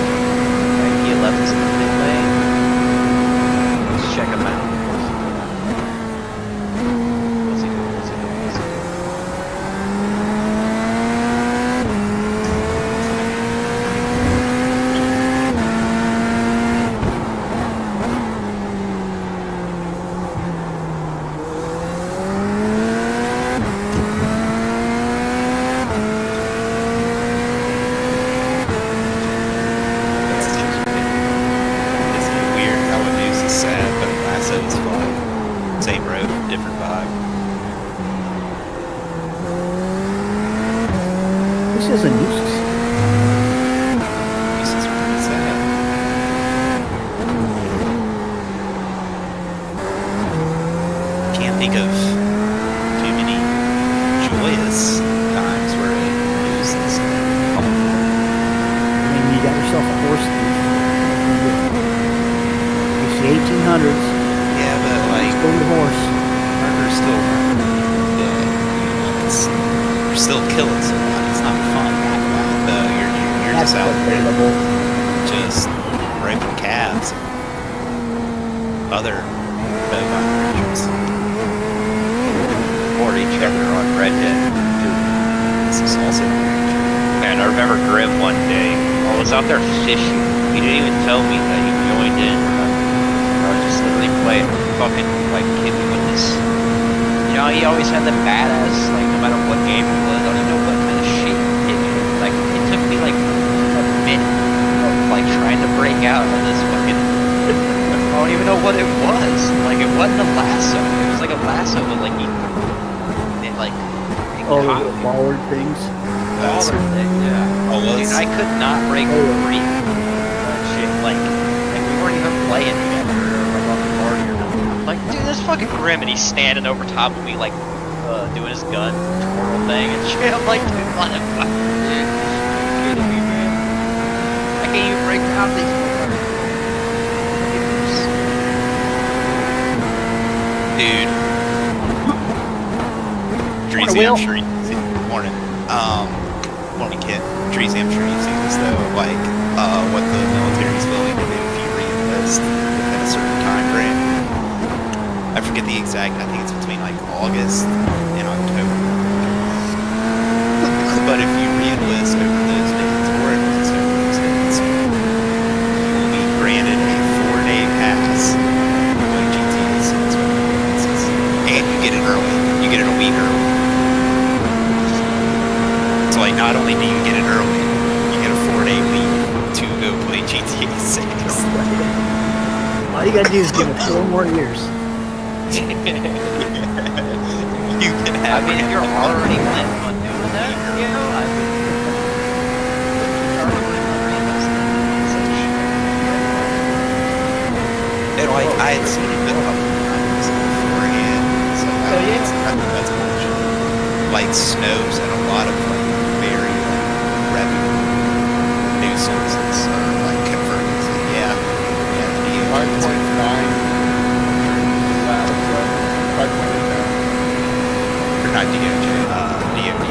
He left us in the pit lane. Let's check him out. What's he doing? What's he doing? What's he doing? Same road, different vibe. This is a nuisance. This is pretty sad. Can't think of too many joyous times where it uses. I mean, you got yourself a horse thief. It's the 1800s. Yeah, but like the horse. Murder's still you're still killing somebody. It's not fun. You're just out there just raping calves and other bovine creatures. Or each other on Red Dead. This is also Man, I remember Grim one day. I was out there fishing. He didn't even tell me that he joined in. I was just literally playing, fucking like kidding with this. You know, he always had the badass, like no matter what game it was, I don't even know what kind of shit he hit me with. Like it took me like a minute of like trying to break out of this fucking I don't even know what it was. Like it wasn't a lasso. It was like a lasso, but like it the baller things. Baller thing, yeah. Oh, well, dude, I could not break free that shit. Like we weren't even playing together or like on the party or nothing. I'm like, dude, this fucking Grim, and he's standing over top of me like doing his gun twirl thing and shit. I'm like, dude, what the fuck? Dude, you're kidding me, man. I can't even break down these dude. Dreezy, I'm sure you've seen it. Morning. Morning, kid. Dreezy, I'm sure you've seen this though. Like, what the military's willing to do if you re-enlist within a certain time frame. I forget the exact, I think it's between like August and October. But if you re-enlist over those dates, or enlist over those dates, you will be granted a 4-day pass to play GTA 6 with enlists. And you get it early. You get it a week early. So like, not only do you get it early, you get a 4-day leave to go play GTA 6. All you gotta do is give it 4 more years. You can have. I mean, if you're already planning on doing that, you know, I would. And like, I had seen it a couple times beforehand. So that's bullshit. Like snows and a lot of like very reputable news sources are like confirming. So yeah, the DOJ. 5.9. Or not DOJ, DOD.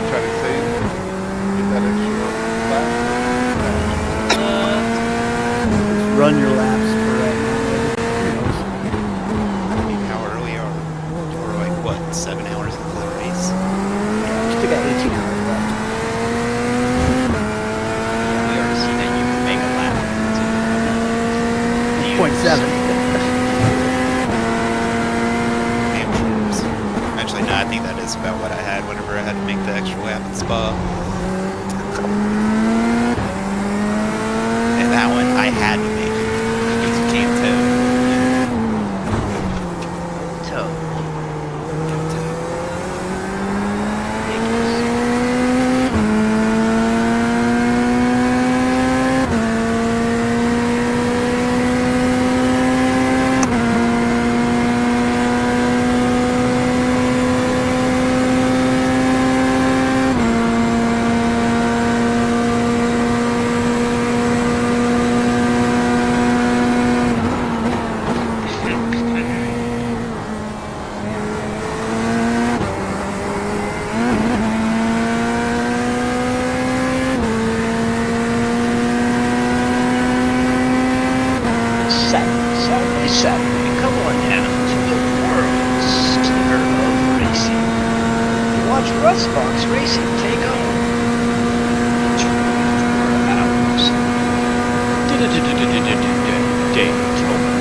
Try to save, get that extra lap. Run your laps for I mean, how early Actually, no, I think that is about what I had whenever I had to make the extra lap at Spa. And that one, I had to make it because you can't tow. Saturday, come on down to the world's center of racing. Watch Rustbox Racing take on 24 hours. Daytona.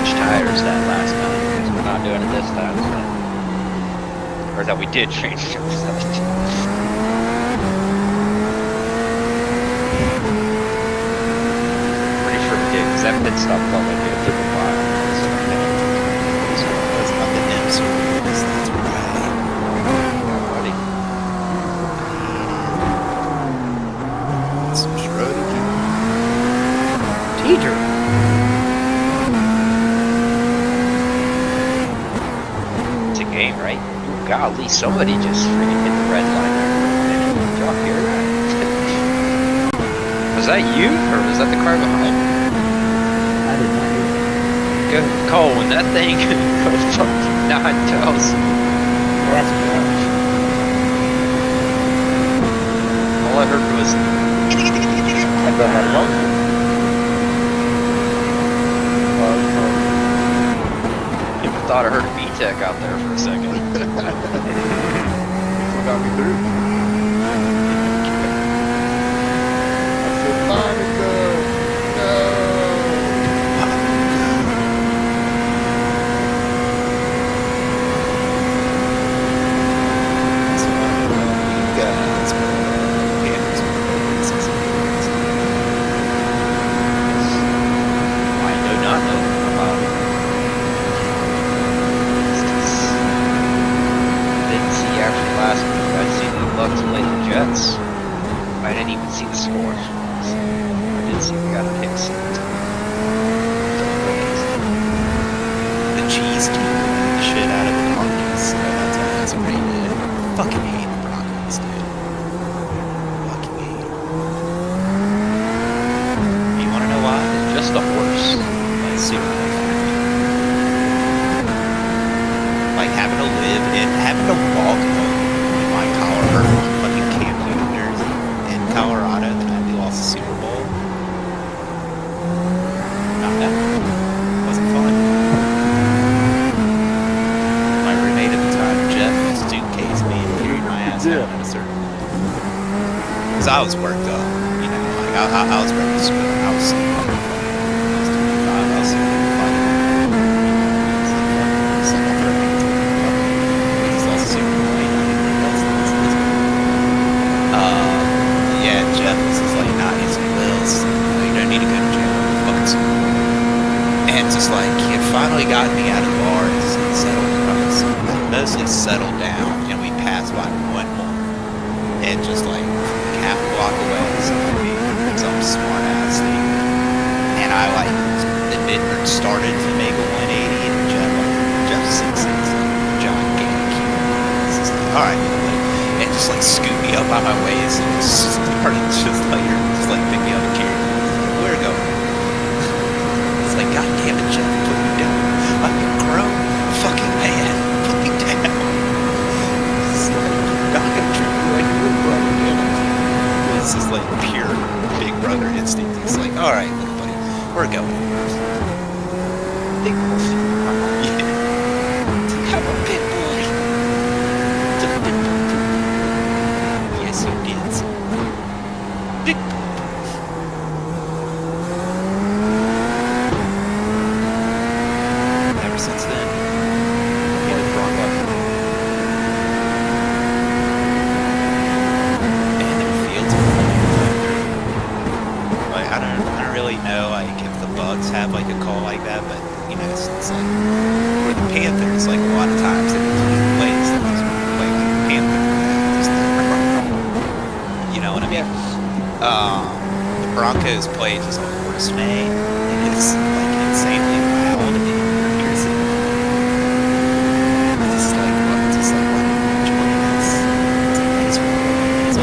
Tires that last time because we're not doing it this time, so. Or that we did change tires. Pretty sure we did because that pit stop felt like it took a while. So that's not the M series. That's right. Some strategy. Teacher. Game, right? Golly, somebody just freaking hit the red line there for a minute. Did y'all hear that? Was that you, or was that the car behind me? I did not hear that. Cole, when that thing goes from 9,000. That's good. All I heard was. I bet my dog. Thought I heard a B-Tech out there for a second. What got me through? I said, Monica, no. I do not know about it. Actually last week I'd seen the Bucks play the Jets. I didn't even see the scores. I did see we got a pick six. The cheese keep the shit out of the Monkeys. So that's a great day. Fucking hate the Broncos, dude. Fucking hate them. You wanna know why? It's just a horse. Like Super Bowl. Like having to live and having to walk home in my Colorado fucking Camp Newton jersey in Colorado the night we lost the Super Bowl. Not that. Wasn't fun. My roommate at the time, Jeff, suitcased me and carried my ass down at a certain point. Because I was worked up, you know, like I was ready to split. I was sleeping. I was sleeping. Yeah, Jeff was just like, nah, he's like, well, you don't need to go to jail. Fucking Super Bowl. And just like, he had finally gotten me out of the bar and settled, mostly settled down, and we passed by one more. And just like, half a block away, some smart ass thing. And I like, started to make a 180, and Jeff's 6'6", like, gigantic. It's just like, alright, and just like scoop me up on my waist and just started just like pick me up and carry me. Where to go? It's like, God damn it, Jeff, put me down. I'm a grown fucking man. Put me down. It's like, I'm not gonna treat you like you're a brother, damn it. It's just like pure big brother instinct. It's like, alright, little buddy, We're going. Big boy. Yeah. I'm a big boy. Yes, you did. Big boy. Ever since then, he was wrong button. And their fields are like, I don't really know, like, if the Bugs have, like, a call like that, but, you know, it's like, for the Panthers, like, a lot of times, they plays, they just play like the Panther, just you know what I mean? The Broncos play just on horse name, and it's, like, insanely loud, and your ears, it's like, what, just like, what, which one is, it's like, it's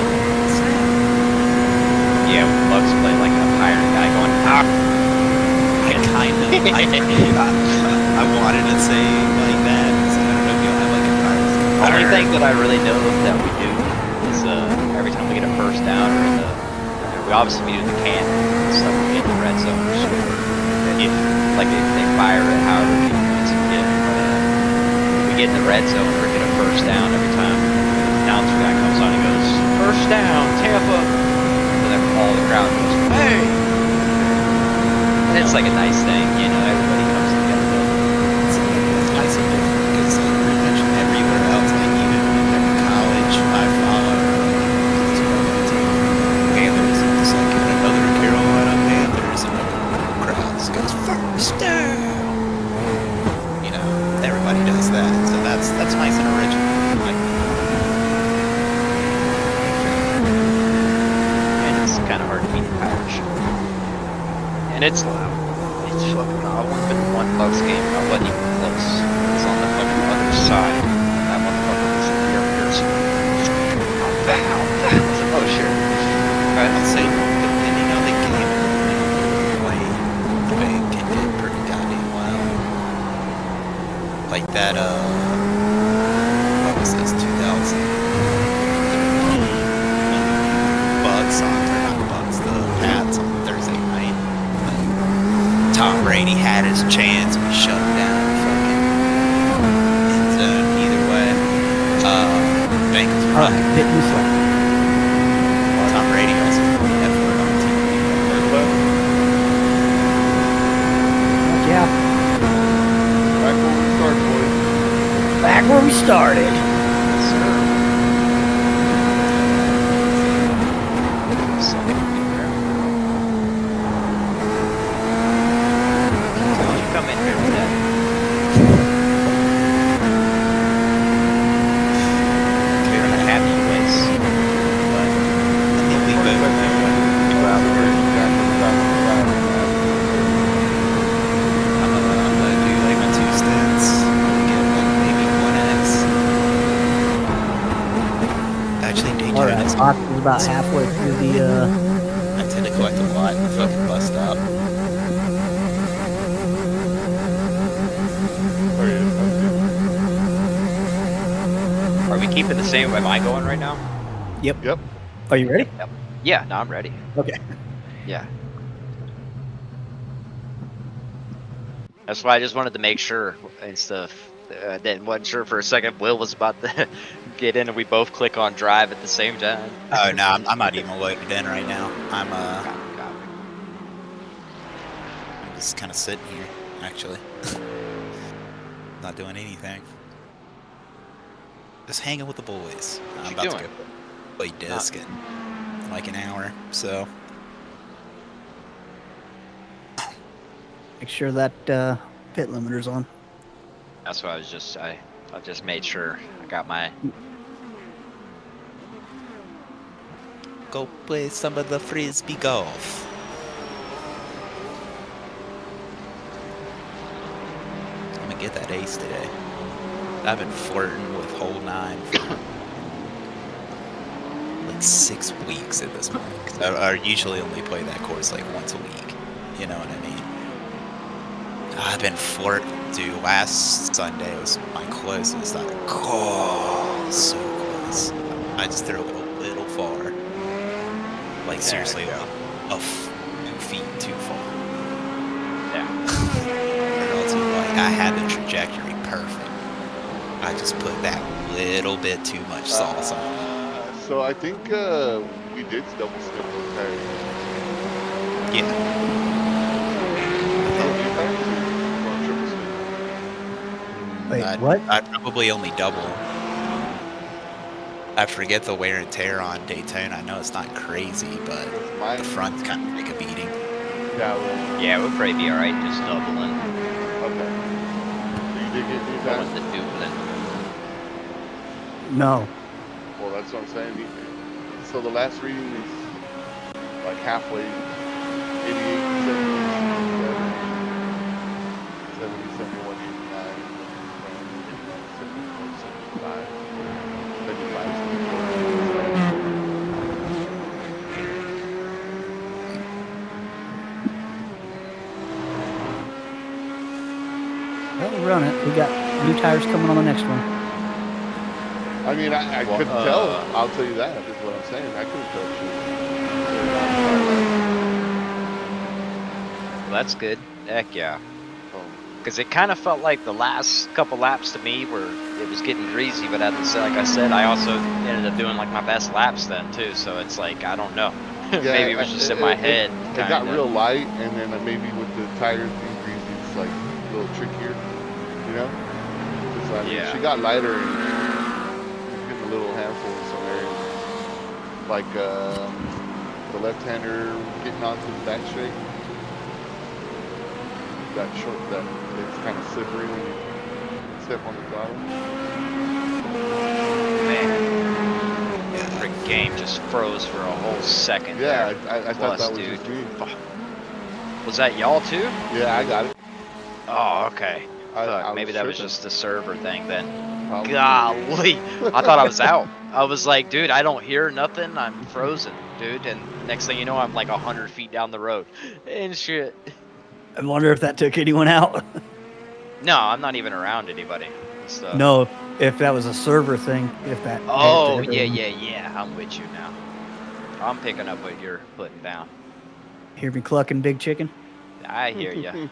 Yeah, when the Bugs play like a pirate guy going, ah! I wanted to say like that. So I don't know if you'll have like a pirate. The only thing that I really know that we do is every time we get a first down or in the, we obviously do the can stuff, we get in the red zone or score. Yeah. Like they fire it however many points we get. We get in the red zone or get a first down every time. The announcer guy comes on and goes, first down, Tampa. And then all the crowd goes, hey! And it's like a nice thing, you know, everybody comes together. It's nice and different because like pretty much everywhere else, like even in college, I follow Panthers, and it's like another Carolina Panthers, and the crowds goes first down. You know, everybody does that, so that's nice and original. Like, and it's kind of hard to beat the Irish. And it's loud. It's fucking loud. I've been to one Bucks game. I wasn't even close. It was on the fucking other side. That motherfucker was in the ears. Oh, sure. I'll say, depending on the game, the bank can do pretty goddamn well. Like that, what was this, 2013? Bucks on, or not the Bucks, the Pats on Thursday night. Tom Brady had his chance, we shut him down fucking end zone either way. Bengals were up. Tom Brady also put the effort on TV. Yeah. Back where we started, boys. Back where we started. Yes, sir. Come in here today. We're in a happy place. But I think we both I'm gonna do like my 2 stints, get like maybe 1x. Actually, Daytona. Alright, Fox is about halfway through the, I tend to collect a lot in the fucking bus stop. are we keeping the same? Am I going right now? Yep. Are you ready? Yep. Yeah, no, I'm ready. Okay. Yeah. That's why I just wanted to make sure and stuff. Then wasn't sure for a second Will was about to get in and we both click on drive at the same time. Oh no, I'm not even loaded in right now. I'm just kind of sitting here, actually. Not doing anything. Just hanging with the boys. I'm about to go play disc in like an hour, so. Make sure that pit limiter's on. That's why I just made sure I got my. Go play some of the frisbee golf. I'm gonna get that ace today. I've been flirting with hole 9 for like 6 weeks at this point. 'Cause I usually only play that course like once a week. You know what I mean? I've been flirting. Dude, last Sunday was my closest. So close. I just threw it a little far. Like seriously, a few feet too far. just put that little bit too much sauce on it. So I think we did double snip those tires. Yeah. Wait, what? I'd probably only double. I forget the wear and tear on Daytona. I know it's not crazy, but the front's kind of like a beating. Yeah, it would probably be alright just doubling. Okay. You did get these Going the doubling. No. Well, that's what I'm saying. So the last reading is like halfway, 88, 70, 71, 89, 74, 75, 75, Well, we'll run it. We got new tires coming on the next one. I mean, I couldn't tell. I'll tell you that. Is what I'm saying. I couldn't tell shit. Well, that's good. Heck yeah. Because it kind of felt like the last couple laps to me where it was getting greasy, but like I said, I also ended up doing like my best laps then too. So it's like, I don't know. Yeah, maybe it was just in my head. It got real light, and then maybe with the tires being greasy, it's like a little trickier, you know? I mean, she got lighter and getting a little handful in some areas. Like the left-hander getting onto the back straight. That short, that it's kind of slippery when you step on the throttle. Man, the game just froze for a whole second. Yeah, there. I thought that was dude. just me. Was that y'all too? Yeah, I got it. Oh, okay. I maybe that was just the server thing then. Probably. Golly, I thought I was out. I was like, dude, I don't hear nothing. I'm frozen, dude. And next thing you know, I'm like 100 feet down the road and shit. I wonder if that took anyone out. No, I'm not even around anybody. So. No, if that was a server thing, if that. Oh, yeah. I'm with you now. I'm picking up what you're putting down. Hear me clucking, big chicken? I hear you.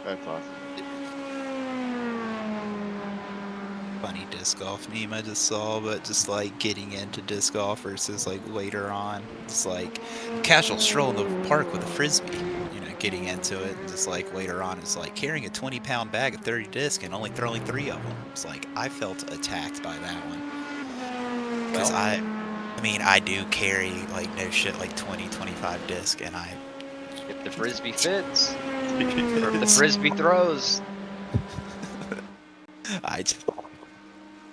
That's awesome. Funny disc golf meme I just saw, but just like getting into disc golf versus like later on, it's like casual stroll in the park with a frisbee, you know, getting into it, and just like later on, it's like carrying a 20-pound bag of 30 disc and only throwing 3 of them. It's like I felt attacked by that one because I mean I do carry like no shit like 20-25 disc, and if the frisbee fits, or if the frisbee throws,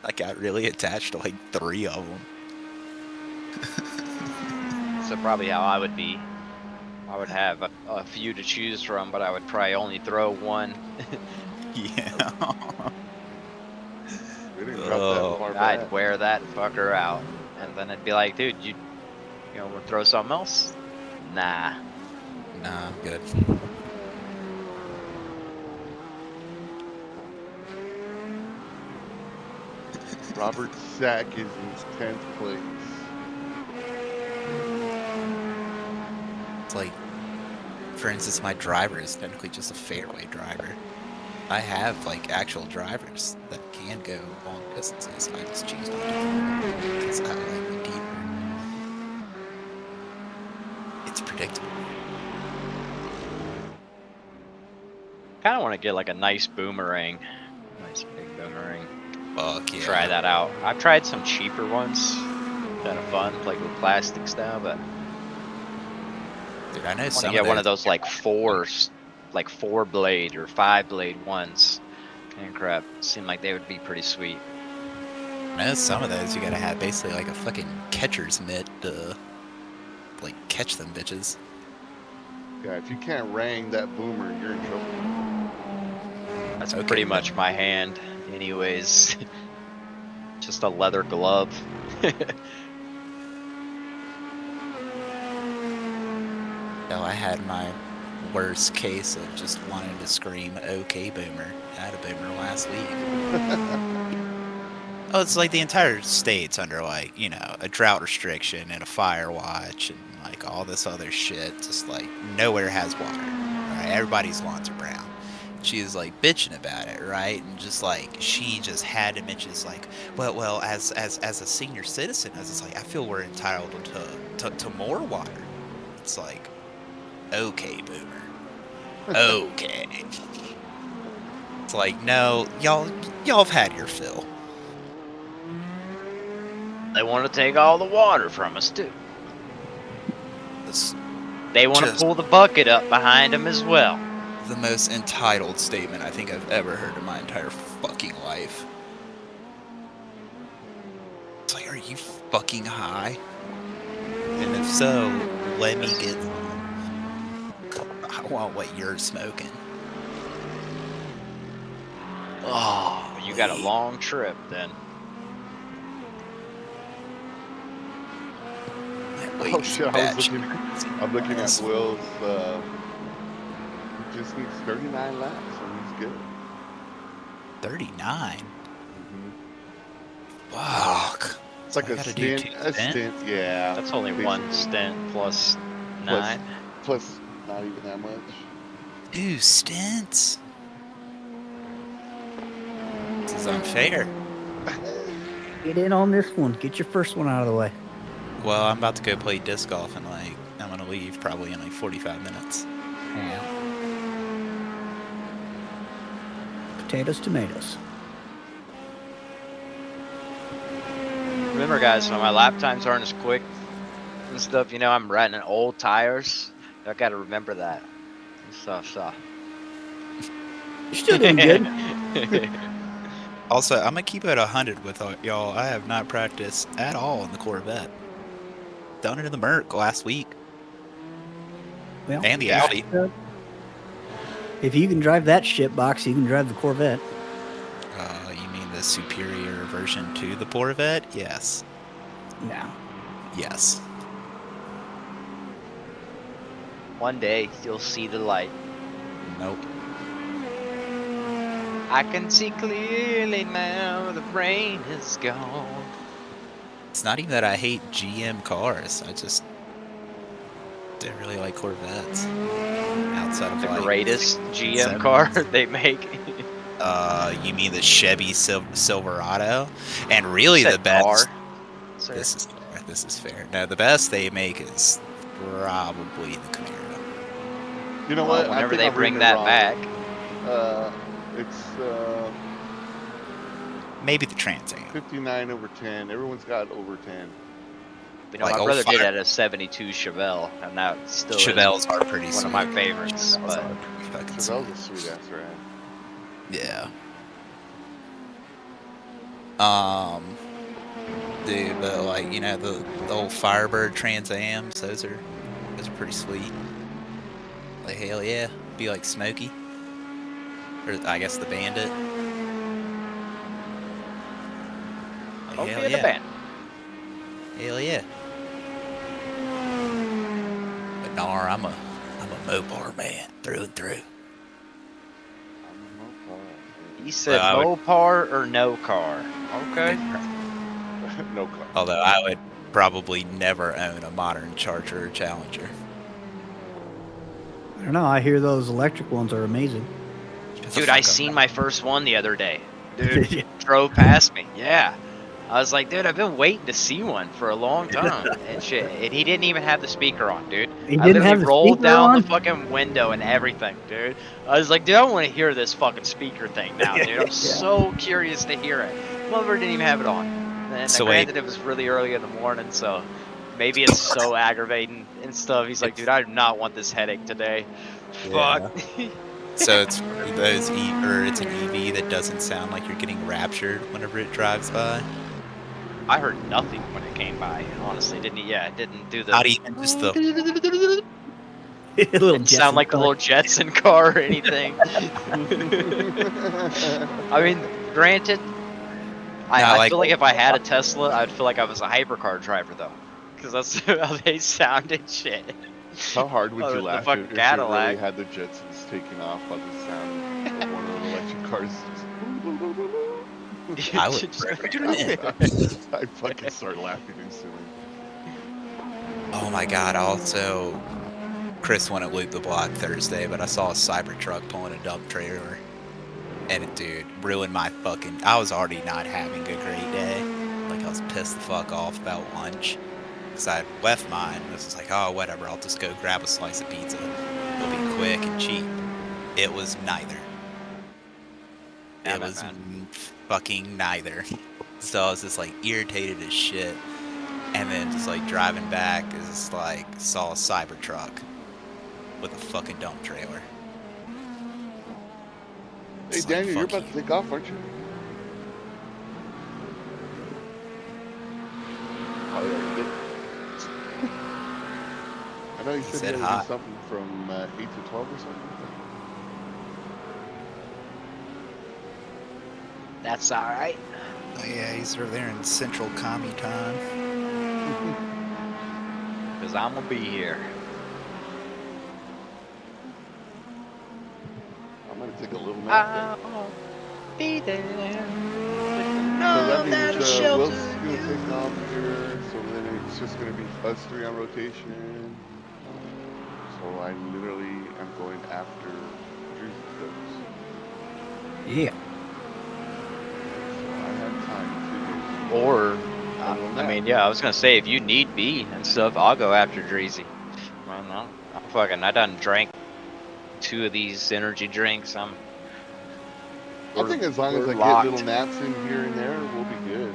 I got really attached to like 3 of them. So probably how I would be. I would have a few to choose from, but I would probably only throw one. Yeah. I'd wear that fucker out, and then it'd be like, dude, you know, we'll throw something else? Nah. Nah, I'm good. Robert Sack is in 10th place. It's like, for instance, my driver is technically just a fairway driver. I have like actual drivers that can go long distances. I just choose not to because I like the deeper. It's predictable. Kind of want to get like a nice boomerang. Nice big boomerang. Fuck yeah. Try that out. I've tried some cheaper ones. Kind of fun, like with plastics now, but dude, I know some. Get one of those like 4 blade or 5 blade ones. And crap, seem like they would be pretty sweet. I know some of those you gotta have basically like a fucking catcher's mitt to like catch them bitches. Yeah, if you can't rang that boomer, you're in trouble. That's pretty much my hand, anyways. Just a leather glove. So I had my worst case of just wanting to scream, "Okay, boomer!" I had a boomer last week. Oh, it's like the entire state's under like, you know, a drought restriction and a fire watch and like all this other shit. Just like nowhere has water. All right, everybody's lawns are brown. she was like bitching about it, right? And just like she just had to mention, it's like, well, as a senior citizen, I was just like, I feel we're entitled to more water. It's like, okay, boomer, okay. It's like, no, y'all have had your fill. They want to take all the water from us too. They want to pull the bucket up behind them as well. The most entitled statement I think I've ever heard in my entire fucking life. It's like, are you fucking high? And if so, let me get. I want what you're smoking. Oh, you got a long trip then. Oh shit! I'm looking at Will's. He just needs 39 laps, and he's good. 39. Mm-hmm. Fuck. It's like a stint. Yeah. That's only one stint plus 9. Plus not even that much. Dude, stints. This is unfair. Get in on this one. Get your first one out of the way. Well, I'm about to go play disc golf and like I'm gonna leave probably in like 45 minutes. Yeah. Potatoes, tomatoes. Remember, guys, when my lap times aren't as quick and stuff, you know, I'm riding old tires. I gotta remember that and stuff. So. You're still doing good. Also, I'm gonna keep it 100 with y'all. I have not practiced at all in the Corvette. Done it in the Merc last week. Well, and the Audi. If you can drive that shit box, you can drive the Corvette. You mean the superior version to the Corvette? Yes. No. Yes. One day you'll see the light. Nope. I can see clearly now the rain is gone. It's not even that I hate GM cars. I just don't really like Corvettes. Outside of the greatest GM car they make. You mean the Chevy Silverado? And really the best. This is fair. No, the best they make is probably the Camaro. You know what? Whenever they bring that back, it's maybe the Trans Am. 59 over 10. Everyone's got over 10. You know, like my brother did at a 72 Chevelle, and that still Chevelles are pretty one sweet. of my favorites. Chevelle's a sweet ass ride. Yeah. Dude, but like, you know, the old Firebird Trans Ams, those are pretty sweet. Like, hell yeah. Be like Smokey. Or I guess the Bandit. Like, hell yeah. The Bandit. Hell yeah. But no, I'm a Mopar man through and through. He said Mopar or no car. Okay. No car. Although I would probably never own a modern Charger or Challenger. I don't know. I hear those electric ones are amazing. Dude, I seen my first one the other day. Dude, drove past me. Yeah. I was like, dude, I've been waiting to see one for a long time and shit. And he didn't even have the speaker on, dude. He didn't have the rolled speaker down on? the fucking window and everything, dude. I was like, dude, I want to hear this fucking speaker thing now, dude. I'm so curious to hear it. Mother didn't even have it on. And So granted, it was really early in the morning, so maybe it's so aggravating and stuff. He's like, dude, I do not want this headache today. Yeah. Fuck. So it's those it's an EV that doesn't sound like you're getting raptured whenever it drives by. I heard nothing when it came by. Honestly, didn't do the. Not even just the. Didn't sound like the little Jetson car or anything. I mean, granted, I feel like if I had a Tesla, I'd feel like I was a hypercar driver though, because that's how they sounded. Shit. How hard would you laugh if you Cadillac. really had the Jetsons taking off by the sound of one of the electric cars? I would. I'd fucking start laughing instantly. Oh my god! Also, Chris wouldn't loop the block Thursday, but I saw a Cybertruck pulling a dump trailer. And it, dude, ruined my fucking... I was already not having a great day. Like, I was pissed the fuck off about lunch. Because I left mine. I was just like, oh, whatever, I'll just go grab a slice of pizza. It'll be quick and cheap. It was neither. It was fucking neither. So I was just, like, irritated as shit. And then just, like, driving back, is just, like, saw a Cybertruck with a fucking dump trailer. Hey, Daniel, you're about to take off, aren't you? Oh, yeah, you did. I know you said you had to do something from 8 to 12 or something. That's all right. Oh, yeah, he's over there in Central Commie time. Because I'm going to be here. I'm going to take a little nap. I'll be there. So that means Will's going to take off here. So then it's just going to be us three on rotation. So I literally am going after Drew goes. Yeah. So I have time to do. Or, I mean, yeah, I was going to say, if you need me and stuff, I'll go after Dreezy. I done drank 2 of these energy drinks. I think as long as I locked. get little naps in here and there, we'll be good.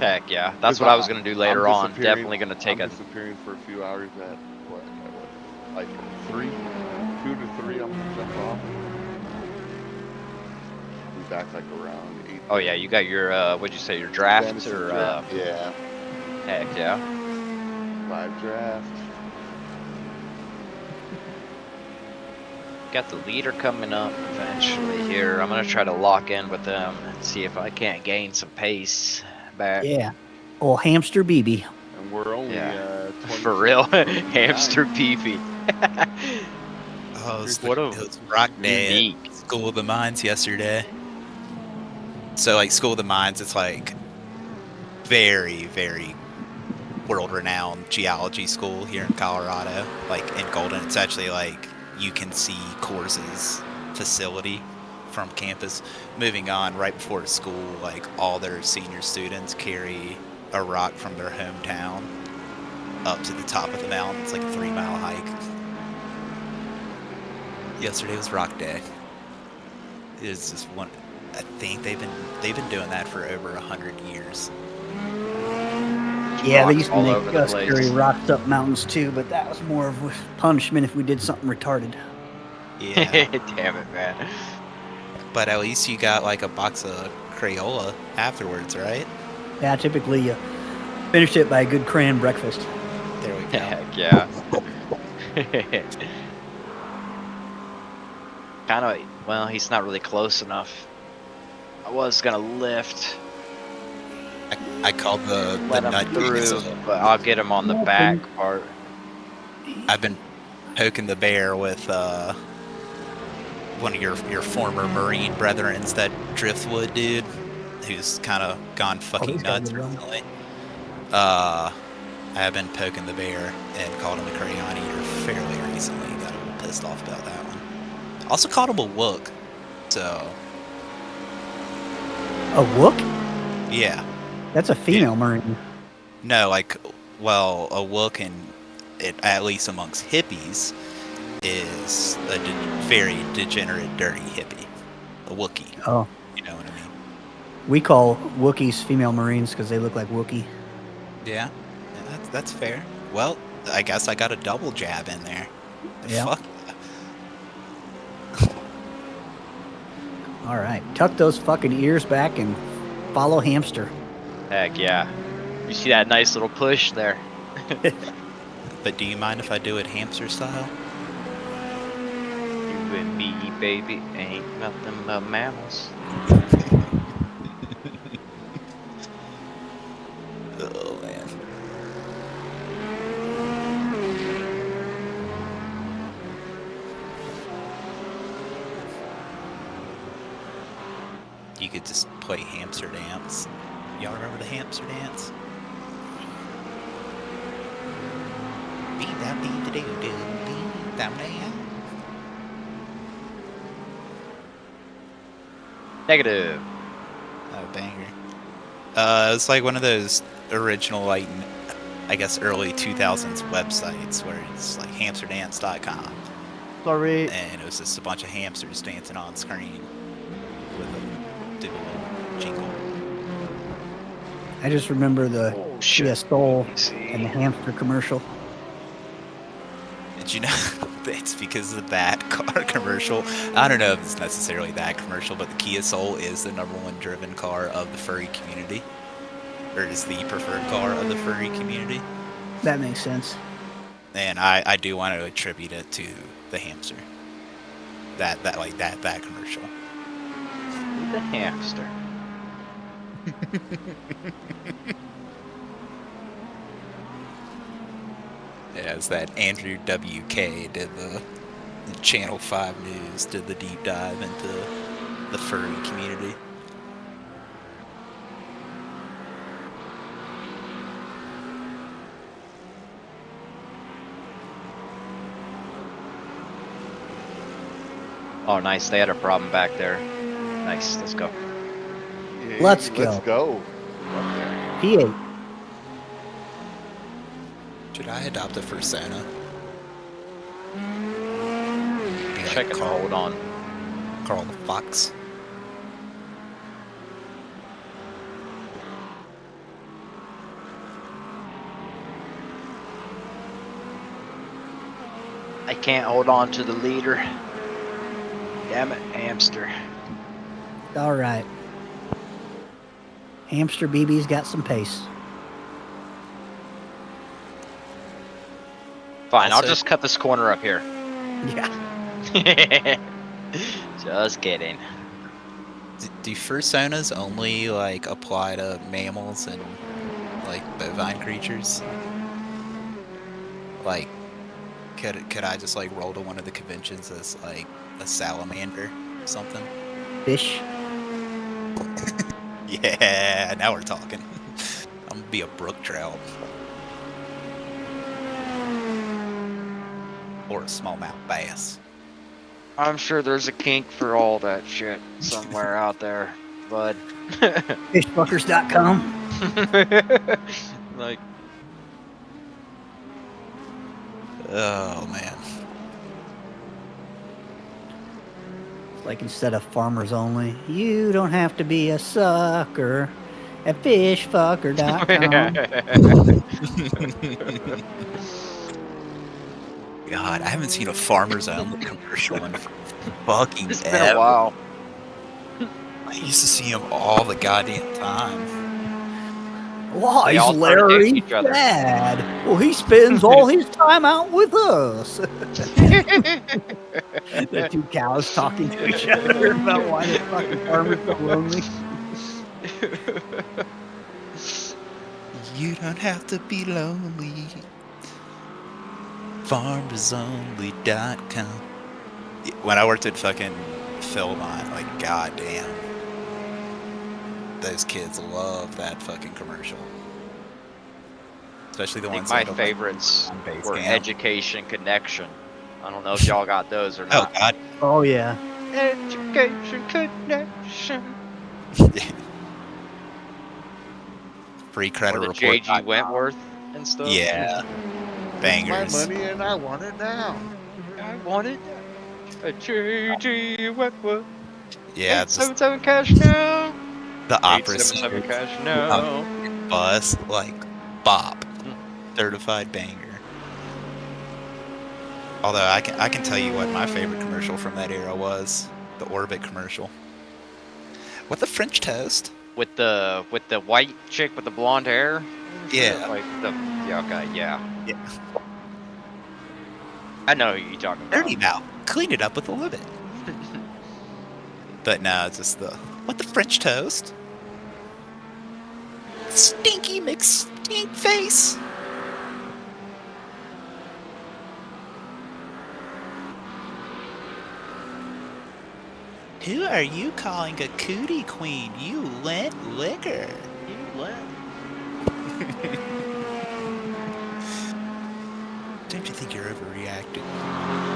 Heck yeah, that's what I was going to do later on. Definitely going to take I'm disappearing for a few hours at what, like 2 to 3. I'm gonna jump off. Be back like around 8. Oh yeah, you got your what'd you say, your draft or draft. Yeah. Heck yeah. Live draft. Got the leader coming up eventually here. I'm gonna try to lock in with them and see if I can't gain some pace back. Yeah. Old Hamster BB. And we're only for real. Hamster BB. Oh, it was rock day at School of the Mines yesterday. So, like, School of the Mines, it's like very, very world-renowned geology school here in Colorado, like in Golden. It's actually like you can see Coors' facility from campus. Moving on, right before school, like all their senior students carry a rock from their hometown up to the top of the mountain. It's like a 3-mile hike. Yesterday was rock day. It was just one. I think they've been doing that for over 100 years. Yeah, they used to make us carry rocks up mountains too, but that was more of a punishment if we did something retarded. Yeah. Damn it, man. But at least you got like a box of Crayola afterwards, right? Yeah, typically you finish it by a good crayon breakfast. There we go. Heck yeah. Kind of, well, he's not really close enough. I was gonna lift. I called the let him nut through, but I'll get him on the back part. I've been poking the bear with one of your former Marine brethrens, that Driftwood dude, who's kind of gone fucking nuts recently. I have been poking the bear and called him a crayon eater fairly recently. Got a little pissed off about that one. Also called him a wook. So. A wook? Yeah. That's a female Marine. No, like, well, a wook, and it, at least amongst hippies, is a very degenerate, dirty hippie. A Wookiee. Oh. You know what I mean? We call Wookiees female Marines because they look like Wookiee. Yeah, that's fair. Well, I guess I got a double jab in there. Yeah. Fuck. All right. Tuck those fucking ears back and follow Hamster. Heck yeah. You see that nice little push there? But do you mind if I do it hamster style? You and me, baby, ain't nothing but mammals. Oh, man. You could just play hamster dance. Y'all remember the hamster dance? Beep that beep da doo doo beep. Negative. Oh, banger. It's like one of those original, like, I guess early 2000s websites where it's like hamsterdance.com. Sorry. And it was just a bunch of hamsters dancing on screen with a diddle jingle. I just remember the Kia Soul and the hamster commercial. Did you know it's because of that car commercial? I don't know if it's necessarily that commercial, but the Kia Soul is the #1 driven car of the furry community. Or is the preferred car of the furry community. That makes sense. And I do want to attribute it to the hamster. That commercial. The hamster. Yeah, it's that Andrew WK did the Channel 5 News, did the deep dive into the furry community. Oh, nice. They had a problem back there. Nice. Let's go. Yeah, Let's go. Let's go. P8. Should I adopt a persona? Check and hold on. Carl the Fox. I can't hold on to the leader. Damn it, hamster. All right. Hamster BB's got some pace. Fine, I'll just cut this corner up here. Yeah. Just kidding. Do fursonas only like apply to mammals and like bovine creatures? Like, could I just like roll to one of the conventions as like a salamander or something? Fish. Yeah, now we're talking. I'm gonna be a brook trout. Or a smallmouth bass. I'm sure there's a kink for all that shit somewhere out there, bud. Fishfuckers.com. Like, oh man. Like instead of farmers only, you don't have to be a sucker at fishfucker.com. God, I haven't seen a farmer's only commercial in fucking it's been a while. I used to see him all the goddamn time. Why They all is turn against Larry each other. sad? Well, he spends all his time out with us. The two cows talking to each other about why the fucking farmer's so lonely. You don't have to be lonely. FarmersOnly.com. When I worked at fucking Philmont, like, goddamn, those kids love that fucking commercial. Especially the I think ones my that favorites on base were camp. Education Connection. I don't know if y'all got those or Oh not. God. Oh, yeah. Education Connection. Free credit Or the report. J.G. Wentworth and stuff. Yeah. Bangers. My money and I want it now. I want it. A J.G. Wentworth. Yeah, it's 877 cash now. the opera 877 singer. cash now. Bus, like, bop. Certified banger. Although I can tell you what my favorite commercial from that era was. The Orbit commercial. What the French toast? With the white chick with the blonde hair. Yeah. Like the okay, yeah. Yeah. I know who you're talking about. Dirty mouth. Clean it up with a little bit. But no, it's just the what the French toast? Stinky McStink face. Who are you calling a cootie queen? You lent liquor. You lent. Don't you think you're overreacting?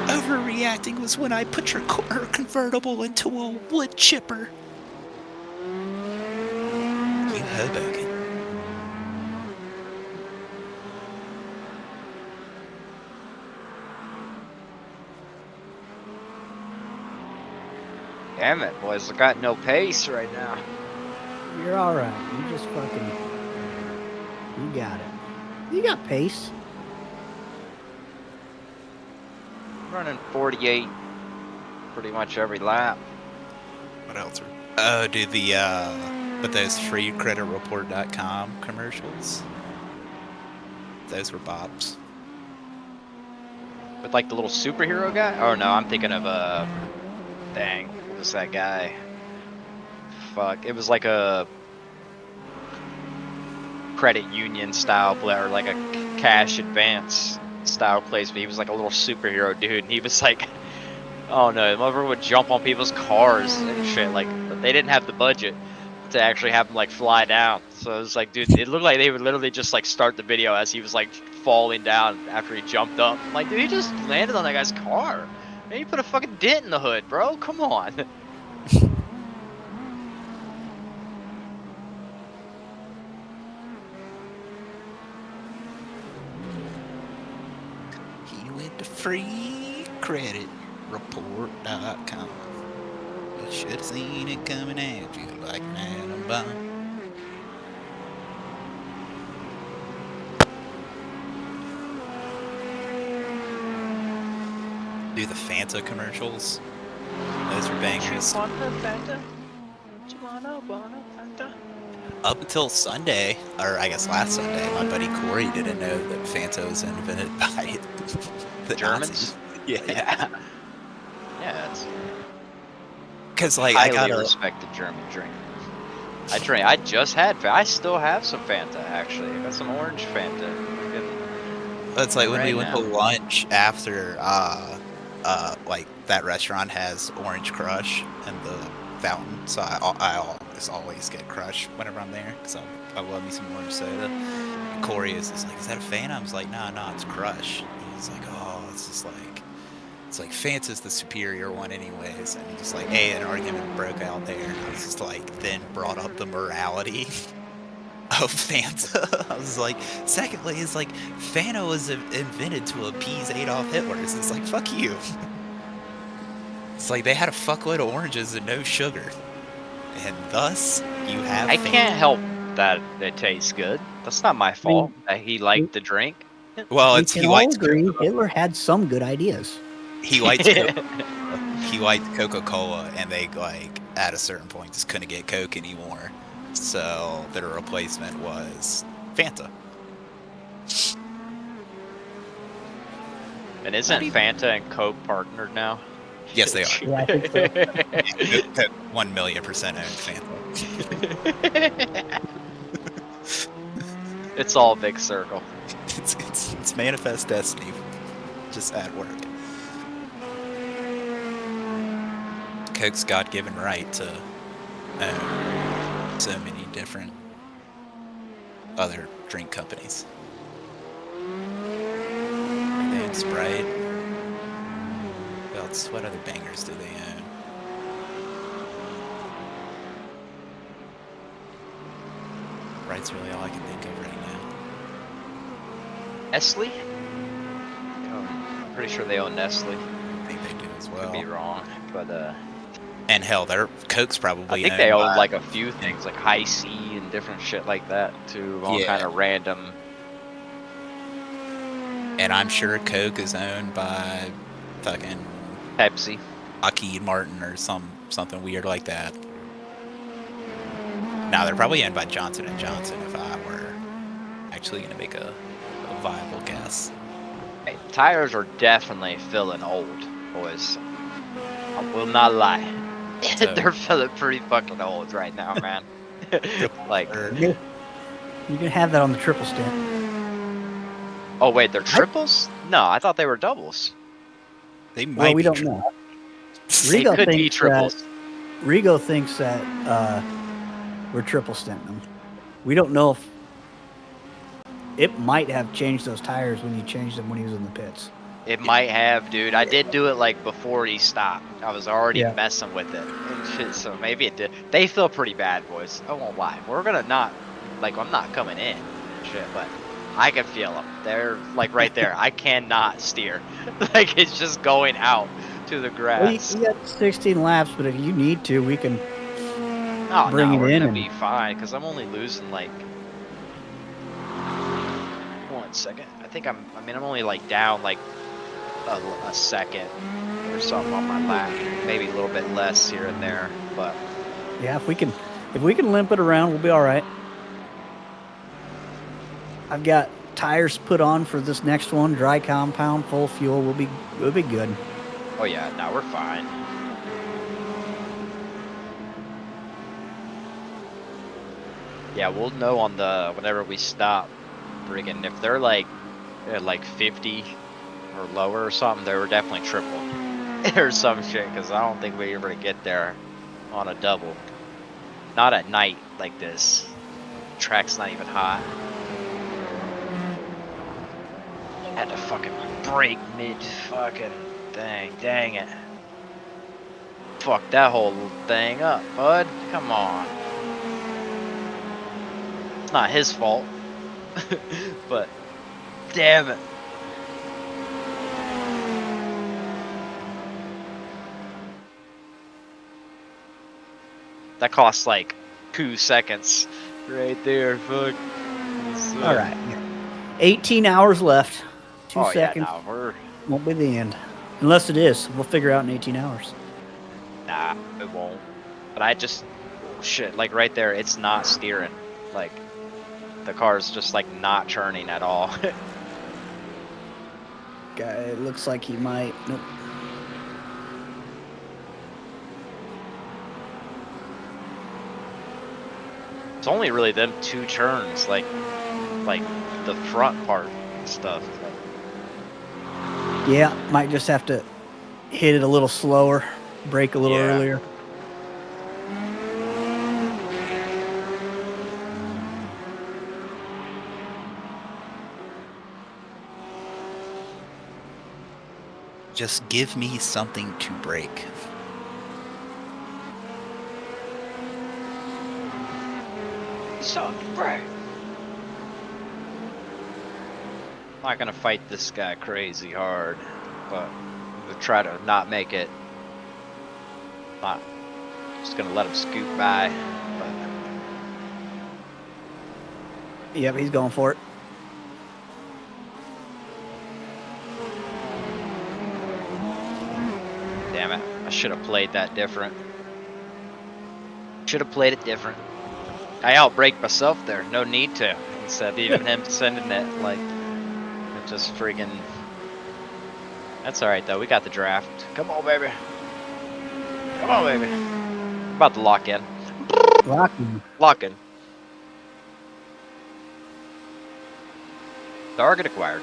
Overreacting was when I put your convertible into a wood chipper. Hoboken. Damn it, boys. I got no pace right now. You're all right. You just fucking. You got it. You got pace. Running 48 pretty much every lap. What else? Oh, do the but those freecreditreport.com commercials. Those were bops. With like the little superhero guy? Oh no, I'm thinking of dang, what was that guy? Fuck, it was like a credit union style or like a cash advance style place, but he was like a little superhero dude, and he was like, oh no, the mother would jump on people's cars and shit, like, but they didn't have the budget to actually have him like fly down. So it was like, dude, it looked like they would literally just like start the video as he was like falling down after he jumped up. I'm like, dude, he just landed on that guy's car. Man, you put a fucking dent in the hood, bro. Come on. He went to freecreditreport.com. You should have seen it coming at you like an atom bomb. Do the Fanta commercials. Those are bangers. Up until Sunday, or I guess last Sunday, my buddy Corey didn't know that Fanta was invented by the Germans. Nazis. Yeah. Yeah. It's Because like highly I got a respected German drink. I just had. I still have some Fanta actually. I got some orange Fanta. It's like when right we went now. to lunch after, like that restaurant has Orange Crush and the fountain, so I always get Crush whenever I'm there because I love me some orange soda. And Corey is just like, is that a Fanta? I was like, no, it's Crush. And he's like, oh, it's like Fanta's the superior one anyways. And just like, an argument broke out there. And I was just like, then brought up the morality of Fanta. I was like, secondly, it's like Fanta was invented to appease Adolf Hitler. So it's like, fuck you. It's like they had a fuckload of oranges and no sugar, and thus you have. I Fanta. can't help that it tastes good. That's not my fault that he liked the drink. Well, We it's can he all liked agree Hitler had some good ideas. he liked he liked Coca-Cola, and they like at a certain point just couldn't get Coke anymore, so their replacement was Fanta. And isn't Fanta and Coke partnered now? Yes, they are. Yeah, I think so. 1,000,000% owned Fanta. It's all a big circle. It's manifest destiny, just at work. Coke's God-given right to own so many different other drink companies. They own Sprite. What other bangers do they own? Sprite's really all I can think of right now. Nestle? I'm pretty sure they own Nestle. I think they do as well. Could be wrong, but and hell, their Coke's probably. I think they own like a few things, like High C and different shit like that too. All kind of random. And I'm sure Coke is owned by fucking Pepsi, Lockheed Martin, or something weird like that. No, they're probably owned by Johnson & Johnson if I were actually going to make a viable guess. Hey, tires are definitely feeling old, boys. I will not lie. So, they're feeling pretty fucking old right now, man. Like, You can have that on the triple stint. oh wait, they're triples? No, I thought they were doubles. They might Well, we be don't know. They could be triples. Rigo thinks that we're triple stinting them. We don't know if it might have changed those tires when you changed them when he was in the pits. It might have, dude. I did do it like before he stopped. I was already messing with it and shit, so maybe it did. They feel pretty bad, boys. I won't lie. We're gonna not Like, I'm not coming in, shit, but I can feel them. They're like right there. I cannot steer. Like, it's just going out to the grass. Well, you got 16 laps, but if you need to, we can Oh, bring no, it we're in gonna and be fine because I'm only losing like 1 second. I'm only like down like a second or something on my lap. Maybe a little bit less here and there, but yeah, if we can limp it around, we'll be all right. I've got tires put on for this next one, dry compound, full fuel. We'll be good. oh yeah, now we're fine. Yeah, we'll know on the whenever we stop, friggin' if they're like at like 50 or lower or something, they were definitely triple or some shit. Because I don't think we ever get there on a double. Not at night like this. Track's not even hot. Had to fucking brake mid fucking thing. Dang it. Fuck that whole thing up, bud. Come on. It's not his fault. But damn it. That costs like 2 seconds right there. Fuck. All right. 18 hours left. 2 Oh, seconds. Yeah, no, won't be the end. Unless it is. We'll figure out in 18 hours. Nah, it won't. But I just, shit, like right there, it's not steering. Like, the car's just like not churning at all. Guy, it looks like he might. Nope. It's only really them 2 turns, like the front part and stuff. Yeah, might just have to hit it a little slower, brake a little earlier. Just give me something to break. Something to break. I'm not gonna fight this guy crazy hard, but I'm gonna try to not make it. Not just gonna let him scoot by. But Yep, he's going for it. damn it, I should have played that different. Should have played it different. I outbraked myself there, no need to. Instead of even him sending it, like, it just friggin'. That's alright though, we got the draft. Come on, baby. Come on, baby. I'm about to lock in. Lock in. Target acquired.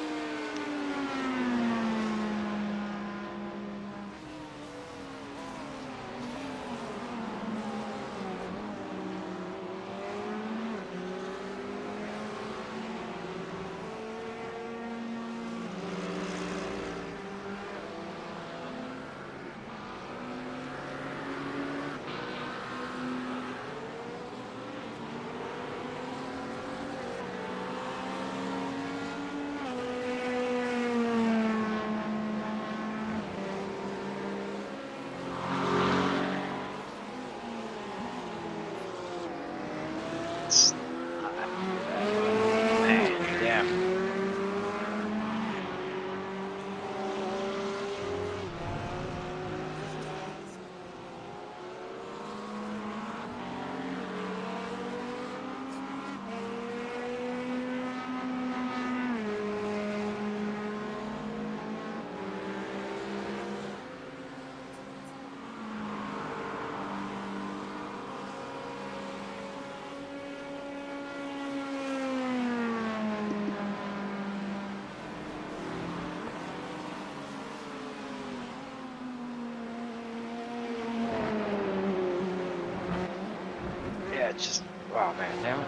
It just, wow, man, damn it.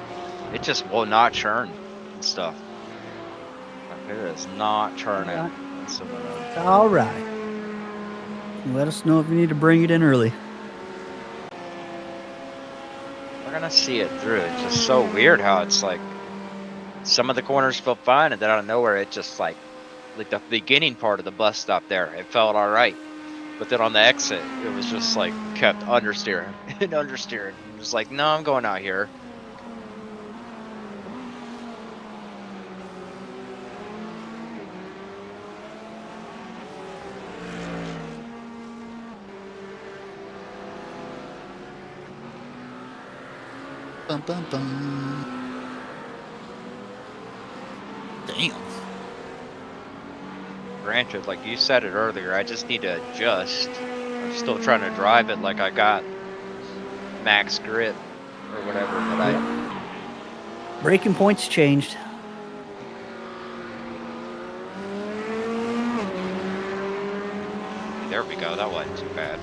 It just will not churn and stuff. It is not churning. All right. Let us know if you need to bring it in early. We're gonna see it through. It's just so weird how it's like some of the corners felt fine, and then out of nowhere it just like the beginning part of the bus stop there, it felt all right, but then on the exit it was just like kept understeering and understeering. It was like, no, I'm going out here. Bum, bum, bum. Damn. Granted, like you said it earlier, I just need to adjust. I'm still trying to drive it like I got max grip or whatever, but Braking points changed. there we go. That wasn't too bad.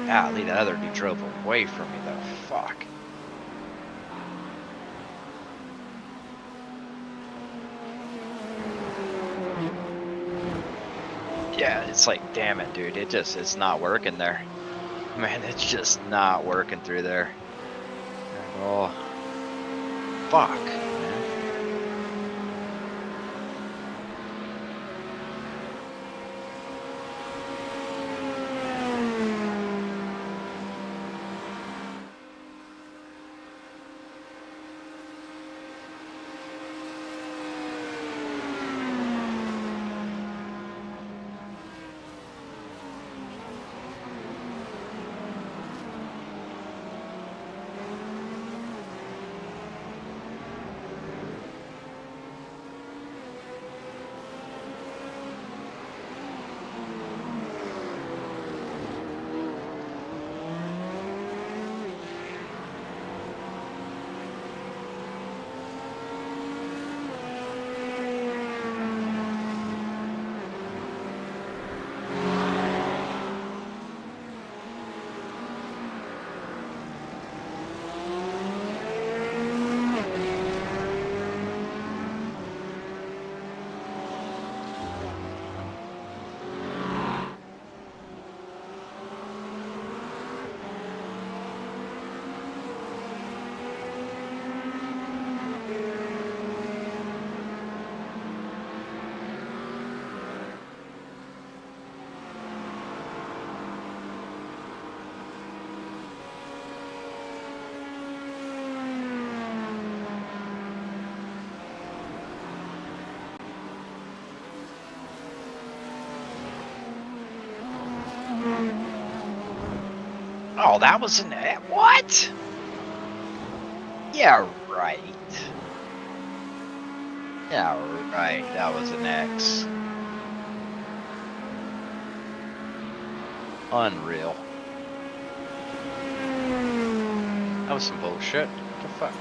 Golly, that other dude drove away from me though. Fuck. Yeah, it's like, damn it, dude. It's not working there. Man, it's just not working through there. Oh, fuck. Oh, that was an what? Yeah, right. Yeah, right. That was an X. Unreal. That was some bullshit. What the fuck?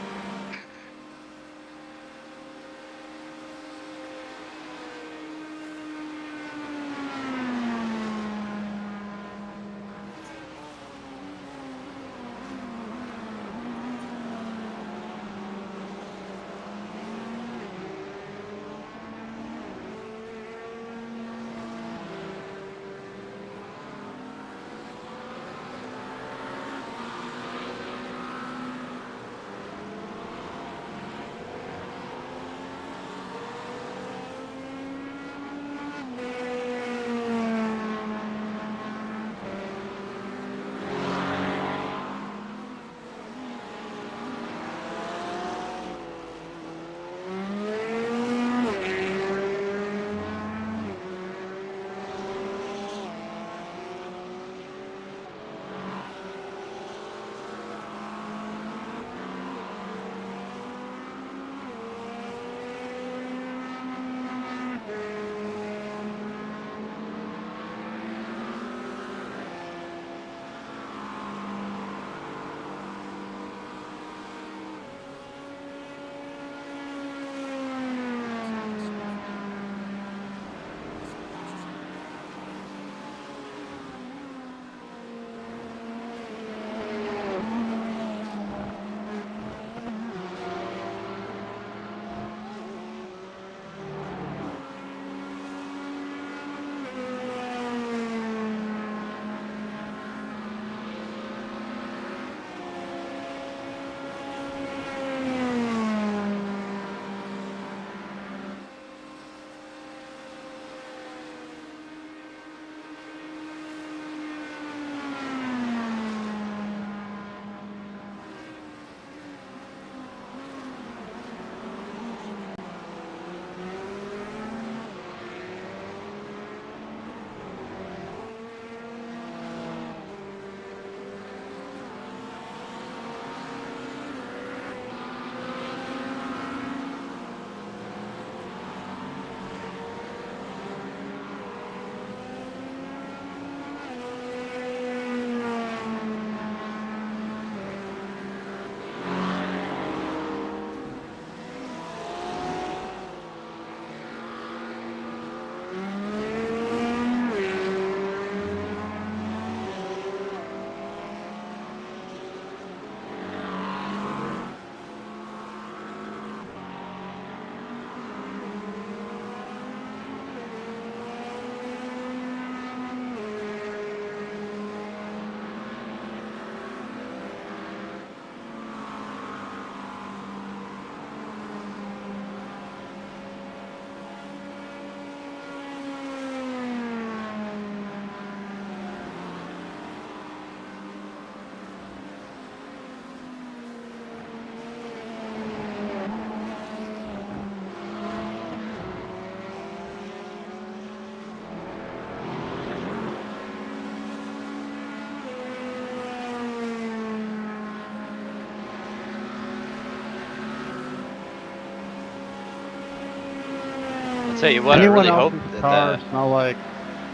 Tell you what, Anyone I really hope else's that car smell like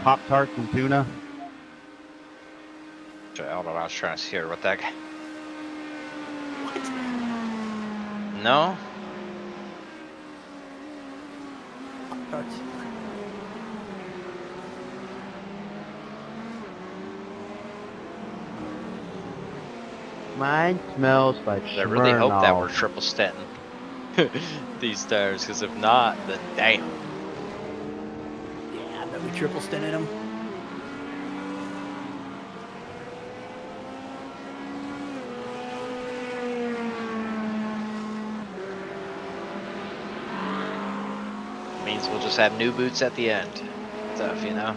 Pop-Tarts and tuna? I don't know. I was trying to hear what that guy. What? No. Pop-Tarts. Mine smells like I really hope that Smirnoff. we're triple stinting these tires, because if not, then damn. Yeah, I bet we triple stinted them. Means we'll just have new boots at the end. Tough, you know?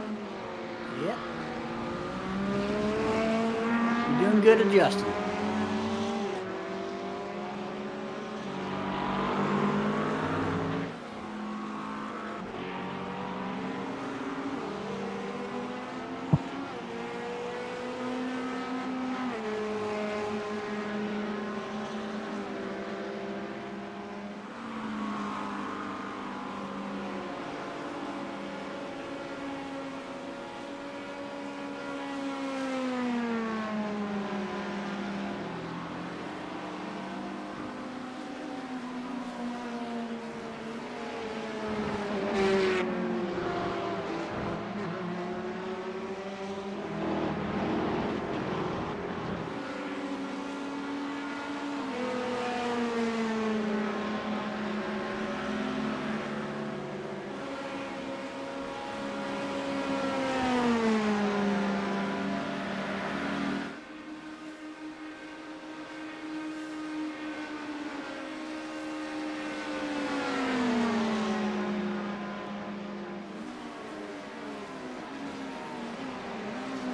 Yep. You're doing good adjusting.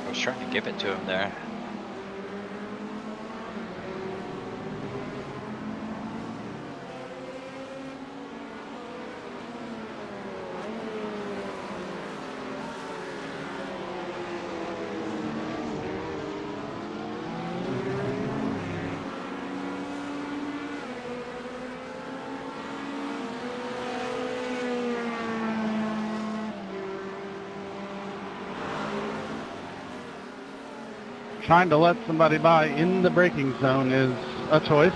I was trying to give it to him there. Trying to let somebody by in the braking zone is a choice.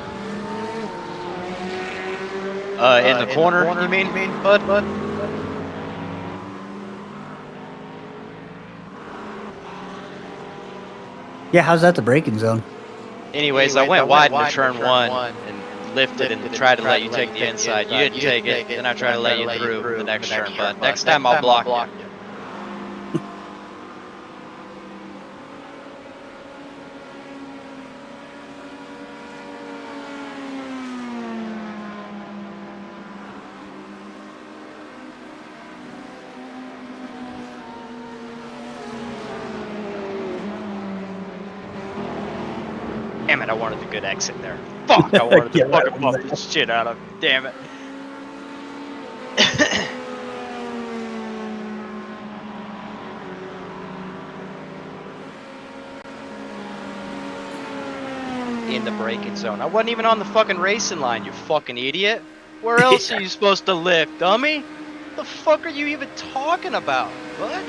In the corner, you mean, bud? Yeah, how's that the braking zone? Anyways, I went wide into turn one and lifted and tried to let you take the inside. You didn't take it, then I tried to let you through the next turn, but next time I'll block you. Damn it, I wanted the good exit there. Fuck, I wanted to fucking bump the shit out of him. Damn it. In the braking zone. I wasn't even on the fucking racing line, you fucking idiot. Where else are you supposed to lift, dummy? What the fuck are you even talking about? What?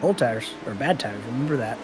Old tires, or bad tires, remember that.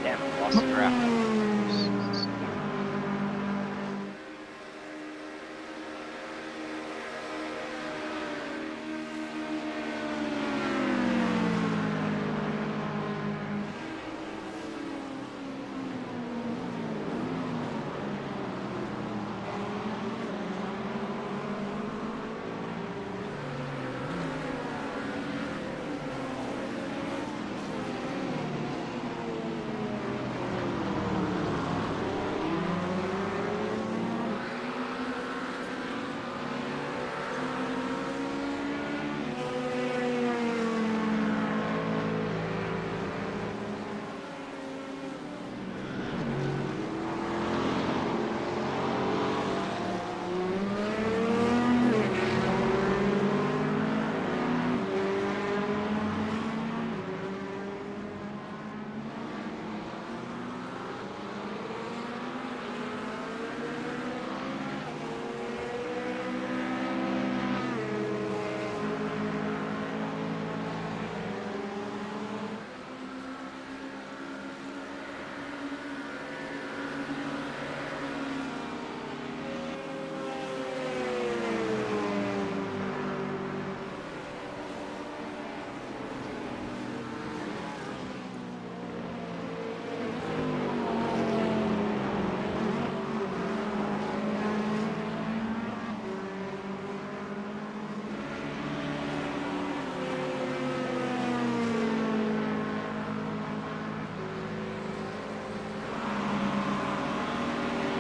Damn, I lost the draft.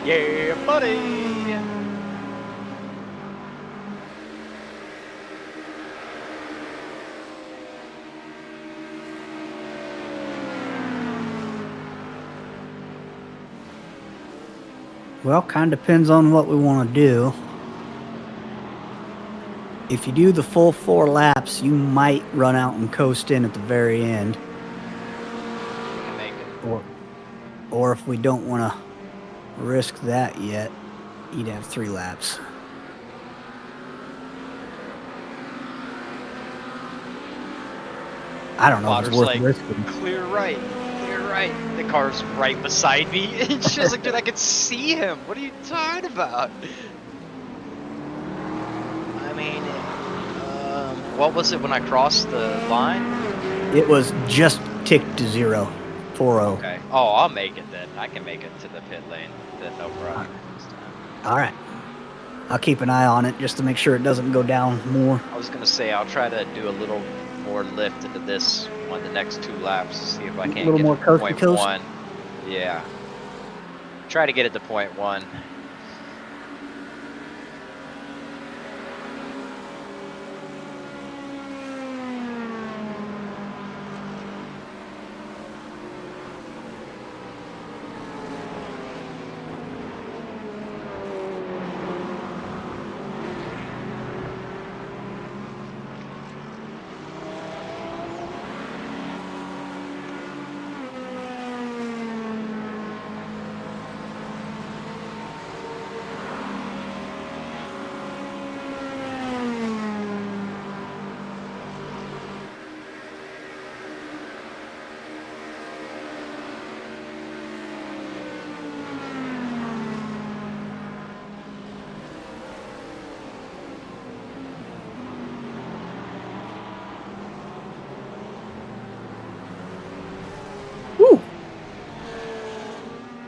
Yeah, buddy! Well, kind of depends on what we want to do. If you do the full 4 laps, you might run out and coast in at the very end. Or if we don't want to risk that yet, you'd have 3 laps. I don't know if it's worth risking. Clear right. The car's right beside me. And she's like, dude, I can see him. What are you talking about? I mean, what was it when I crossed the line? It was just ticked to 0. 4-0. Okay. Oh, I'll make it then. I can make it to the pit lane. Then no problem. All right. I'll keep an eye on it just to make sure it doesn't go down more. I was gonna say I'll try to do a little more lift into this on the next 2 laps to see if I can't get more to coast point to coast? 1. Yeah. Try to get it to point 1.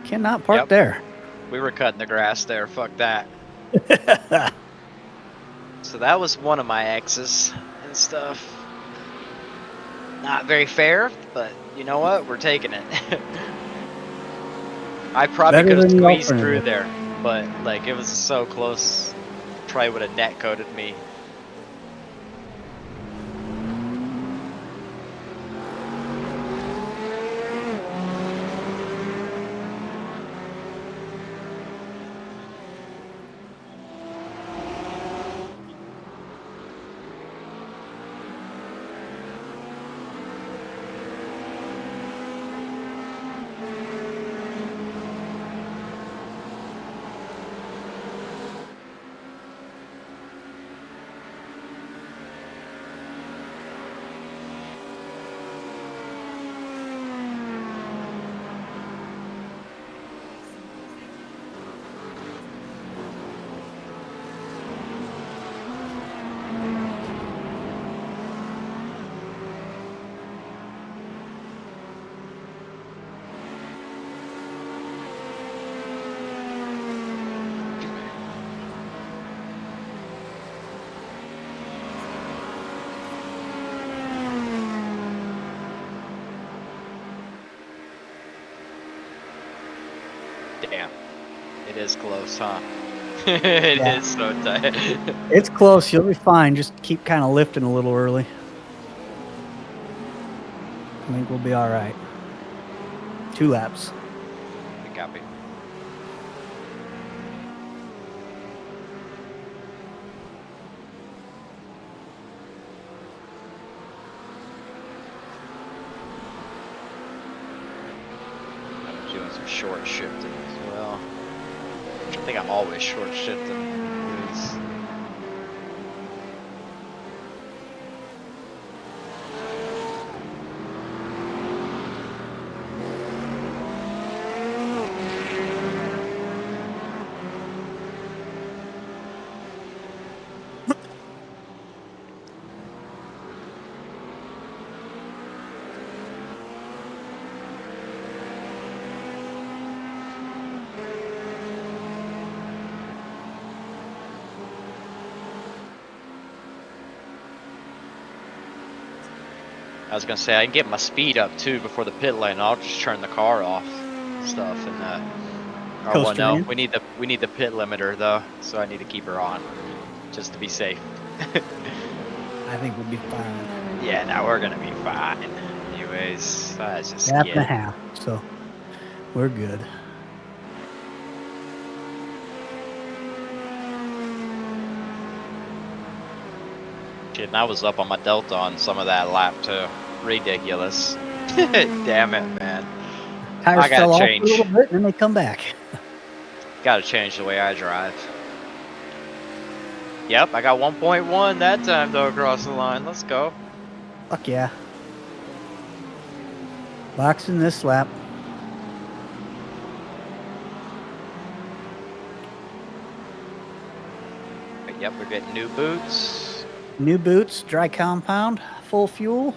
Cannot park there. We were cutting the grass there. Fuck that. So that was one of my exes and stuff. Not very fair, but you know what? We're taking it. I probably could have squeezed through there, but like it was so close. Probably would have net coated me. Damn. It is close, huh? It is so tight. It's close. You'll be fine. Just keep kind of lifting a little early. I think we'll be all right. 2 laps. Copy. I'm doing some short shifting as well. I think I'm always short shifting. I was gonna say I can get my speed up too before the pit lane. I'll just turn the car off, and stuff, and oh well, no, we need the pit limiter though, so I need to keep her on, just to be safe. I think we'll be fine. Yeah, now we're gonna be fine. Anyways, I just Half and a half, so we're good. Shit, and I was up on my Delta on some of that lap too. Ridiculous. Damn it, man. Tires I fell gotta off change. a little bit, and then they come back. Gotta change the way I drive. Yep, I got 1.1 that time though across the line. Let's go. Fuck yeah. Boxing this lap. Yep, we're getting new boots. New boots, dry compound, full fuel.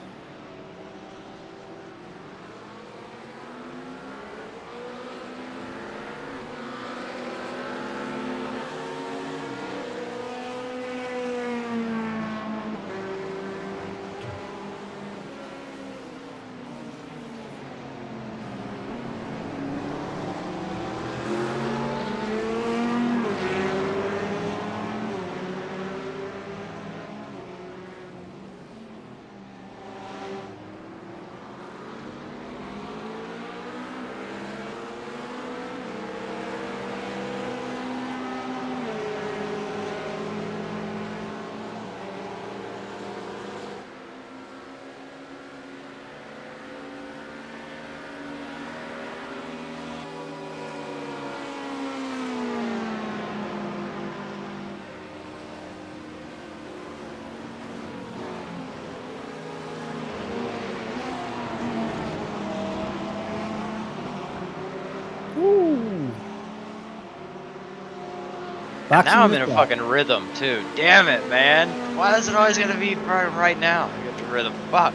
And now I'm in a fucking rhythm too. Damn it, man. Why is it always gonna be right now? I get the rhythm. Fuck.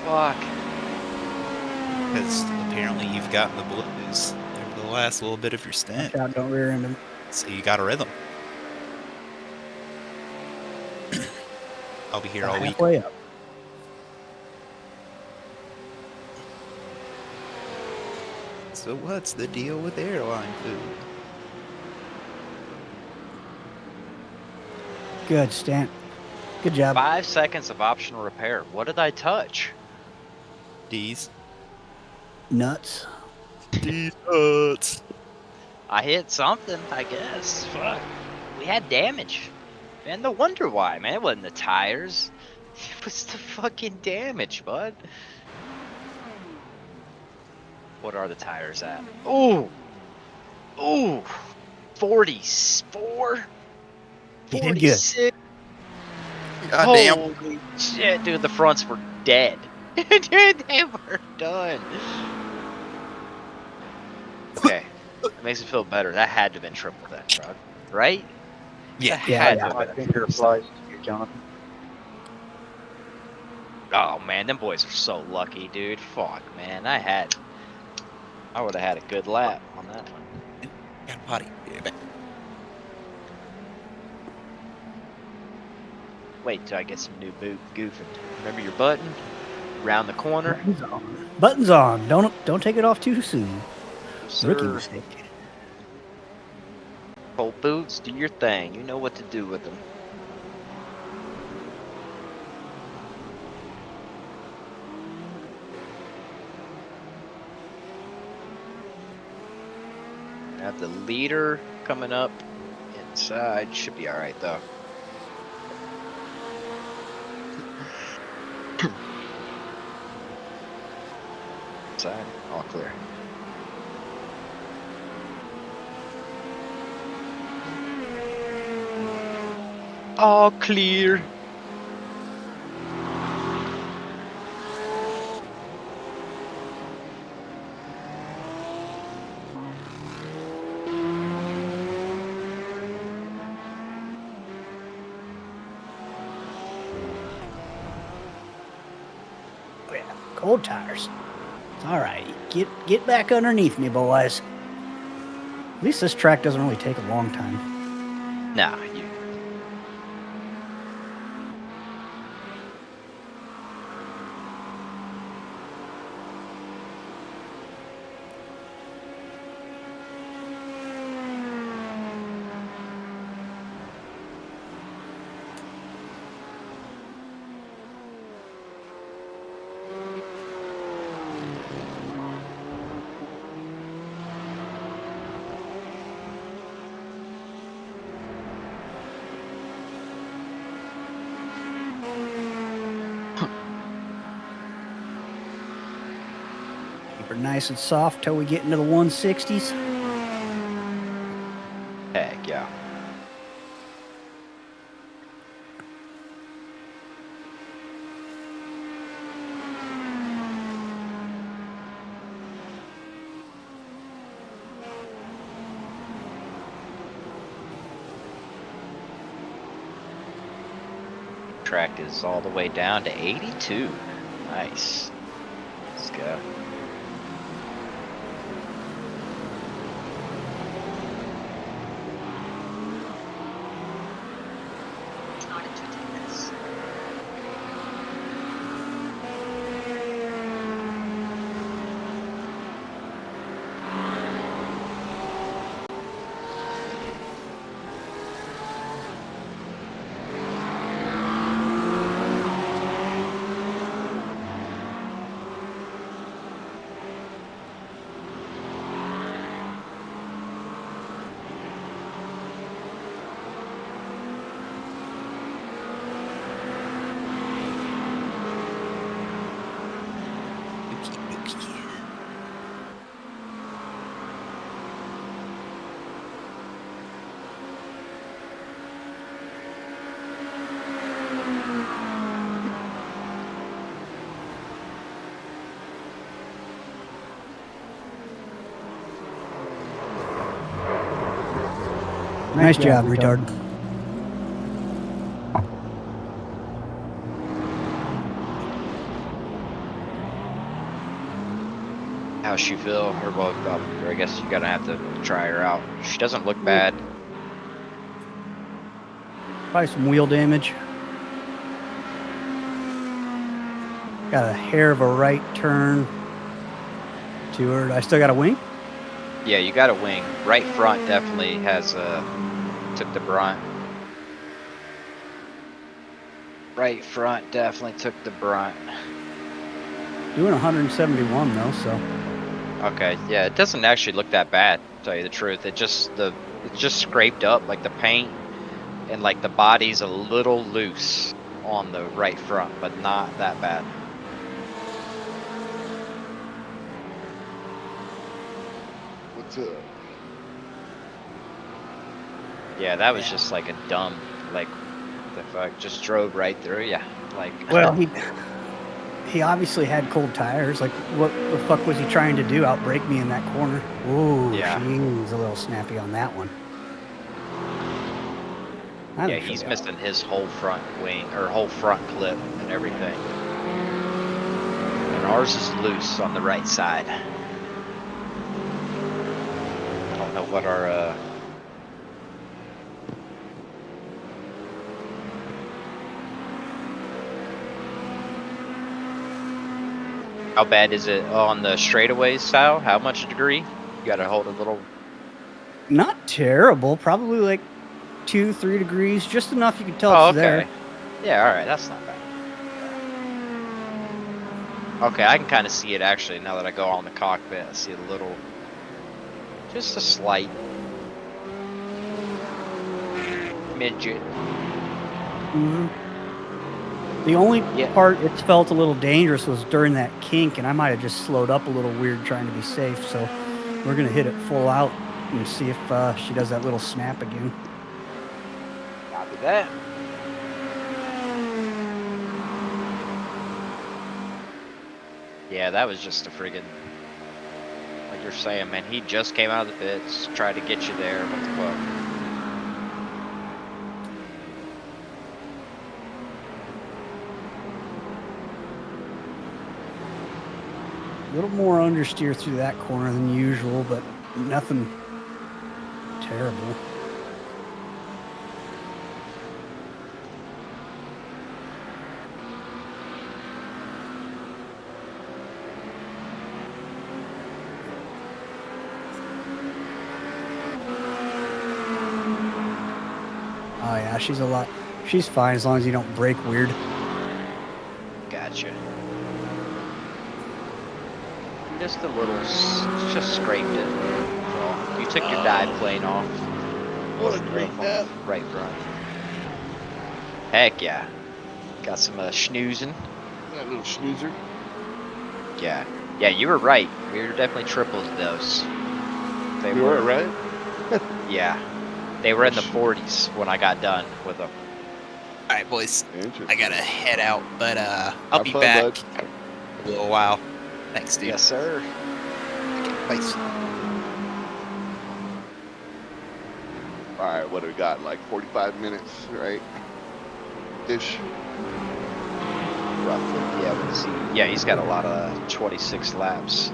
Fuck. because apparently you've gotten the blues over the last little bit of your stint. Watch out, don't rear end him. So you got a rhythm. I'll be here all week. Halfway up. So what's the deal with airline food? Good, Stan. Good job. 5 seconds of optional repair. What did I touch? D's. Nuts. D's nuts. I hit something, I guess. Fuck. We had damage. Man, no wonder why, man. It wasn't the tires. It was the fucking damage, bud. What are the tires at? Ooh! Ooh! 44? You did good. 46? God damn. Holy shit, dude, the fronts were dead. Dude, they were done. Okay, it makes me feel better. That had to have been triple then, bro. Right? Yeah. I think your applies to you, Jonathan. Oh man, them boys are so lucky, dude. Fuck, man. I would have had a good lap on that one. Got a potty. Wait till I get some new boot goofing. Remember your button? Round the corner. Buttons on. Buttons on. Don't take it off too soon. Rookie Sir. mistake. Cold boots, do your thing. You know what to do with them. Have the leader coming up inside. Should be alright though. Inside, all clear. All clear. Oh, yeah. Cold tires. It's all right. Get back underneath me, boys. At least this track doesn't really take a long time. Nah, you. Keep her nice and soft till we get into the 160s. Heck yeah. Track is all the way down to 82. Nice. Let's go. Nice job, retard. how she feel, or well, or I guess you gotta have to try her out. She doesn't look bad. Probably some wheel damage. Got a hair of a right turn to her. I still got a wing? Yeah, you got a wing. Right front definitely has took the brunt. Right front definitely took the brunt. Doing 171 though, so. Okay, yeah, it doesn't actually look that bad, to tell you the truth. It's just scraped up, like the paint, and like the body's a little loose on the right front, but not that bad. What's up? Yeah, that was just like a dumb, like, the fuck, just drove right through ya. Like, Well, he obviously had cold tires. Like, what the fuck was he trying to do? Outbrake me in that corner? Ooh, Yeah. She's a little snappy on that one. yeah, he's missing his whole front wing, or whole front clip and everything. And ours is loose on the right side. I don't know what our, how bad is it on the straightaways, Sal? How much degree? You gotta hold a little. Not terrible. Probably like 2-3 degrees. Just enough you can tell Oh, it's okay. there. Yeah, alright, that's not bad. Okay, I can kind of see it actually now that I go on the cockpit. I see a little, just a slight midget. Mm-hmm. The only part it felt a little dangerous was during that kink, and I might have just slowed up a little weird trying to be safe. So we're going to hit it full out and see if she does that little snap again. Copy that. Yeah, that was just a friggin', like you're saying, man, he just came out of the pits, tried to get you there. What the fuck? A little more understeer through that corner than usual, but nothing terrible. Oh yeah, she's fine as long as you don't break weird. Gotcha. Just a little, just scraped it. So you took your dive plane off. Right front. Heck yeah. Got some schnoozing. That little schnoozer. Yeah. Yeah, you were right. We were definitely triples those. They were right? Yeah. They were in the 40s when I got done with them. All right, boys. I gotta head out, but I'll be back in a little while. Thanks, dude. Yes, sir. Okay, bye. All right, what do we got? Like 45 minutes, right? Ish. Roughly. Yeah, let's see. Yeah, he's got a lot of 26 laps.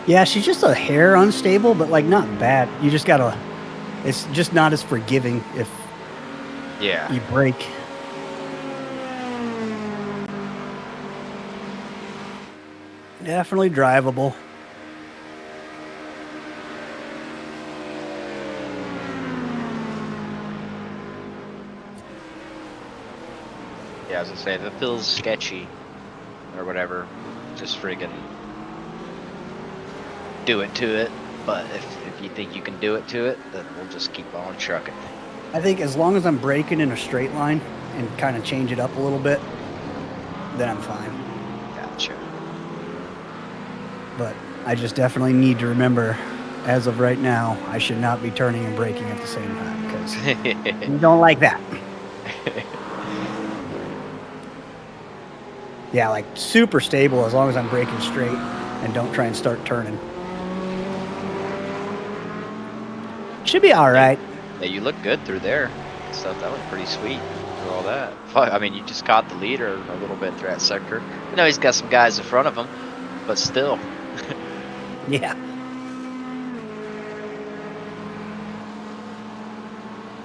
Yeah, she's just a hair unstable, but like not bad. You just gotta, it's just not as forgiving if you break. Definitely drivable. Yeah, as I say, if it feels sketchy or whatever, just friggin' do it to it. But if you think you can do it to it, then we'll just keep on trucking. I think as long as I'm braking in a straight line and kind of change it up a little bit, then I'm fine. Gotcha. But I just definitely need to remember, as of right now, I should not be turning and braking at the same time because you don't like that. Yeah, like super stable as long as I'm braking straight and don't try and start turning. Should be all right. Yeah, you look good through there. Stuff that looked pretty sweet. through all that. Fuck, I mean, you just caught the leader a little bit through that sector. I know he's got some guys in front of him, but still. Yeah.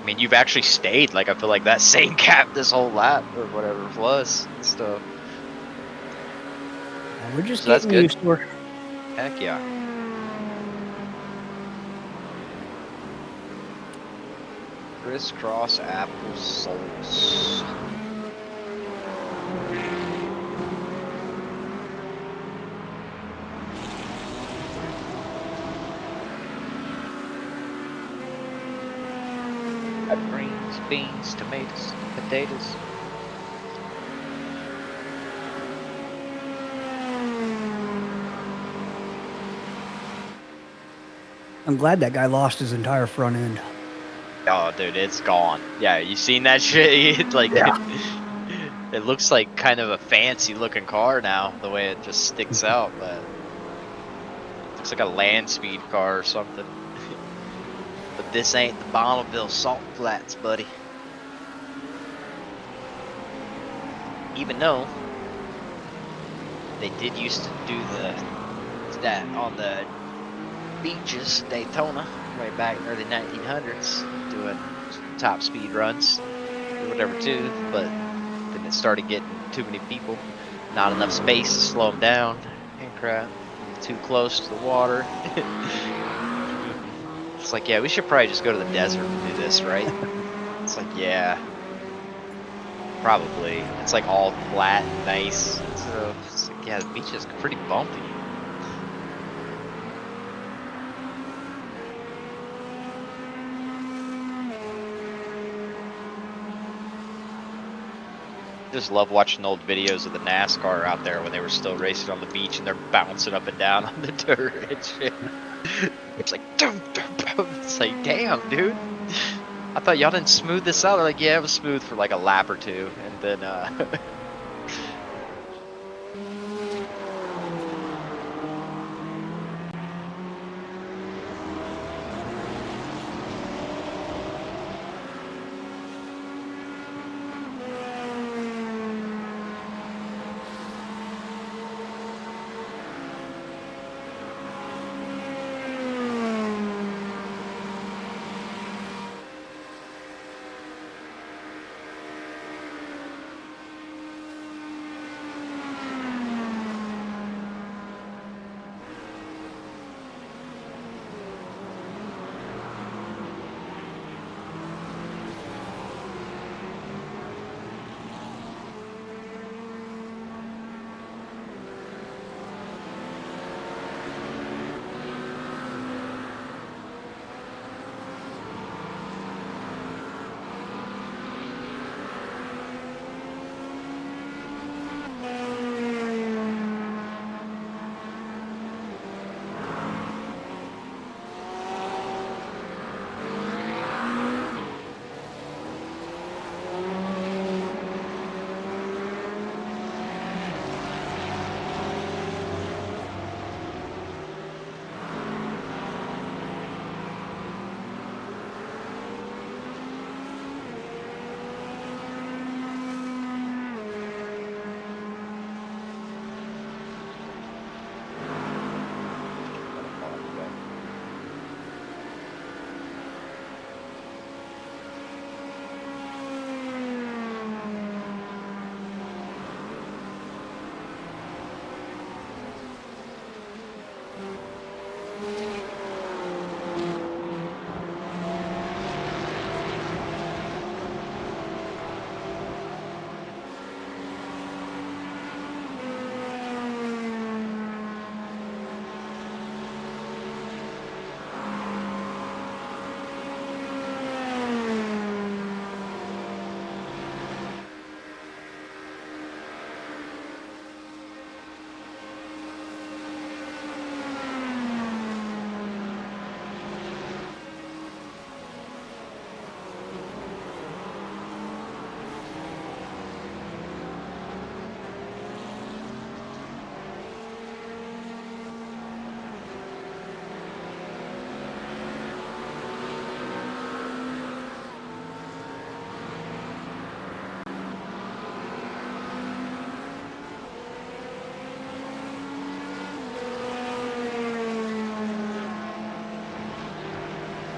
I mean, you've actually stayed, like, I feel like that same gap this whole lap, or whatever it was, and stuff. We're just So that's getting good. used to it. Heck yeah. Crisscross apple souls. Greens, beans, tomatoes, potatoes. I'm glad that guy lost his entire front end. Oh, dude, it's gone. Yeah, you seen that shit? It, like, Yeah. it looks like kind of a fancy looking car now, the way it just sticks out, but it looks like a land speed car or something. But this ain't the Bonneville Salt Flats, buddy. Even though they did used to do that on the beaches, Daytona, right back in the early 1900s, doing top speed runs or whatever too, but then it started getting too many people, not enough space to slow them down, and crap, too close to the water. It's like, yeah, we should probably just go to the desert and do this, right? It's like, yeah, probably. It's like all flat and nice, so it's like, yeah, the beach is pretty bumpy. Just love watching old videos of the NASCAR out there when they were still racing on the beach and they're bouncing up and down on the dirt and shit. It's like, dum, dum, dum. It's like, damn, dude. I thought y'all didn't smooth this out. They're like, yeah, it was smooth for like a lap or two, and then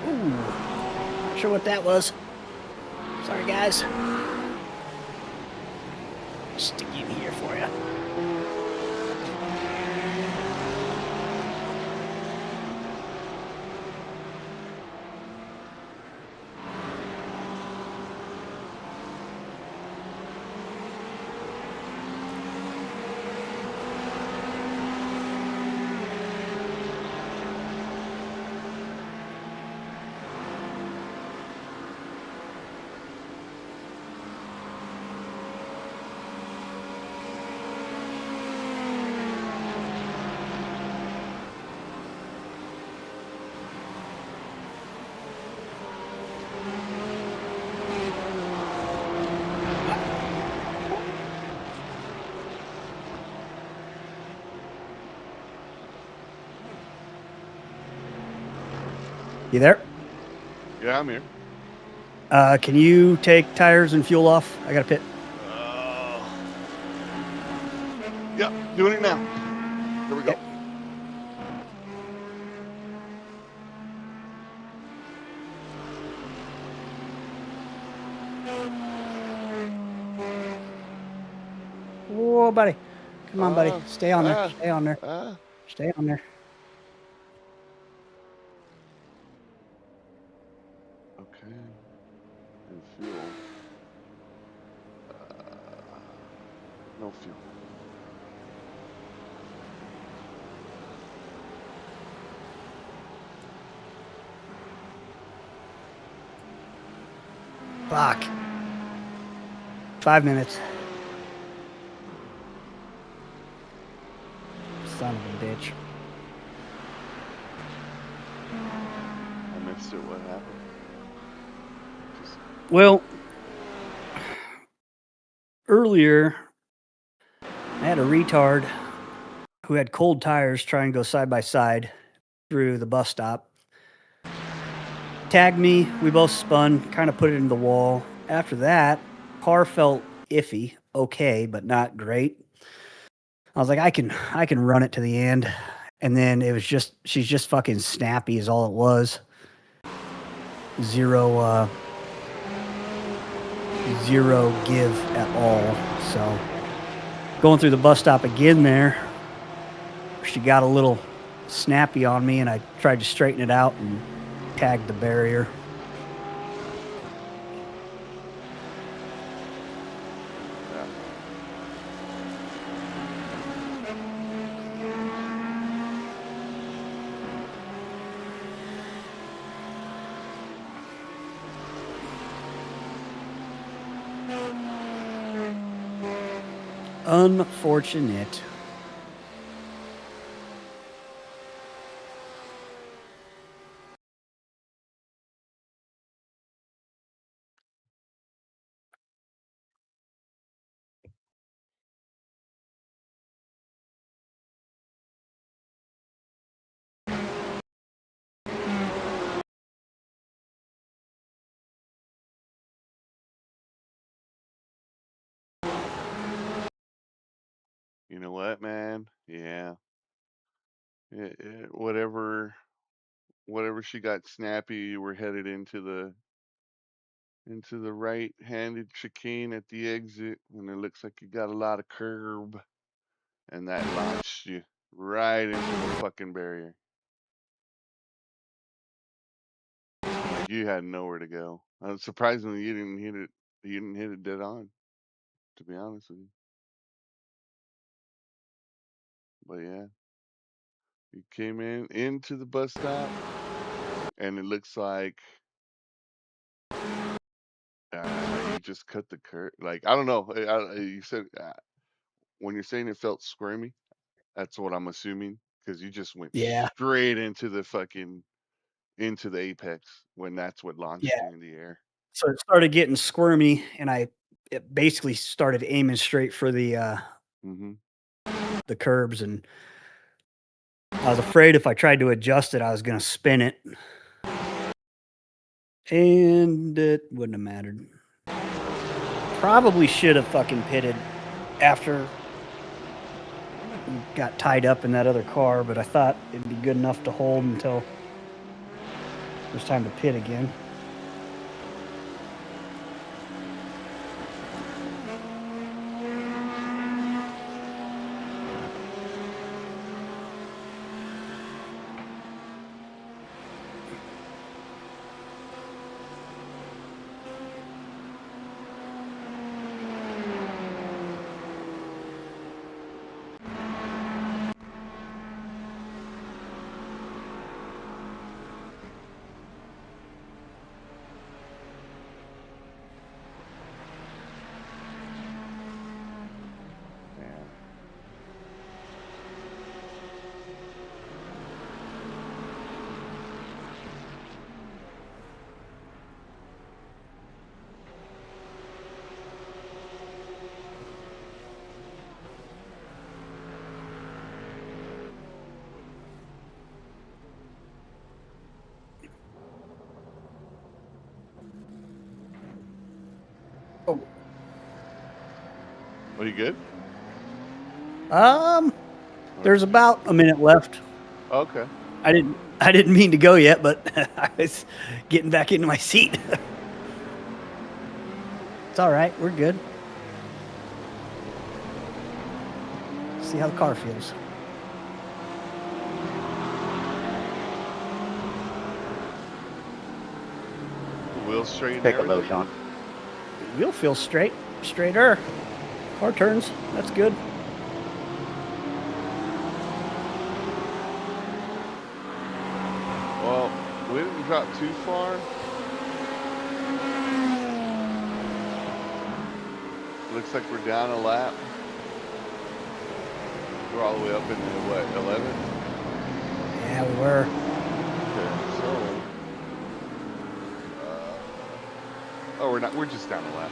Ooh, not sure what that was. Sorry, guys. Stick you in here for you. You there? Yeah, I'm here. Can you take tires and fuel off? I got to pit. Yep, doing it now. Here we go. Whoa, buddy. Come on, buddy. Stay on there. Stay on there. Stay on there. Okay. And fuel. No fuel. Fuck. 5 minutes. Son of a bitch. I missed it. What happened? Well, earlier, I had a retard who had cold tires try and go side by side through the bus stop. Tagged me. We both spun, kind of put it in the wall. After that, car felt iffy, okay, but not great. I was like, I can run it to the end. And then it was just, she's just fucking snappy is all it was. Zero give at all. So going through the bus stop again there, she got a little snappy on me and I tried to straighten it out and tagged the barrier. Unfortunate. You know what, man? Yeah. Whatever she got snappy, you were headed into the right-handed chicane at the exit, and it looks like you got a lot of curb, and that launched you right into the fucking barrier. Like you had nowhere to go. Surprisingly, you didn't hit it. You didn't hit it dead on, to be honest with you. But yeah, you came into the bus stop, and it looks like you just cut the curb. Like I don't know. You said when you're saying it felt squirmy, that's what I'm assuming because you just went straight into the apex when that's what launched you in the air. So it started getting squirmy, and it basically started aiming straight for the curbs, and I was afraid if I tried to adjust it, I was going to spin it, and it wouldn't have mattered. Probably should have fucking pitted after we got tied up in that other car, but I thought it'd be good enough to hold until It's time to pit again. Are you good? There's about a minute left. Okay. I didn't mean to go yet, but I was getting back into my seat. It's all right. We're good. See how the car feels. The wheels straight. Take a load, Sean. The wheel feels straighter. Car turns. That's good. Well, we didn't drop too far. Looks like we're down a lap. We're all the way up into what, 11? Yeah, we were. Okay, so. Oh, we're not. We're just down a lap.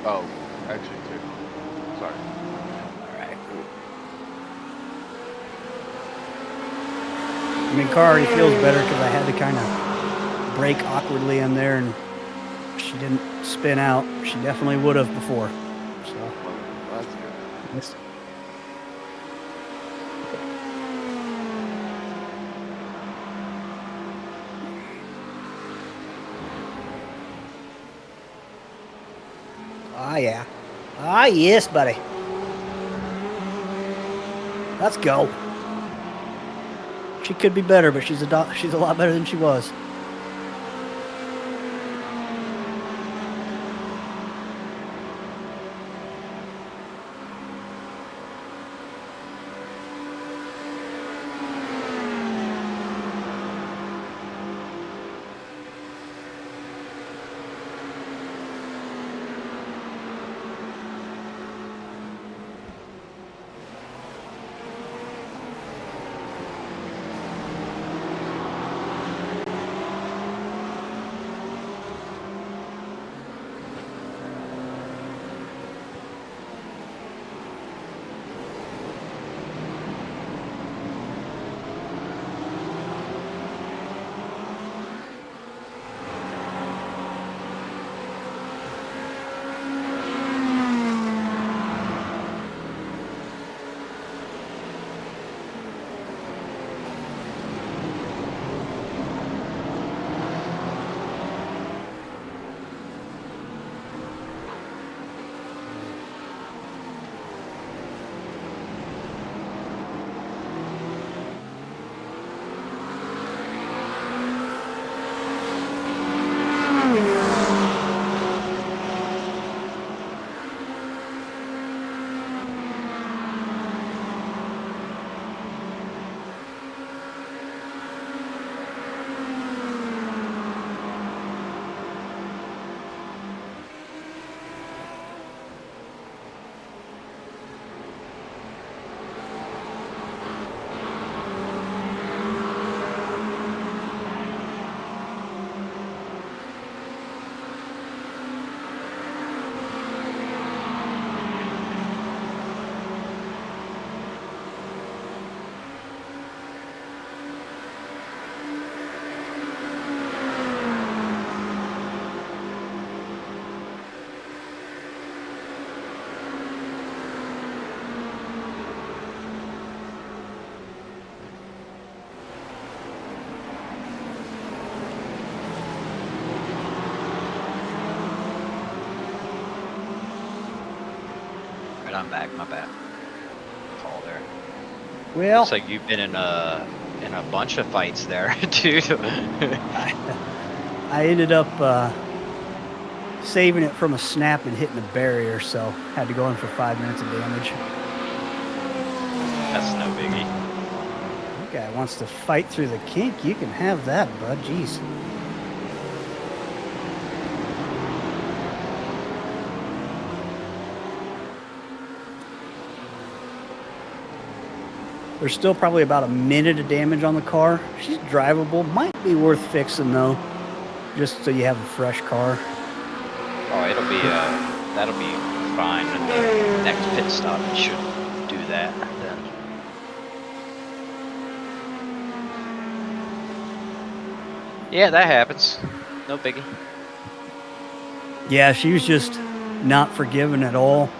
Oh, actually, two. Sorry. All right. I mean, car already feels better because I had to kind of brake awkwardly in there, and she didn't spin out. She definitely would have before. So that's good. Yes. Ah, yeah. Ah, yes, buddy. Let's go. She could be better, but she's a lot better than she was. I'm back. My bad. Call there. Well, looks like you've been in a bunch of fights there, dude. I ended up saving it from a snap and hitting a barrier, so had to go in for 5 minutes of damage. That's no biggie. That guy wants to fight through the kink. You can have that, bud. Jeez. There's still probably about a minute of damage on the car. She's drivable. Might be worth fixing though, just so you have a fresh car. Oh, it'll be that'll be fine. At the next pit stop, it should do that then. Yeah, that happens. No biggie. Yeah, she was just not forgiving at all.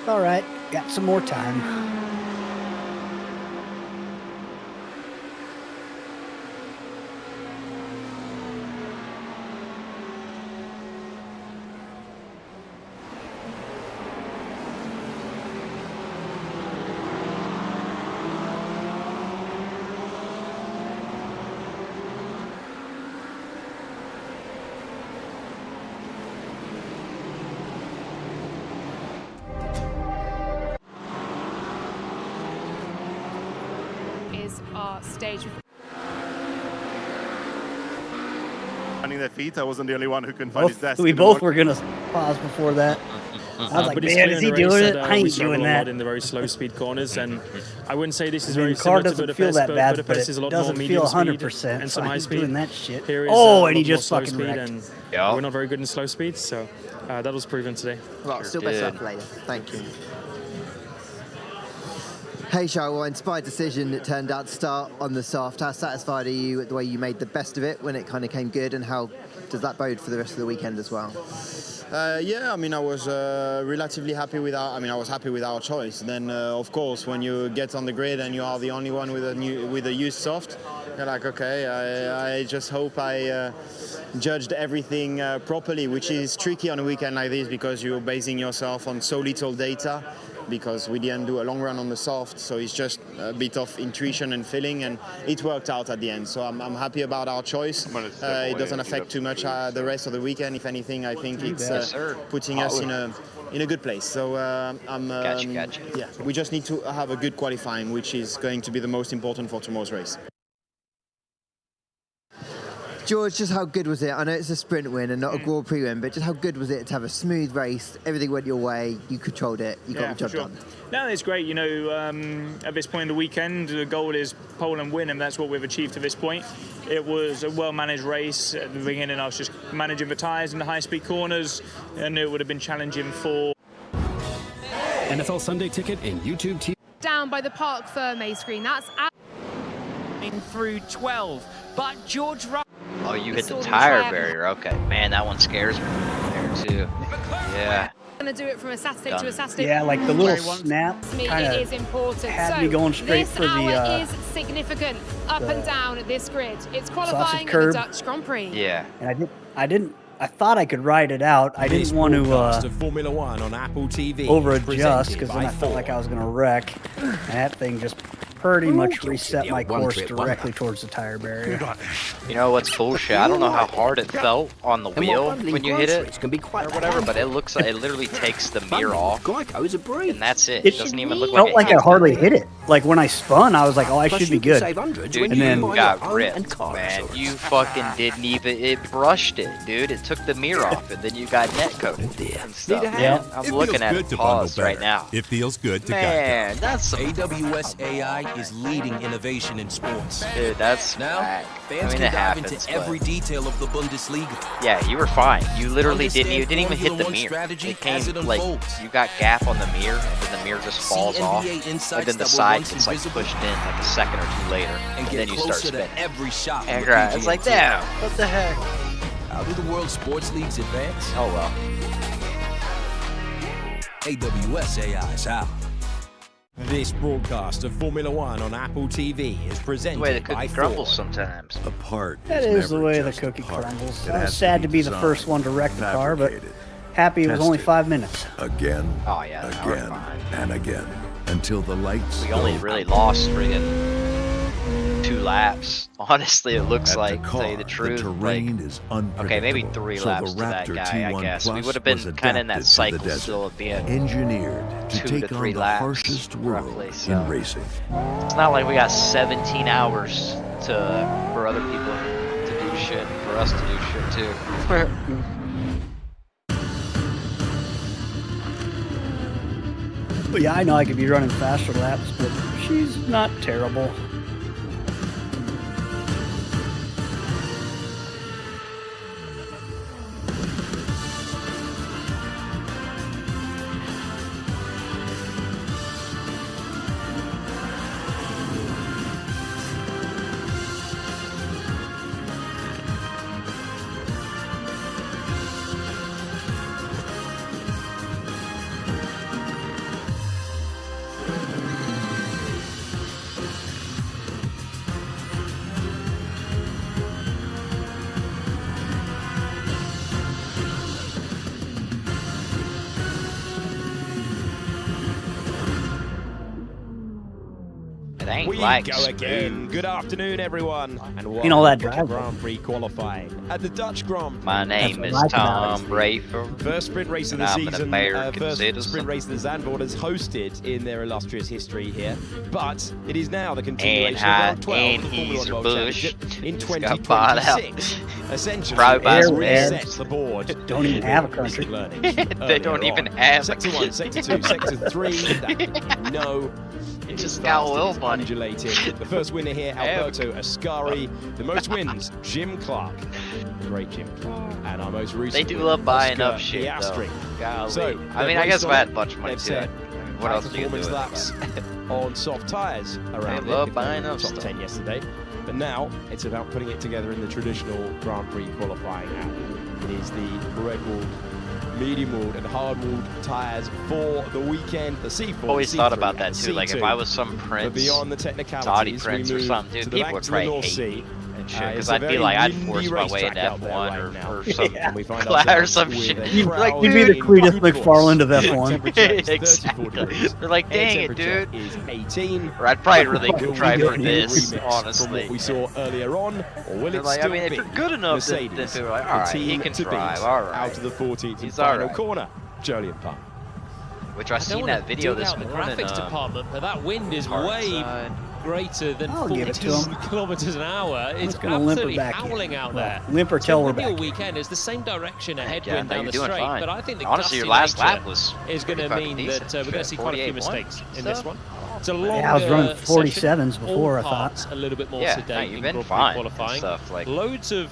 All right, got some more time. Our stage. Finding their feet, I wasn't the only one who couldn't find his desk. We both were gonna pause before that. I was like, man, is he doing it? I ain't doing that. In the very slow speed corners, and I wouldn't say this is I mean, very the car similar to doesn't feel Budapest, that bad, but but Budapest it is a lot doesn't more feel medium 100%. speed and some So high he's speed. doing that shit. Here is, Oh, a and he lot more just slow fucking speed, wrecked. and Yeah. we're not very good in slow speed, so that was proven today. Well, still best luck later. Thank you. Hey, Charles, well, inspired decision it turned out to start on the soft. How satisfied are you with the way you made the best of it when it kind of came good, and how does that bode for the rest of the weekend as well? Yeah, I mean, I was relatively happy with our. I mean, I was happy with our choice. Then, of course, when you get on the grid and you are the only one with a used soft, you're like, okay, I just hope I judged everything properly, which is tricky on a weekend like this because you're basing yourself on so little data. Because we didn't do a long run on the soft, so it's just a bit of intuition and feeling, and it worked out at the end. So I'm happy about our choice. It doesn't affect too much the rest of the weekend. If anything, I think it's putting us in a good place. So Gotcha. yeah, we just need to have a good qualifying, which is going to be the most important for tomorrow's race. George, just how good was it? I know it's a sprint win and not a Grand Prix win, but just how good was it to have a smooth race? Everything went your way, you controlled it, you got the job done. No, it's great. You know, at this point in the weekend, the goal is pole and win, and that's what we've achieved to this point. It was a well-managed race. At the beginning, I was just managing the tyres in the high-speed corners, and it would have been challenging for NFL Sunday Ticket in YouTube TV. Down by the Parc Fermé screen. That's in through 12, but George Russell. Oh, you hit the tire barrier. Okay, man, that one scares me there too. Yeah. Going to do it from a Saturday to a Saturday. Yeah, like the little snap It is important. had me going straight for the This hour is significant up and down this grid. It's qualifying in the curb. Dutch Grand Prix. Yeah. And I thought I could ride it out. I didn't want to Formula One on Apple TV. over adjust because then I felt like I was going to wreck. And that thing just pretty much reset my course directly towards the tire barrier. You know what's bullshit? I don't know how hard it felt on the wheel when you hit it or whatever, but it looks like it literally takes the mirror off, and that's it. It doesn't even look felt like like I hardly hit it. Like when I spun, I was like, oh, I should be good. Dude, and then you got ripped, man. You fucking didn't even, it brushed it, dude. It took the mirror off, and then you got net coated and stuff. Yeah. I'm looking at it pause right now. It feels good to Man, that's some AWS AI is leading innovation in sports. Dude, that's now whack. fans I mean, can it dive happens, into but- every detail of the Bundesliga. Yeah, you were fine. You literally didn't even hit Formula the One mirror. strategy It came as it like unfolds. you got gap on the mirror, and then the mirror just falls off, NBA insights and then the that will side ride gets like pushed in like a second or two later, and then you start spinning. Every shot. And it's like, damn, what the heck? How do the World Sports Leagues advance? Oh well. AWSAI's out. This broadcast of Formula One on Apple TV is presented The way the by cookie crumbles sometimes. A part That is the way the cookie crumbles. I was sad to be the first one to wreck the car, but happy it was only 5 minutes. Again, Oh yeah, again, and again, until the lights we only really lost friggin' 2 laps. Honestly, it looks like, to tell you the truth, terrain is okay, maybe 3 laps to that guy, I guess. We would have been kind of in that cycle still of being engineered to 2 take to on 3 the laps, harshest world roughly. So in racing. it's not like we got 17 hours for other people to do shit, for us to do shit too. But yeah, I know I could be running faster laps, but she's not terrible. We go again. Good afternoon, everyone, and welcome all that to drive. Grand Prix qualifying at the Dutch Grand Prix. My name is Tom Brayford. First sprint race of the I'm an season, American first citizen. sprint race the Zandvoort has hosted in their illustrious history here. But it is now the continuation of round 12 of the Formula 1 World Championship in Just got bought out. 2026. Essentially, Probably by it some resets the board. Don't even have a country. They don't even have Sector 1, Sector 2, Sector 3, that no. It just got oil money. Undulating. The first winner here, Alberto Ascari. The most wins, Jim Clark. Great Jim Clark. And our most recent They do love buying Oscar up shit, Piastri. though. Golly. So, I mean, I guess if I had a bunch of money they've too, set what else do you do performance with it? laps on soft tyres around They love it. buying up top stuff. 10 yesterday. But now it's about putting it together in the traditional Grand Prix qualifying app. It is the red-walled, medium-walled and hard-walled tyres for the weekend. The C4, Always C3, thought about that and too. Like if C2. I was some But prince, beyond the technicalities, Saudi prince we or move something, to dude, the people back would to the probably North hate Sea. me and shit. It's Because a I'd be very like, I'd windy force my way racetrack into out there F1 right now. or some And we find or ourselves some with shit. a You'd be like, crowd You'd be the in Cletus good force. McFarland of F1. Temperature Exactly. They're like, Air dang it, temperature dude. is 18. Or I'd probably really Will try we for get a this, remix honestly. from what we saw earlier on, or will They're it like, I still mean, if be you're good enough, then Mercedes, people are like, the all right, he team can to drive, beat all right. out of the 14th and He's all final right. corner, Jolyon Park. Which I I don't seen wanna that video dig this out the morning. graphics department, but that wind is way Hardside. greater than I'll give it to 42 him. kilometers an hour. It's just gonna limp her absolutely back in. howling out Well, there. limp or tell So her the Middle back in. weekend is the same direction of Yeah, I headwind thought down you the were doing straight, fine. but I think the Honestly, your gusty last nature lap was is going to pretty mean fucking that decent. we're going to see quite a few 48.1 mistakes in stuff. this one. It's a long Yeah, I was running session, 47s before, all I thought. parts a little bit more Yeah, sedate no, you've in been Grand Prix fine. qualifying. Stuff like Loads of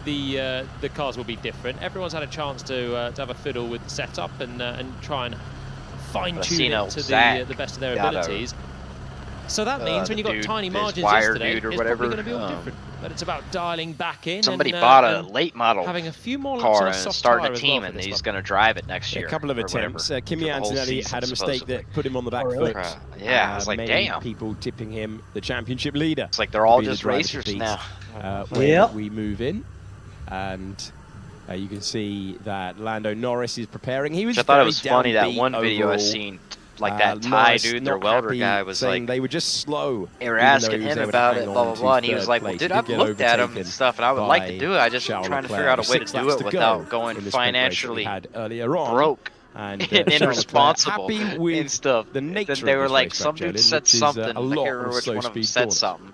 the cars will be different. Everyone's had a chance to have a fiddle with the setup and try and fine tune it to the best of their abilities. So that means when you've got tiny margins yesterday, it's probably going to be all different. But it's about dialing back in. Somebody and, bought a late model having a few more car laps and on a soft started tyre a as team, well and for this he's one. going to drive it next year. A couple of or whatever, attempts. for Kimi the whole Antonelli season, had a mistake supposedly. that put him on the back really? foot. Yeah, I was like, many damn. people tipping him the championship leader. It's like they're all to be the just driver to racers beat. now. When Yep. we move in, and you can see that Lando Norris is preparing. He was Which I thought it very was funny, that downbeat one video I overall. seen, like that Thai Norris dude, their not welder happy, guy, was saying like, they were just slow. they were even though asking he was him able to about hang it, on blah, blah, to blah, and he was third like, well, place. dude, Did I've get looked at him and overtaken stuff, and I would like to by do it. I just Charles trying to Leclerc. figure out a way to 6 do laps it to without go going in the sprint race that we financially had earlier on. broke And and Charles Leclerc irresponsible happy with and stuff. the nature Then they of were this like, racetrack, some dude Jolyon, said which is, something, a I can't lot remember of which slow one of them speed said corners. something.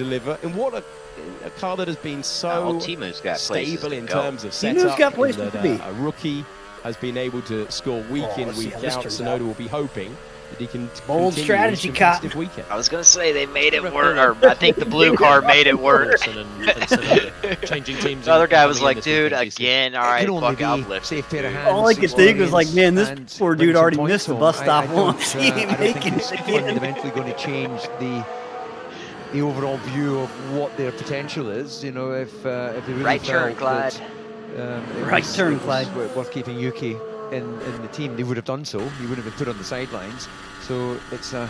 deliver in what a car that has been so Timu's got stable in go. terms of Timu's setup. got places that, to be. a rookie has been able to score week in, let's see week how this out. turns Sonoda out. will be hoping that he can Bold continue strategy, his Cotton. competitive weekend. I was gonna say they made it work, or I think the blue car made it work. Changing teams. The other guy was like, dude, again, all right, fuck, I'll lift. Safe pair of hands. All I could think was like, man, this and poor bring dude some already points missed the home. bus stop I once. don't, He I ain't don't think making it's it again. fundamentally going to change the overall view of what their potential is. You know, if they really Right turn, felt Clyde. that, Right turn, Clyde. worth keeping Yuki in the team, they would have done so. He would have been put on the sidelines. So it's a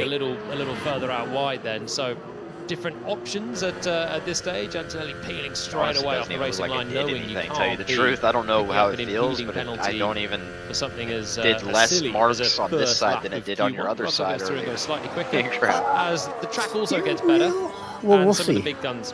great. A little further out wide then. So different options at this stage. Antonelli peeling straight away off the racing line, knowing you can't. Tell you the truth, I don't know how it feels, but I don't even for something as did less silly marks as a on this first side lap than it of did on your Q1. other Russell side goes through and earlier. goes slightly quicker Incredible. as the track also gets better. Well, and we'll some see. of the big guns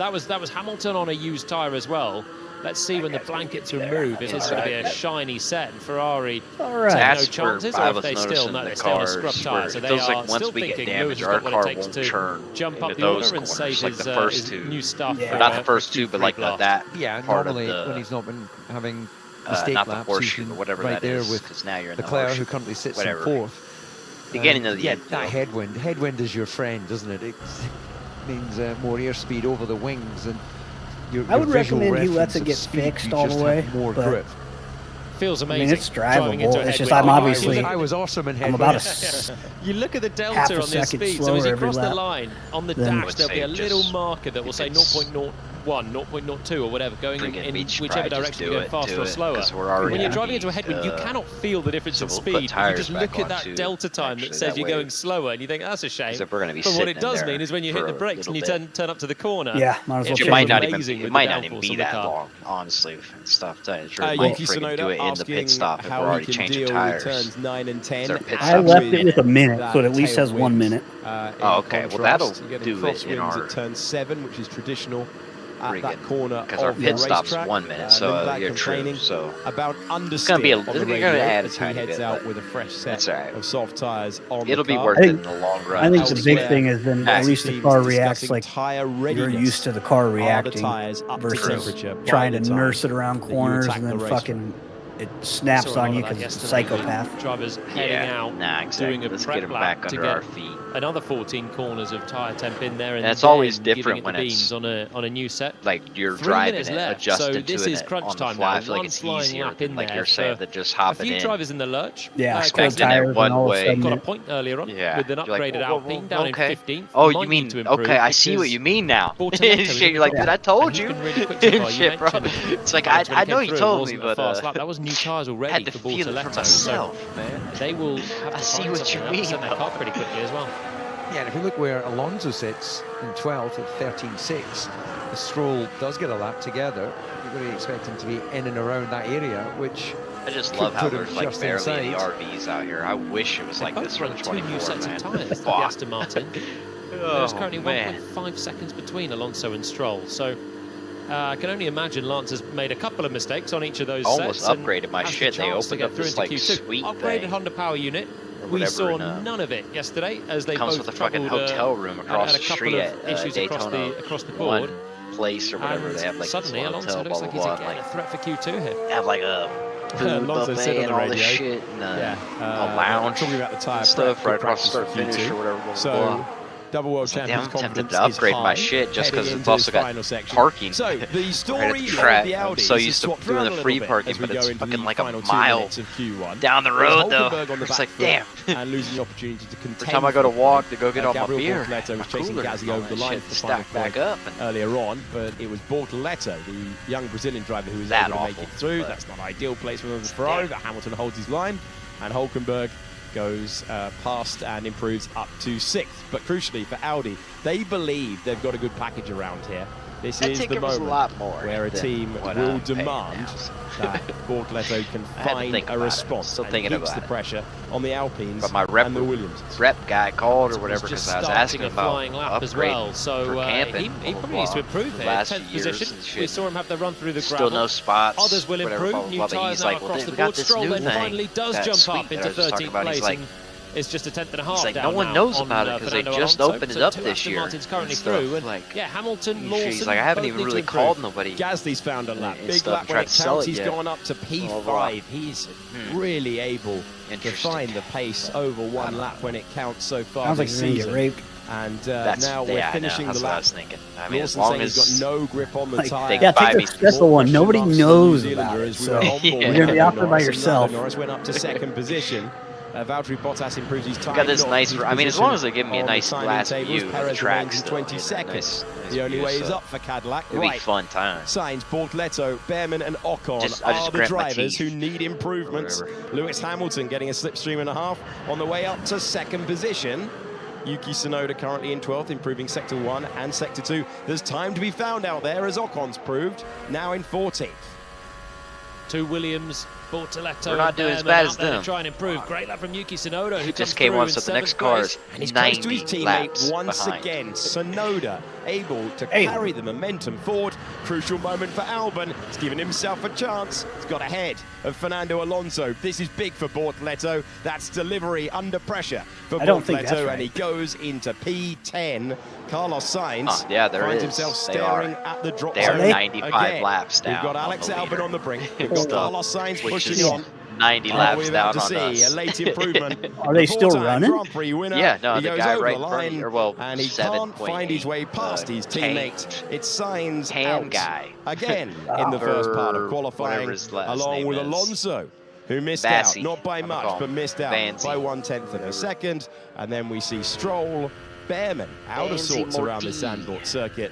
That was Hamilton on a used tyre as well. Let's see when the blanket's removed if it's going to be a shiny set and Ferrari take no chances, or if they still no, they stay on a scrub tyre. So they are still thinking Lewis has got what it takes to jump up the order and save his new stuff. Not the first two, but like that. Yeah, part normally of the, when he's not been having mistake not the laps, horseshoe he's or whatever right that there is, with 'cause now you're in the Leclerc, who horseshoe, currently sits whatever. in fourth. Beginning of the end. That headwind. Headwind is your friend, doesn't it? It means more airspeed over the wings, and I would recommend he lets it get fixed all the way. More grip. Feels amazing. I mean, it's drivable. It's just I'm obviously. I was awesome in headwind. I'm about you look at the delta on this speed. So as you cross the line on the dash, there'll be a little marker that will say 0.01, 0.02 or whatever, going in whichever direction you go faster or slower. When you're driving into a headwind, you cannot feel the difference in speed. You just look at that delta time that says you're going slower, and you think that's a shame. But what it does mean is when you hit the brakes and you turn up to the corner, might as well. It might not even be that long, honestly, and stuff. Yuki Tsunoda in the pit stop if we're already changing tires. Turns 9 and 10. I left it with a minute, so it at least has 1 minute. Oh, okay. Well, that'll do it in our turn 7, which is traditional. At that corner because our pit stop's 1 minute, so you're true. So about it's gonna be you're gonna add a tiny heads bit, out with a fresh set of soft tires on. It'll be worth it in the long run. I think the big thing is then at least the car reacts like you're used to the car reacting versus trying to nurse it around corners and then fucking it snaps on you because it's a psychopath. Drivers heading out, doing a prep lap to get another 14 corners of tire temp in there, and it's always different when it's on a new set. Like you're driving it, adjusted so to this is crunch time now. I feel like it's easier than like you're saying that just hopping in. A few drivers in the lurch. Yeah, in one way. Got a point earlier on with an upgraded Alpine down in 15th. Oh, you mean okay? I see what you mean now. Shit, you're like, dude, I told you. Shit, bro. It's like I know you told me, but that was new tires already for Bortoletto, so they will have to find something to set their car pretty quickly as well. Yeah, and if we look where Alonso sits in 12th at 13.6, the Stroll does get a lap together. You're going to expect him to be in and around that area, which I just love how there's like barely any RVs out here. I wish it was like this for the 24, two new sets of tyres, the Aston Martin. There's currently 1.5 seconds between Alonso and Stroll, so I can only imagine Lance has made a couple of mistakes on each of those sets. Almost upgraded my shit. They opened up this like sweet upgraded Honda Power Unit. We saw none of it yesterday as they comes both with a fucking hotel room across the street at Daytona, across the board. One place or whatever. They have like suddenly Alonso looks like he's again a threat for Q2 here. They have like a food buffet and all this shit and a lounge talking about the tire stuff right across start finish or whatever. So double world champions I'm tempted to upgrade my shit just because it's also got parking so the story right at the track. I'm so used to doing the free parking, but it's fucking like a mile down the road though. It's like, damn. And losing the opportunity to every time I go to walk to go get all my beer, Bortoletto was chasing Gasly over the line to stack back up earlier on, but it was Bortoletto, the young Brazilian driver, who was able to make it through. That's not ideal place for the Ferrari, but Hamilton holds his line, and Hülkenberg goes past and improves up to 6th. But crucially for Audi, they believe they've got a good package around here. This is the moment where a team will demand that Bortoletto can find a response and keeps the pressure on the Alpines and the Williams. Rep guy called or whatever because I was asking about flying lap as well. So he probably needs to improve here. 10th position. We saw him have the run through the gravel. Still no spots. Others will improve. New tyres now across the board. Stroll then finally does jump up into 13th place. It's just a 10th and a half like, down no one knows about it because they just opened it up this year. Martin's currently through, and yeah, Hamilton, Lawson. He's like, I haven't even really called nobody. Gasly's found a lap. Big lap when it counts. He's gone up to P5. He's really able to find the pace over one lap when it counts so far. Sounds like he's going to get raped. And now we're finishing the lap. That's what I was thinking. I mean, as Lawson long saying as he's got no grip on the tyre. Yeah, take the special one. Nobody knows about it, so you're going to be out there by yourself. Norris went up to 2nd position. Valtteri Bottas improves his time. Got this nice. I mean, as long as they give me a nice last view of the track, 22nd. The only way is up for Cadillac. It'll be fun time. Sainz, Bortoletto, Behrman, and Ocon are the drivers who need improvements. Lewis Hamilton getting a slipstream and a half on the way up to 2nd position. Yuki Tsunoda currently in 12th, improving Sector 1 and Sector 2. There's time to be found out there, as Ocon's proved, now in 14th. To Williams, Bortoletto. We're not doing as bad as them. Try and improve. Great lap from Yuki Tsunoda, who just came on, so the next car is and he's close to his 90 teammate laps once behind. again. Tsunoda able to carry the momentum forward. Crucial moment for Albon. He's given himself a chance. He's got ahead of Fernando Alonso. This is big for Bortoletto. That's delivery under pressure for Bortoletto, and he goes into P10. Carlos Sainz finds himself staring at the drop zone. They are 95 laps down. We've got Alex Albon on the brink. We've got Carlos Sainz pushing on. 90 laps down on a us. late improvement. Are they still running? Grand Prix winner. Yeah, no, he the goes guy over right the in front of line, you, or well, and he can't find his way past his teammate. It's Sainz out guy. again in the first part of qualifying, his last along name with is. Alonso, who missed Bassey. out, not by I'm gonna much, call but him missed out Banzy. by 1/10 of a second. And then we see Stroll, Behrman out of Banzy sorts around the Morty. Zandvoort circuit.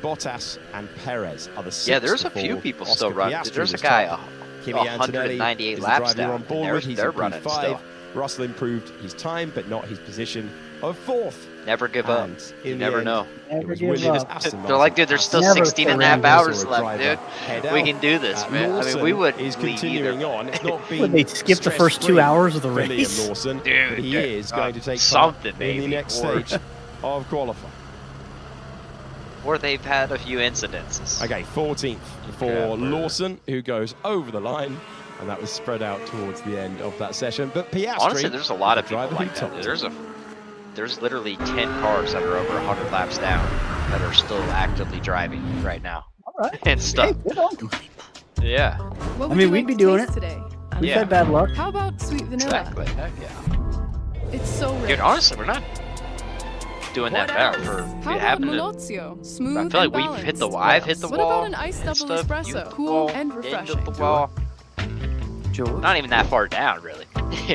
Bottas and Perez are the six. Yeah, there's a few people still running. There's a guy Kimi 198 Antonelli laps is the driver down. on board. He's They're in running P5. still. Russell improved his time, but not his position of 4th. Never give up. You never know. Never give up. They're like, dude, there's still Never 16 and a half hours left, dude. We can do this, man. I mean, we would is leave continuing either. on. It's not been Would they skip the first 2 hours of the for Liam race? Lawson, Dude, but he is going to take something part in the next stage of qualifying. Or they've had a few incidences. Okay, 14th for Lawson, who goes over the line, and that was spread out towards the end of that session. But Piastri, Honestly, there's a lot of people driver like who that. topped There's literally 10 cars that are over 100 laps down that are still actively driving right now. All right. And stuff. Hey, good on them. Yeah. What I would mean, you we'd like be to doing taste it. today. We've Yeah. had bad luck. How about sweet vanilla? Exactly. Heck yeah. It's so rich. Dude, honestly, we're not doing that bad for How about having to. Molozio? Smooth I feel like and we've hit balanced. I've hit the What wall. about an iced double stuff. You hit espresso? the Cool wall, and Dave hit refreshing. the wall. George. Not even that far down, really.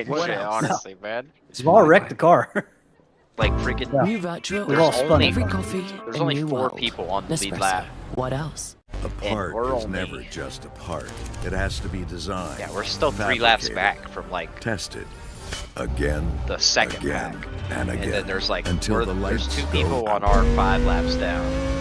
What else? Honestly, man. We've all wrecked the car. Like freaking. Yeah. New virtual. We've all spun only, it. there's a only new 4 world. people on the lead Nespresso. lap. What else? A part we're is only- never just a part. It has to be designed. Yeah, we're still 3 laps fabricated, back from like tested again, the second again, pack. and again. And then there's like until the there's lights 2 go people on out. our 5 laps down.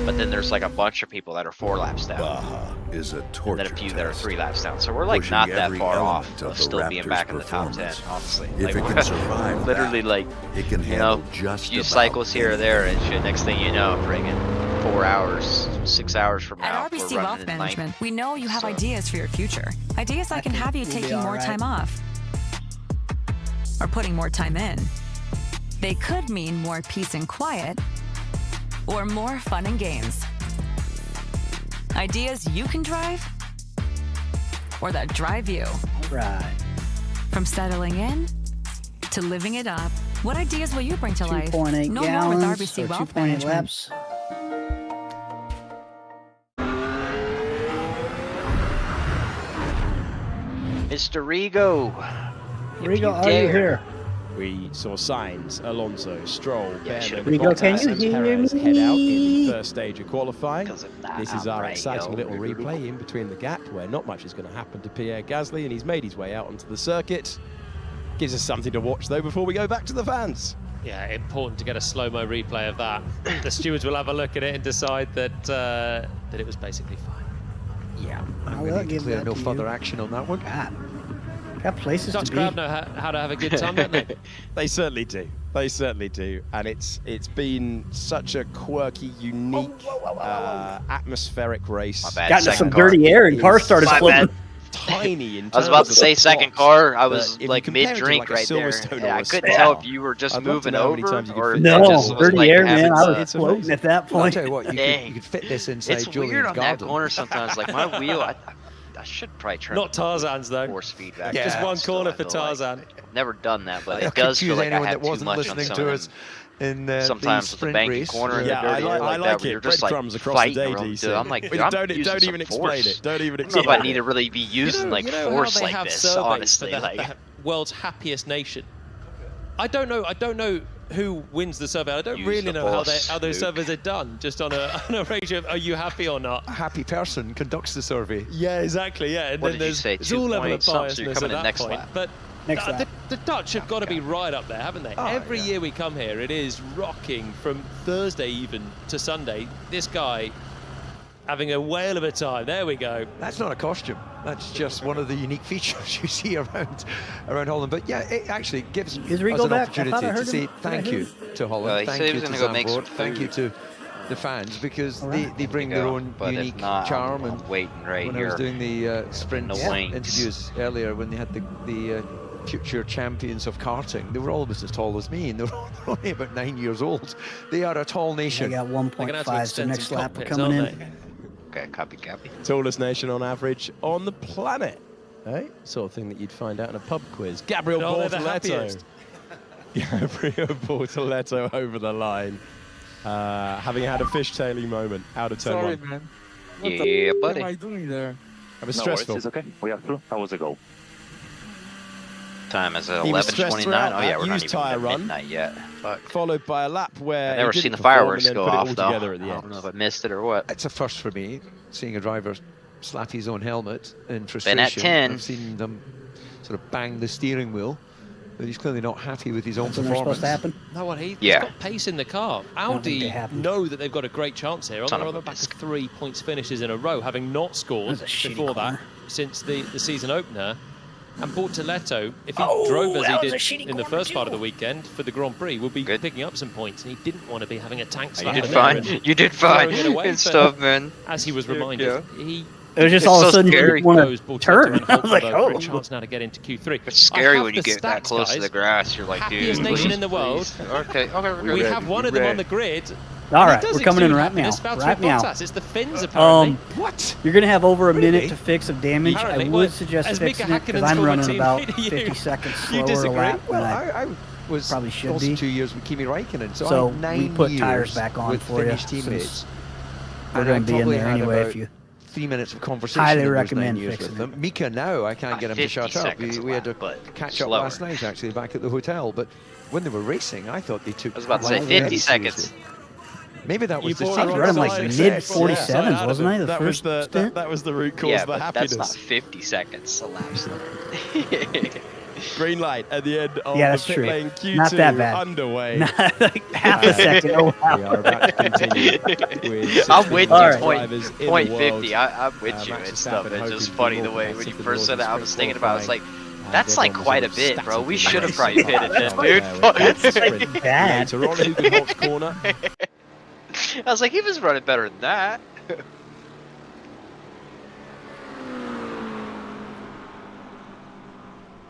But then there's like a bunch of people that are 4 laps down. Baja is a And torture then a few that are test. 3 laps down. So we're like Pushing not that every far element off of of the still being Raptors' back in the top 10, performance. honestly. If Like, it can survive literally that, like, it can you handle know, just few about cycles here or anything. there and shit. Next thing you know, friggin' 4 hours, 6 hours from now, At we're RBC running Wealth in Management, ninth. we know you have ideas for your future. Ideas that can have you we'll be taking all more right. time off. Or putting more time in. They could mean more peace and quiet, or more fun and games. Ideas you can drive, or that drive you. Right. From settling in to living it up, what ideas will you bring to life? 2.8 No more gallons with RBC or Wealth 2.8 Management. laps. Mr. Rigo. Rigo, are you here? We saw signs, Alonso, Stroll, Behrman, Rigo, can Bottas, you and hear Perez head out in me? the first stage of qualifying. This is our exciting little replay in between the gap where not much is going to happen to Pierre Gasly, and he's made his way out onto the circuit. Gives us something to watch, though, before we go back to the fans. Yeah, important to get a slow-mo replay of that. The stewards will have a look at it and decide that that it was basically fine. Yeah, I'll I'm going to give declare that no to further you. action on that one. God. Got places Dutch to be. crowd know how to have a good time, don't they? They certainly do. They certainly do. And it's been such a quirky, unique, atmospheric race. My bad. Got into Second some dirty air and car started My floating. bad. Tiny in I was about to terms say of the second box, car. I but was if you like compare it to mid-drink like a right there. Silverstone Yeah, or I a couldn't Spa, tell if you were just I'd love to moving know how many over times you could or fit if that it No, just was dirty like air, having man. I a- was It's floating amazing. at that I'll point. tell you what, you Dang. could fit this inside It's weird Julian's on garden. that corner sometimes. Like my wheel, I should probably turn Not Tarzan's, though. force feedback. Yeah. Just down one still, corner I for feel like. Tarzan. Never done that, but I it does feel confuse like I anyone have that too wasn't much on listening some to of us them. in Sometimes the with the sprint banking race. corner and Yeah, the dirty air I like like that, where it. you're just like Breadcrumbs across the fighting around. DDC. Dude, I'm like, dude, Don't I'm using even some force. explain it. Don't even I don't know if I explain need it. to really be using like you know force how they like have this, surveys honestly. for Like, the world's happiest nation. I don't know who wins the survey. I don't Use really the know how force, those Luke. surveys are done. Just on a ratio of are you happy or not? A happy person conducts the survey. Yeah, exactly. Yeah, and What then did you there's say, it's 2 all level of point something, so you're biasness coming at in that next point. lap. But Next lap. the Dutch have got to be right up there, haven't they? Oh, Every yeah. year we come here, it is rocking from Thursday even to Sunday. This guy having a whale of a time. There we go. That's not a costume. That's just one of the unique features you see around Holland. But yeah, it actually gives us Is Rigo an back? I thought I opportunity to heard say him. thank Did I you hear to Holland, Well, he thank said he you was to gonna go make some Zandvoort, thank you food. to the fans, because Alright. they bring their own but unique if not, charm. I'm And waiting right when here. I was doing the sprint No wanks. interviews earlier, when they had the future champions of karting, they were almost as tall as me, and they were only about 9 years old. They are a tall They nation. got They're gonna have to 1.5, so extend next some lap we're cockpits, coming aren't in. Okay, copy. Tallest nation on average on the planet. Hey, sort of thing that you'd find out in a pub quiz. Gabriel Oh, they're the Bortoleto. happiest. Gabriel Bortoleto over the line. Having had a fishtailing moment out of turn Sorry, one. man. Yeah, What buddy. am I doing there? That was No stressful. worries, it's okay. We are through. How was the goal? Time is at He was stressed 11:29. throughout Oh yeah, that we're not used even tyre at run. midnight yet. Fuck. Followed by a lap where I've never he seen didn't the perform fireworks and then go put it off all though. together at the I end. don't know if I missed it or what. It's a first for me, seeing a driver slap his own helmet in Been frustration. at 10. I've seen them sort of bang the steering wheel, but he's clearly not happy with his own That's when they're performance. supposed to happen. No, what he's Yeah. got pace in the car. don't think they Audi have. know that they've got a great chance here. Son They're of on a the back of biscuit. 3 points finishes in a row, having not scored That was a shitty before that corner. since the season opener. And Bortoleto, if he Oh, drove as that he was a did shitty in the corner first part of too. the weekend for the Grand Prix, would be Good. picking up some points. And he didn't want to be having a tank You slap did in there fine. and You did fine. throwing it away. Good But stuff, man. as he was reminded, he It was just It's all of a so sudden scary. you want goes to Bortoleto turn. and I was like, Hulkenberg for a oh. chance now to get into Q3. It's scary have when you the get that stats, close to guys. the grass. You're like, dude, Happiest nation please, in the world. please. Okay, we're good. We have one of them on the grid. All And right, it does we're coming in exude right now. happiness. Valtteri Right now. Bottas, it's the fins, apparently. What? You're going to have over a minute Really? to fix some damage. Apparently. I Well, would suggest as Mika fixing it because Häkkinen's I'm running commenting, about you- 50 seconds you slower a disagree? lap than Well, I I was probably should also be. 2 years with Kimi Räikkönen, so, So I had 9 we put years tires back on with for you Finnish teammates. since we're And going I to be in probably there had anyway about if you 3 minutes of conversation highly in those 9 recommend years fixing with them. Mika now, I can't get him to 50 shut up. seconds We had to lap, but catch up slower. last night, actually, back at the hotel. But when they were racing, I thought they took I was about to say it 50 very seconds. seriously. Maybe that was You the bought I it was on running the like side of mid six. 47s, Yeah. wasn't I? The That was first the stint? that was the root cause Yeah, of the but happiness. that's not 50 seconds elapsed. Green light at the end of Yeah, the that's pit true. lane Q2 Not that bad. underway. Like half a second. Oh, wow. We are about to continue with I'm with you, All right. point 50. I'm with you Max and stuff. Verstappen It's just hoping funny for the more way when you competitive first said it, I than was sprint thinking about it. I was like, qualifying. that's like Everyone quite a was bit, sort bro. of We static should have in probably the pitted race. them, dude. That's Sprint like bad. later on, Hugenholtz corner. I was like, he was running better than that.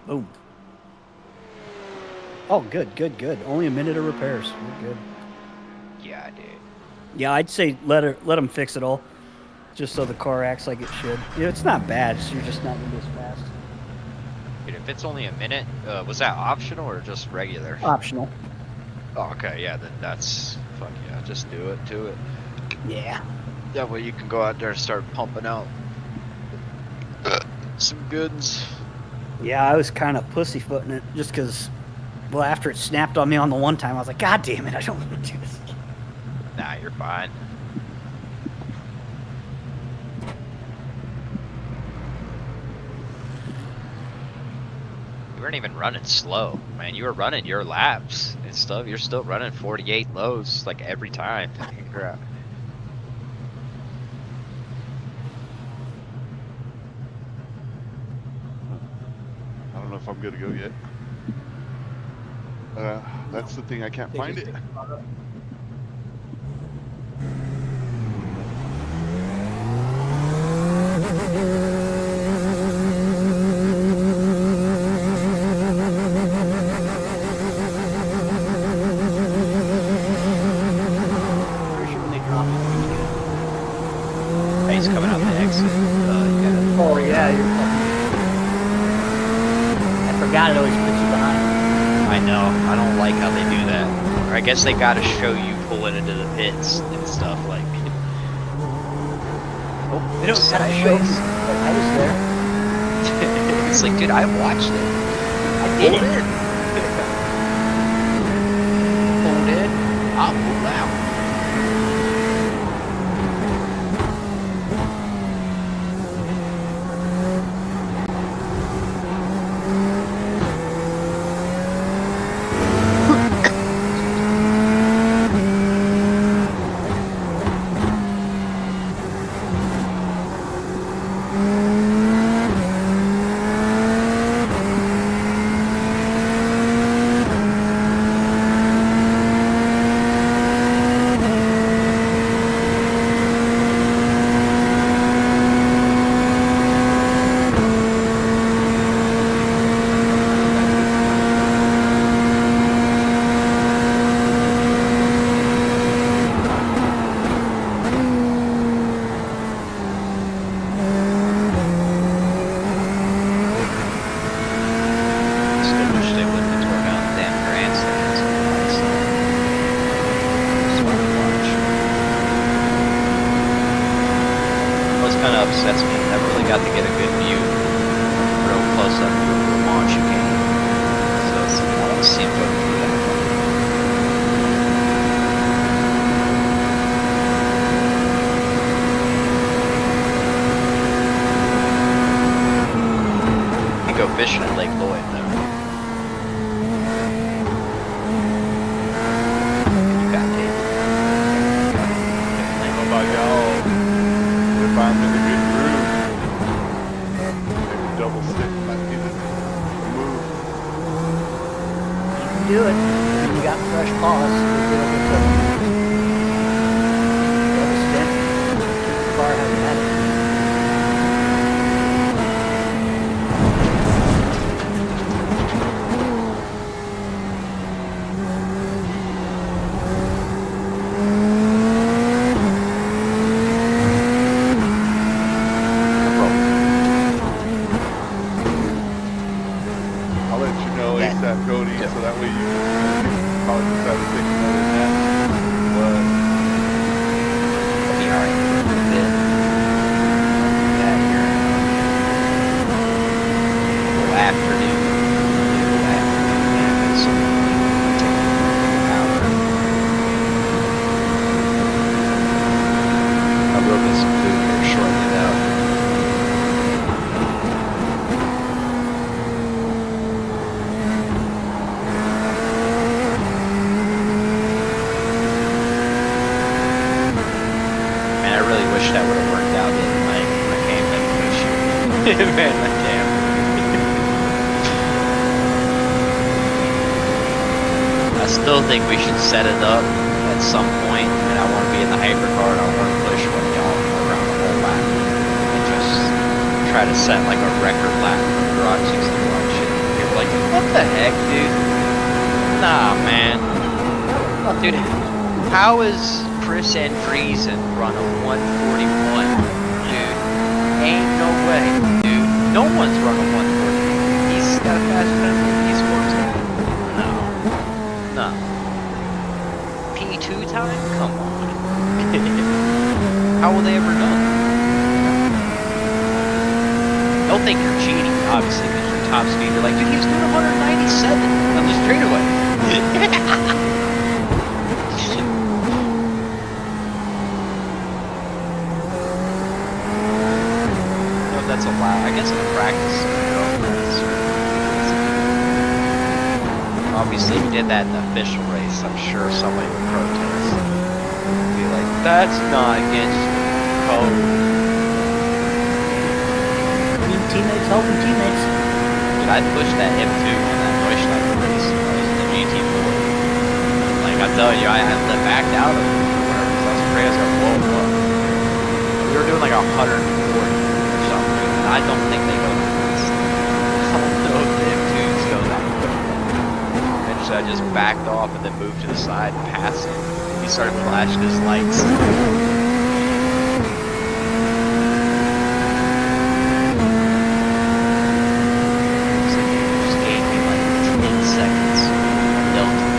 Boom. Oh, good, good, good. Only a minute of repairs. We're good. Yeah, dude. Yeah, I'd say let them fix it all, just so the car acts like it should. You know, it's not bad. You're just not going to be as fast. Dude, if it's only a minute, was that optional or just regular? Optional. Oh, okay, yeah, then that's, fuck yeah, just do it, Yeah. That way you can go out there and start pumping out some goods. Yeah, I was kind of pussyfooting it just because, well, after it snapped on me on the one time, I was like, God damn it, I don't want to do this. Nah, you're fine. You weren't even running slow, man. You were running your laps and stuff. You're still running 48 lows like every time. Crap. I don't know if I'm good to go yet. That's the thing, I can't find it. He's coming out the exit. Oh, yeah. I forgot it always puts you behind. I know. I don't like how they do that. Or I guess they gotta show you pulling into the pits and stuff like. Oh, They don't gotta show me. I was there. It's like, dude, I watched it. I did it. Pulled in. I pulled out. Never really got to get a good view, real close up to the launch game. So it's I want to see him go through that. You go fishing at Lake Lloyd though. You got David. Oh my God. If I'm in a good groove, maybe double stick might be the move. You can do it. You got fresh paws. You'll be able to double stick. Keep the car how you had it. I'll let you know ASAP, Cody, so that way you can probably decide to take another nap. But I'll be alright for a little bit. That here. Little afternoon. Little afternoon nap at some point. Take an hour. I will get some food here shortly though. Man, I really wish that would have worked out in like when I came in this year. Man, that damn. I still think we should set it up at some point, and I want to be in the hypercar and I want to push one of y'all around the whole lap and just try to set like a record lap for Garage 61 shit. People are like, what the heck, dude? Nah, man. Dude, how is Chris Andreessen run a 141? Dude, ain't no way, dude. No one's run a 140. He's got a fast penalty. He scores that. No. P2 time? Come on. How will they ever know? Don't think you're cheating, obviously, because you're top speed. You're like, dude, he was doing 197 on the straightaway. That's allowed. I guess in a practice obviously, if you did that in the official race, I'm sure somebody would protest. Be like, that's not against code. I mean, teammates helping teammates. Dude, I'd push that M2 on that Neuschleifer race. I was in the GT4. Like, I'm telling you, I backed out of it or whatever, because I was afraid I was going to blow them up. We were doing like 140. I don't think they go through this. I don't know if the M2s go that quick. Eventually I just backed off and then moved to the side and passed him. He started flashing his lights. Just gave me like 10 seconds of delta.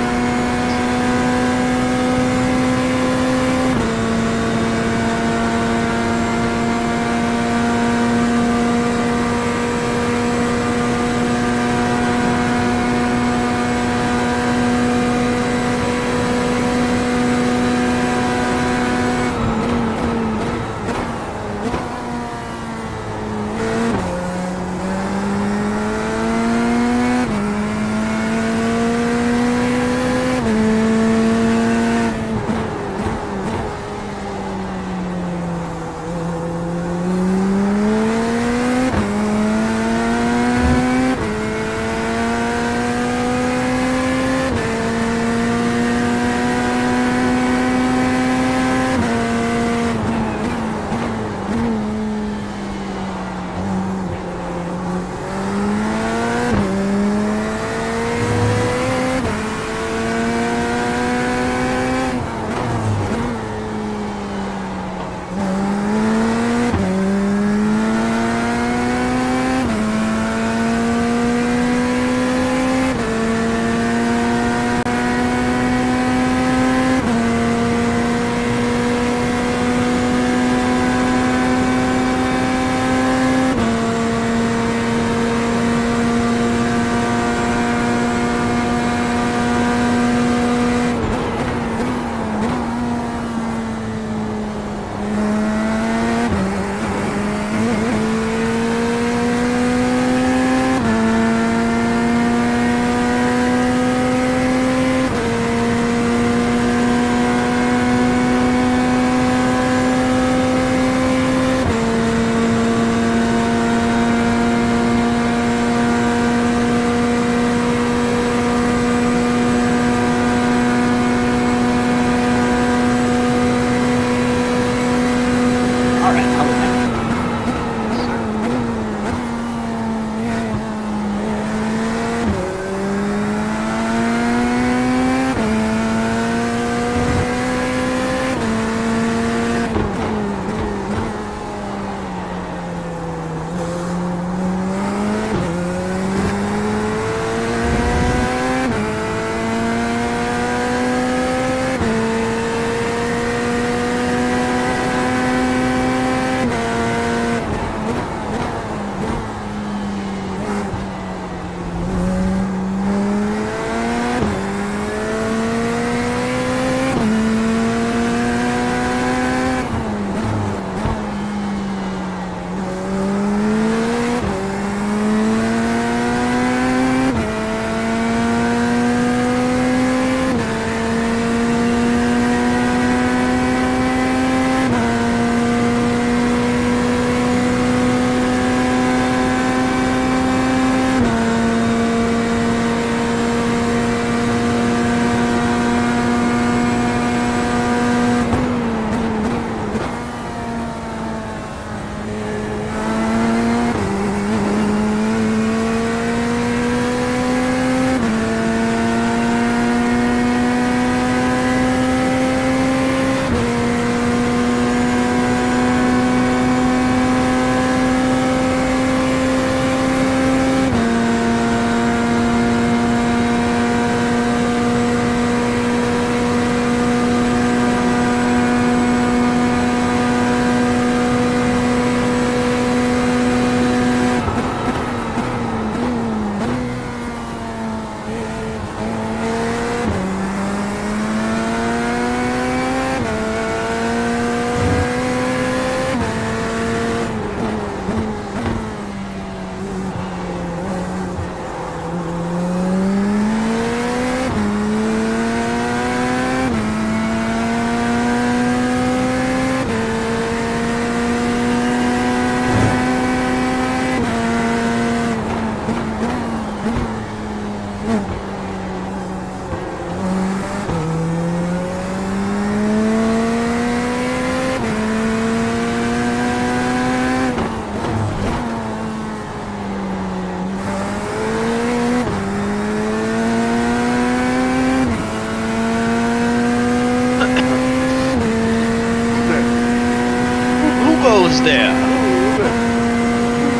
almost there.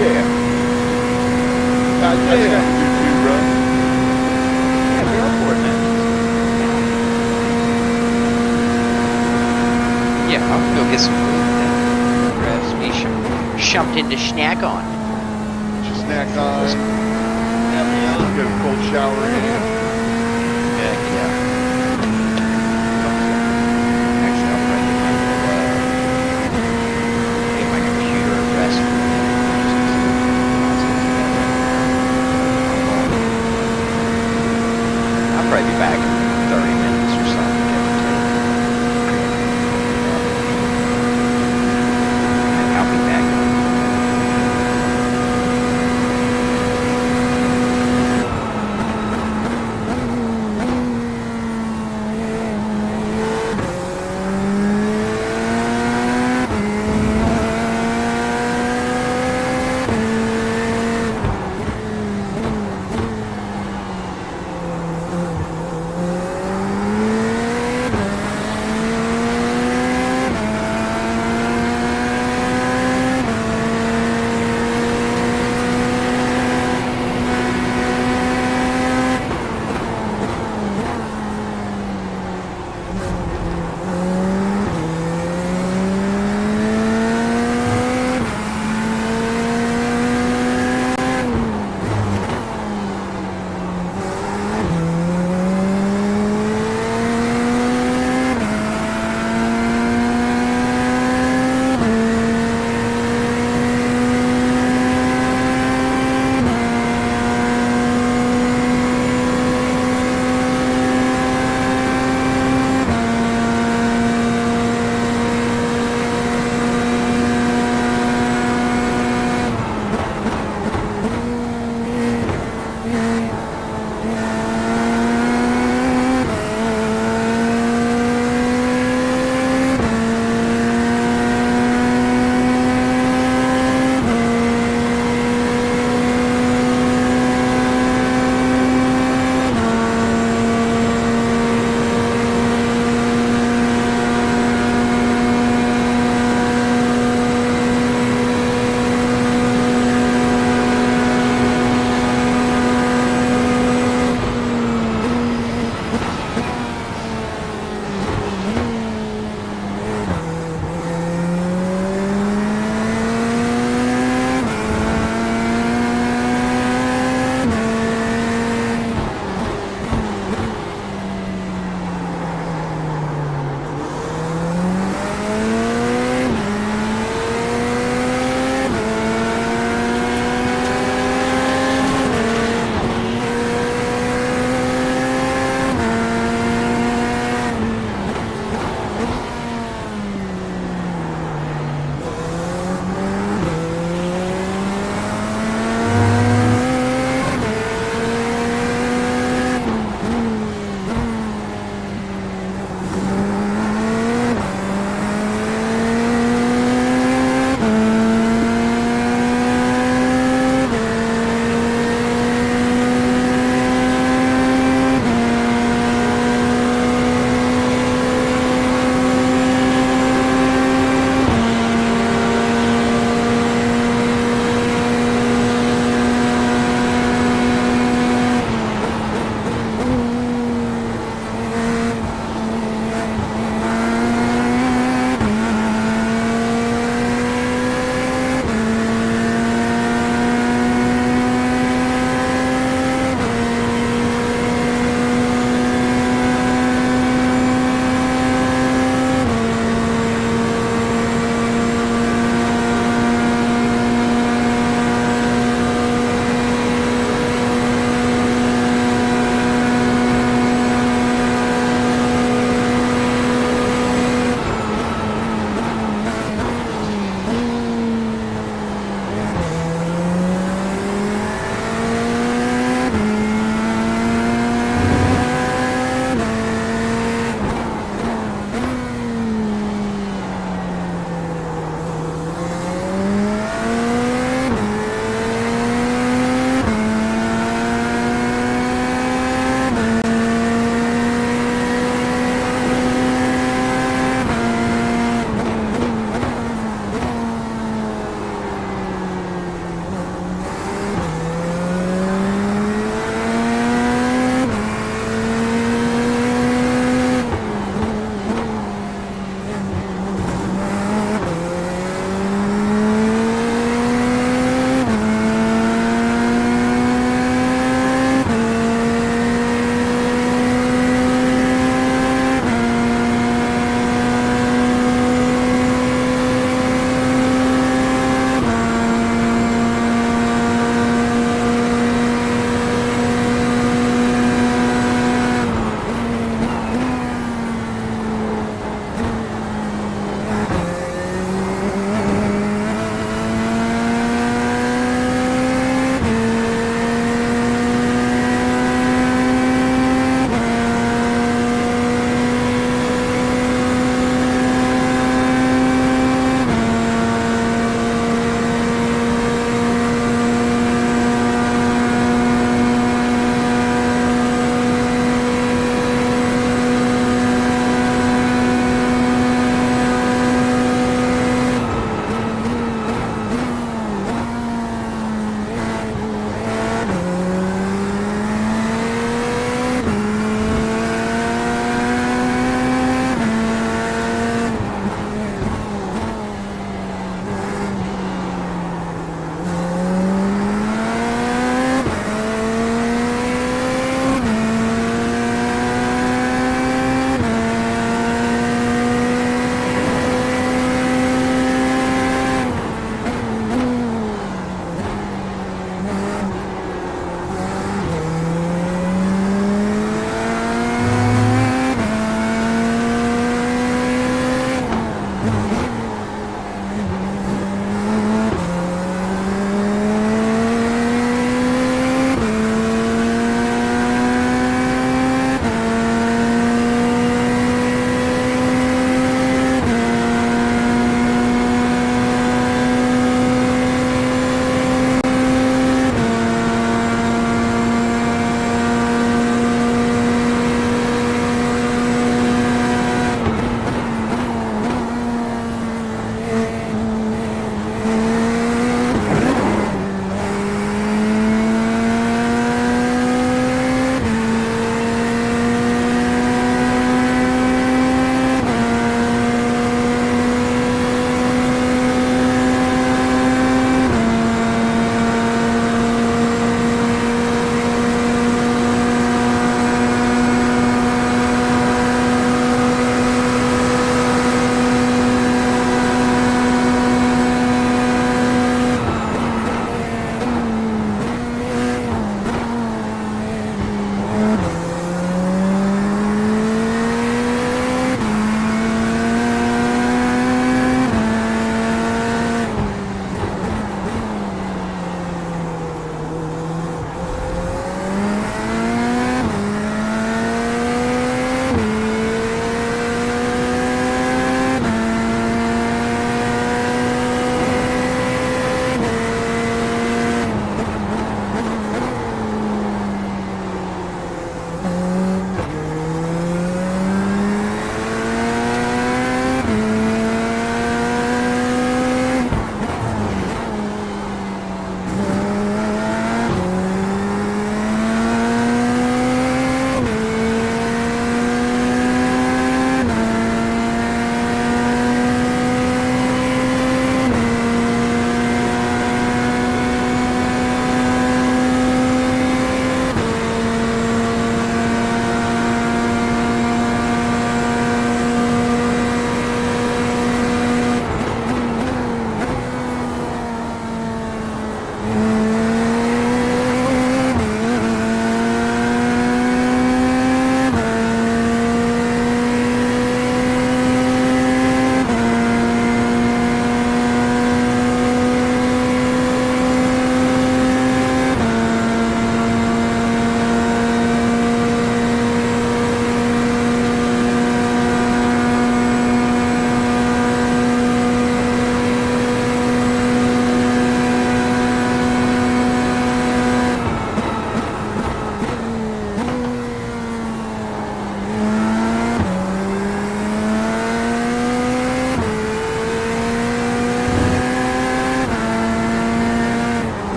Yeah. God damn. You too, bro. Yeah, we're up for it, man. Yeah, I'll go get some food then. Grab me something to snack on. Just snack on. Get a cold shower in. Heck yeah. Actually, I'll probably get my computer a rest. I'll probably be back in 30 minutes or something, give or take. And I'll be back.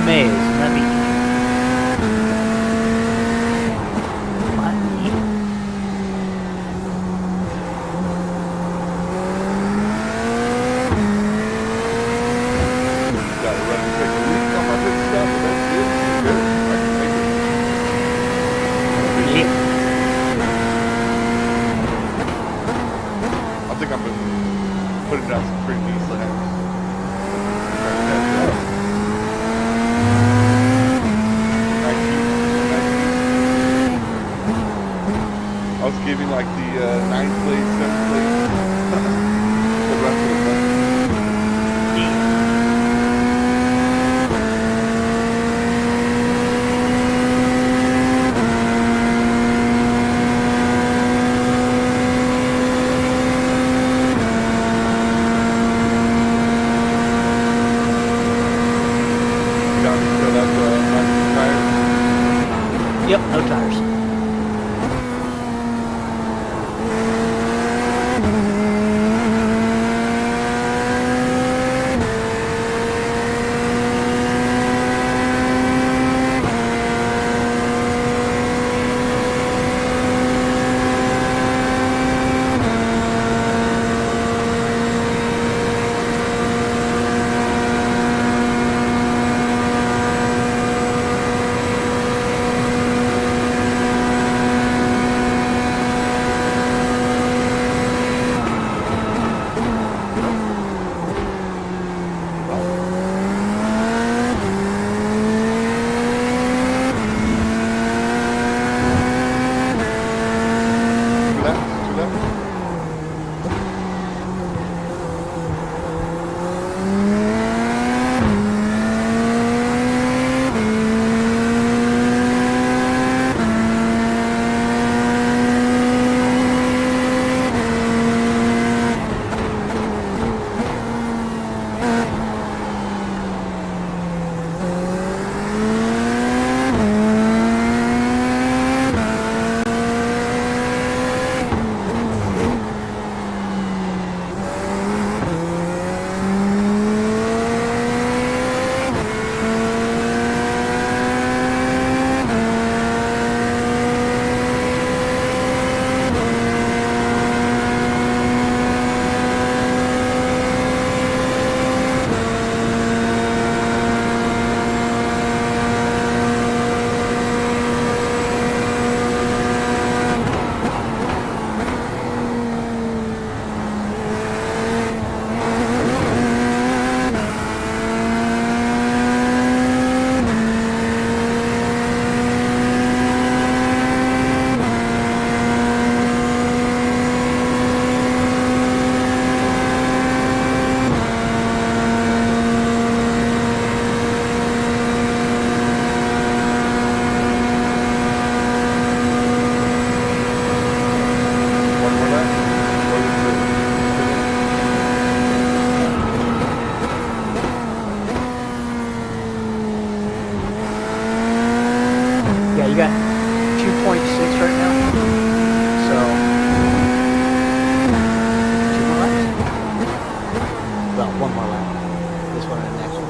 maze. That'd be putting down some pretty neat laps. I was giving like the 9th place, 7th place, the rest of the time. Yep, no tires. You got 2.6 right now. So 2 more laps? Well, 1 more lap. This one and the next one.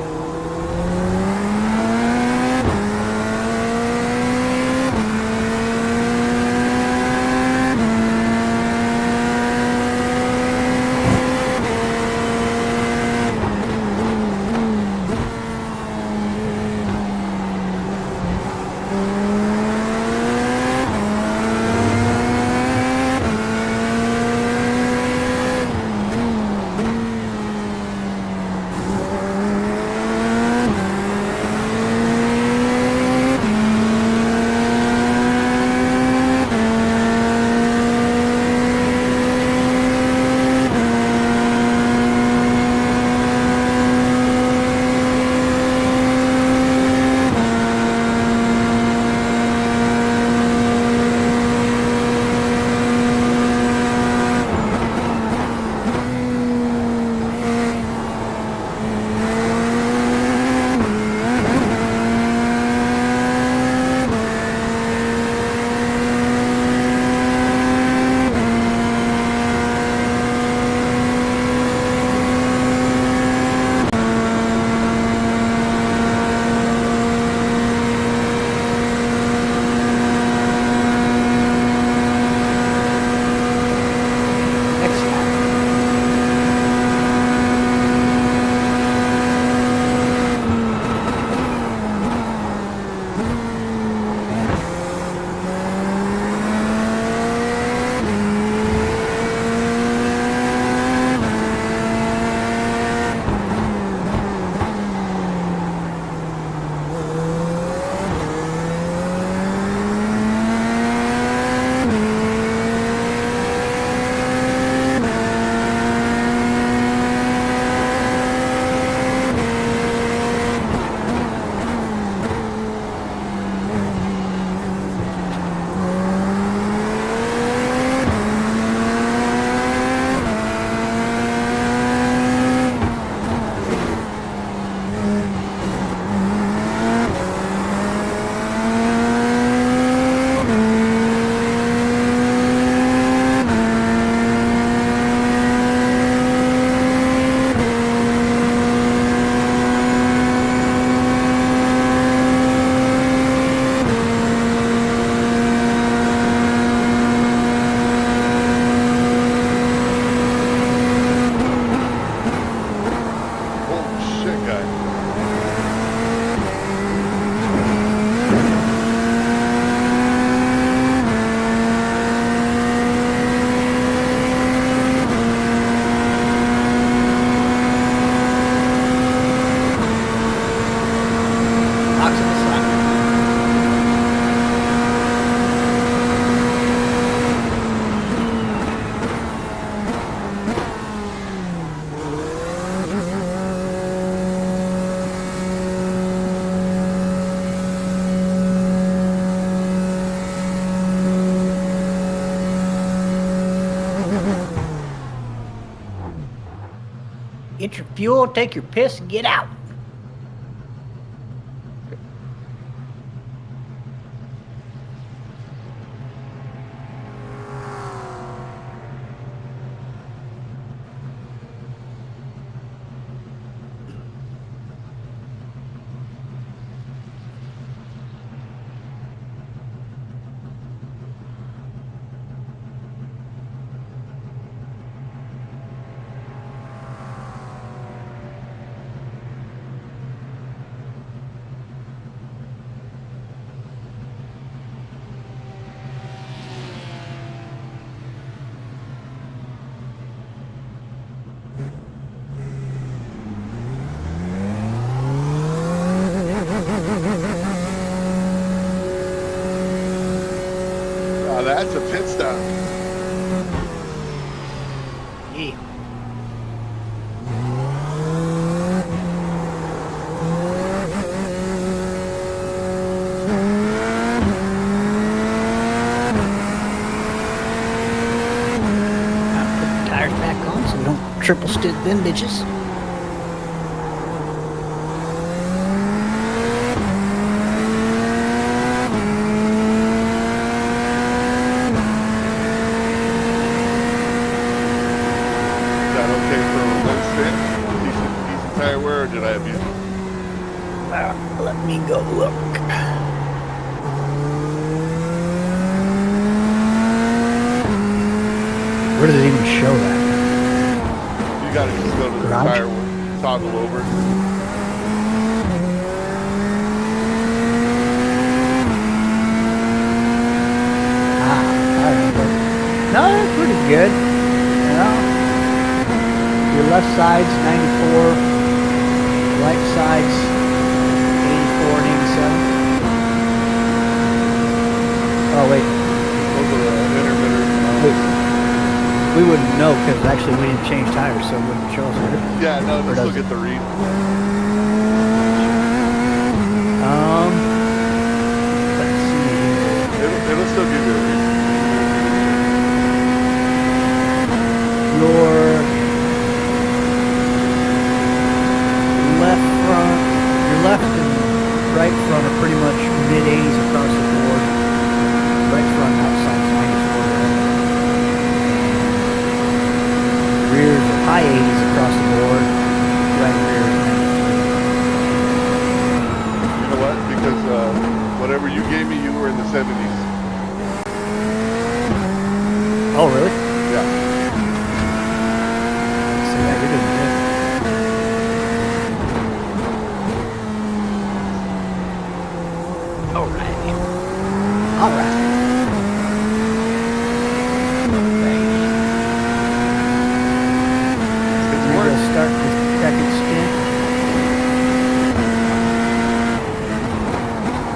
box on the side. Get your fuel, take your piss, and get out. Oh, that's a pit stop. Yeah. Put the tires back on so we don't triple stint them bitches. Is that okay for one spin? Decent tire wear, or did I abuse it? Let me go look. Where does it even show that? You gotta just go to the Garage? tire wear, toggle over. No, that's pretty good. You know, your left side's 94, right side's 84 and 87. Oh wait. Those are the intermitters. We wouldn't know because actually we didn't change tires, so it wouldn't show us. Would it? Yeah, no, Or they'll does still it? get the read. Let's see here. It'll still give you a read. Your left front, your left and right front are pretty much mid-80s across the board. Right front outside's 94. Rears are high 80s across the board. Right rear is 93. You know what? Because whatever you gave me, you were in the 70s. Oh, really? Yeah. So yeah, you're doing good. All right. All right. We'll start the second stint.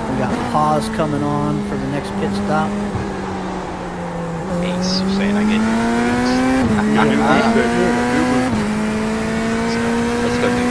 We got pause coming on for the next pit stop. Ace, you're saying I get let's go do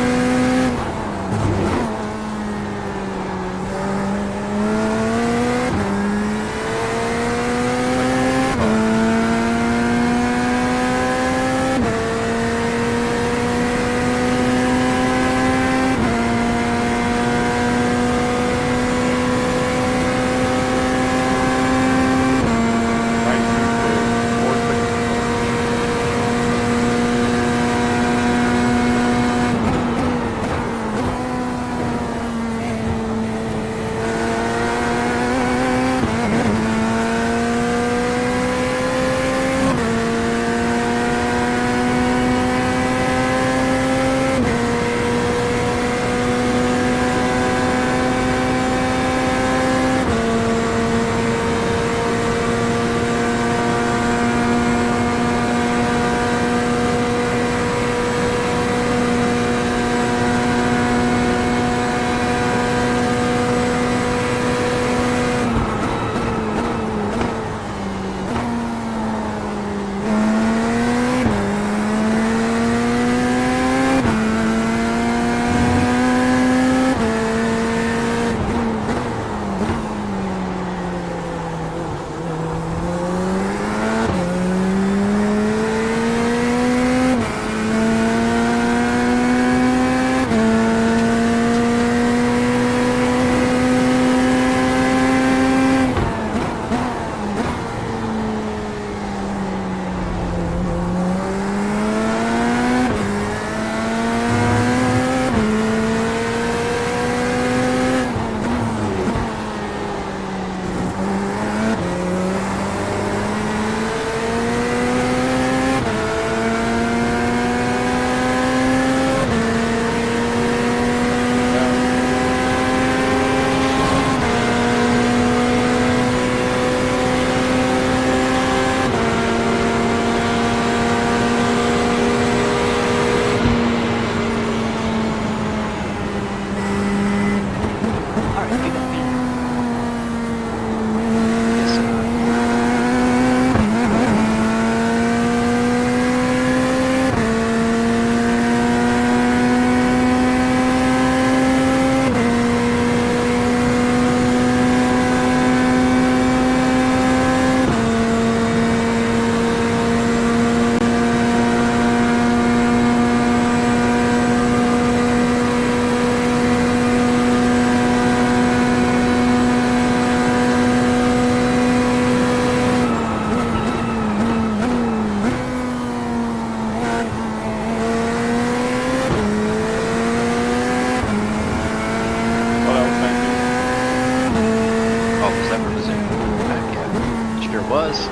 was.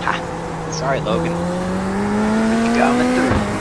Ha! Sorry, Logan. Coming through.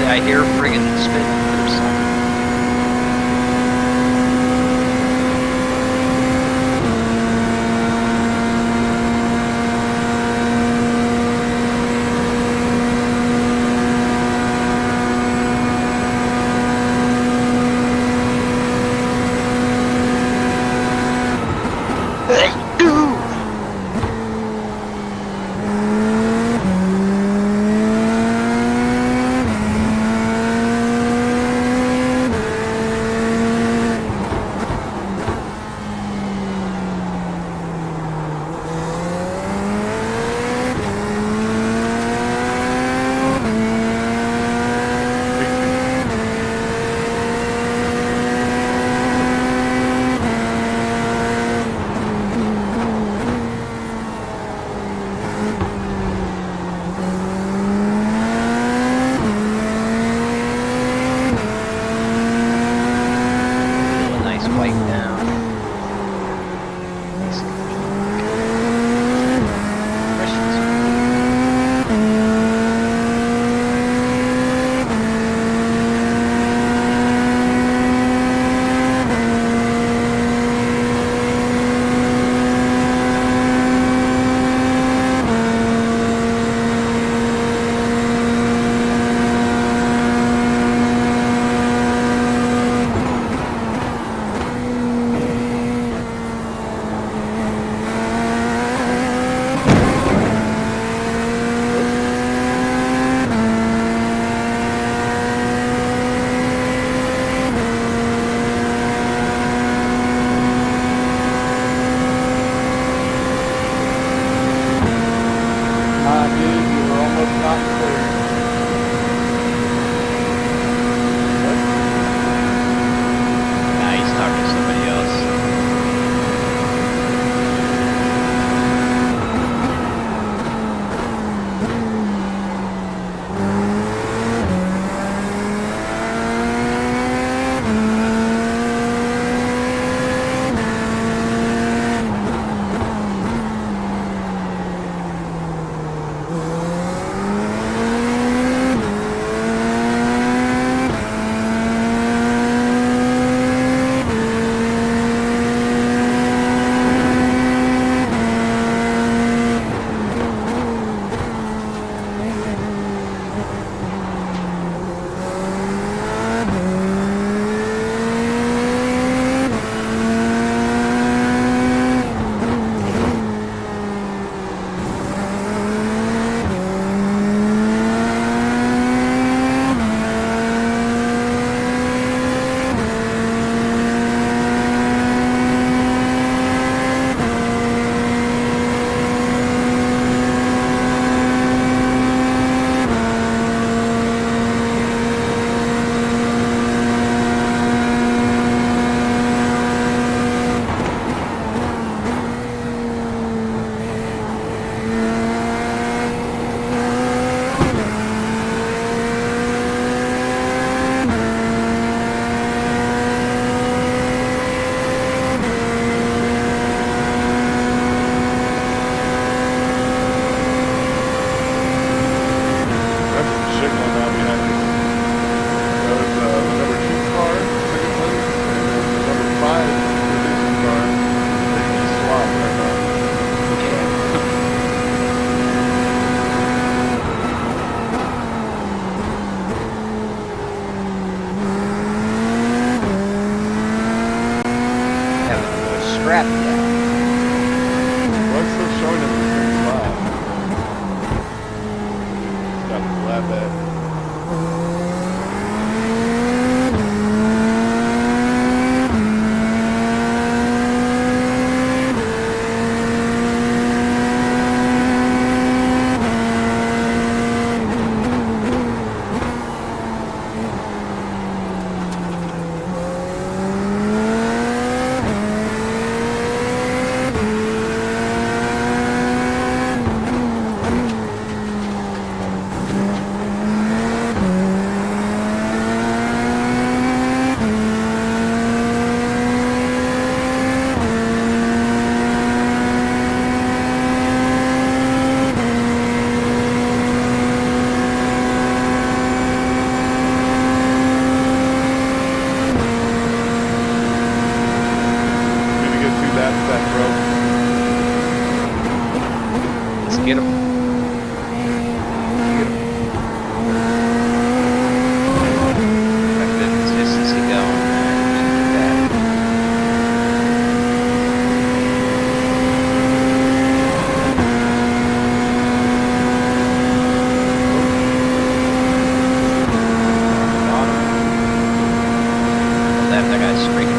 I hear friggin' spinning through something. Get him. Got good consistency going there. That guy's streaking.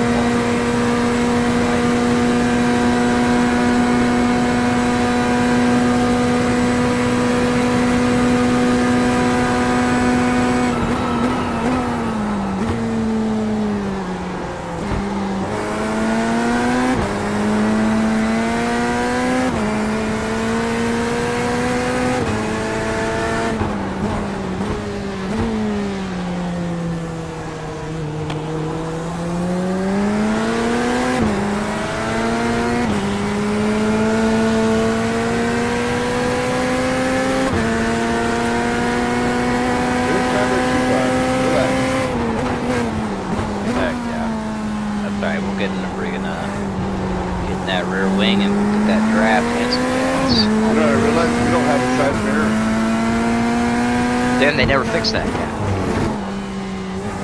They never fixed that yet.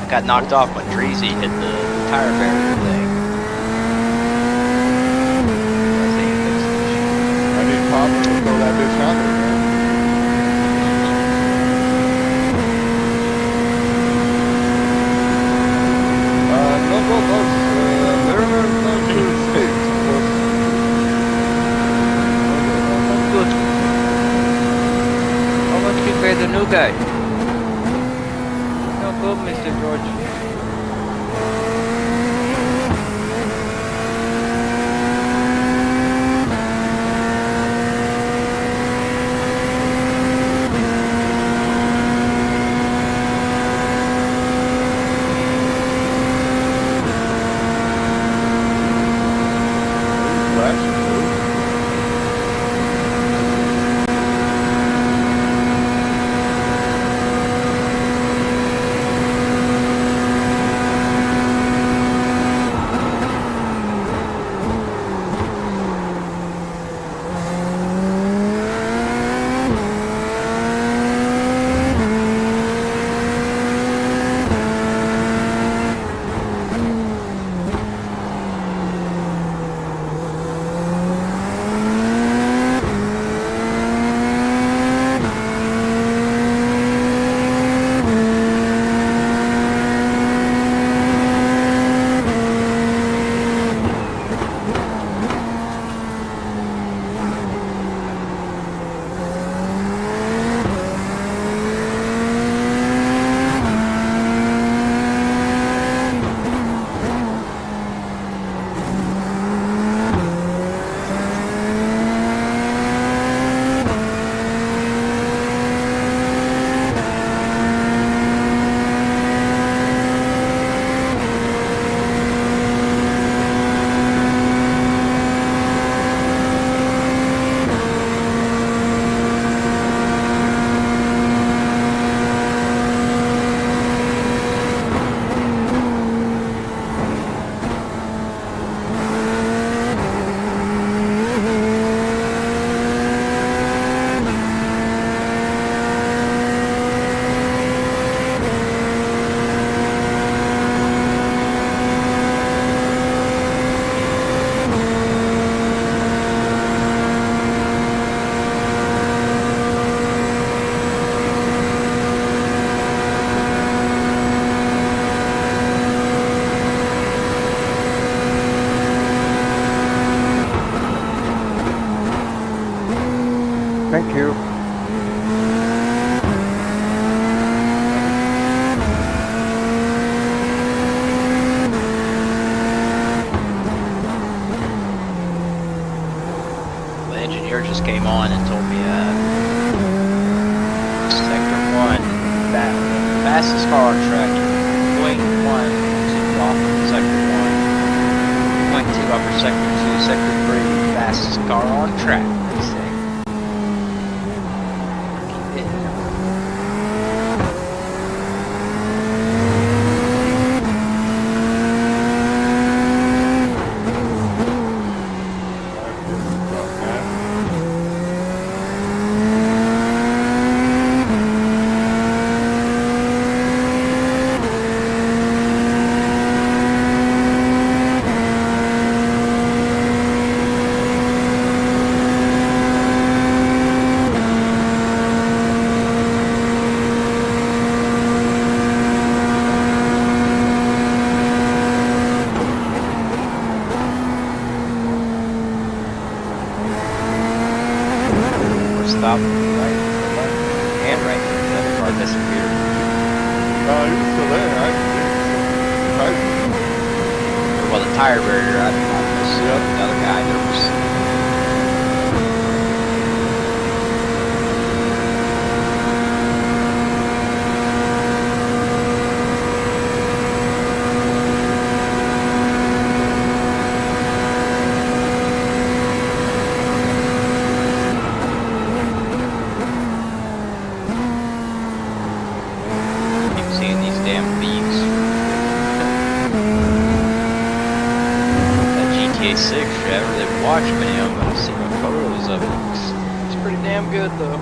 It got knocked off when Dreezy hit the tire barrier thing. I need Papa to throw that bitch on there, man. No go boats. They're not good states. Good. How much you pay the new guy? Good, Mr. George. Thank you. The engineer just came on and told me Sector 1, fastest car on track, 0.1 to off of Sector 1, 0.2 off of Sector 2, Sector 3, fastest car on track, they say. stop right, and right. The other car disappeared. He was still there. Well, the tire barrier, I missed the other guy. There was. Watch many of them. I've seen the photos of it. It's pretty damn good though.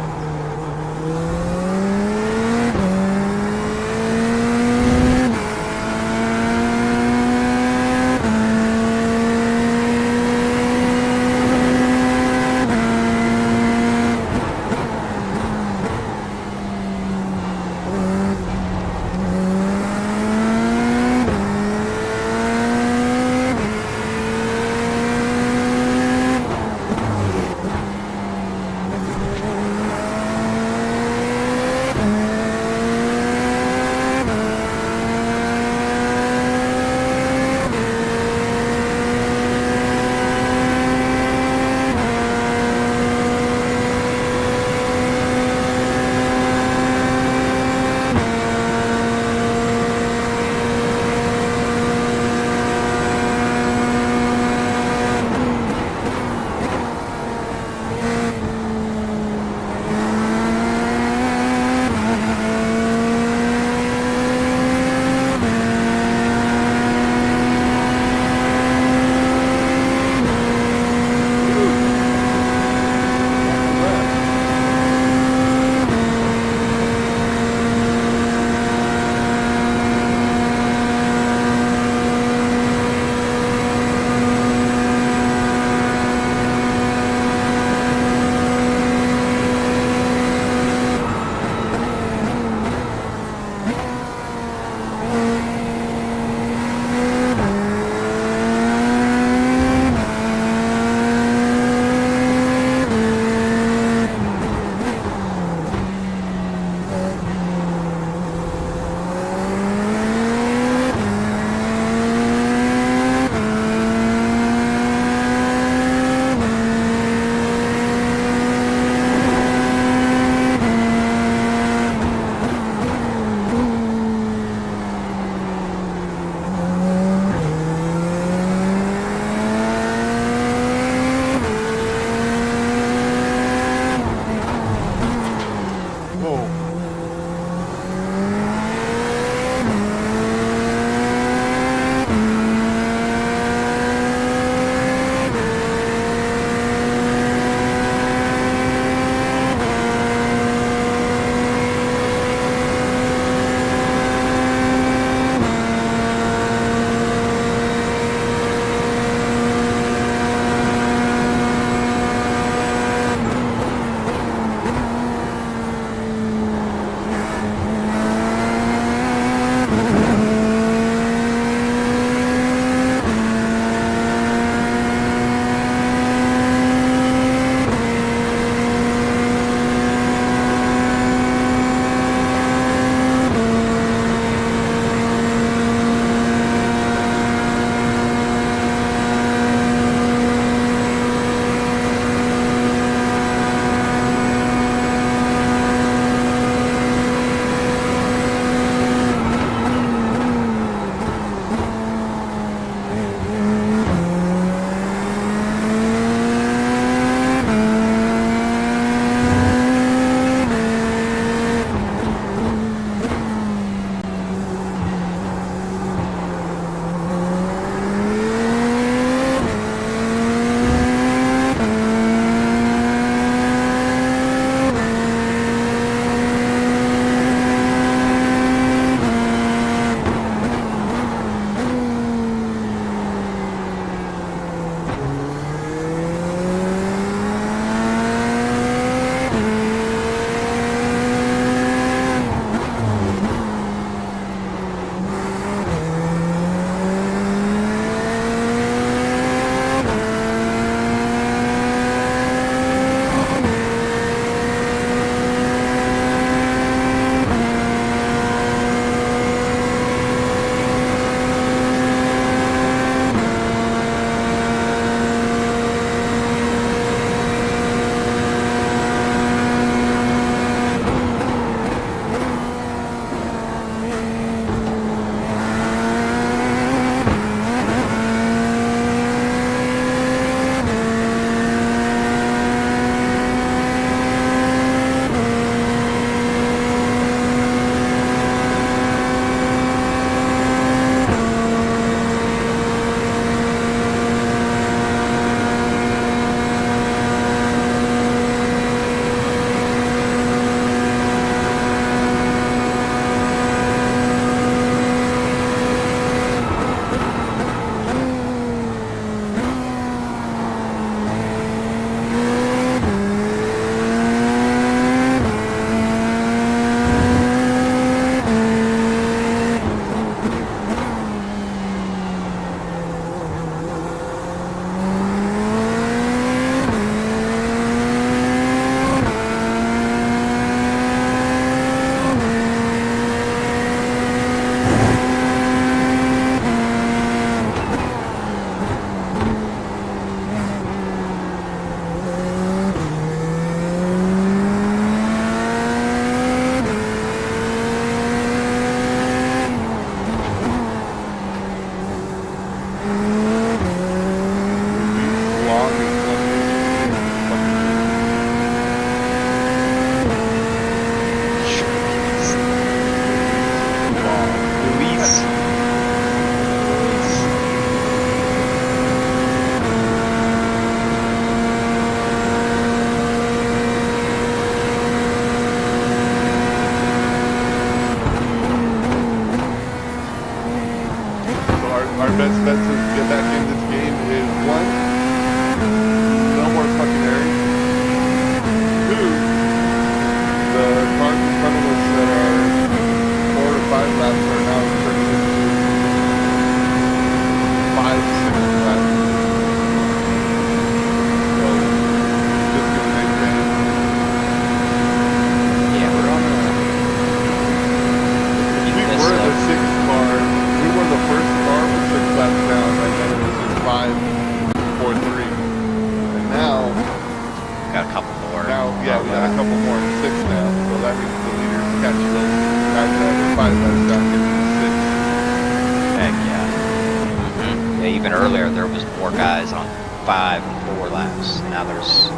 saying earlier, there was more guys on 5 and 4 laps. Now there's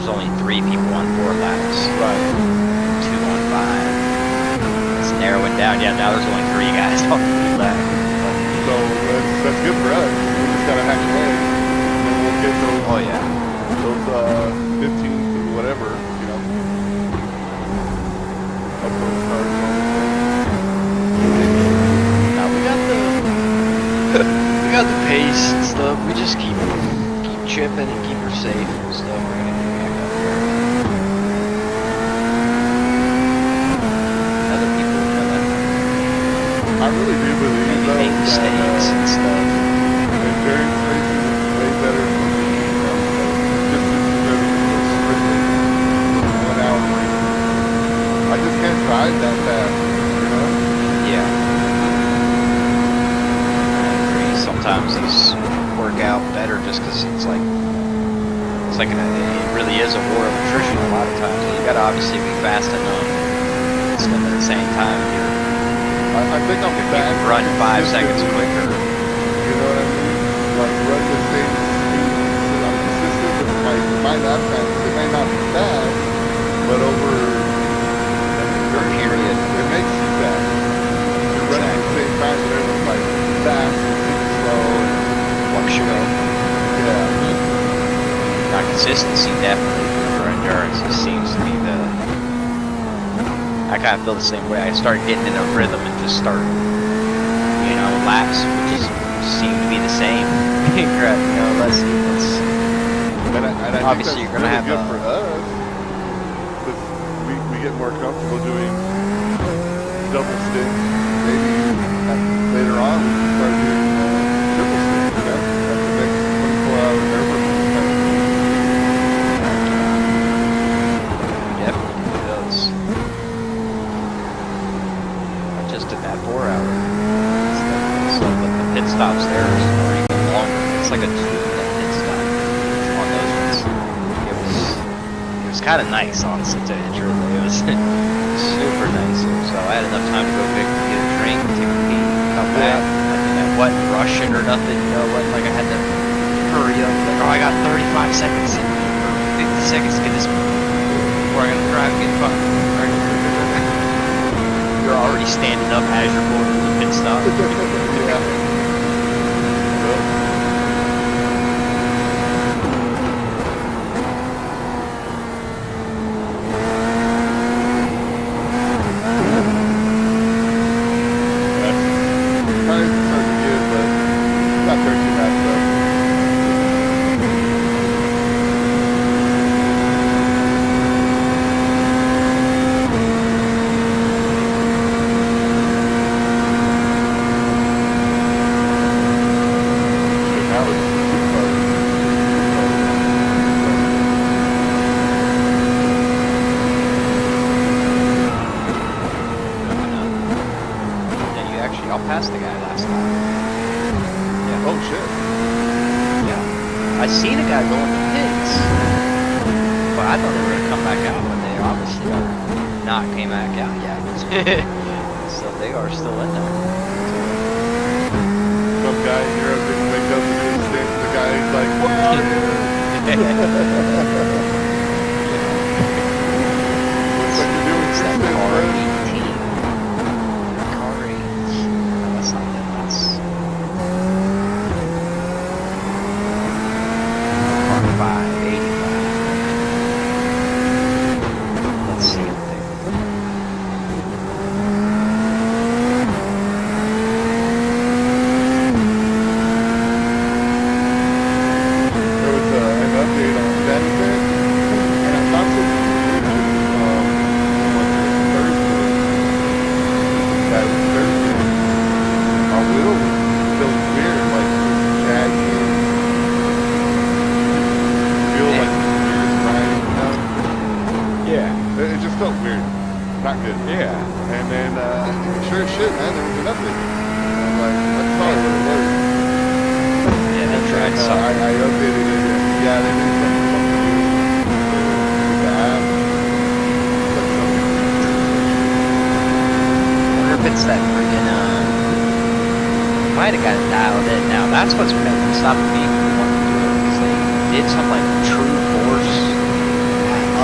only 3 people on 4 laps. Right. 2 on 5. It's narrowing down. Yeah, now there's only 3 guys on 3 laps. So that's good for us. We just gotta hack away, and then we'll get those. Oh yeah. Those 15s and whatever, you know. Up those cars. Now we got the pace and stuff. We just keep chipping and keep her safe and stuff. We're gonna get back up there. Other people are gonna. I really do believe though make mistakes and stuff. Endurance racing is way better for me. Distance is everything was strictly 1 hour racing. I just can't drive that fast, you know? Yeah. I agree. Sometimes these work out better just because it really is a war of attrition a lot of times. You gotta obviously be fast enough. Still at the same time, I think I'm fast. Run 5 seconds quicker. You know what I mean? Like run the same speed. So I'm consistent with my lap times. It may not be fast, but over a period, it makes you fast. You're running at the same time, but everyone's like fast and super slow and fluctuate. Yeah. Not consistency, definitely. For endurance, it seems to be the. I kind of feel the same way. I start getting in a rhythm and just start, laps would just seem to be the same. Let's. And I obviously, think you're gonna really have good for us. Because we get more comfortable doing double stints. Maybe later on we can start doing triple stints. You know, at the next 24-hour airport. Definitely does. I just did that 4-hour. So but the pit stops there are even longer. It's like a 2-minute pit stop on those ones. It was kind of nice, honestly, to enter. It was super nice. So I had enough time to go get a drink, take a pee, come back. I wasn't rushing or nothing. Like I had to hurry up. Like, I got 35 seconds or 50 seconds to get this before I gotta drive and get fucked. You're already standing up as you're going to the pit stop. Might have got it dialed in now. That's what's been stopping me from wanting to do it, because they did some like true force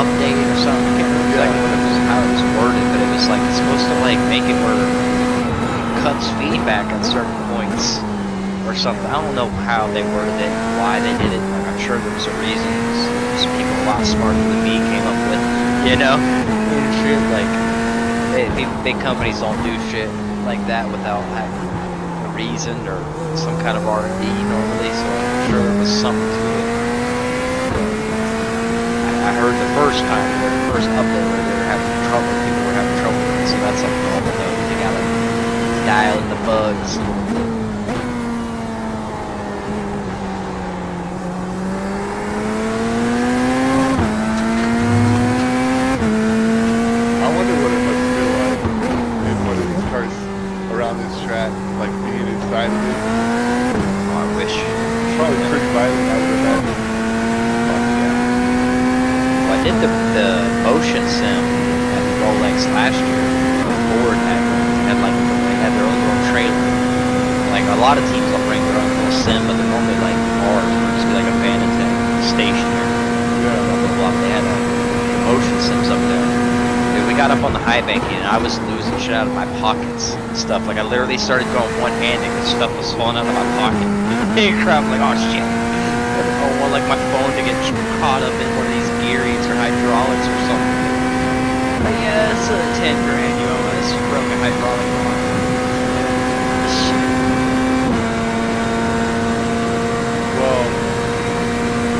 update or something. I can't remember exactly how it was worded, but it was like it's supposed to like make it where it cuts feedback at certain points or something. I don't know how they worded it, why they did it. Like, I'm sure there was a reason. Some people a lot smarter than me came up with, you know, shit. Like big companies don't do shit like that without having a reason or some kind of R&D normally. So I'm sure there was something to it. I heard the first time, the first update, where they were having trouble. People were having trouble with it, so that's like normal though. They gotta dial in the bugs. I wonder what it must feel like in one of these cars around this track, like being inside of it. Oh, I wish. Probably pretty violent, I would imagine. Well, I did the motion sim at Rolex last year. Ford had like they had their own little trailer. Like a lot of teams will bring their own little sim, but they're normally like ours. It'll just be like a Fanatec stationary. Blah blah blah. They had motion sims up there. Dude, we got up on the high banking and I was losing shit out of my pockets and stuff. Like I literally started going one-handed because stuff was falling out of my pocket. Hey crap! I'm like, oh shit. I don't want like my phone to get caught up in one of these gearings or hydraulics or something. But yeah, it's 10 grand, you know, this broken hydraulic line. Well,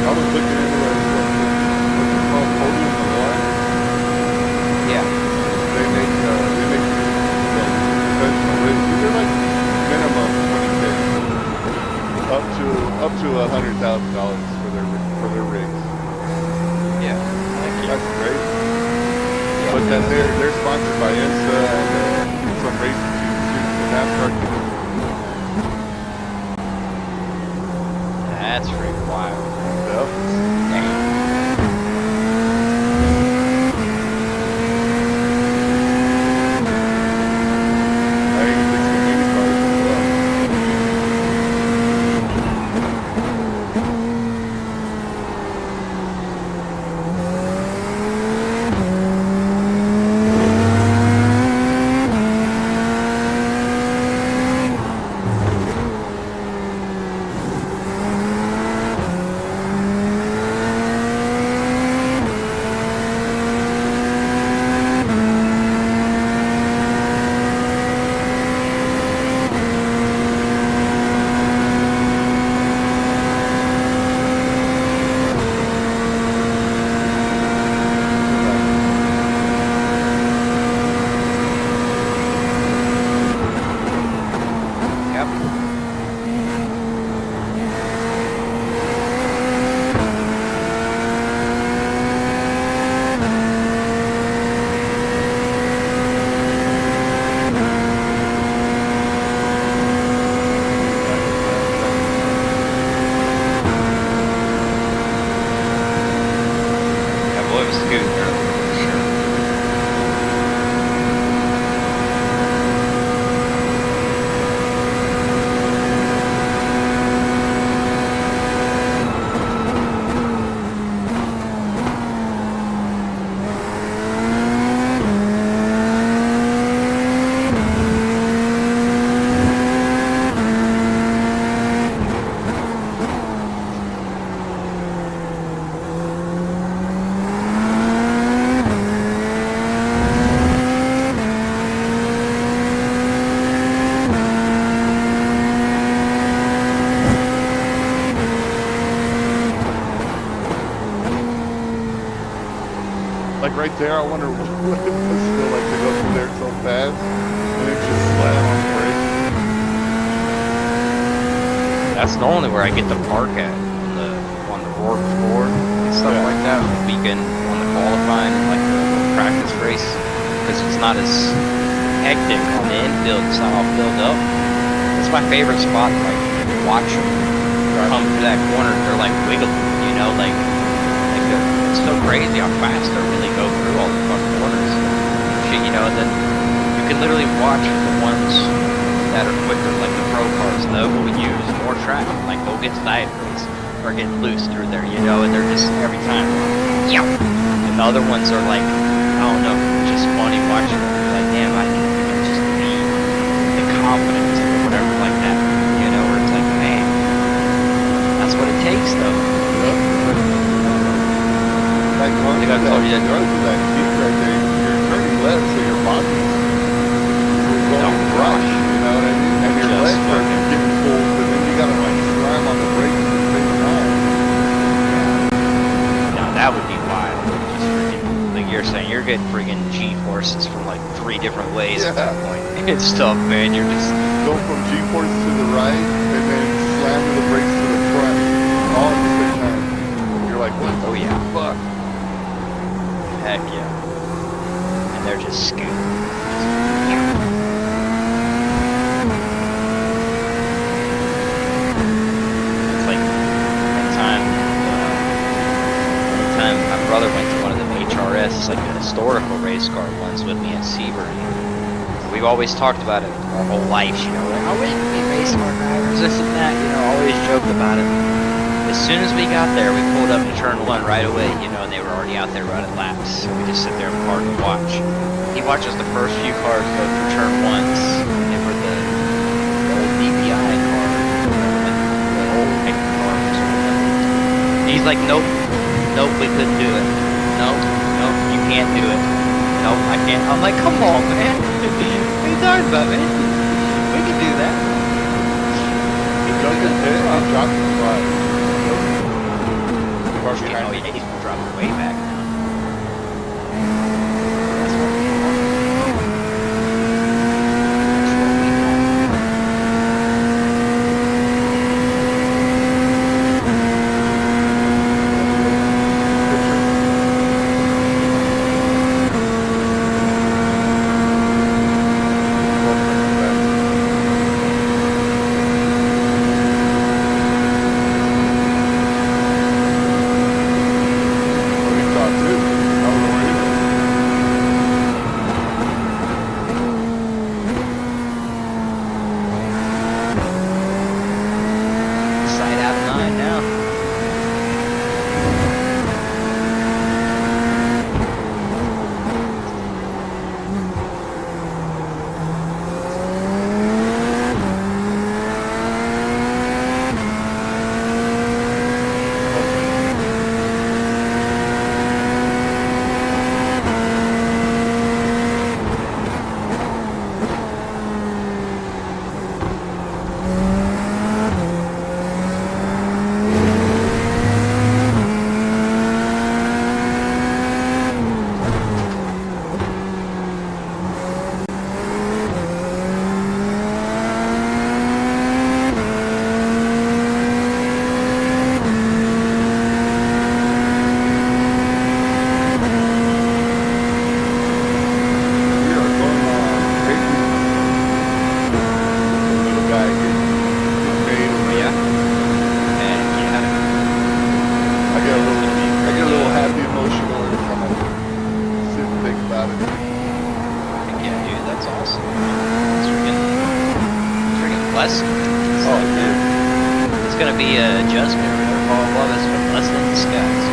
I was looking into what's it called, Podium Noir. Yeah. They make professional races. They're like minimum 20K, up to $100,000 for their rigs. Yeah. That's great. Yeah, but then they're sponsored by IMSA and some racing teams too, some NASCAR teams. That's freaking wild. Yep. Damn. I think it's some mini cars as well. Like right there, I wonder what it must feel like to go through there so fast and then just slam on the brakes. That's normally where I get to park at, on the Rourke Ford and stuff like that. Weekend on the qualifying and like the practice race, because it's not as hectic on the infield. It's not all filled up. That's my favorite spot. Like watch them come to that corner. They're like wiggling, you know, like it's so crazy how fast they really go through all the front corners. Shit, you know, and then you can literally watch the ones that are quicker, like the pro cars though will use more track. Like they'll get sideways or get loose through there, you know, and they're just every time, yeah. And the other ones are like, I don't know, just funny watching them. You're like, damn, I need to just be the confidence or whatever like that, you know, where it's like, man, that's what it takes though. Like going through that kick right there, you're turning left, so your body's going rush, you know what I mean? And your legs are getting full, but then you gotta like slam on the brakes at the same time. Now that would be wild. Just freaking, like you're saying, you're getting freaking G-forces from like 3 different ways at that point. It's tough, man. You're just go from G-force to the right, and then slamming the brakes to the front, all at the same time. You're like, what the fuck? Heck yeah. And they're just scooting. It's like one time my brother went to one of them HRS, like a historical race car ones with me at Seabury. We've always talked about it our whole lives, you know, like, oh, we can be race car drivers, this and that, you know, always joked about it. As soon as we got there, we pulled up to turn 1 right away, you know, and they were already out there running laps. So we just sit there and park and watch. He watches the first few cars go through turn 1s. They were the old DPI cars, the old Nick cars. He's like, nope, we couldn't do it. Nope, you can't do it. Nope, I can't. I'm like, come on, man. What are you talking about, man? We can do that. He goes in pit and drops the flag. Oh yeah, he's dropping way back now. Going to be a adjustment or fall above us from less than the skies.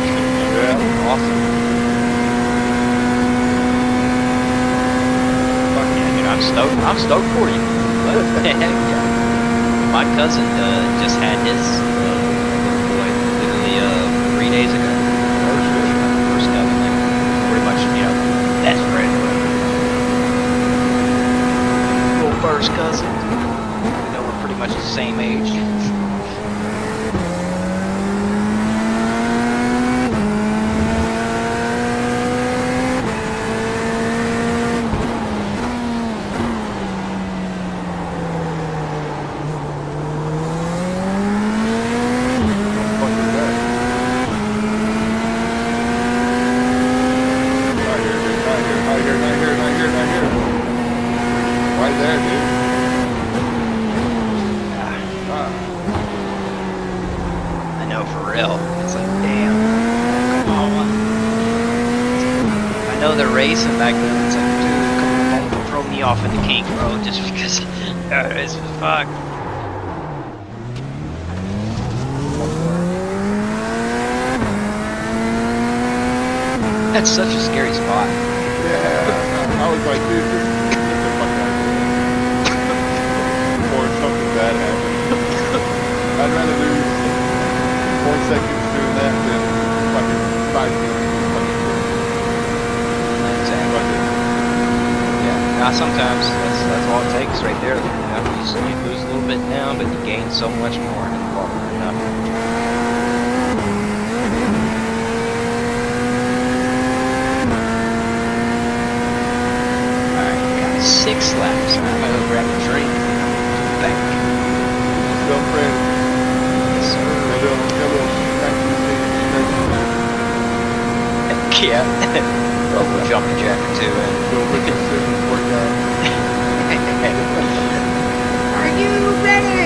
Yeah. Awesome. Fuck yeah, dude, I'm stoked for you. Heck yeah. My cousin just had his boy literally 3 days ago. First cousin, like, pretty much, you know, best friend. Little first cousin. You know, we're pretty much the same age. Racing back then, it's like, dude, come on, don't throw me off in the kink, bro, just because it's fuck. That's such a scary spot. Yeah, I was like, dude, this is such a fucking idea. Before something bad happens. I'd rather lose 4 seconds doing that than fucking 5 minutes. Exactly. Yeah. Now sometimes that's all it takes right there. You know, you lose a little bit now, but you gain so much more in the long run. Alright, got 6 laps. I'm gonna go grab a drink. Back. Still friends. Yes, sir. Yeah. Little jumping jack or two in. Are you ready?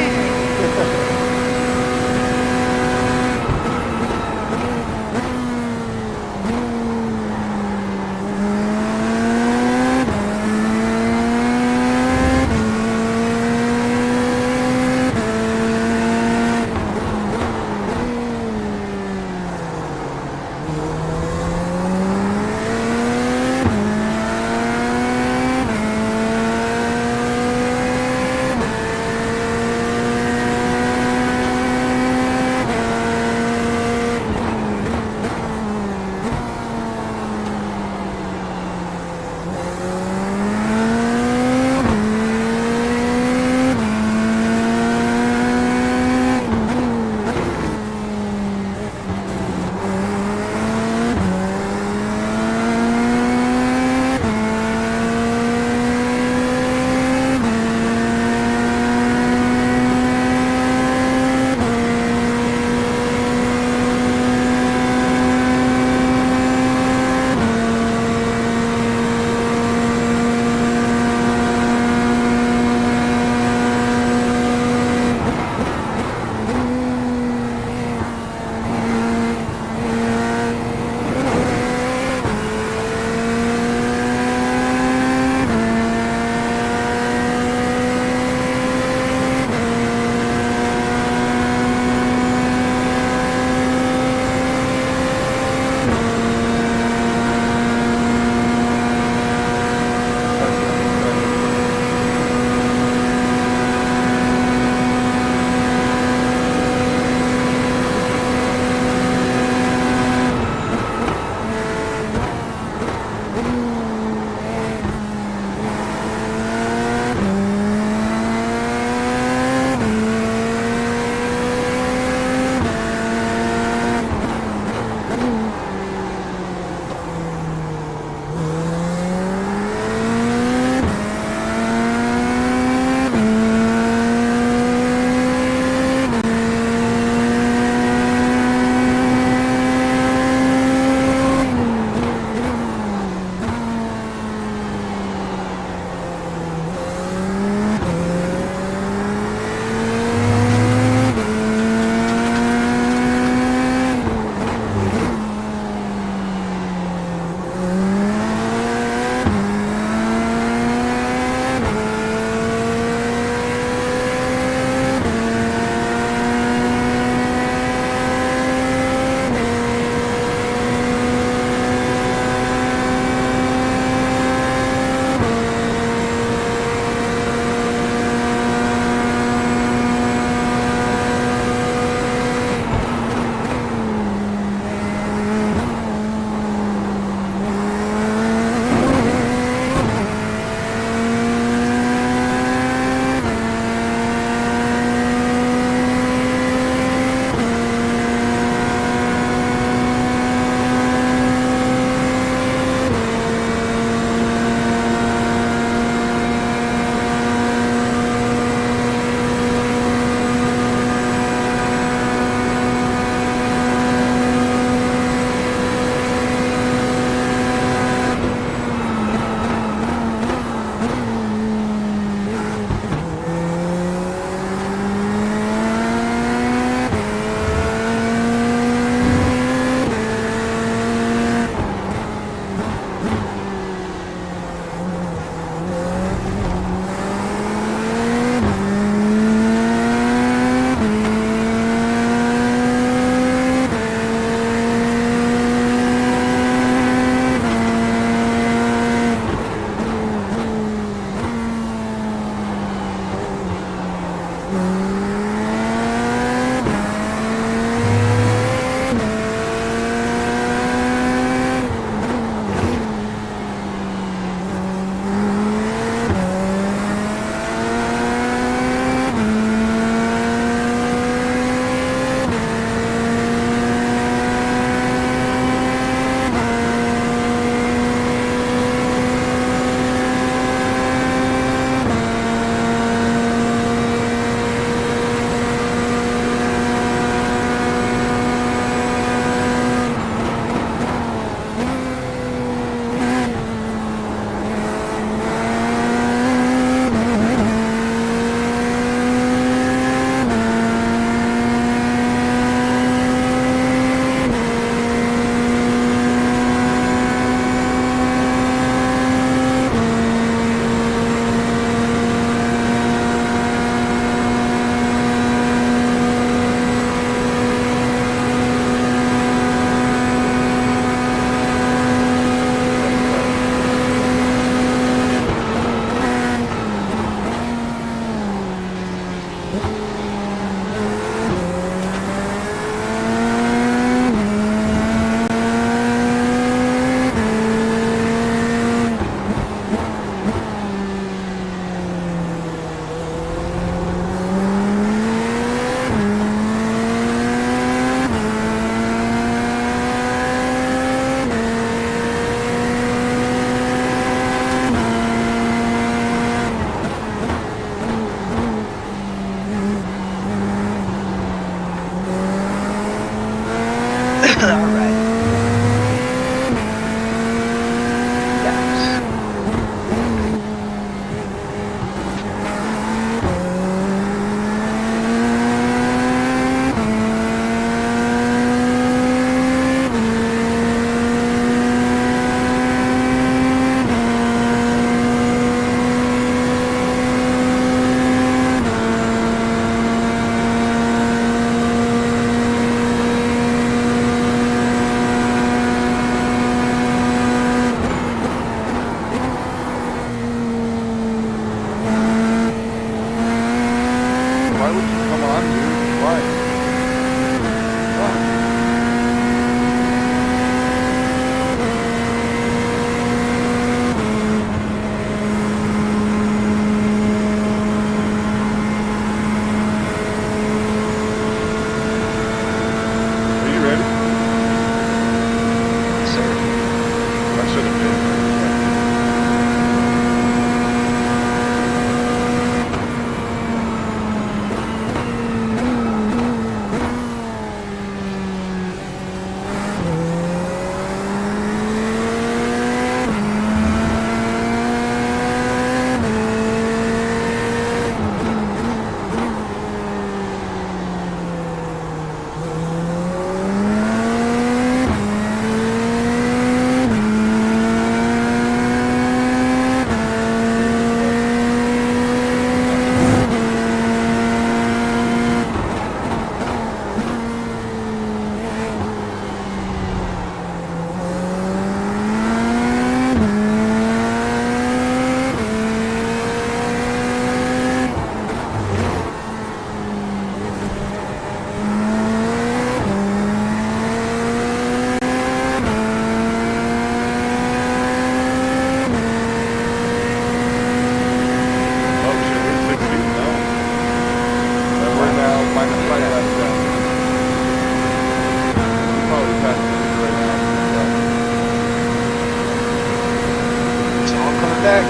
back.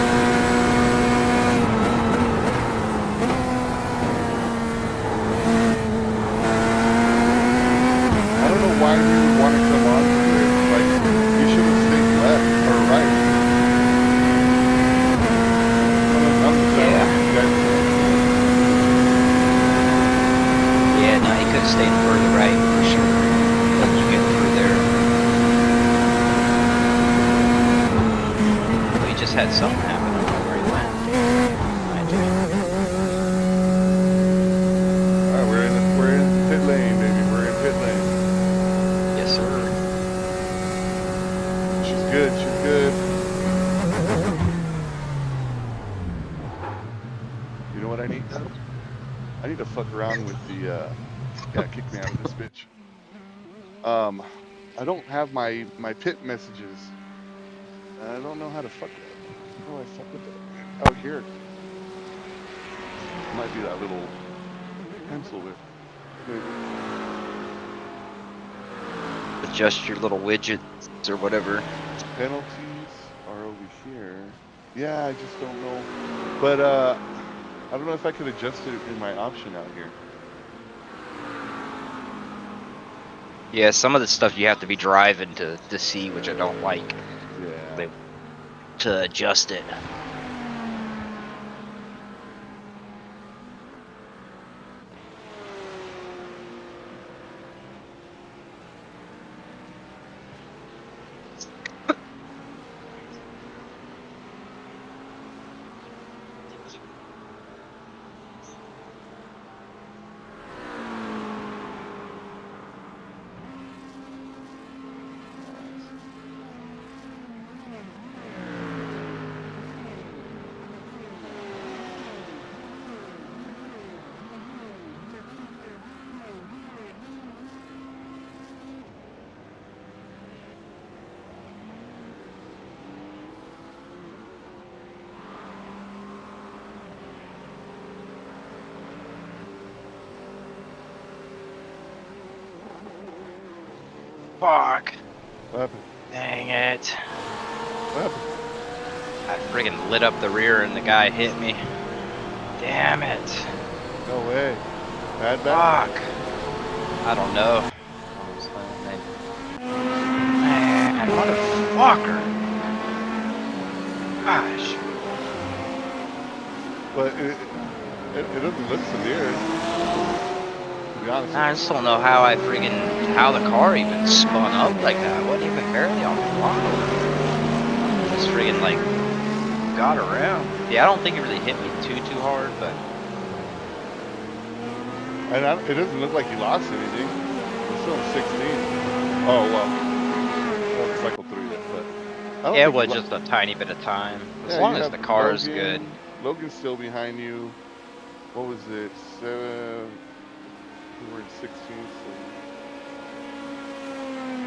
I don't know why he would want to come on here. Like, he should have stayed left or right. Yeah, no, he could have stayed further right for sure. Let you get through there. We just had something happen. I don't know where he went. Alright, we're in pit lane, baby. We're in pit lane. Yes, sir. She's good. She's good. You know what I need though? I need to fuck around with the yeah, kick me out of this bitch. I don't have my pit messages. I don't know how to fuck that. How do I fuck with it? Oh, here. Might be that little pencil there. Maybe. Adjust your little widgets or whatever. Penalties are over here. Yeah, I just don't know. But I don't know if I could adjust it in my option out here. Yeah, some of the stuff you have to be driving to see, which I don't like. Yeah. To adjust it. Fuck. What happened? Dang it. What happened? I friggin' lit up the rear and the guy hit me. Damn it. No way. Bad back? Fuck. I don't know. Man, what a fucker. Gosh. But it doesn't look severe. To be honest. I just don't know how how the car even spun up like that. I wasn't even barely on the throttle. Just friggin' like got around. Yeah, I don't think it really hit me too hard, but. And it doesn't look like you lost anything. We're still in 16. Oh well, it's cycle 3. But I don't yeah, it think was just a tiny bit of time. As yeah, long as the car is good. Logan's still behind you. What was it? 7. We were in 16th. So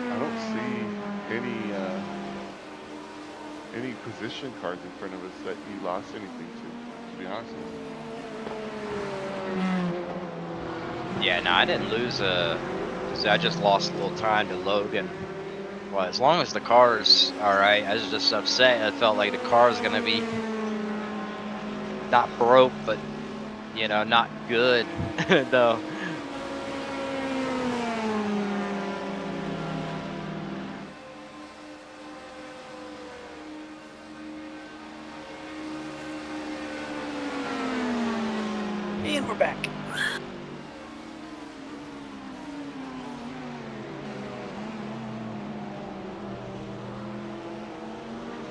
I don't see any position cards in front of us that you lost anything to be honest with you. Yeah, no, I didn't lose I just lost a little time to Logan. Well, as long as the car's alright, I was just upset. I felt like the car was gonna be not broke, but you know, not good though. And we're back.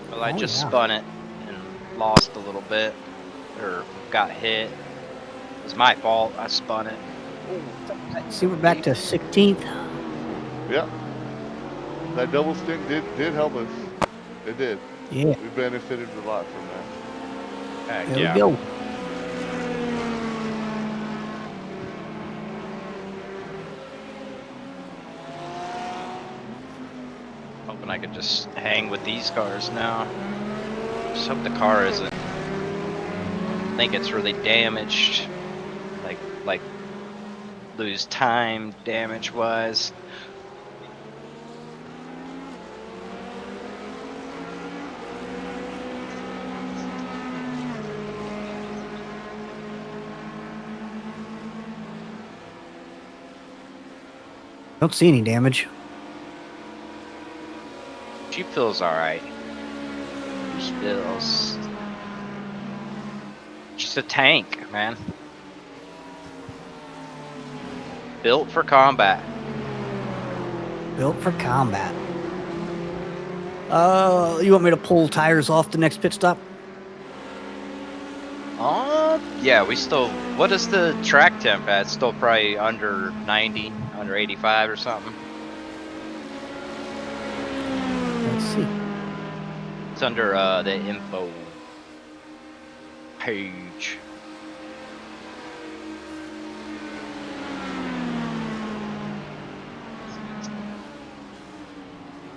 Well, I just spun it and lost a little bit, or got hit. It was my fault. I spun it. See, we're back to 16th. Yeah. That double stint did help us. It did. Yeah. We benefited a lot from that. There we go. Hoping I could just hang with these cars now. Just hope the car isn't. I think it's really damaged. Like lose time damage wise. Don't see any damage. Jeep feels alright. Feels just a tank, man. Built for combat. Built for combat. You want me to pull tires off the next pit stop? Yeah, we still. What is the track temp at? It's still probably under 90, under 85 or something. Let's see. It's under the info page.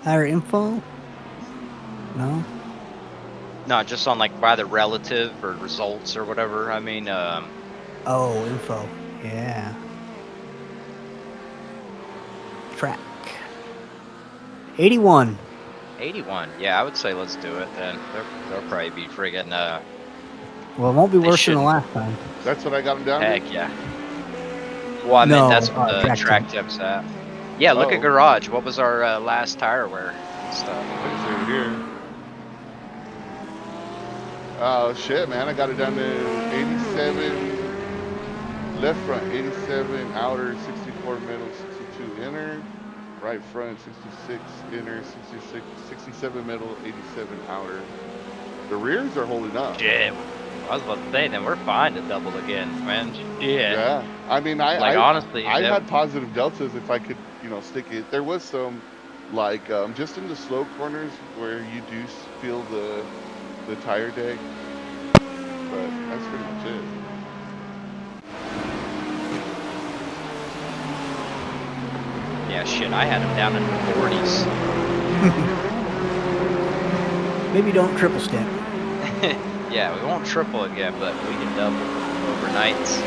Higher info? No. No, just on like by the relative or results or whatever. I mean, Oh, info. Yeah. Track. 81. 81. Yeah, I would say let's do it then. They'll probably be friggin' Well, it won't be worse than the last time. That's what I got him down to? Heck yeah. Well, I mean, No, that's what the track tip's at. Yeah, look at garage. What was our last tire wear and stuff? It's over here. Oh shit, man! I got it down to 87 left front, 87 outer, 64 middle, 62 inner, right front, 66 inner, 67 middle, 87 outer. The rears are holding up. Shit. I was about to say, then we're fine to double again, man. Yeah. I mean, honestly, I had positive deltas if I could, stick it. There was some, like, just in the slow corners where you do feel the tire deg, but that's pretty much it. Yeah, shit, I had him down in the 40s. Maybe don't triple step. Yeah, we won't triple again, but we can double overnights.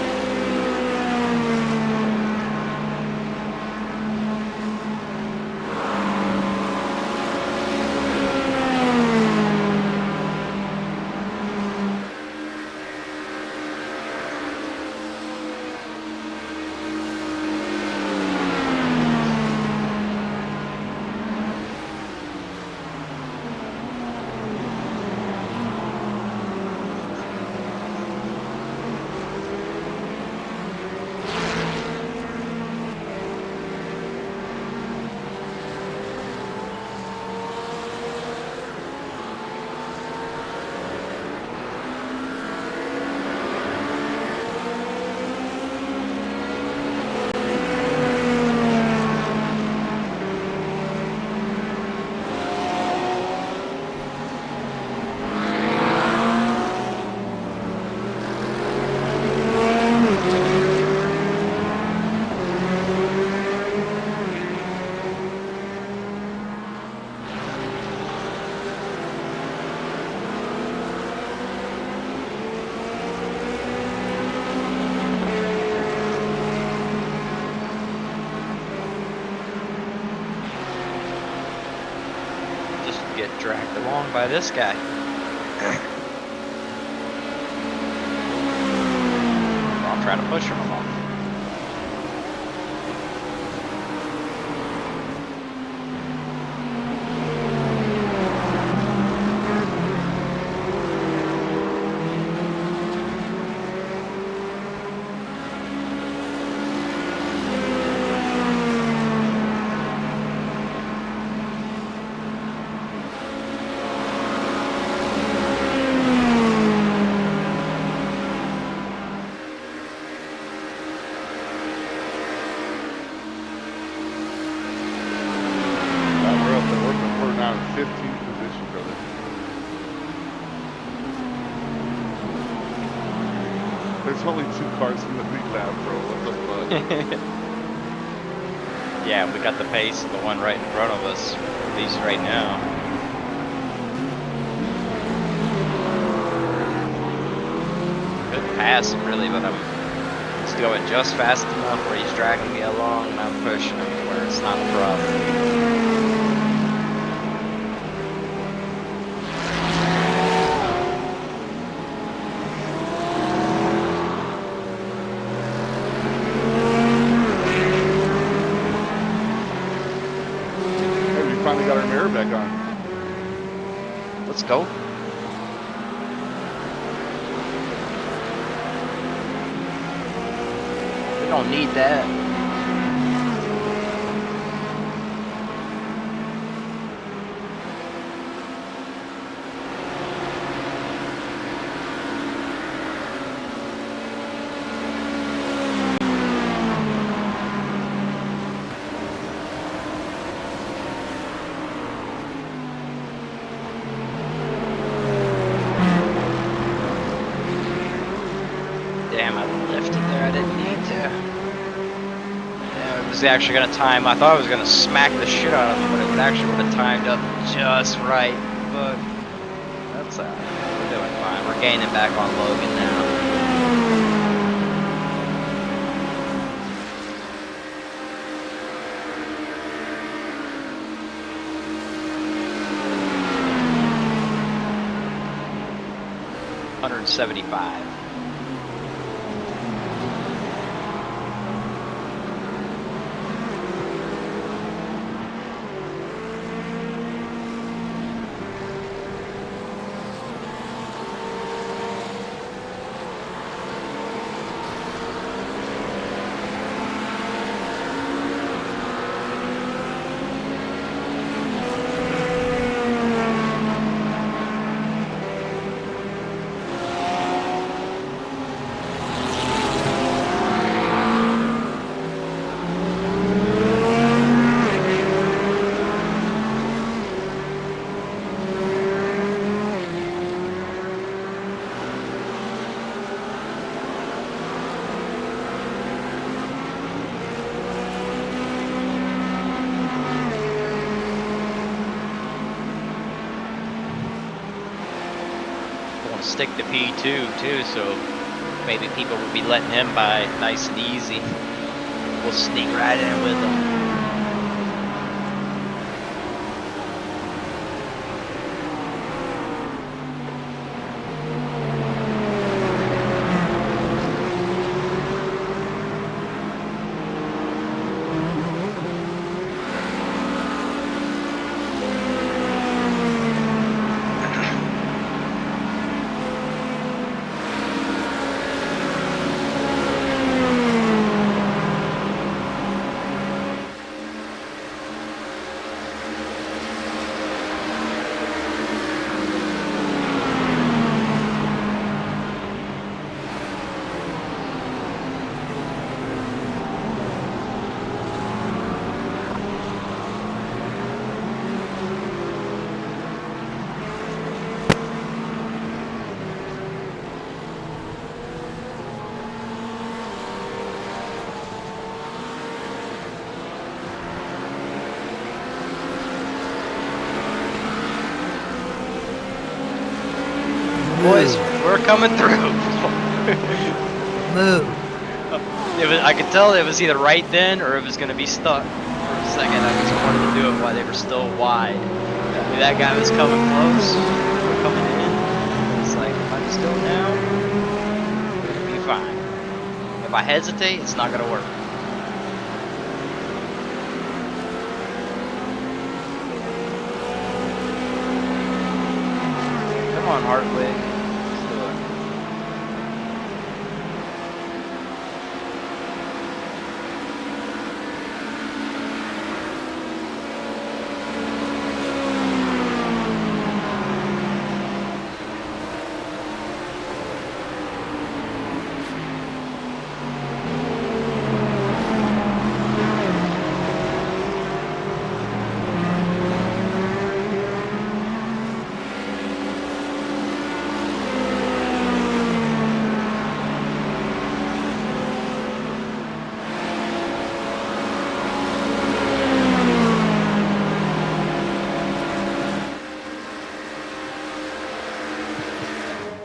Dragged along by this guy. I'll try to push him along. There's only 2 cars in the lead lap, bro. What the fuck? Yeah, we got the pace of the one right in front of us, at least right now. Good pass, really, but I'm just going just fast enough where he's dragging me along and I'm pushing him where it's not a problem. Go. We don't need that. Damn, I lifted there. I didn't need to. Yeah, it was actually gonna time. I thought I was gonna smack the shit out of him, but it would actually would have timed up just right. But that's we're doing fine. We're gaining back on Logan now. $175. Stick to P2 too, so maybe people will be letting him by nice and easy. We'll sneak right in with him. Boys, we're coming through. Move. I could tell it was either right then or it was going to be stuck for a second. I just wanted to do it while they were still wide. I knew that guy was coming close. We're coming in. It's like, if I just go now, it'll be fine. If I hesitate, it's not going to work. Come on, Hartwig.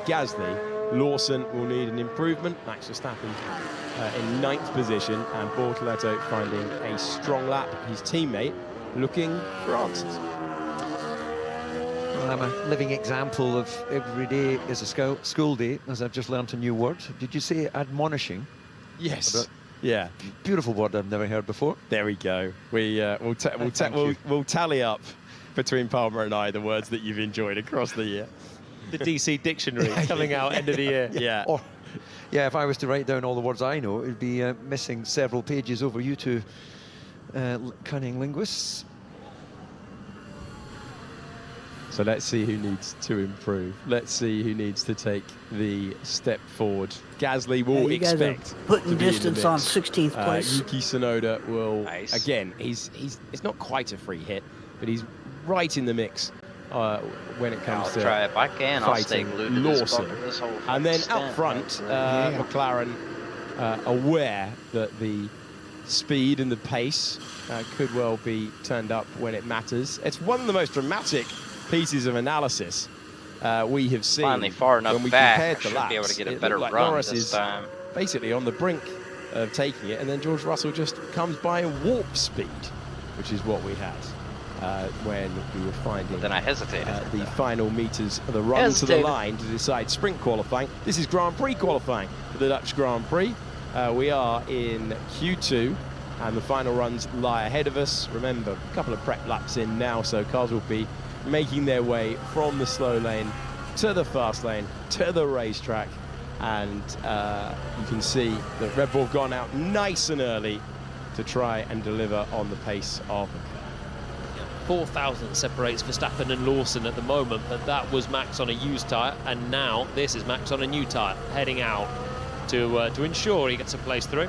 Gasly, Lawson will need an improvement. Max Verstappen in 9th position, and Bortoleto finding a strong lap. His teammate looking for answers. Well, I'm a living example of every day is a school day, as I've just learnt a new word. Did you say admonishing? Yes. Yeah. Beautiful word I've never heard before. There we go. We'll tally up between Palmer and I the words that you've enjoyed across the year. The DC dictionary coming out end of the year. Yeah. Or, yeah, if I was to write down all the words I know, it'd be missing several pages over you two cunning linguists. So let's see who needs to improve. Let's see who needs to take the step forward. Gasly will expect putting distance on 16th place. Yuki Tsunoda will again. He's not quite a free hit, but he's right in the mix when it comes to try if I can. I'll stay fighting glued to Lawson. this whole And then stint, up front, McLaren aware that the speed and the pace could well be turned up when it matters. It's one of the most dramatic pieces of analysis we have seen. Finally far enough when we back, compared the should laps. be able to get a It better looked like run Norris this is time. basically on the brink of taking it, and then George Russell just comes by a warp speed, which is what we had when we were finding Then I hesitated. the final meters of the run to the line to decide sprint qualifying. This is Grand Prix qualifying for the Dutch Grand Prix. We are in Q2 and the final runs lie ahead of us. Remember, a couple of prep laps in now, so cars will be making their way from the slow lane to the fast lane to the racetrack, and you can see that Red Bull have gone out nice and early to try and deliver on the pace of 4,000 separates Verstappen and Lawson at the moment, but that was Max on a used tyre, and now this is Max on a new tyre, heading out to ensure he gets a place through.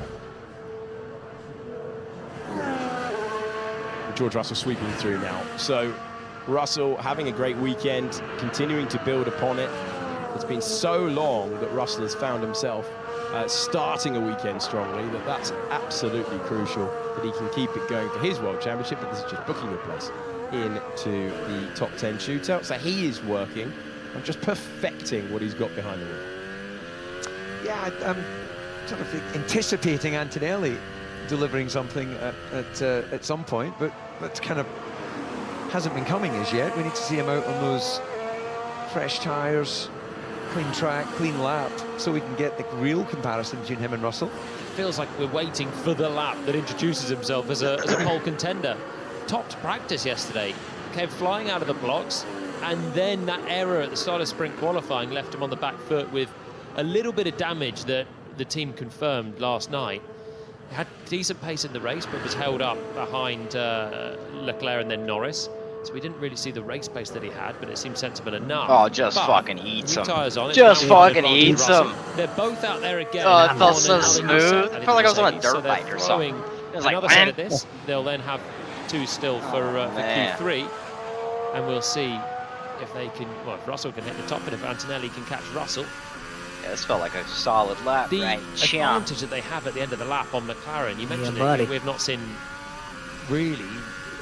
George Russell sweeping through now. So Russell having a great weekend, continuing to build upon it. It's been so long that Russell has found himself starting a weekend strongly that that's absolutely crucial, that he can keep it going for his World Championship, but this is just booking a place into the top 10 shootout. So he is working on just perfecting what he's got behind the wheel. Yeah, I'm sort of anticipating Antonelli delivering something at some point, but that's kind of hasn't been coming as yet. We need to see him out on those fresh tyres, clean track, clean lap, so we can get the real comparison between him and Russell. Feels like we're waiting for the lap that introduces himself as a pole contender. Topped practice yesterday, came flying out of the blocks, and then that error at the start of sprint qualifying left him on the back foot with a little bit of damage that the team confirmed last night. He had decent pace in the race, but was held up behind Leclerc and then Norris. So we didn't really see the race pace that he had, but it seemed sensible enough. Oh, just but fucking eat some. Just fucking eat some. They're both out there again. Oh, it felt so smooth. It felt like I was on a dirt bike or something. It was like, another set of this. They'll then have two still for Q3, and we'll see if they can. Well, if Russell can hit the top, and if Antonelli can catch Russell. Yeah, this felt like a solid lap. The right, advantage that they have at the end of the lap on McLaren, you mentioned it, we have not seen really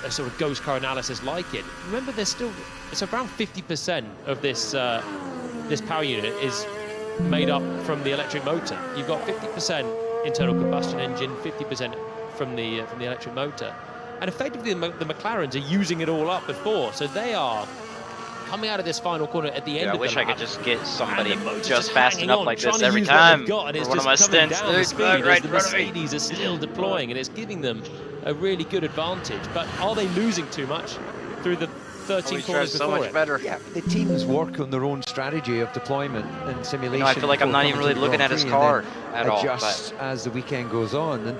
a sort of ghost car analysis like it. Remember, there's still, it's around 50% of this this power unit is made up from the electric motor. You've got 50% internal combustion engine, 50% from the electric motor, and effectively the McLarens are using it all up before, so they are coming out of this final corner at the end of the lap. I wish I could just get somebody just fast enough like this every time for one of my stints. The Mercedes are still deploying, and it's giving them a really good advantage. But are they losing too much through the 13 corners so before much it? better. Yeah, the teams work on their own strategy of deployment and simulation. I feel like I'm not even really looking at his car at all. Adjust as the weekend goes on, and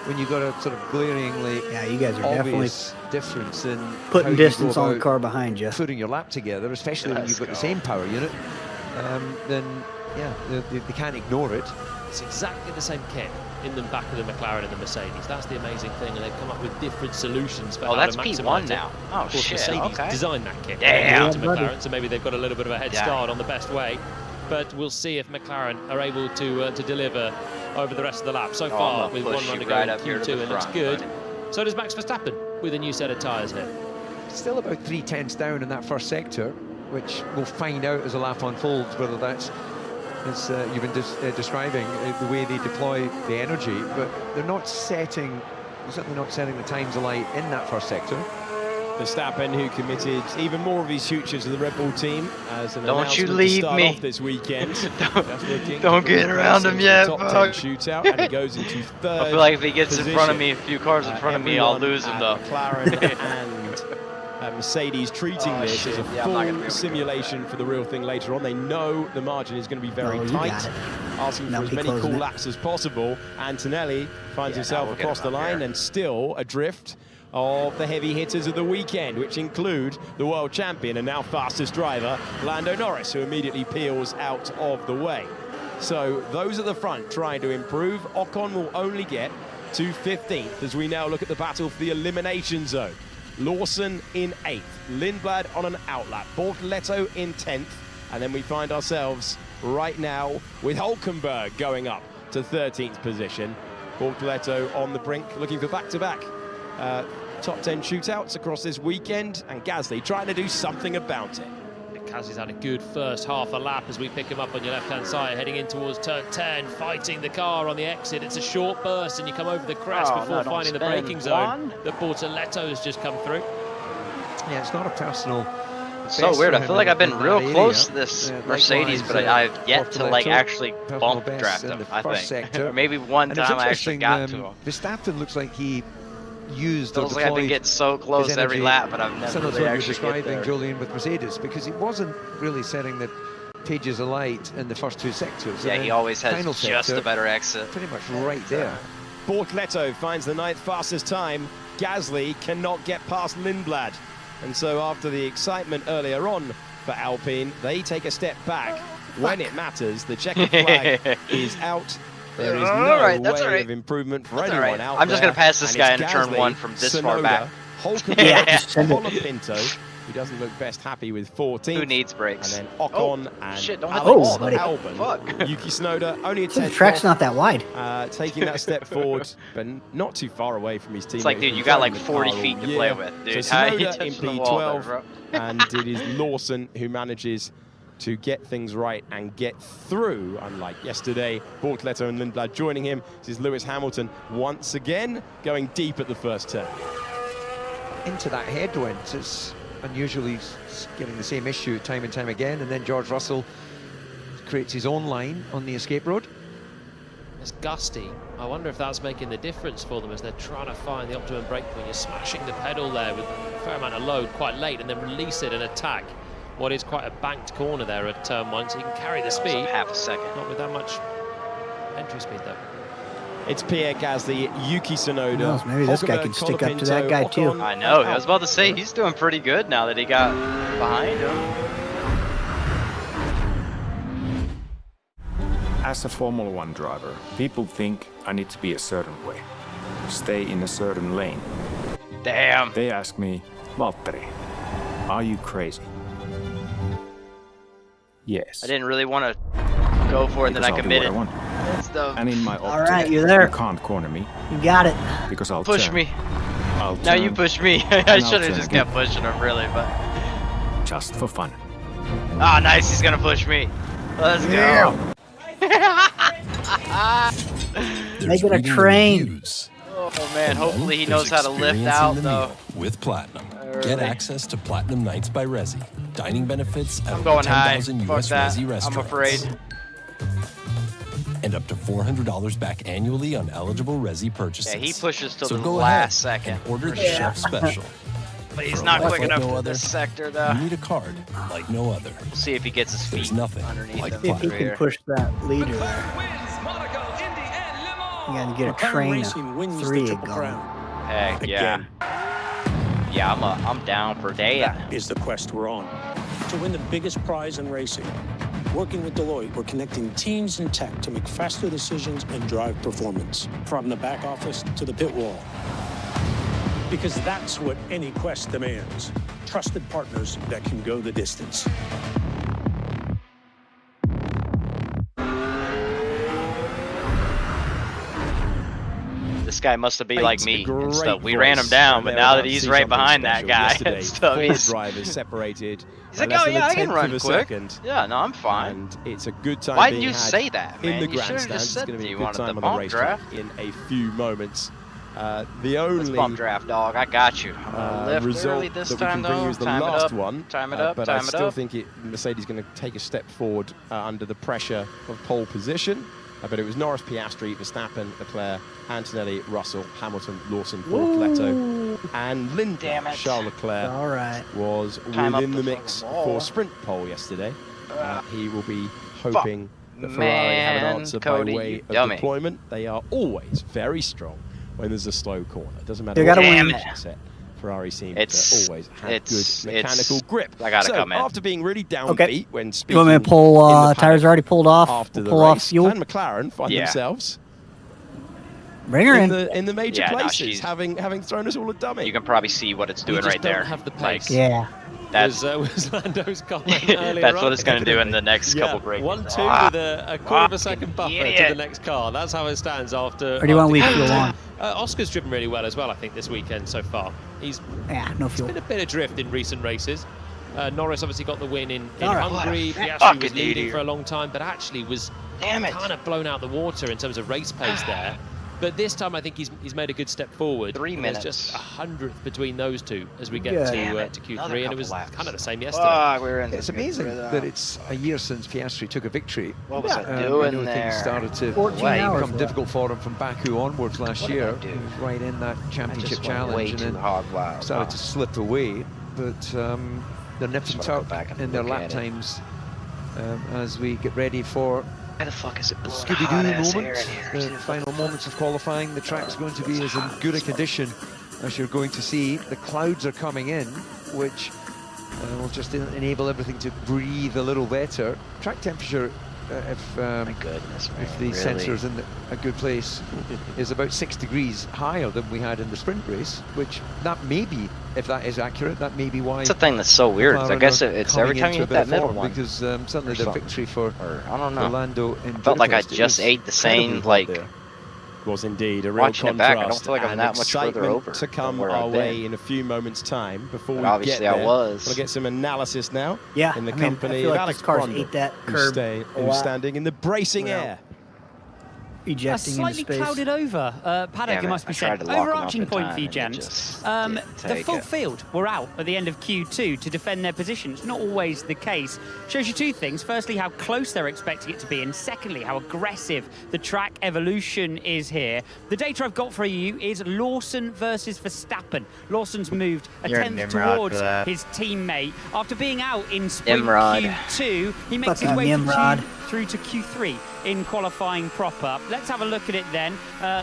when you've got a sort of glaringly you guys are definitely difference in putting distance on the car behind you, putting your lap together, especially when you've got the same power unit, then yeah, they can't ignore it. It's exactly the same kit in the back of the McLaren and the Mercedes. That's the amazing thing, and they've come up with different solutions for how that's to maximize P1 it. now. Oh, of course, shit, Mercedes okay. designed that kit to McLaren, so maybe they've got a little bit of a head start on the best way. But we'll see if McLaren are able to deliver over the rest of the lap. So far, with one run to go in Q2, and it's good. So does Max Verstappen with a new set of tyres here. Still about 3/10 down in that first sector, which we'll find out as the lap unfolds, whether that's as you've been describing the way they deploy the energy, but they're certainly not setting the times alight in that first sector. Verstappen, who committed even more of his future to the Red Bull team as an Don't you announcement leave to start me. Off this weekend. Don't get around him yet, top 10 shootout, and he goes into third. I feel like if he gets position. in front of me, a few cars in front of me, I'll lose him though. McLaren and Mercedes treating this as a full simulation for the real thing later on. They know the margin is going to be very tight, asking for as many cool laps as possible. Antonelli finds himself across the line and still adrift of the heavy hitters of the weekend, which include the world champion and now fastest driver, Lando Norris, who immediately peels out of the way. So those at the front trying to improve. Ocon will only get to 15th as we now look at the battle for the elimination zone. Lawson in 8th, Lindblad on an outlap, Bortoleto in 10th, and then we find ourselves right now with Hülkenberg going up to 13th position. Bortoleto on the brink, looking for back-to-back top 10 shootouts across this weekend, and Gasly trying to do something about it. Gasly's had a good first half a lap as we pick him up on your left-hand side, heading in towards turn 10, fighting the car on the exit. It's a short burst, and you come over the crest before finding the braking zone. The Bortoleto has just come through. Yeah, it's not a personal. It's so weird. I feel like I've been real close to this Mercedes, but I've yet to like actually bump draft him, I think. Or maybe one time I actually got to him. Verstappen looks like he used feels like I've been getting so close every lap, but I've never really actually describing Julian with Mercedes, because he wasn't really setting the pages alight in the first two sectors. Yeah, he always has just a better exit. Pretty much right there. Bortoleto finds the 9th fastest time. Gasly cannot get past Lindblad. And so after the excitement earlier on for Alpine, they take a step back. When it matters, the checkered flag is out. There is no way of improvement for anyone out there. I'm just going to pass this guy into turn 1 from this far back. Hülkenberg, Pinto, who doesn't look best happy with 14. Who needs brakes? And then Ocon and Albon. Yuki Tsunoda only a 10th. The track's not that wide. Taking that step forward, but not too far away from his teammate. It's like, dude, you got like 40 feet to play with, dude. So Tsunoda in P12, and it is Lawson who manages to get things right and get through, unlike yesterday. Bortoleto and Lindblad joining him. This is Lewis Hamilton once again going deep at the first turn. Into that headwind, it's unusually getting the same issue time and time again, and then George Russell creates his own line on the escape road. It's gusty. I wonder if that's making the difference for them as they're trying to find the optimum brake point. You're smashing the pedal there with a fair amount of load quite late and then release it and attack what is quite a banked corner there at turn 1, so you can carry the speed. Half a second. Not with that much entry speed though. It's Pierre Gasly, Yuki Tsunoda. Maybe this guy can stick up to that guy too. I know. I was about to say he's doing pretty good now that he got behind him. As a Formula 1 driver, people think I need to be a certain way, stay in a certain lane. Damn. They ask me, Valtteri, are you crazy? Yes. I didn't really want to go for it, then I committed. And in my all right, you're there. You can't corner me. You got it. Because I'll push turn. me. I'll now turn, you push me. I should have just again. kept pushing him, really, but just for fun. Ah, nice. He's gonna push me. Let's go. Make it a train. Oh man, hopefully he knows how to lift out though. With Platinum. Get access to Platinum Nights by Resi. Dining benefits at I'm going high. 10,000 Fuck US that. Resi restaurants. I'm afraid. And up to $400 back annually on eligible Resi purchases. Yeah, he pushes till so the go last ahead second. And order the chef special. But he's not quick enough for this sector though. You need a card like no other. We'll see if he gets his feet There's nothing underneath like him. If he can push that leader there. You gotta get a train of 3 going. Heck yeah. Yeah, I'm down for day. That is the quest we're on. To win the biggest prize in racing. Working with Deloitte, we're connecting teams and tech to make faster decisions and drive performance. From the back office to the pit wall. Because that's what any quest demands. Trusted partners that can go the distance. This guy must have been like me and stuff. We ran him down, but now that he's right behind that guy and stuff, he's drivers separated. He's like, oh yeah, I can run quick. Yeah, no, I'm fine. And it's a good time. Why didn't you say that, man? In the You should have grandstand, just it's said going to be you a good wanted the time on the bump racetrack draft. in a few moments. The only Let's bump draft, dog. I got you. Lift result early this that we time, can bring you though. is the Time it last up. one. Time it up. But time I it still up. think Mercedes is going to take a step forward under the pressure of pole position. But it was Norris, Piastri, Verstappen, Leclerc, Antonelli, Russell, Hamilton, Lawson, Bortoleto, and Lindner. Charles Leclerc was within the mix for sprint pole yesterday. He will be hoping that Ferrari have an answer by way of deployment. They are always very strong when there's a slow corner. It doesn't matter what the set. Ferrari seem to always have good mechanical grip. I gotta come in. After being really downbeat when speaking, you want me to pull tires already pulled off? After the pull race, off fuel. and McLaren find themselves Bring her in the major places, having thrown us all a dummy. You can probably see what it's doing right there. Have the pace. Yeah. That's was Lando's comment earlier. That's what it's going to do in the next couple breaks. 1-2 with a quarter of a second buffer to the next car. That's how it stands after. Or do you want to leave fuel on? Oscar's driven really well as well, I think, this weekend so far. No fuel. Been a bit of drift in recent races. Norris obviously got the win in Hungary. Piastri was leading for a long time, but actually was kind of blown out the water in terms of race pace there. But this time, I think he's made a good step forward. 3 minutes. There's just 100th between those two as we get to Q3, and it was kind of the same yesterday. It's amazing that it's a year since Piastri took a victory. What was I doing there? Things started to become difficult for him from Baku onwards last year. He was right in that championship challenge, and then started to slip away. But they're nip and tuck in their lap times as we get ready for why the fuck is it Scooby-Doo moment, the final moments of qualifying. The track's going to be as in good a condition as you're going to see. The clouds are coming in, which will just enable everything to breathe a little better. Track temperature, if the sensor's in a good place, is about 6 degrees higher than we had in the sprint race, which that may be, if that is accurate, that may be why. It's a thing that's so weird. I guess it's every time you hit that middle one. Because suddenly the victory for Lando in felt like I just ate the same, like. Was indeed a real contrast. Back, I don't feel like I'm that much further over to come our way in a few moments' time. Before we obviously get there, we'll get some analysis now. Yeah, in the company I feel of like Alex this car's Brundle, ate that curb who's standing in the bracing air. Ejecting slightly into space. clouded over paddock, it must be said. Overarching point for you, gents. The full field were out at the end of Q2 to defend their positions. Not always the case. Shows you two things. Firstly, how close they're expecting it to be, and secondly, how aggressive the track evolution is here. The data I've got for you is Lawson versus Verstappen. Lawson's moved a tenth towards his teammate. After being out in sprint Q2, he makes his way through to Q3 in qualifying proper. Let's have a look at it then.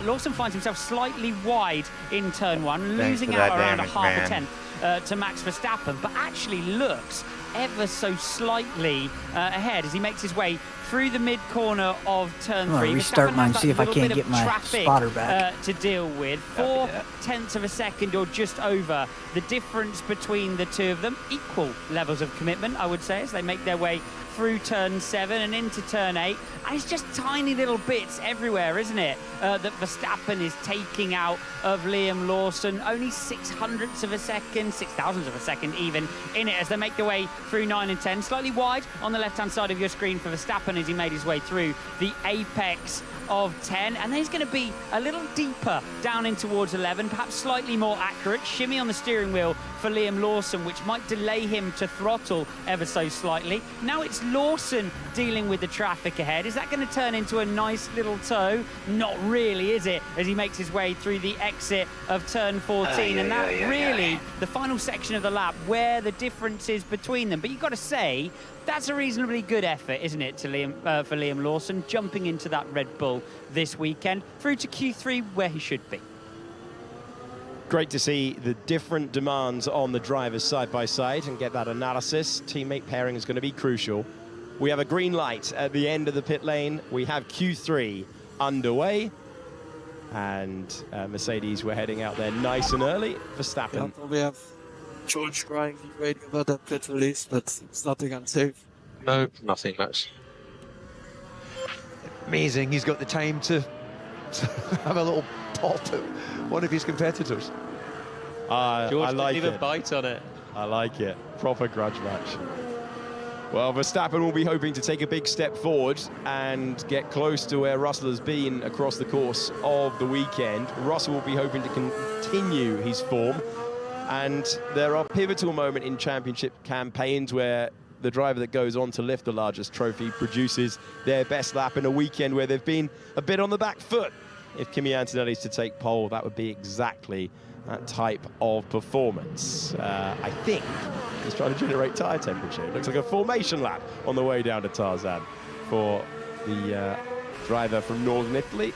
Lawson finds himself slightly wide in turn one, losing out around a half a tenth to Max Verstappen, but actually looks ever so slightly ahead as he makes his way through the mid-corner of turn 3. Restart mine, see if I can't get my spotter back. To deal with. 0.4 of a second or just over the difference between the two of them. Equal levels of commitment, I would say, as they make their way through turn 7 and into turn 8. And it's just tiny little bits everywhere, isn't it? That Verstappen is taking out of Liam Lawson. Only 0.06 of a second, 0.006 of a second even in it as they make their way through 9 and 10. Slightly wide on the left-hand side of your screen for Verstappen as he made his way through the apex of 10, and then he's going to be a little deeper down in towards 11, perhaps slightly more accurate. Shimmy on the steering wheel for Liam Lawson, which might delay him to throttle ever so slightly. Now it's Lawson dealing with the traffic ahead. Is that going to turn into a nice little toe? Not really, is it? As he makes his way through the exit of turn 14, and that really the final section of the lap where the difference is between them. But you've got to say, that's a reasonably good effort, isn't it, to for Liam Lawson, jumping into that Red Bull this weekend, through to Q3 where he should be. Great to see the different demands on the drivers side by side and get that analysis. Teammate pairing is going to be crucial. We have a green light at the end of the pit lane. We have Q3 underway. And Mercedes were heading out there nice and early. Verstappen. We have George crying radio about that pit release, but it's nothing unsafe. No, nothing much. Amazing, he's got the time to have a little pop at one of his competitors. George I like it. A bite on it. I like it. Proper grudge match. Well, Verstappen will be hoping to take a big step forward and get close to where Russell has been across the course of the weekend. Russell will be hoping to continue his form. And there are pivotal moments in championship campaigns where the driver that goes on to lift the largest trophy produces their best lap in a weekend where they've been a bit on the back foot. If Kimi Antonelli's to take pole, that would be exactly that type of performance. I think he's trying to generate tyre temperature. It looks like a formation lap on the way down to Tarzan for the driver from Northern Italy.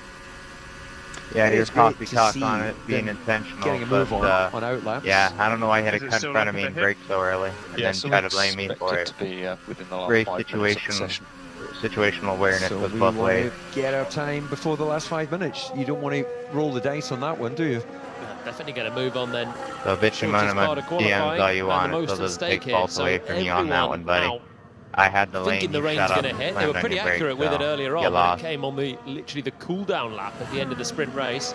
Yeah, he was talking on it being intentional. Getting a move on outlap. Yeah, I don't know why he had to cut in front of me and brake so early, and then try to blame me for it. Great situational awareness So was we both want ways. to get our time before the last 5 minutes. You don't want to roll the dice on that one, do you? Definitely going to move on then. So bitch him on my DMs all you want, it still doesn't take fault away from you on that one, buddy. I had the lane, Thinking the you rain's shut up, going to hit. They slammed were on pretty your brakes, accurate with it so earlier you on. When lost. it came on literally the cool down lap at the end of the sprint race.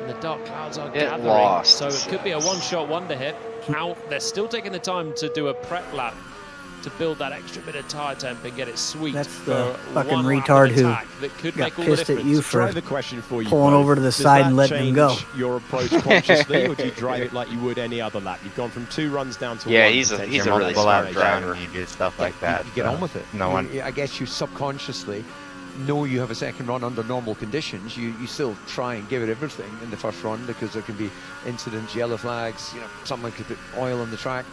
And the dark clouds are It gathering. lost. So it could be a one-shot wonder hit. Out. They're still taking the time to do a prep lap to build that extra bit of tyre temp and get it sweet. That's the for fucking one lap retard of who attack that could got make all the pissed at difference. you for Driver question for you pulling both. over to the Does side that and letting him go. change your approach consciously, or do you drive it like you would any other lap? You've gone from 2 runs down to 1. he's a You're really multiple smart lap driver. and you do stuff like that. You get so on with it. No one. I guess you subconsciously know you have a second run under normal conditions. You still try and give it everything in the first run because there can be incidents, yellow flags, someone could put oil on the track.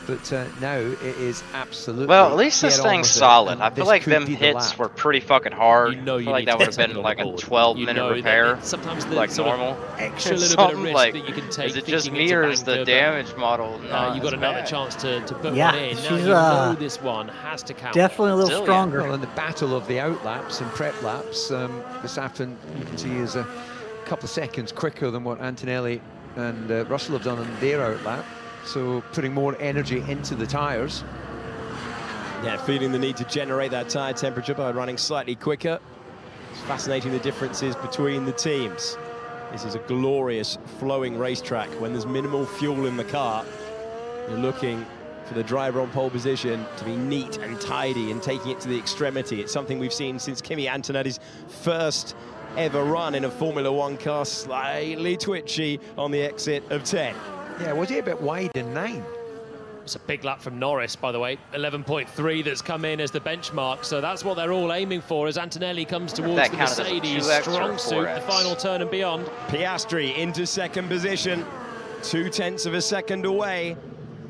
But now it is absolutely. Well, at least this get on thing's with it, solid. and I feel this like could them be the hits lap. were pretty fucking hard. You know I feel like need that to would get have been something like on a the board. 12-minute You know repair, that sometimes the like sort of normal. extra little bit of risk like, that you can take. is it just thinking me it's a or is the banker, but, damage model? you've got another chance to put Yeah, one in. Now she's, you know this one has to count. definitely a little Still, stronger. Well, in the battle of the outlaps and prep laps, Verstappen, you can see, is a couple of seconds quicker than what Antonelli and Russell have done on their outlap. So putting more energy into the tyres. Yeah, feeling the need to generate that tyre temperature by running slightly quicker. It's fascinating the differences between the teams. This is a glorious flowing racetrack. When there's minimal fuel in the car, you're looking for the driver on pole position to be neat and tidy and taking it to the extremity. It's something we've seen since Kimi Antonelli's first ever run in a Formula One car, slightly twitchy on the exit of 10. Yeah, was he a bit wide in 9? It's a big lap from Norris, by the way. 11.3 that's come in as the benchmark. So that's what they're all aiming for as Antonelli comes towards That the counted as a Mercedes 2X or strong suit, 4X. the final turn and beyond. Piastri into second position, 0.2 of a second away.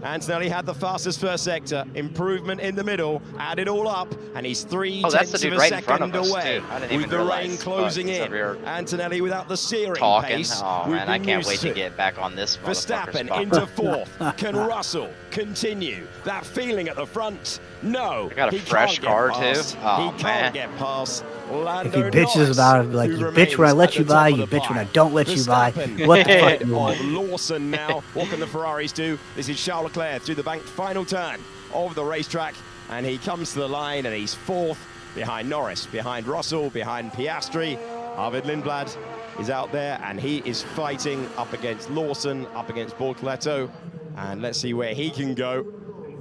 Antonelli had the fastest first sector, improvement in the middle, add it all up, and he's 0.3 that's the dude of a right in front second of us, away. too. I didn't With even the realize. rain closing He's in, over here Antonelli without the searing talking. pace. Oh we've man, I been can't used wait to get back on this motherfucker's Verstappen spot. into fourth. Can Russell continue that feeling at the front? No. I got a he fresh can't car, get too? past. Oh, He man. can't get past If Lando he bitches Norris, about it, like, who you bitch when I remains let at you the top buy, of you the bitch when I pile. don't let you buy. Verstappen What the fuck ahead do you want? of Lawson now. What can the Ferraris do? This is Charles Leclerc through the banked final turn of the racetrack, and he comes to the line and he's fourth behind Norris, behind Russell, behind Piastri. Arvid Lindblad is out there and he is fighting up against Lawson, up against Bortoleto, and let's see where he can go.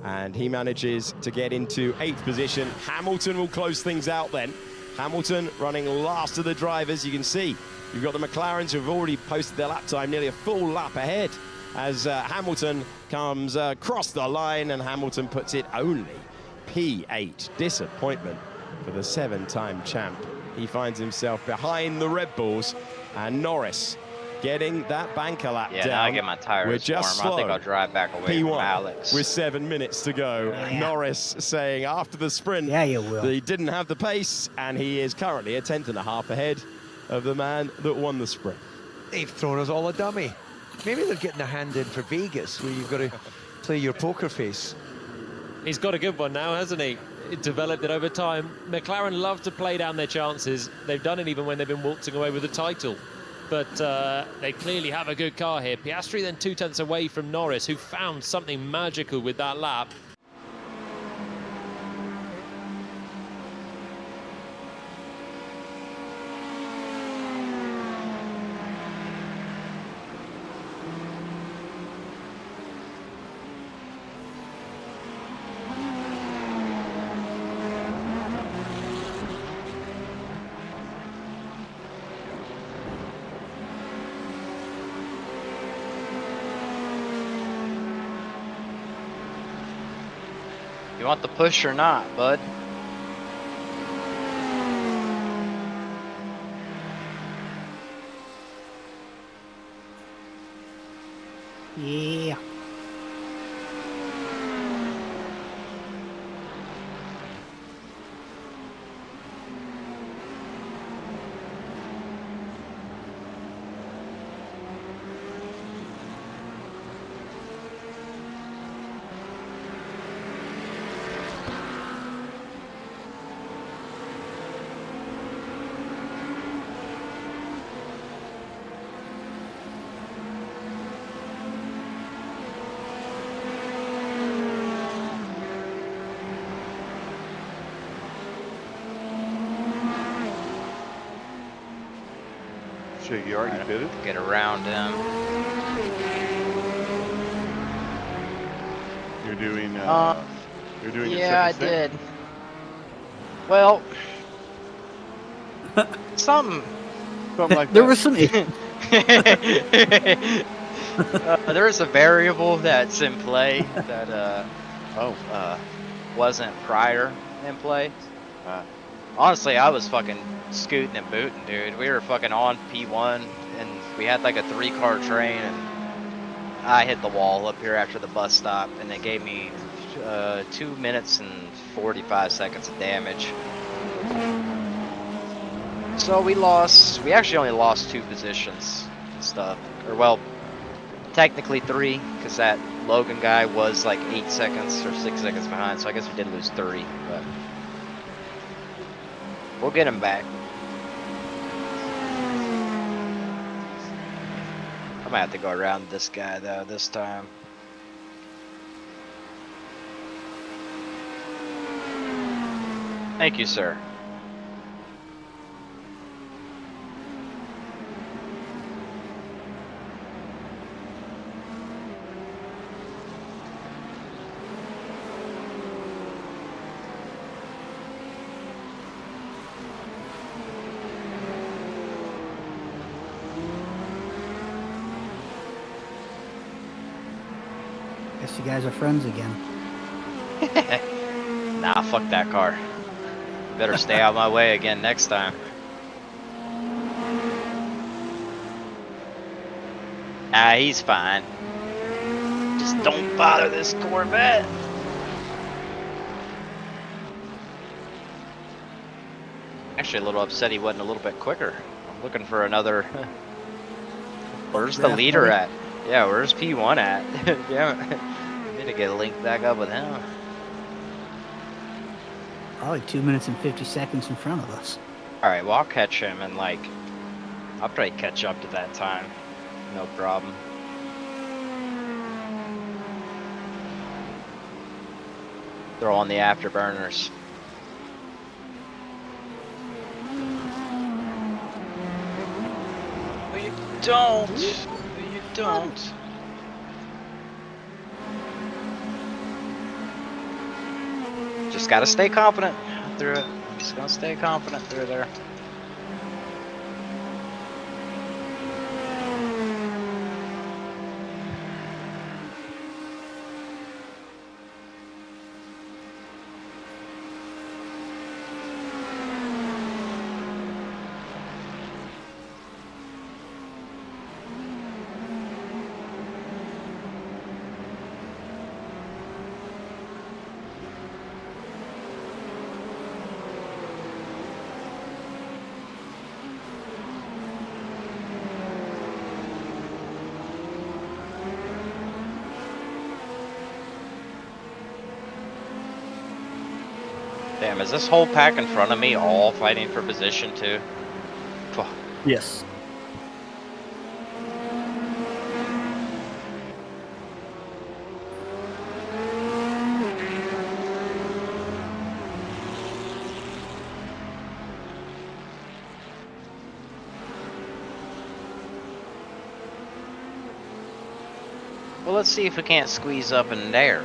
And he manages to get into 8th position. Hamilton will close things out then. Hamilton running last of the drivers. You can see you've got the McLarens who've already posted their lap time nearly a full lap ahead as Hamilton comes across the line, and Hamilton puts it only P8. Disappointment for the 7-time champ. He finds himself behind the Red Bulls, and Norris getting that banker lap Yeah, down. now I get my tires We're just warm. I think slow. I'll drive back away from P1 Alex. with 7 minutes to go. Yeah. Norris saying after the sprint Yeah, you will. that he didn't have the pace, and he is currently a 10.5 ahead of the man that won the sprint. They've thrown us all a dummy. Maybe they're getting a hand in for Vegas, where you've got to play your poker face. He's got a good one now, hasn't he? He developed it over time. McLaren love to play down their chances. They've done it even when they've been waltzing away with the title. But they clearly have a good car here. Piastri then 0.2 away from Norris, who found something magical with that lap. You want the push or not, bud? Yeah. Shit, you already did it? Get around him. You're doing, you're doing yeah, it I did. Well, something like there that. was some. There is a variable that's in play that wasn't prior in play. Honestly, I was fucking scooting and booting, dude. We were fucking on P1 and we had like a 3-car train and I hit the wall up here after the bus stop and it gave me 2 minutes and 45 seconds of damage. So we actually only lost 2 positions and stuff. Or well, technically 3, because that Logan guy was like 8 seconds or 6 seconds behind, so I guess we did lose 3, but we'll get him back. I might have to go around this guy though this time. Thank you, sir. Guess you guys are friends again. Nah, fuck that car. Better stay out of my way again next time. Ah, he's fine. Just don't bother this Corvette. Actually, a little upset he wasn't a little bit quicker. I'm looking for another. Where's the leader at? Yeah, where's P1 at? Yeah, I need to get linked back up with him. Probably 2 minutes and 50 seconds in front of us. Alright, well I'll catch him and like, I'll probably catch up to that time. No problem. Throw on the afterburners. But you don't. But you don't. Just gotta stay confident through it. Just gonna stay confident through there. Damn, is this whole pack in front of me all fighting for position too? Fuck. Yes. Well, let's see if we can't squeeze up in there.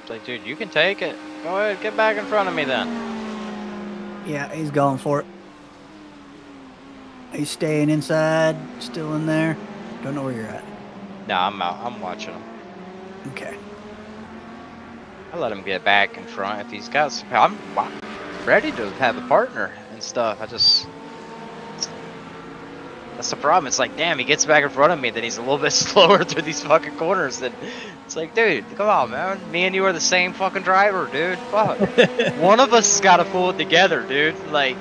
It's like, dude, you can take it. Go ahead, get back in front of me then. Yeah, he's going for it. He's staying inside, still in there. Don't know where you're at. No, I'm out. I'm watching him. Okay. I let him get back in front if he's got some. I'm ready to have a partner and stuff. That's the problem. It's like, damn, he gets back in front of me, then he's a little bit slower through these fucking corners. And it's like, dude, come on, man. Me and you are the same fucking driver, dude. Fuck. One of us has got to pull it together, dude. Like,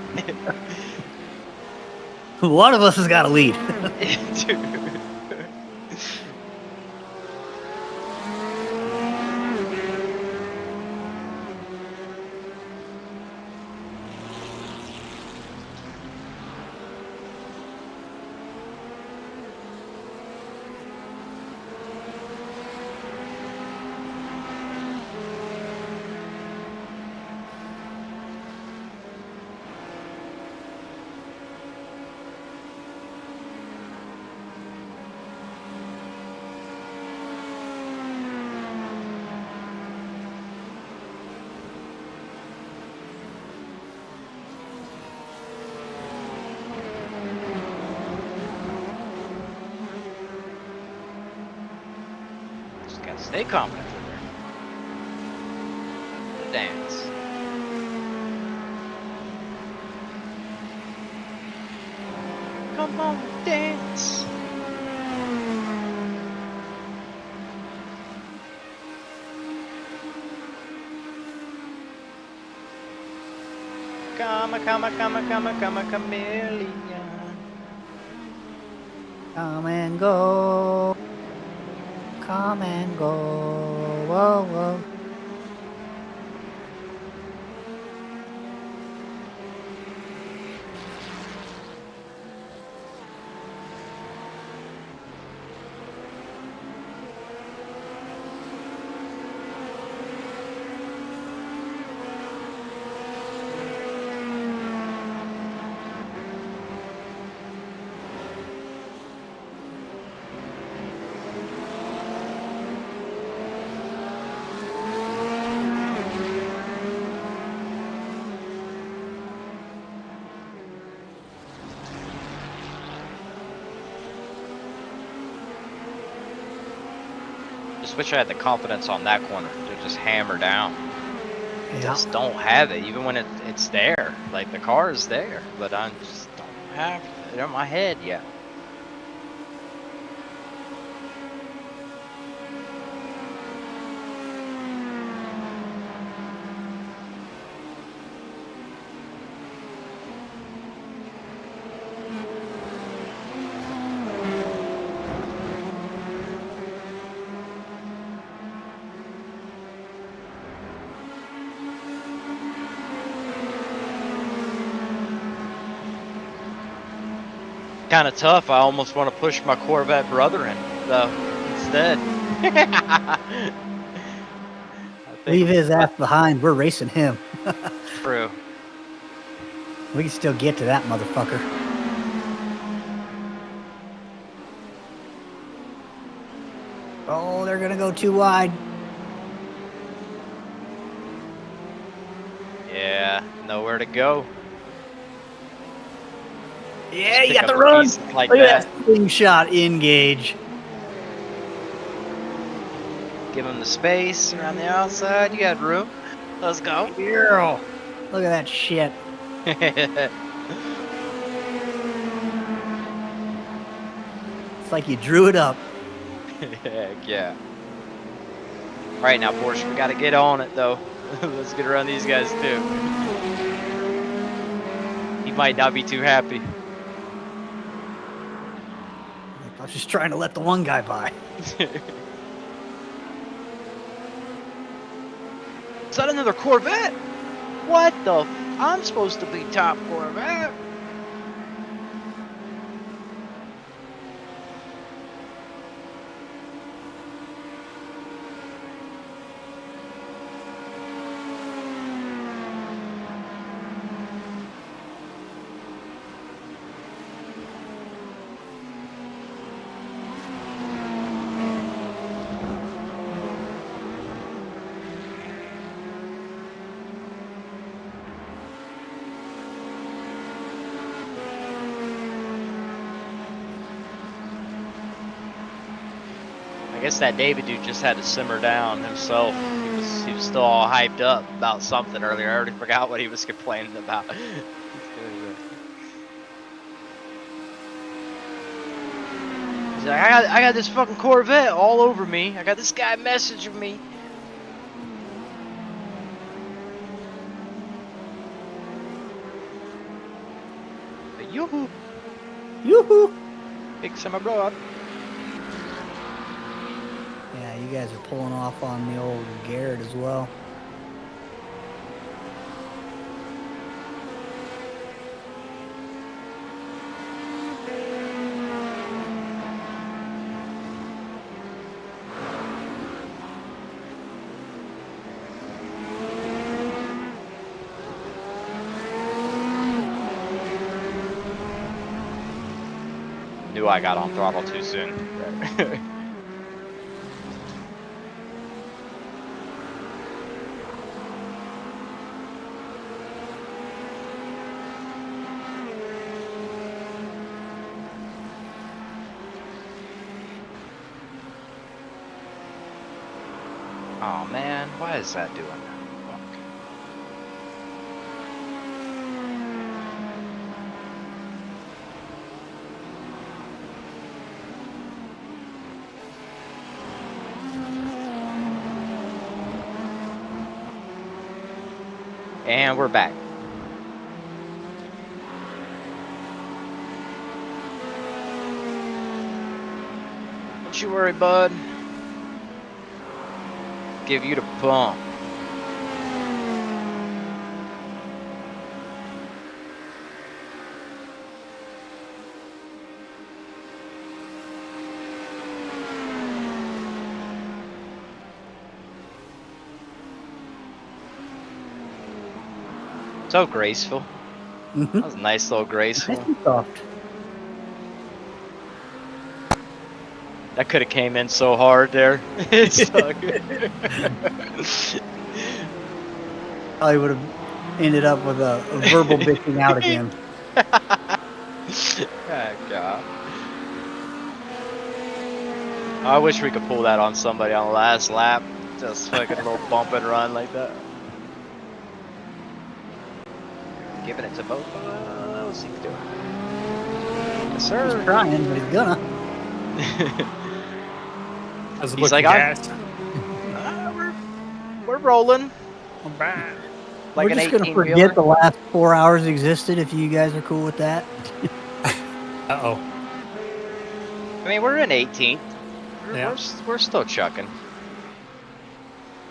one of us has got to lead. dude. Stay confident with her. The dance. Come on, dance. Chameleon. Come and go. Come and go. Whoa, whoa. Just wish I had the confidence on that corner to just hammer down. Yeah. Just don't have it, even when it's there. Like, the car is there, but I just don't have it in my head yet. Kind of tough. I almost want to push my Corvette brother in, though, instead. Leave his ass behind. We're racing him. True. We can still get to that motherfucker. Oh, they're going to go too wide. Yeah, nowhere to go. Yeah, Just you pick got the up run. pieces like Look that. at that slingshot engage. Give him the space around the outside. You got room. Let's go. Girl. Look at that shit. It's like you drew it up. Heck yeah. All right, now, Porsche, we got to get on it, though. Let's get around these guys, too. He might not be too happy. I was just trying to let the one guy by. Is that another Corvette? What the I'm supposed to be top Corvette. I guess that David dude just had to simmer down himself. He was still all hyped up about something earlier. I already forgot what he was complaining about. He's like, I got this fucking Corvette all over me. I got this guy messaging me. But yoo-hoo. Yoo-hoo. Big summer blow up. Yeah, you guys are pulling off on the old Garrett as well. Knew I got on throttle too soon. Oh man, why is that doing that? And we're back. Don't you worry, bud. Give you the pump. So graceful. That was a nice little graceful. Nice and soft. That could have came in so hard there. It's so good. Probably would have ended up with a verbal bitching out again. Oh, God. I wish we could pull that on somebody on the last lap. Just fucking a little bump and run like that. Giving it to both of us. What's he doing? Yes, sir. He's trying, but he's gonna. He's like, we're rolling. Like We're just gonna forget the last 4 hours existed if you guys are cool with that. Uh-oh. I mean, we're in 18th. Yeah. We're still chucking.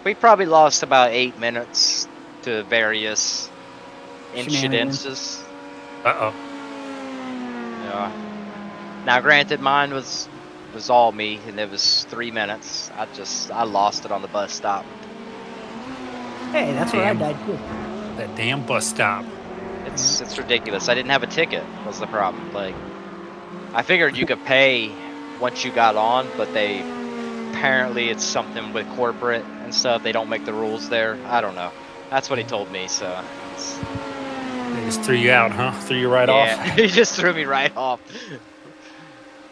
We probably lost about 8 minutes to various incidences. Uh-oh. Yeah. Now, granted, mine was all me, and it was 3 minutes. I lost it on the bus stop. Hey, that's where I died too. That damn bus stop. It's ridiculous. I didn't have a ticket. Was the problem? Like, I figured you could pay once you got on, but apparently it's something with corporate and stuff. They don't make the rules there. I don't know. That's what he told me. So. They just threw you out, huh? Threw you right off? Yeah, he just threw me right off.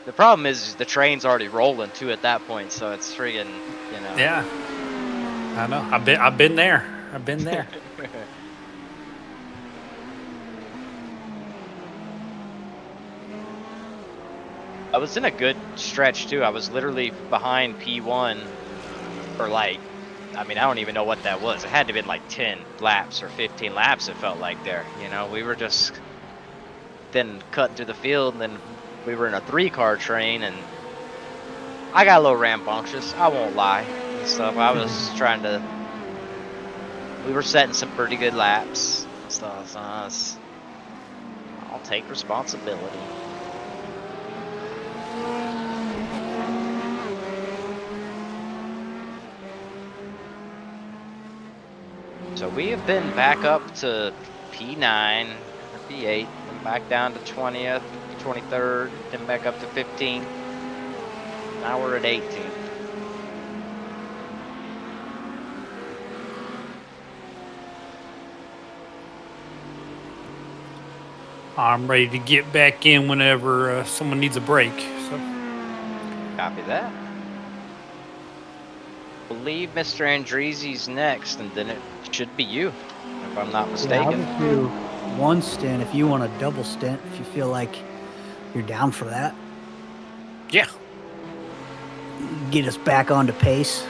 The problem is the train's already rolling too at that point, so it's friggin', you know. Yeah, I know. I've been there. I've been there. I was in a good stretch too. I was literally behind P1 for like, I mean, I don't even know what that was. It had to have been like 10 laps or 15 laps, it felt like there. You know, we were just then cutting through the field, and then we were in a 3-car train, and I got a little rambunctious, I won't lie, and stuff. I was trying to, we were setting some pretty good laps and stuff, so I'll take responsibility. So we have been back up to P9, or P8, then back down to 20th, 23rd, then back up to 15th. Now we're at 18th. I'm ready to get back in whenever someone needs a break. So. Copy that. believe Mr. Andrezi's next, and then it should be you, if I'm not Yeah, mistaken. I'll just do one stint if you want a double stint, if you feel like you're down for that. Yeah. Get us back onto pace.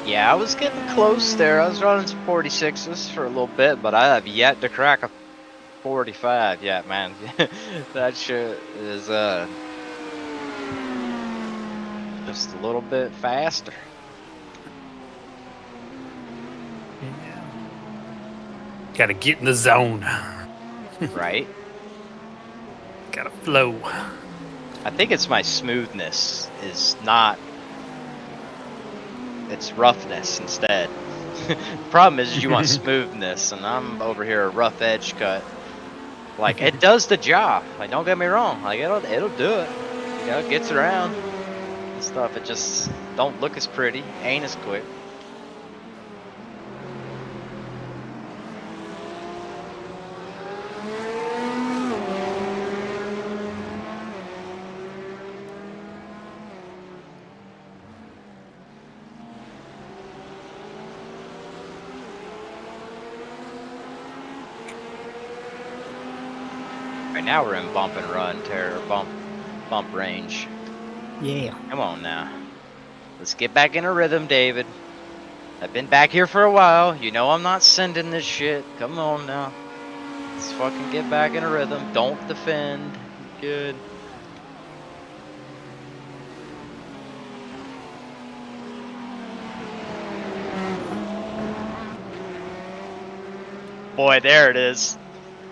Yeah, I was getting close there. I was running some 46s for a little bit, but I have yet to crack a 45 yet, man. That shit is just a little bit faster. Gotta get in the zone. Right? Gotta flow. I think it's my smoothness is not. It's roughness instead. The problem is you want smoothness, and I'm over here a rough edge cut. Like, it does the job. Like, don't get me wrong. Like, it'll do it. You know, it gets around and stuff. It just don't look as pretty, ain't as quick. Right now we're in bump and run, bump range. Yeah. Come on now. Let's get back in a rhythm, David. I've been back here for a while. You know I'm not sending this shit. Come on now. Let's fucking get back in a rhythm. Don't defend. Good. Boy, there it is.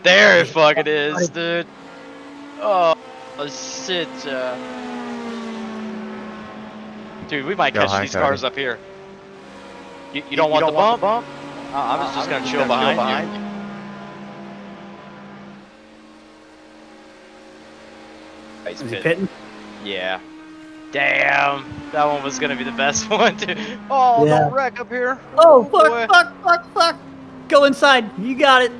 There it fucking is, dude. Oh, shit. Dude, we might catch these cars up here. You don't want the bump? I was just gonna chill behind you. Is he pitting? Yeah. Damn, that one was gonna be the best one, too. Oh, Yeah. don't wreck up here. Oh, boy. fuck. Go inside. You got it.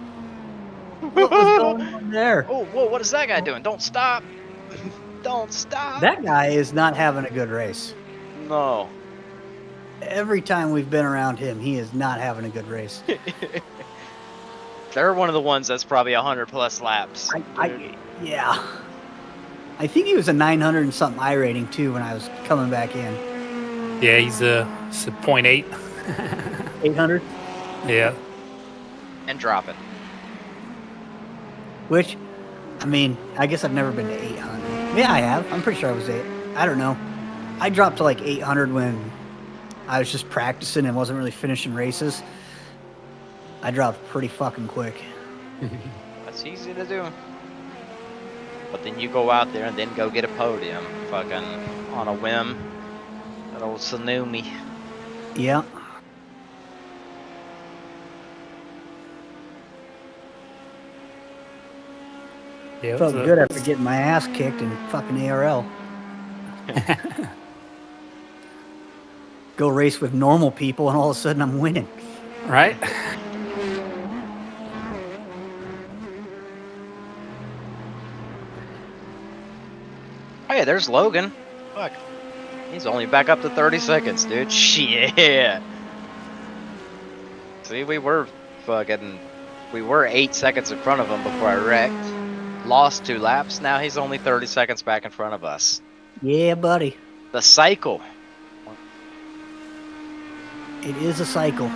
What was going on there? Oh, whoa, what is that guy doing? Don't stop. Don't stop. That guy is not having a good race. No. Every time we've been around him, he is not having a good race. They're one of the ones that's probably 100+ laps. Yeah. I think he was a 900 and something I rating too when I was coming back in. Yeah, he's a 0.8. 800? Yeah. And drop it. Which, I mean, I guess I've never been to 800. Yeah, I have. I'm pretty sure I was 8. I don't know. I dropped to like 800 when I was just practicing and wasn't really finishing races. I dropped pretty fucking quick. That's easy to do. But then you go out there and then go get a podium, fucking on a whim. That old Sanumi. Yeah. Yeah, Felt good after getting my ass kicked in fucking ARL. Go race with normal people and all of a sudden I'm winning. Right? Hey, there's Logan. Fuck. He's only back up to 30 seconds, dude. Shit. See, we were 8 seconds in front of him before I wrecked. Lost 2 laps. Now he's only 30 seconds back in front of us. Yeah, buddy. The cycle. It is a cycle.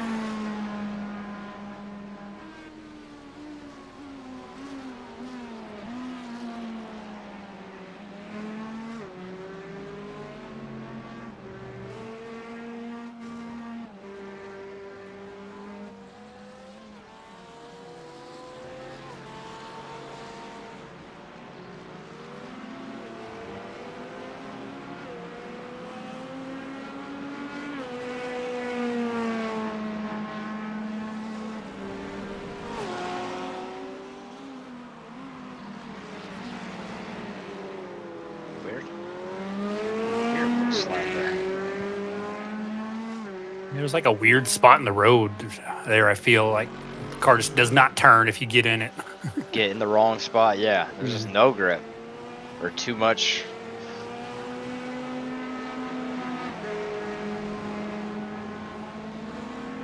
There's like a weird spot in the road there. I feel like car just does not turn if you get in it. Get in the wrong spot, yeah. There's just no grip. Or too much.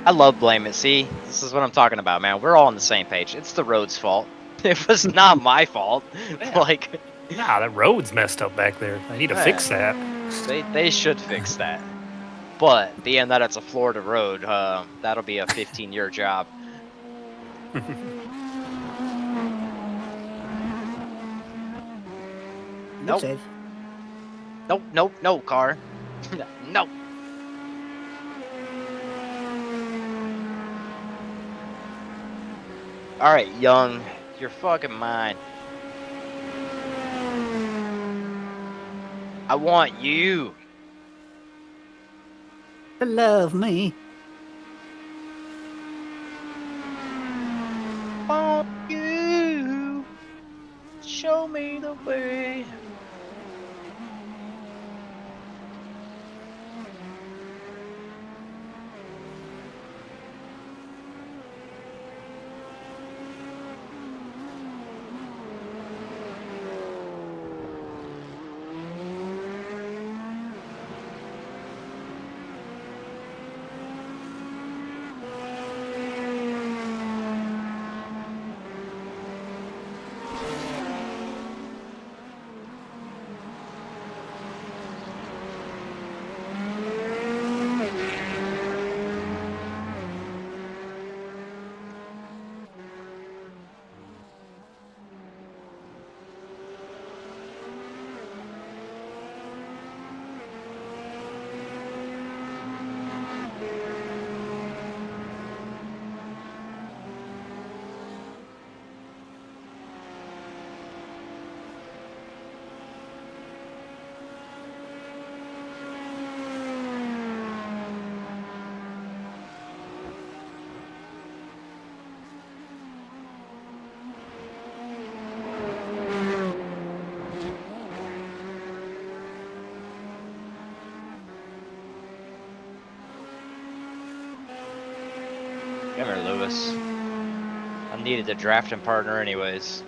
I love Blame It. See, this is what I'm talking about, man. We're all on the same page. It's the road's fault. It was not my fault. Yeah. Like, nah, that road's messed up back there. They need to fix that. They should fix that. But being that it's a Florida road, that'll be a 15-year job. Nope. Save. Nope, nope, no, car. No. All right, Young, you're fucking mine. I want you. To love me. Want you. Show me the way. Come here, Lewis. I needed a drafting partner anyways.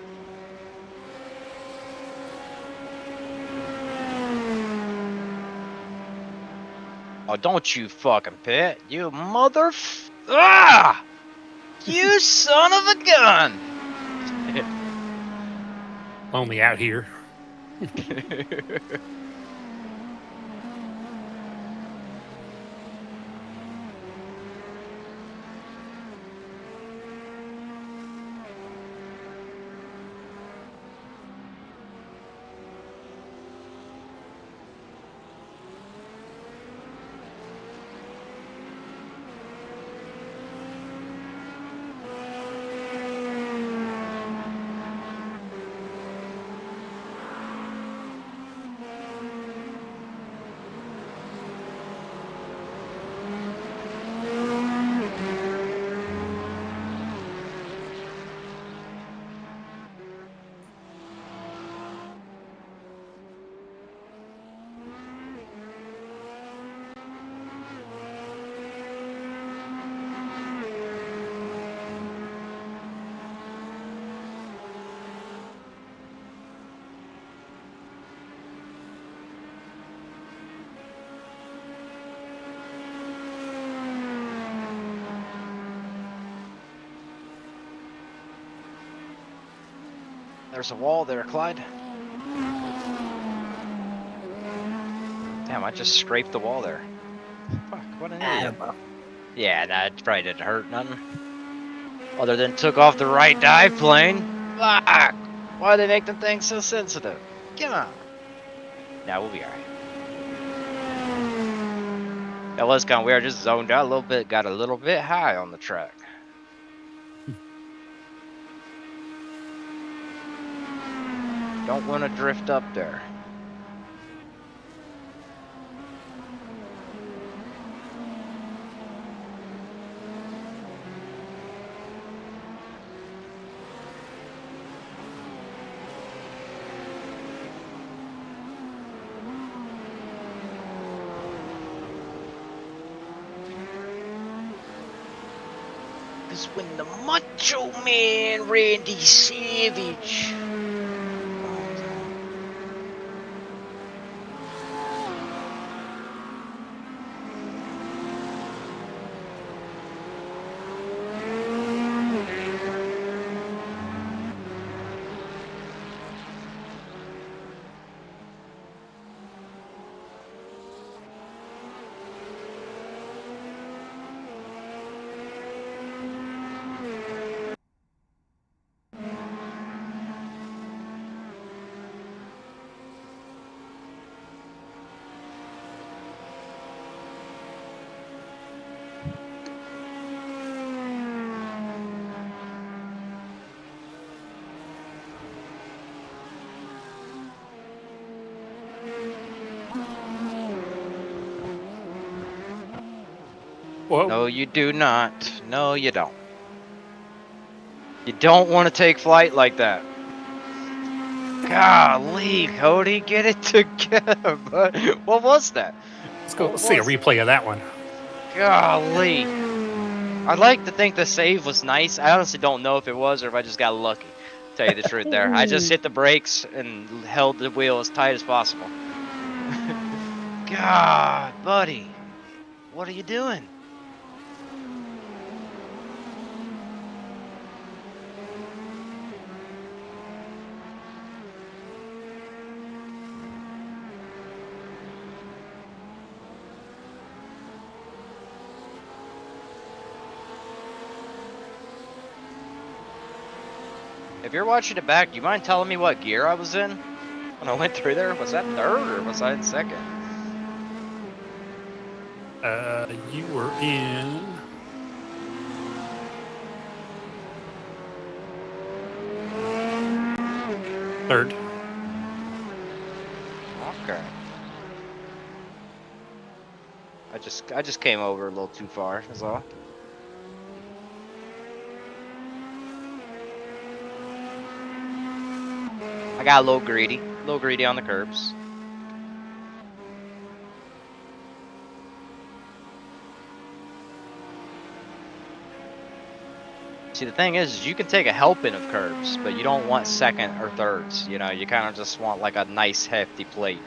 Oh, don't you fucking pit. You Ah! You son of a gun! Only out here. There's a wall there, Clyde. Damn, I just scraped the wall there. Fuck, what an idiot. Yeah, nah, it probably didn't hurt nothing. Other than took off the right dive plane. Fuck! Why do they make them things so sensitive? Come on. Nah, we'll be alright. That was kind of weird. I just zoned out a little bit, got a little bit high on the track. Don't want to drift up there. is when the Macho Man Randy Savage. Whoa. No, you do not. No, you don't. You don't want to take flight like that. Golly, Cody, get it together, bud. What was that? Let's see a replay of that one. Golly. I'd like to think the save was nice. I honestly don't know if it was or if I just got lucky. Tell you the truth there. I just hit the brakes and held the wheel as tight as possible. God, buddy. What are you doing? If you're watching it back, do you mind telling me what gear I was in when I went through there? Was that third or was I in second? You were in... third. Okay. I just came over a little too far, that's all. I got a little greedy on the curbs. See, the thing is you can take a helping of curbs, but you don't want second or thirds. You know, you kind of just want like a nice hefty plate.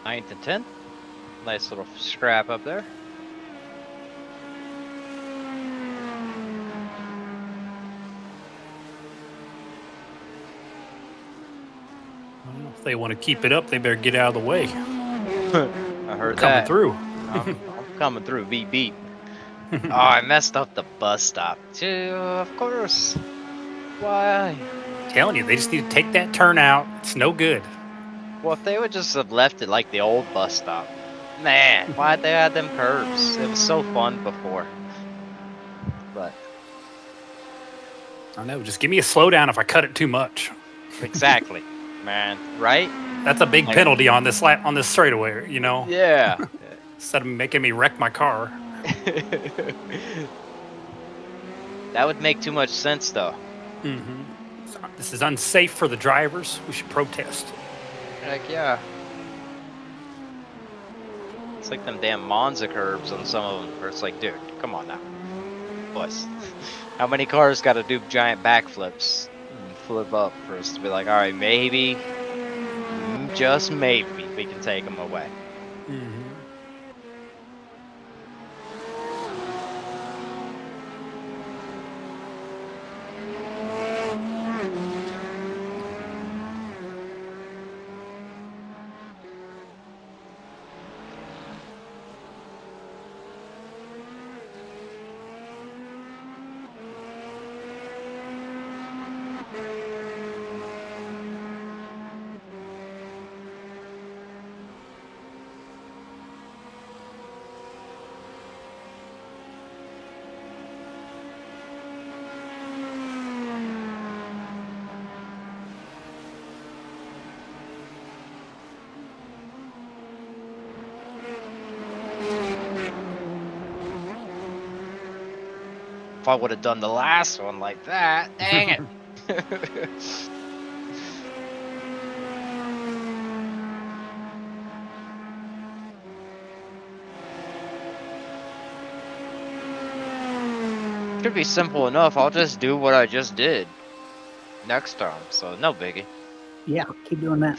9th and 10th. Nice little scrap up there. Well, if they want to keep it up, they better get out of the way. I heard coming that. through. I'm coming through. Beep beep. Oh, I messed up the bus stop too. Of course. Why? Telling you, they just need to take that turn out. It's no good. Well, if they would just have left it like the old bus stop. Man, why'd they add them curves? It was so fun before. But I know. Just give me a slowdown if I cut it too much. exactly, man. Right? That's a big penalty on this straightaway. You know. Yeah. Instead of making me wreck my car. That would make too much sense, though. Mm-hmm. This is unsafe for the drivers. We should protest. Heck yeah. It's like them damn Monza curves on some of them, where it's like, dude, come on now. Boys. How many cars got to do giant backflips and flip up for us to be like, all right, maybe, just maybe, we can take them away. Mm-hmm. If I would have done the last one like that, dang it. Should be simple enough. I'll just do what I just did next time, so no biggie. Yeah, keep doing that.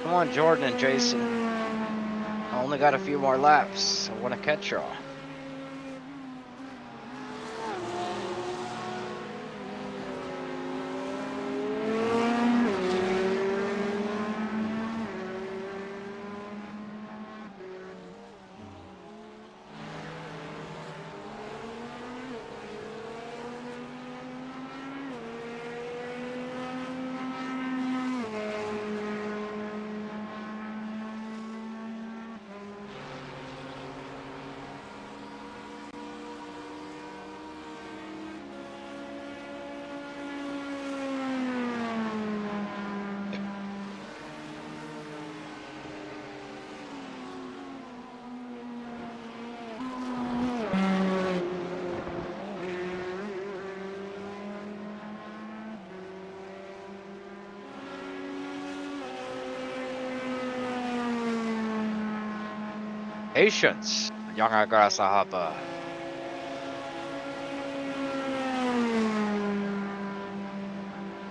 Come on, Jordan and Jason. I only got a few more laps. I want to catch y'all. Patience, young grasshopper.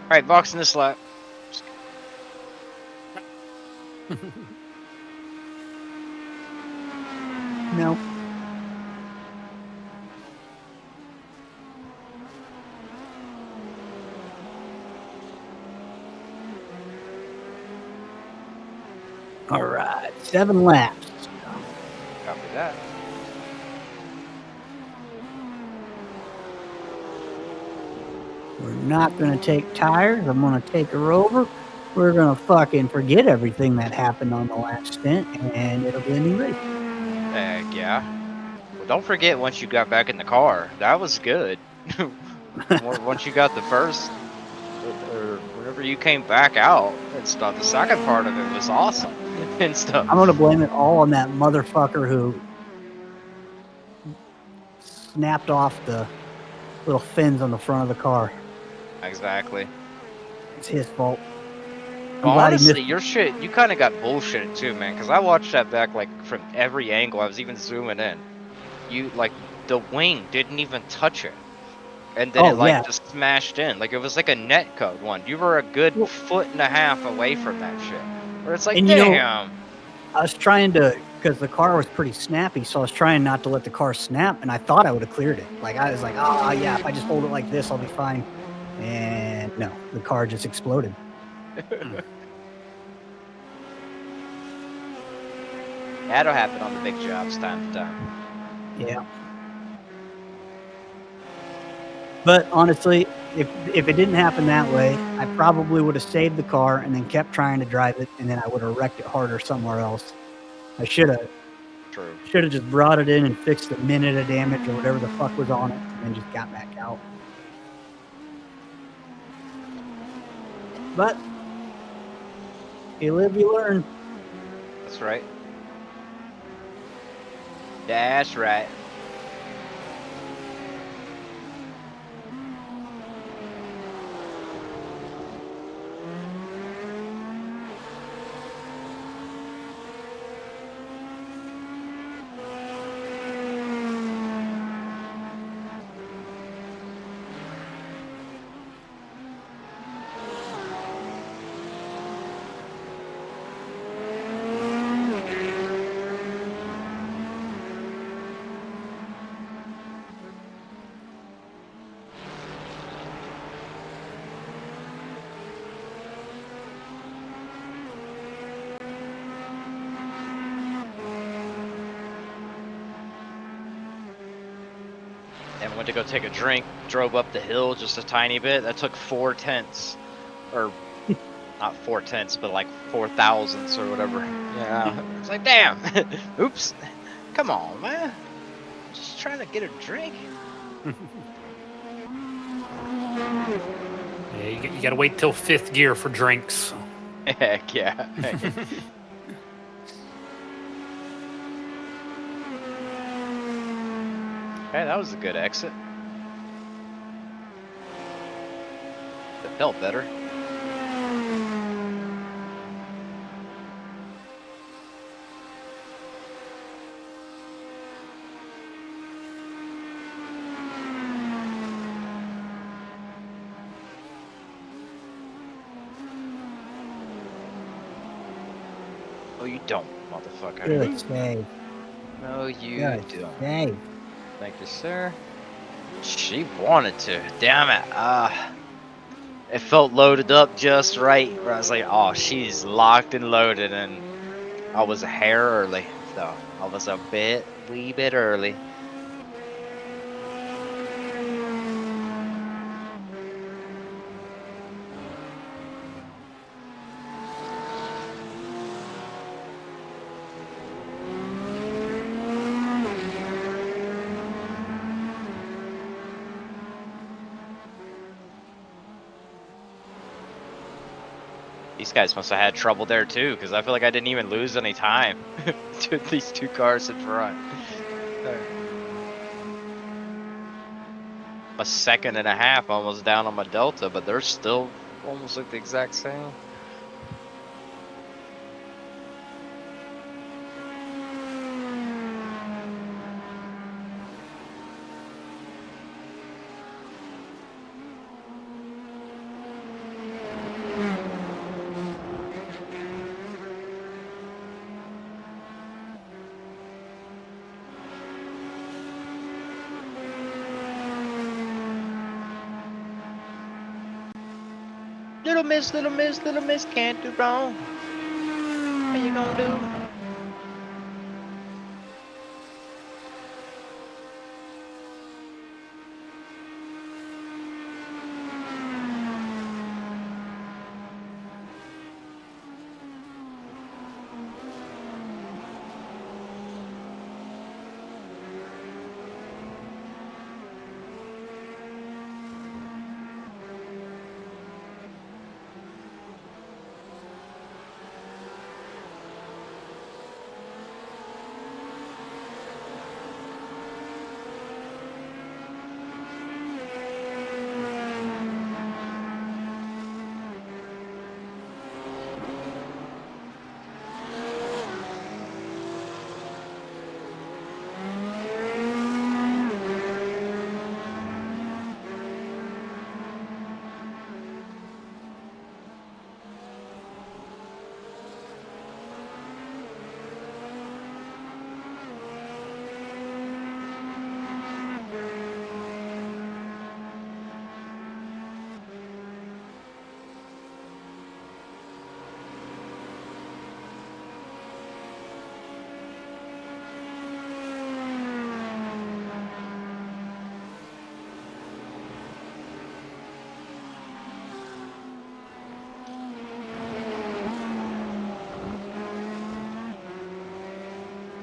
Alright, boxing this lap. No. All right, 7 laps. Copy that. We're not going to take tires. I'm going to take her over. We're going to fucking forget everything that happened on the last stint, and it'll be a new race. Heck yeah. Well, don't forget once you got back in the car, that was good. Once you got the first, or whenever you came back out and stuff, the second part of it was awesome. and stuff. I'm gonna blame it all on that motherfucker who snapped off the little fins on the front of the car. Exactly. It's his fault. Well, I'm glad he honestly, missed. your shit, you kind of got bullshitted too, man. Because I watched that back like from every angle. I was even zooming in. You like the wing didn't even touch it, and then it like just smashed in. Like it was like a net code one. You were a good 1.5 feet away from that shit. Where it's like, And damn. I was trying to, because the car was pretty snappy, so I was trying not to let the car snap, and I thought I would have cleared it. Like I was like, oh yeah, if I just hold it like this, I'll be fine. And no, the car just exploded. That'll happen on the big jobs time to time. Yeah. But honestly, if it didn't happen that way, I probably would have saved the car and then kept trying to drive it, and then I would have wrecked it harder somewhere else. I should have just brought it in and fixed a minute of damage or whatever the fuck was on it, and then just got back out. But you live, you learn. That's right. That's right. And went to go take a drink, drove up the hill just a tiny bit. That took 4 tenths, or not 4 tenths, but like 4 thousandths or whatever. Yeah, it's like, damn, oops, come on, man, just trying to get a drink. Yeah, you got to wait till 5th gear for drinks. Heck yeah. Hey, that was a good exit. It felt better. Oh, you don't, motherfucker. Good save. No, you Good don't. save. Thank you, sir. She wanted to. Damn it. It felt loaded up just right. Where I was like, oh, she's locked and loaded, and I was a hair early. So I was a wee bit early. These guys must have had trouble there too, because I feel like I didn't even lose any time to these 2 cars in front. A 1.5 seconds almost down on my Delta, but they're still almost like the exact same. Little miss, can't do wrong. What you gonna do?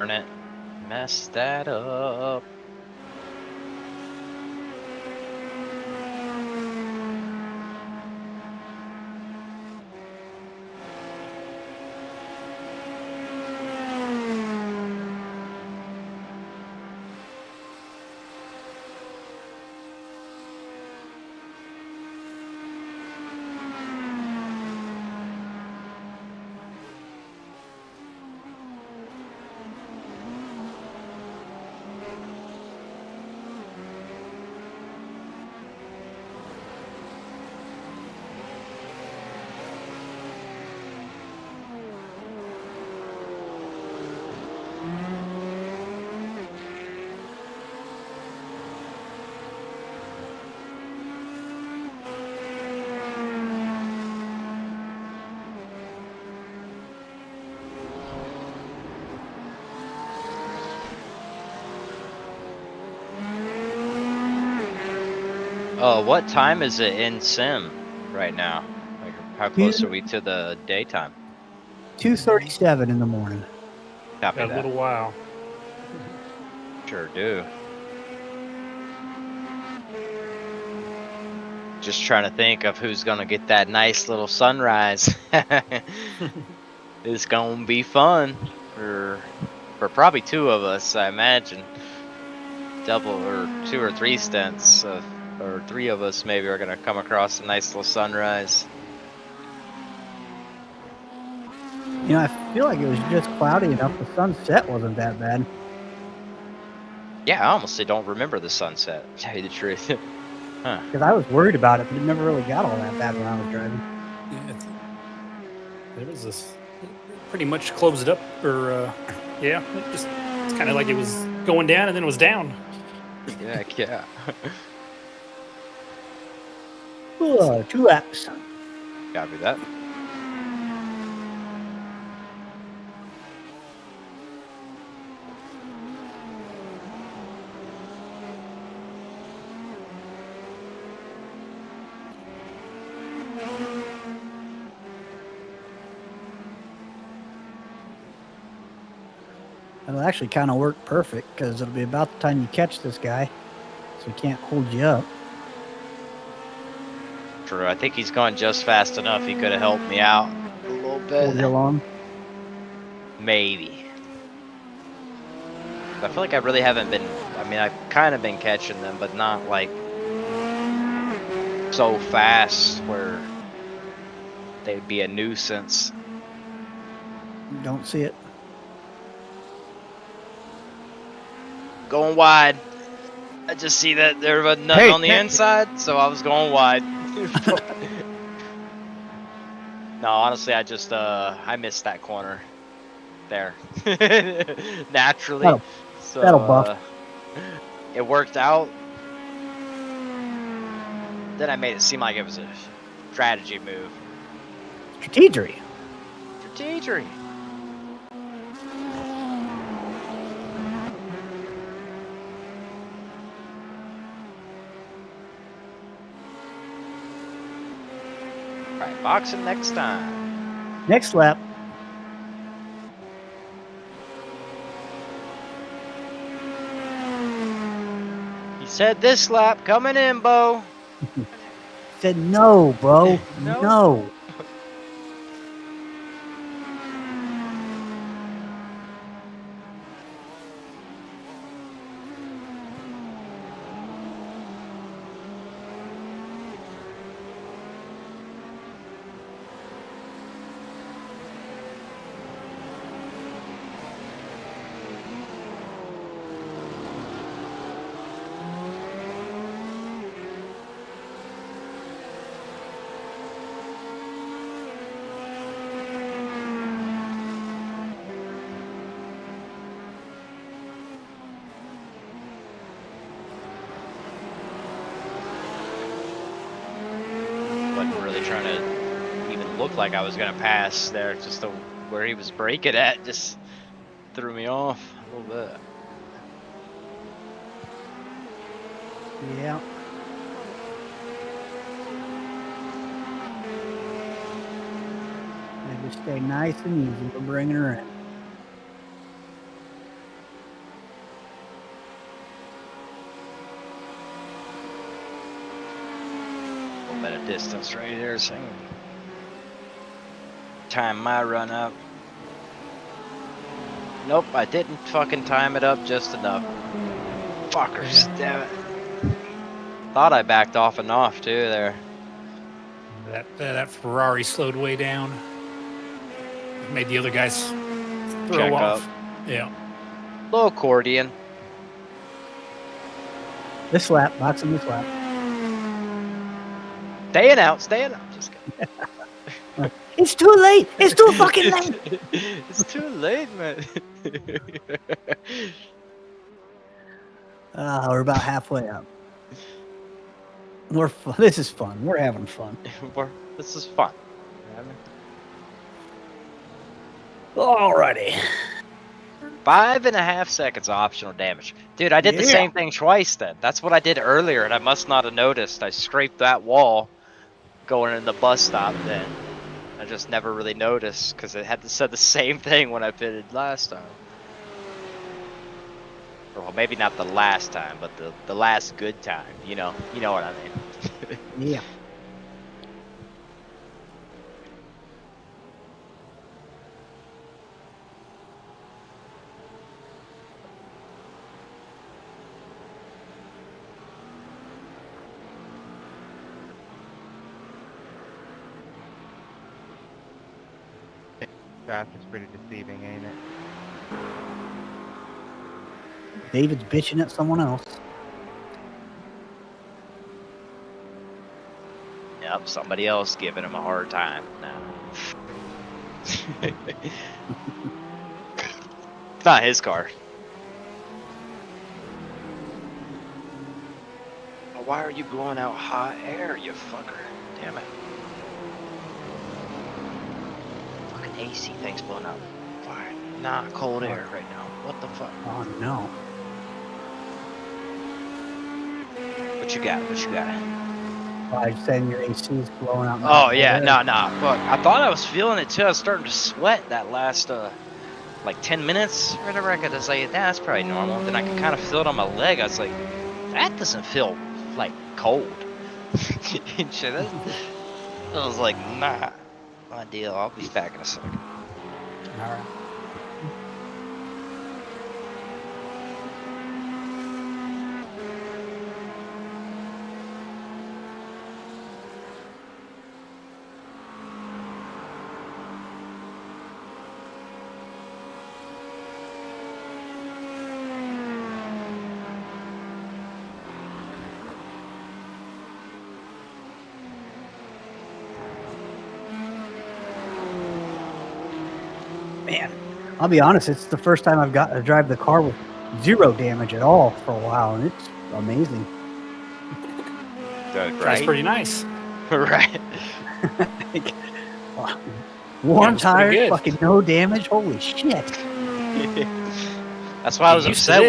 Darn it. Messed that up. What time is it in sim right now? Like, how close are we to the daytime? 2:37 in the morning. Copy Got a that. little while. Sure do. Just trying to think of who's gonna get that nice little sunrise. It's gonna be fun for probably two of us, I imagine. Double or two or three stints or three of us maybe are gonna come across a nice little sunrise. You know, I feel like it was just cloudy enough. The sunset wasn't that bad. Yeah, I honestly don't remember the sunset, to tell you the truth. Huh. Because I was worried about it, but it never really got all that bad when I was driving. Yeah, it was this pretty much closed up, or yeah, it's kind of like it was going down and then it was down. Yeah, yeah. 2 laps. Copy that. It'll actually kind of work perfect because it'll be about the time you catch this guy, so he can't hold you up. True. I think he's going just fast enough. He could have helped me out a little bit. Hold you along. Maybe. I feel like I really haven't been. I mean, I've kind of been catching them, but not like so fast where they'd be a nuisance. Don't see it. Going wide. I just see that there was nothing on the inside, so I was going wide. No, honestly, I just I missed that corner there naturally. That'll buff. It worked out. Then I made it seem like it was a strategy move. Strategery. Strategery. Right, boxing next time. Next lap. He said this lap coming in, Bo. Said no, bro. No. Wasn't really trying to even look like I was gonna pass there. Just where he was braking at just threw me off a little bit. Yeah. And just stay nice and easy. We're bringing her in. at a distance right here, so I can time my run up. Nope, I didn't fucking time it up just enough. Fuckers, damn it. Thought I backed off enough too there. That Ferrari slowed way down. Made the other guys throw Check off. up. Yeah. Little accordion. This lap, boxing this lap. Staying out. Just kidding. It's too late. It's too fucking late. It's too late, man. We're about halfway up. This is fun. We're having fun. This is fun. Alrighty. 5.5 seconds optional damage. Dude, I did the same thing twice then. That's what I did earlier, and I must not have noticed. I scraped that wall going in the bus stop then. I just never really noticed because it had said the same thing when I pitted last time. Or, well, maybe not the last time, but the last good time. You know what I mean. Yeah. Traffic's pretty deceiving, ain't it? David's bitching at someone else. Yep, somebody else giving him a hard time now. It's not his car. Why are you blowing out hot air, you fucker? Damn it. Fucking AC thing's blowing out fire. Not cold air right now. What the fuck? Oh no. What you got? I saying your AC's blowing out. Oh yeah, no. Fuck. I thought I was feeling it too. I was starting to sweat that last like 10 minutes or whatever. I could just say, that's probably normal. Then I could kind of feel it on my leg. I was like, that doesn't feel like cold. And shit, I was like, nah, not deal. I'll be back in a second. All right. Man, I'll be honest, it's the first time I've got to drive the car with 0 damage at all for a while, and it's amazing. That's pretty nice. Right. Warm tires, fucking no damage. Holy shit. That's why I was upset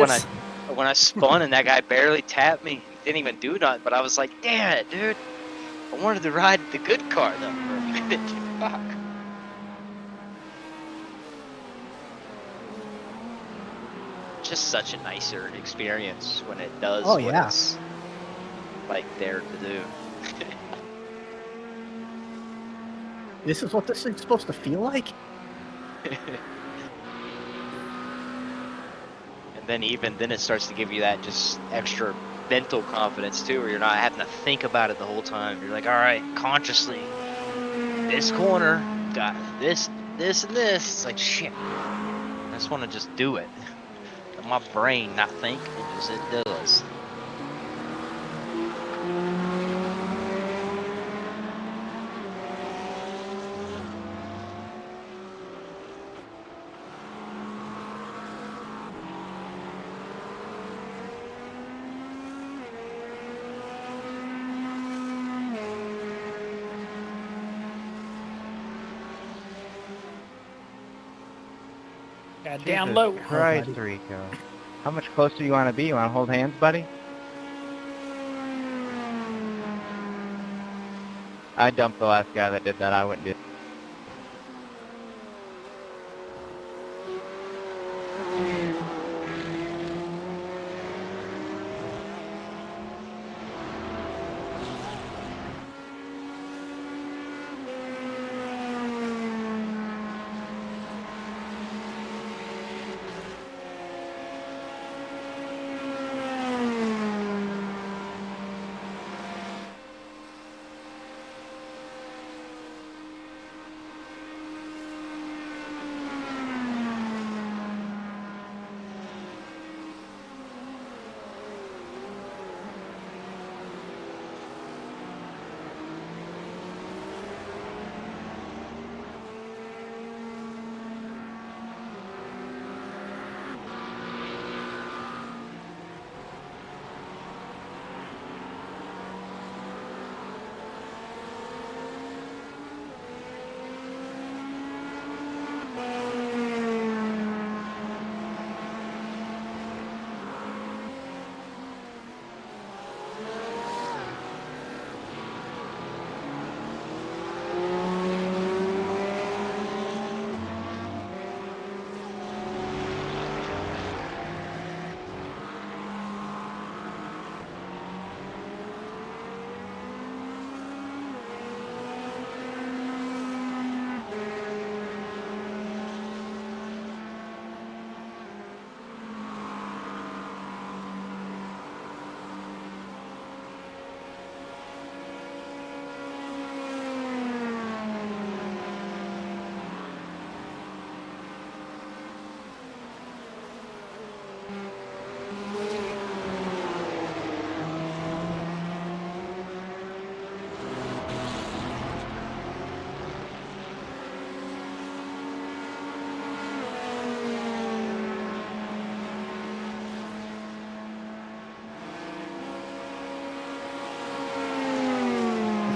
when I spun and that guy barely tapped me. Didn't even do nothing, but I was like, damn it, dude. I wanted to ride the good car though for a minute. Fuck. Just such a nicer experience when it does what it's like there to do. This is what this thing's supposed to feel like? And then then it starts to give you that just extra mental confidence too, where you're not having to think about it the whole time. You're like, all right, consciously, this corner got this, and this. It's like shit. I just want to just do it. Let my brain not think, it does. Down low. Christ, Rico. How much closer do you want to be? You want to hold hands, buddy? I dumped the last guy that did that. I wouldn't do it.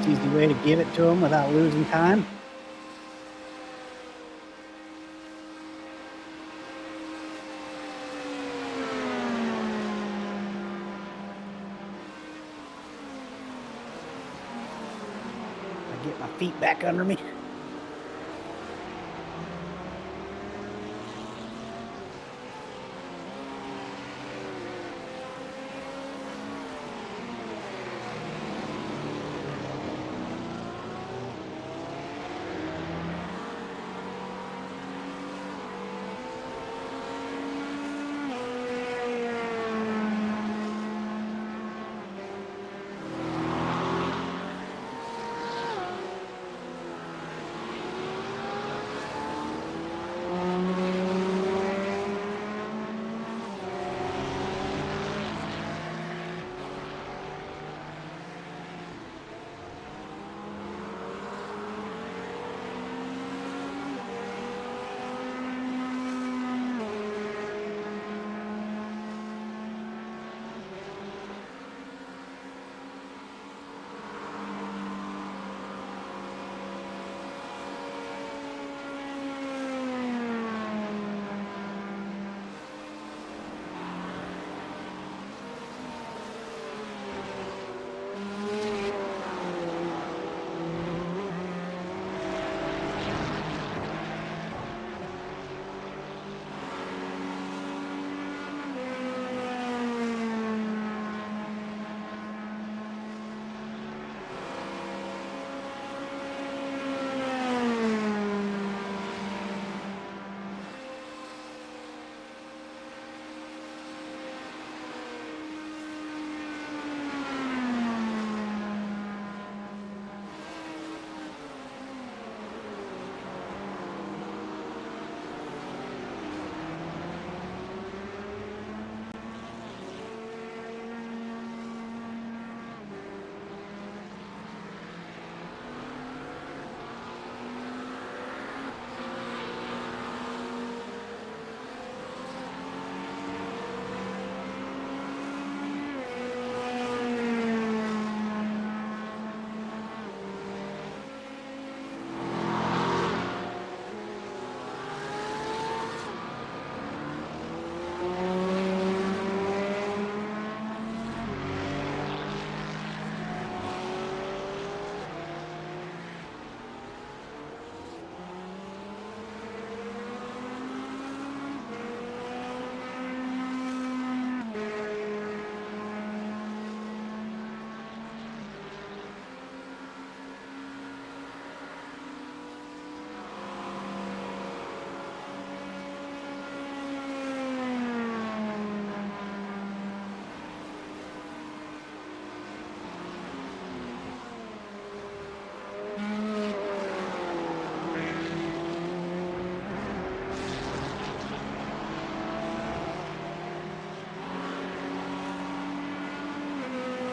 Easy way to give it to him without losing time. I get my feet back under me.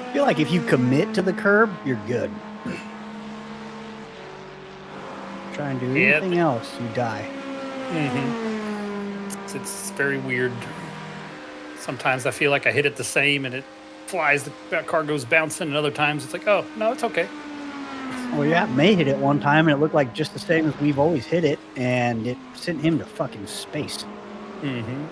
I feel like if you commit to the curb, you're good. Try and do anything else, you die. Mm-hmm. It's very weird. Sometimes I feel like I hit it the same and it flies, the car goes bouncing, and other times it's like, oh, no, it's okay. Well, yeah, May hit it one time and it looked like just the same as we've always hit it, and it sent him to fucking space. Mm-hmm.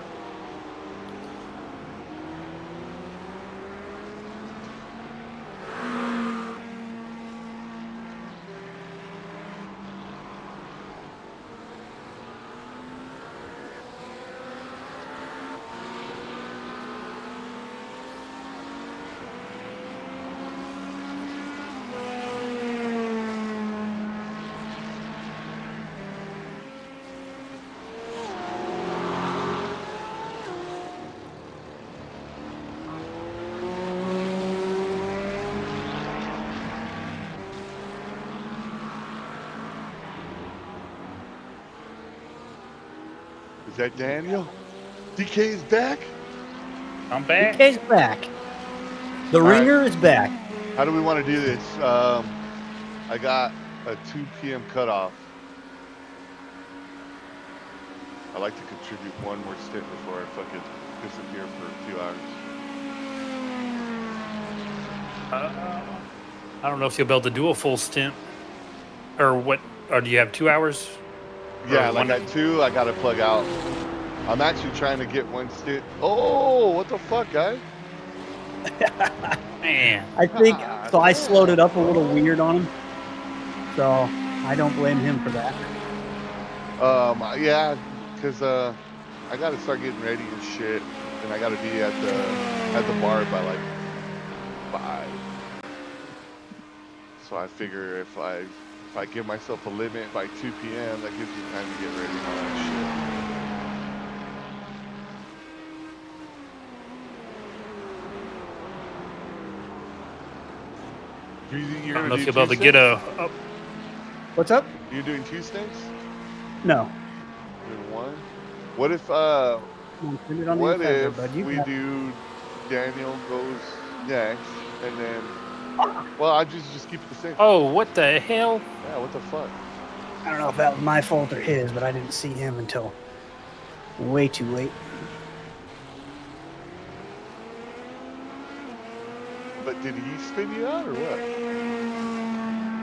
Is that Daniel? DK's back? I'm back. DK's back. The ringer is back. How do we want to do this? I got a 2 p.m. cutoff. I like to contribute one more stint before I fucking disappear for a few hours. I don't know if you'll be able to do a full stint, or what? Or do you have 2 hours? Yeah, like at 2, I gotta plug out. I'm actually trying to get one stint. Oh, what the fuck, guy? Man. I think so. I slowed it up a little weird on him, so I don't blame him for that. Yeah, because I gotta start getting ready and shit, and I gotta be at the bar by like 5. So I figure if I give myself a limit by 2 p.m., that gives me time to get ready and all that shit. I don't know if you'll be able to get a. What's up? You're doing 2 stints? No. Doing 1? What if we do Daniel goes next, and then well, I just keep it the same. Oh, what the hell? Yeah, what the fuck? I don't know if that was my fault or his, but I didn't see him until way too late. But did he spin you out or what?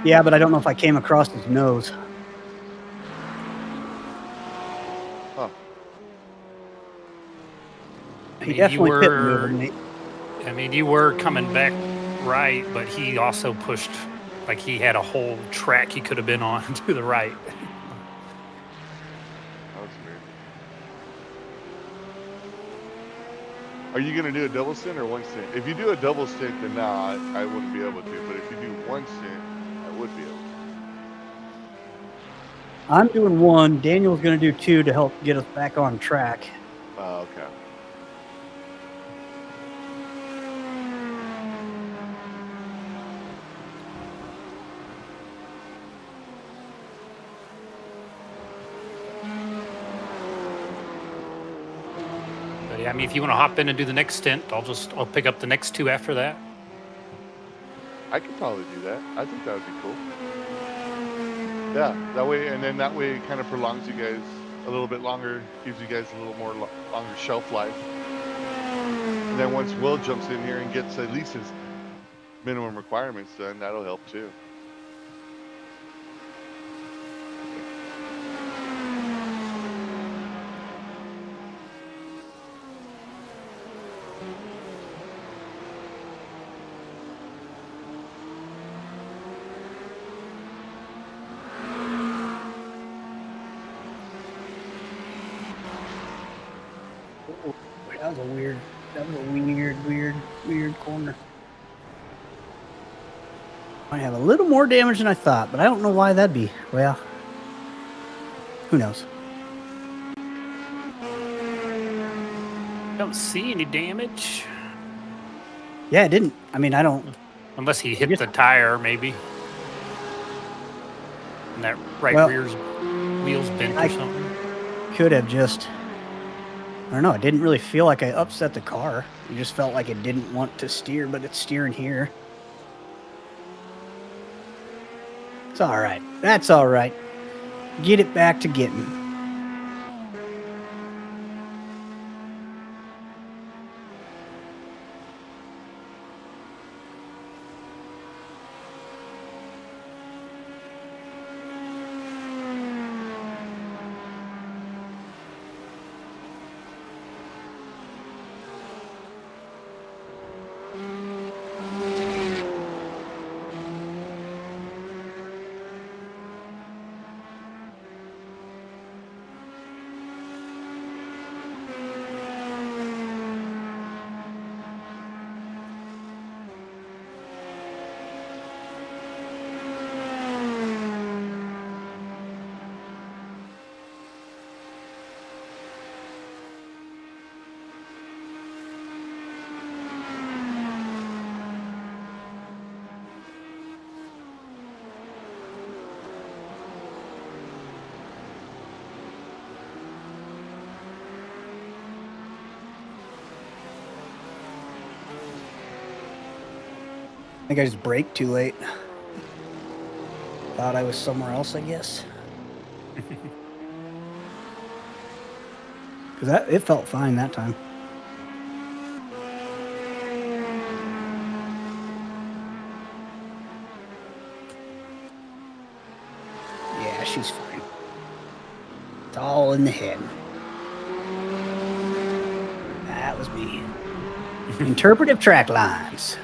Yeah, but I don't know if I came across his nose. Huh. He definitely pit moved me. I mean, you were coming back right, but he also pushed, like he had a whole track he could have been on to the right. That was weird. Are you gonna do a double stint or 1 stint? If you do a double stint, then nah, I wouldn't be able to. But if you do 1 stint, I would be able to. I'm doing 1. Daniel's going to do 2 to help get us back on track. Okay. But yeah, I mean, if you want to hop in and do the next stint, I'll pick up the next 2 after that. I could probably do that. I think that would be cool. Yeah, that way, and then that way it kind of prolongs you guys a little bit longer, gives you guys a little more longer shelf life. And then once Will jumps in here and gets at least his minimum requirements done, that'll help too. That was a weird corner. Might have a little more damage than I thought, but I don't know why that'd be. Well, who knows? Don't see any damage. Yeah, it didn't. I mean, I don't. Unless he hit the tire, maybe. And that right rear's wheel's bent or something. Could have just. I don't know. It didn't really feel like I upset the car. It just felt like it didn't want to steer, but it's steering here. It's all right. That's all right. Get it back to getting. I think I just braked too late. Thought I was somewhere else, I guess. Because it felt fine that time. Yeah, she's fine. It's all in the head. That was me. Interpretive track lines.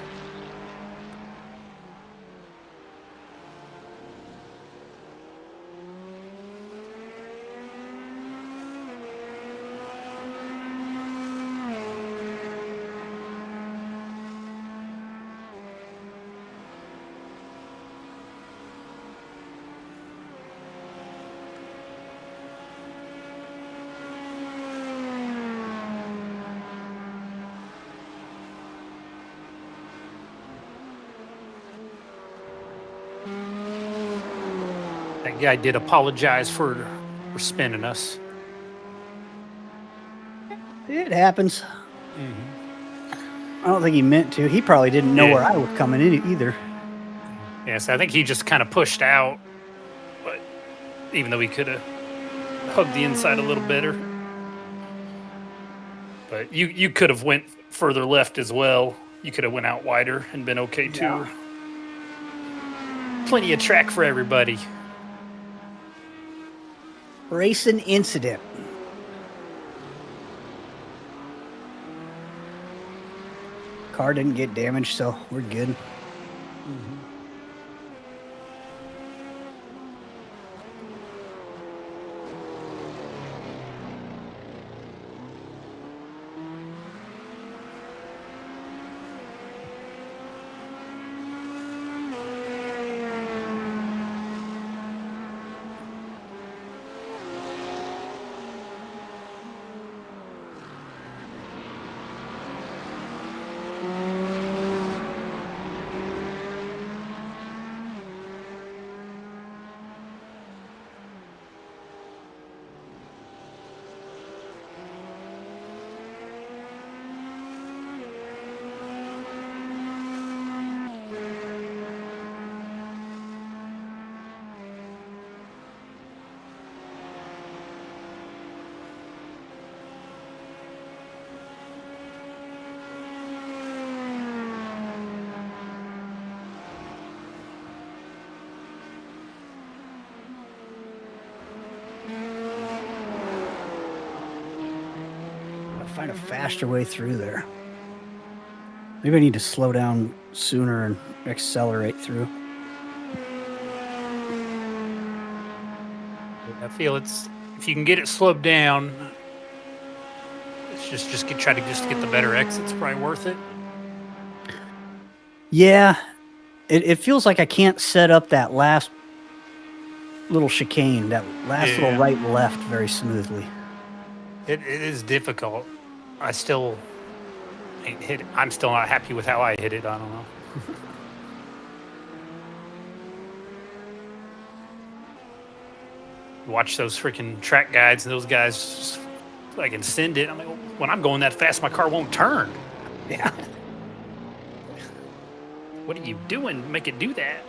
That guy did apologize for spinning us. It happens. I don't think he meant to. He probably didn't know where I was coming in either. Yes, I think he just kind of pushed out, but even though he could have hugged the inside a little better. But you could have went further left as well. You could have went out wider and been okay too. Yeah. Plenty of track for everybody. Racing incident. Car didn't get damaged, so we're good. Find a faster way through there. Maybe I need to slow down sooner and accelerate through. I feel it's, if you can get it slowed down, it's try to get the better exits. Probably worth it. Yeah, it feels like I can't set up that last little chicane, that last little right and left very smoothly. It is difficult. I still ain't hit it. I'm still not happy with how I hit it. I don't know. Watch those freaking track guides, and those guys just like send it. I'm like, when I'm going that fast, my car won't turn. Yeah. What are you doing to make it do that?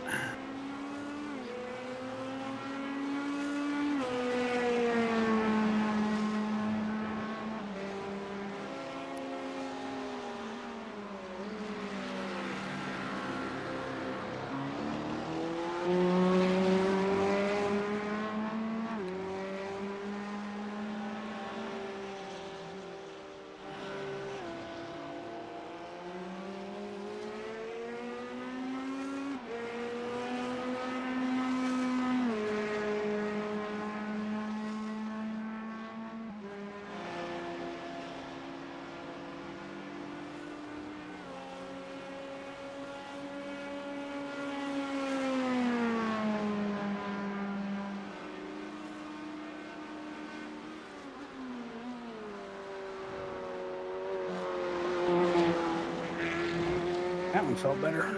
That one felt better.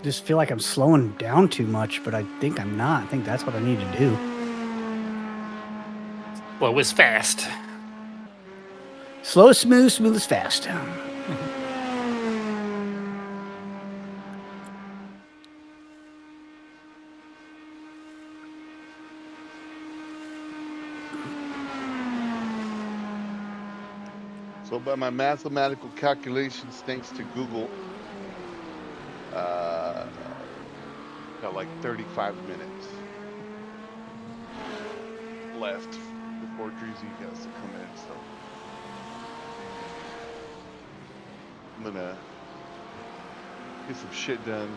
Just feel like I'm slowing down too much, but I think I'm not. I think that's what I need to do. Well, it was fast. Slow, smooth, smooth is fast. So by my mathematical calculations, thanks to Google, Got like 35 minutes left before Dreezy has to come in, so I'm gonna get some shit done.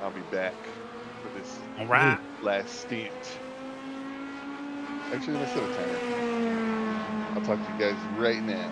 I'll be back for this last stint. Actually, let me set a timer. I'll talk to you guys right now.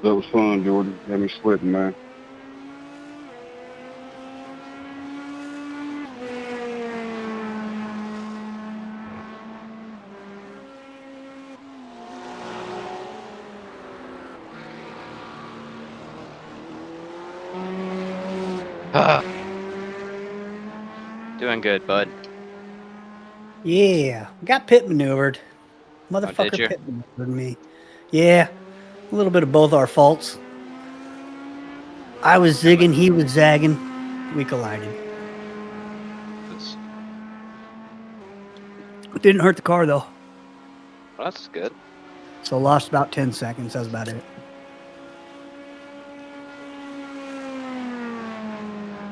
That was fun, Jordan. Had me sweating, man. Doing good, bud. Yeah, got pit maneuvered. did Motherfucker you? pit maneuvered me. Yeah, a little bit of both our faults. I was zigging, he was zagging. We collided. It didn't hurt the car, though. Well, that's good. So lost about 10 seconds. That was about it.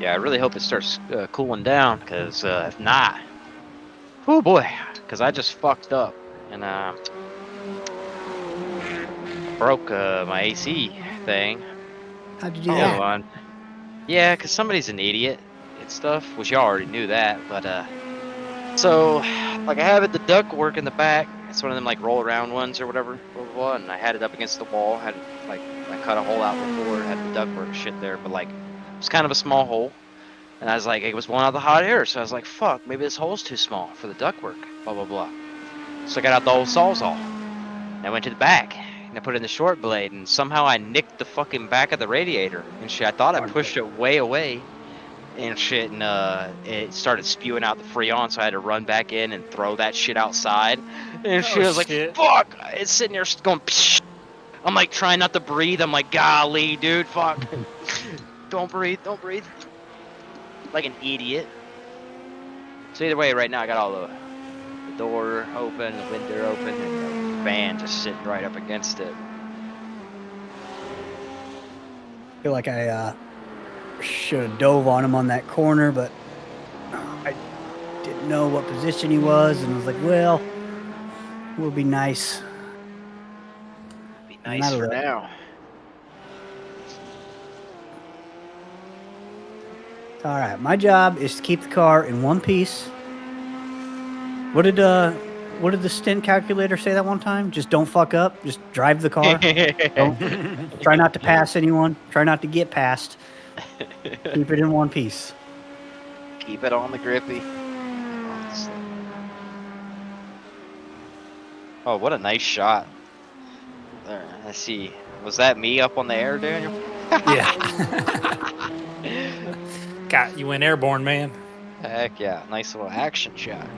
Yeah, I really hope it starts cooling down, because if not, oh boy, because I just fucked up and broke my AC thing. How'd you do that? Yeah, because somebody's an idiot and stuff, which y'all already knew that, but so like I have it, the ductwork in the back. It's one of them like roll around ones or whatever, blah, blah, blah, and I had it up against the wall. Had like I cut a hole out before, had the ductwork shit there, but like it was kind of a small hole. And I was like, it was blowing out the hot air, so I was like, fuck, maybe this hole's too small for the ductwork, blah, blah, blah. So I got out the old Sawzall, and I went to the back, and I put it in the short blade, and somehow I nicked the fucking back of the radiator, and shit. I thought I pushed it way away, and shit, and it started spewing out the Freon, so I had to run back in and throw that shit outside, and shit, I was like, fuck, it's sitting there going, psh. I'm like, trying not to breathe, I'm like, golly, dude, fuck. Don't breathe, like an idiot. So either way, right now I got all the door open, the window open, and the fan just sitting right up against it. I feel like I should have dove on him on that corner, but I didn't know what position he was, and I was like, well, we'll be nice. Be nice for now. All right, my job is to keep the car in one piece. What did the stint calculator say that one time? Just don't fuck up. Just drive the car. Try not to pass anyone. Try not to get past. Keep it in one piece. Keep it on the grippy. Oh, what a nice shot. There, I see. Was that me up on the air, Daniel? Yeah. God, you went airborne, man. Heck yeah, nice little action shot.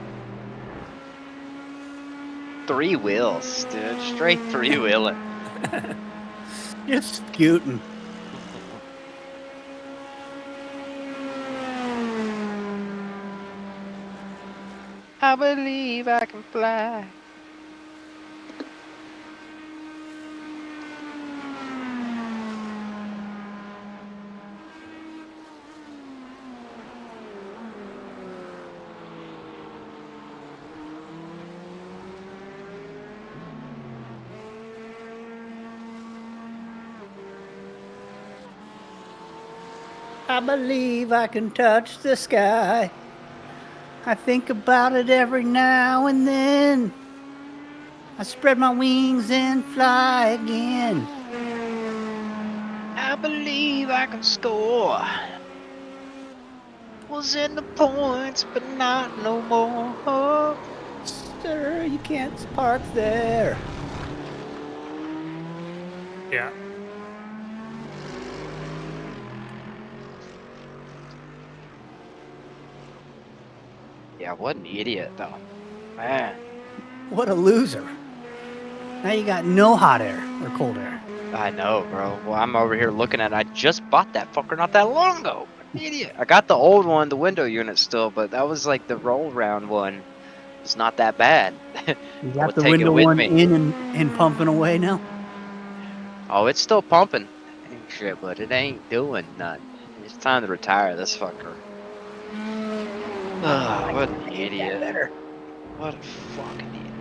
3 wheels, dude. Straight 3-wheeling. Just scooting. I believe I can fly. I believe I can touch the sky. I think about it every now and then. I spread my wings and fly again. I believe I can score. Was in the points, but not no more. Sir, you can't park there. Yeah. Yeah, what an idiot, though. Man. What a loser. Now you got no hot air or cold air. I know, bro. Well, I'm over here looking at it. I just bought that fucker not that long ago. Idiot. I got the old one, the window unit still, but that was like the roll round one. It's not that bad. You got the window one in and pumping away now? Oh, it's still pumping. Shit, but it ain't doing nothing. It's time to retire this fucker. Oh, what an idiot. What a fucking idiot.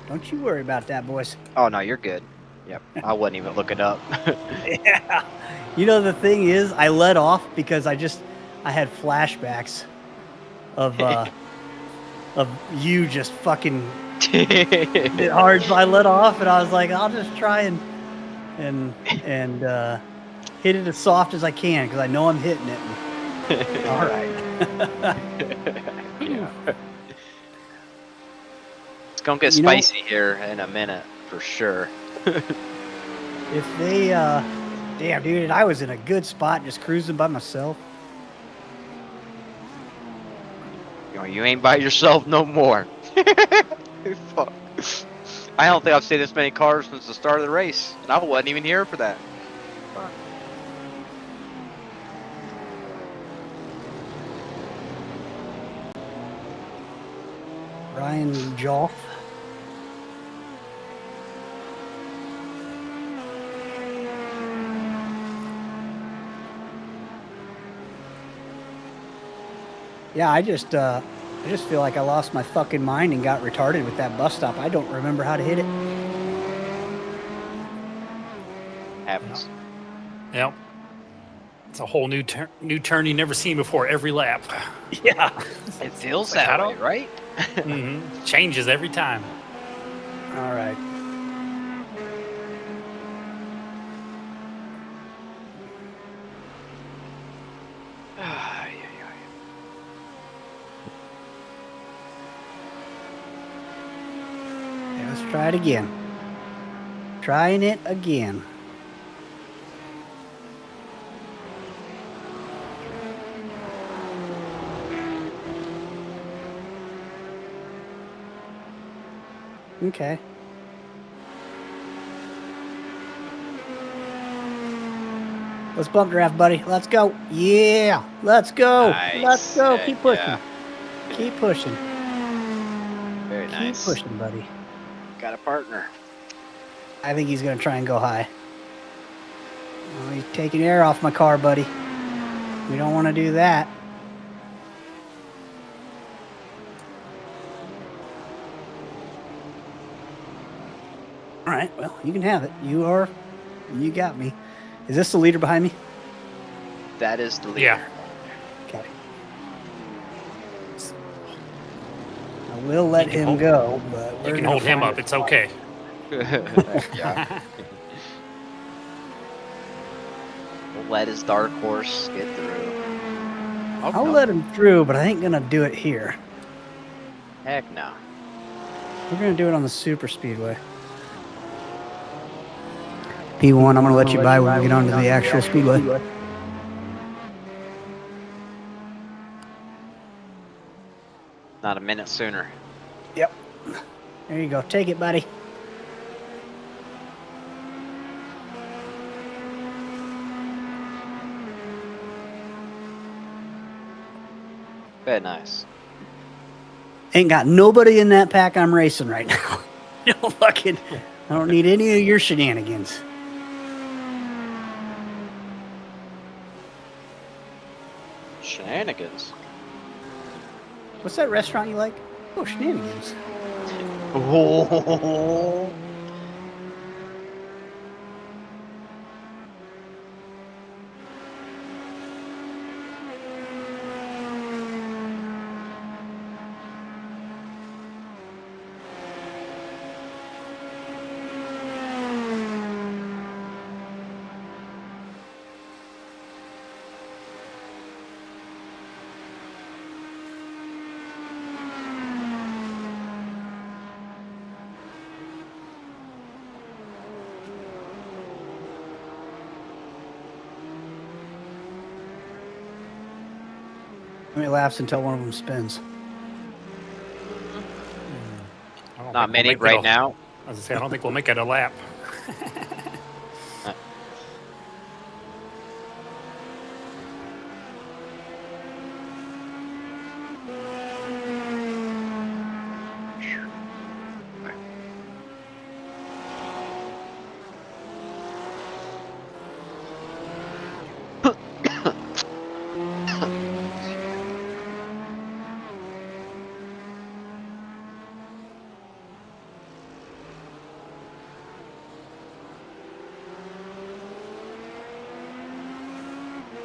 Don't you worry about that, boys. Oh, no, you're good. Yep, I wouldn't even look it up. Yeah. You know, the thing is, I let off because I had flashbacks of you just fucking hit hard. So I let off, and I was like, I'll just try and and hit it as soft as I can because I know I'm hitting it. All right. Yeah. It's gonna get spicy here in a minute for sure. If they, damn, dude, I was in a good spot just cruising by myself. You ain't by yourself no more. Fuck. I don't think I've seen this many cars since the start of the race, and I wasn't even here for that. Ryan Joff. Yeah, I just feel like I lost my fucking mind and got retarded with that bus stop. I don't remember how to hit it. Happens. Yep. It's a whole new turn you never seen before every lap. Yeah. It feels that way, right? Mm-hmm. Changes every time. All right. Let's try it again. Trying it again. Okay. Let's bump draft, buddy. Let's go. Yeah. Let's go. Nice. Let's go. Heck Keep pushing. yeah. Keep pushing. Very nice. Keep pushing, buddy. Got a partner. I think he's going to try and go high. Oh, he's taking air off my car, buddy. We don't want to do that. All right, well, you can have it. You got me. Is this the leader behind me? That is the leader. Yeah. Okay. I will let him go, but You can hold him up. It's okay. Yeah. We'll let his dark horse get through. I'll let him through, but I ain't gonna do it here. Heck no. We're gonna do it on the super speedway. P1, I'm gonna let you by when we get onto the actual speedway. Not a minute sooner. Yep. There you go. Take it, buddy. Very nice. Ain't got nobody in that pack I'm racing right now. No fucking. I don't need any of your shenanigans. Shenanigans. What's that restaurant you like? Oh, shenanigans. Oh. How many laps until one of them spins? Not many right now. I was gonna say, I don't think we'll make it a lap.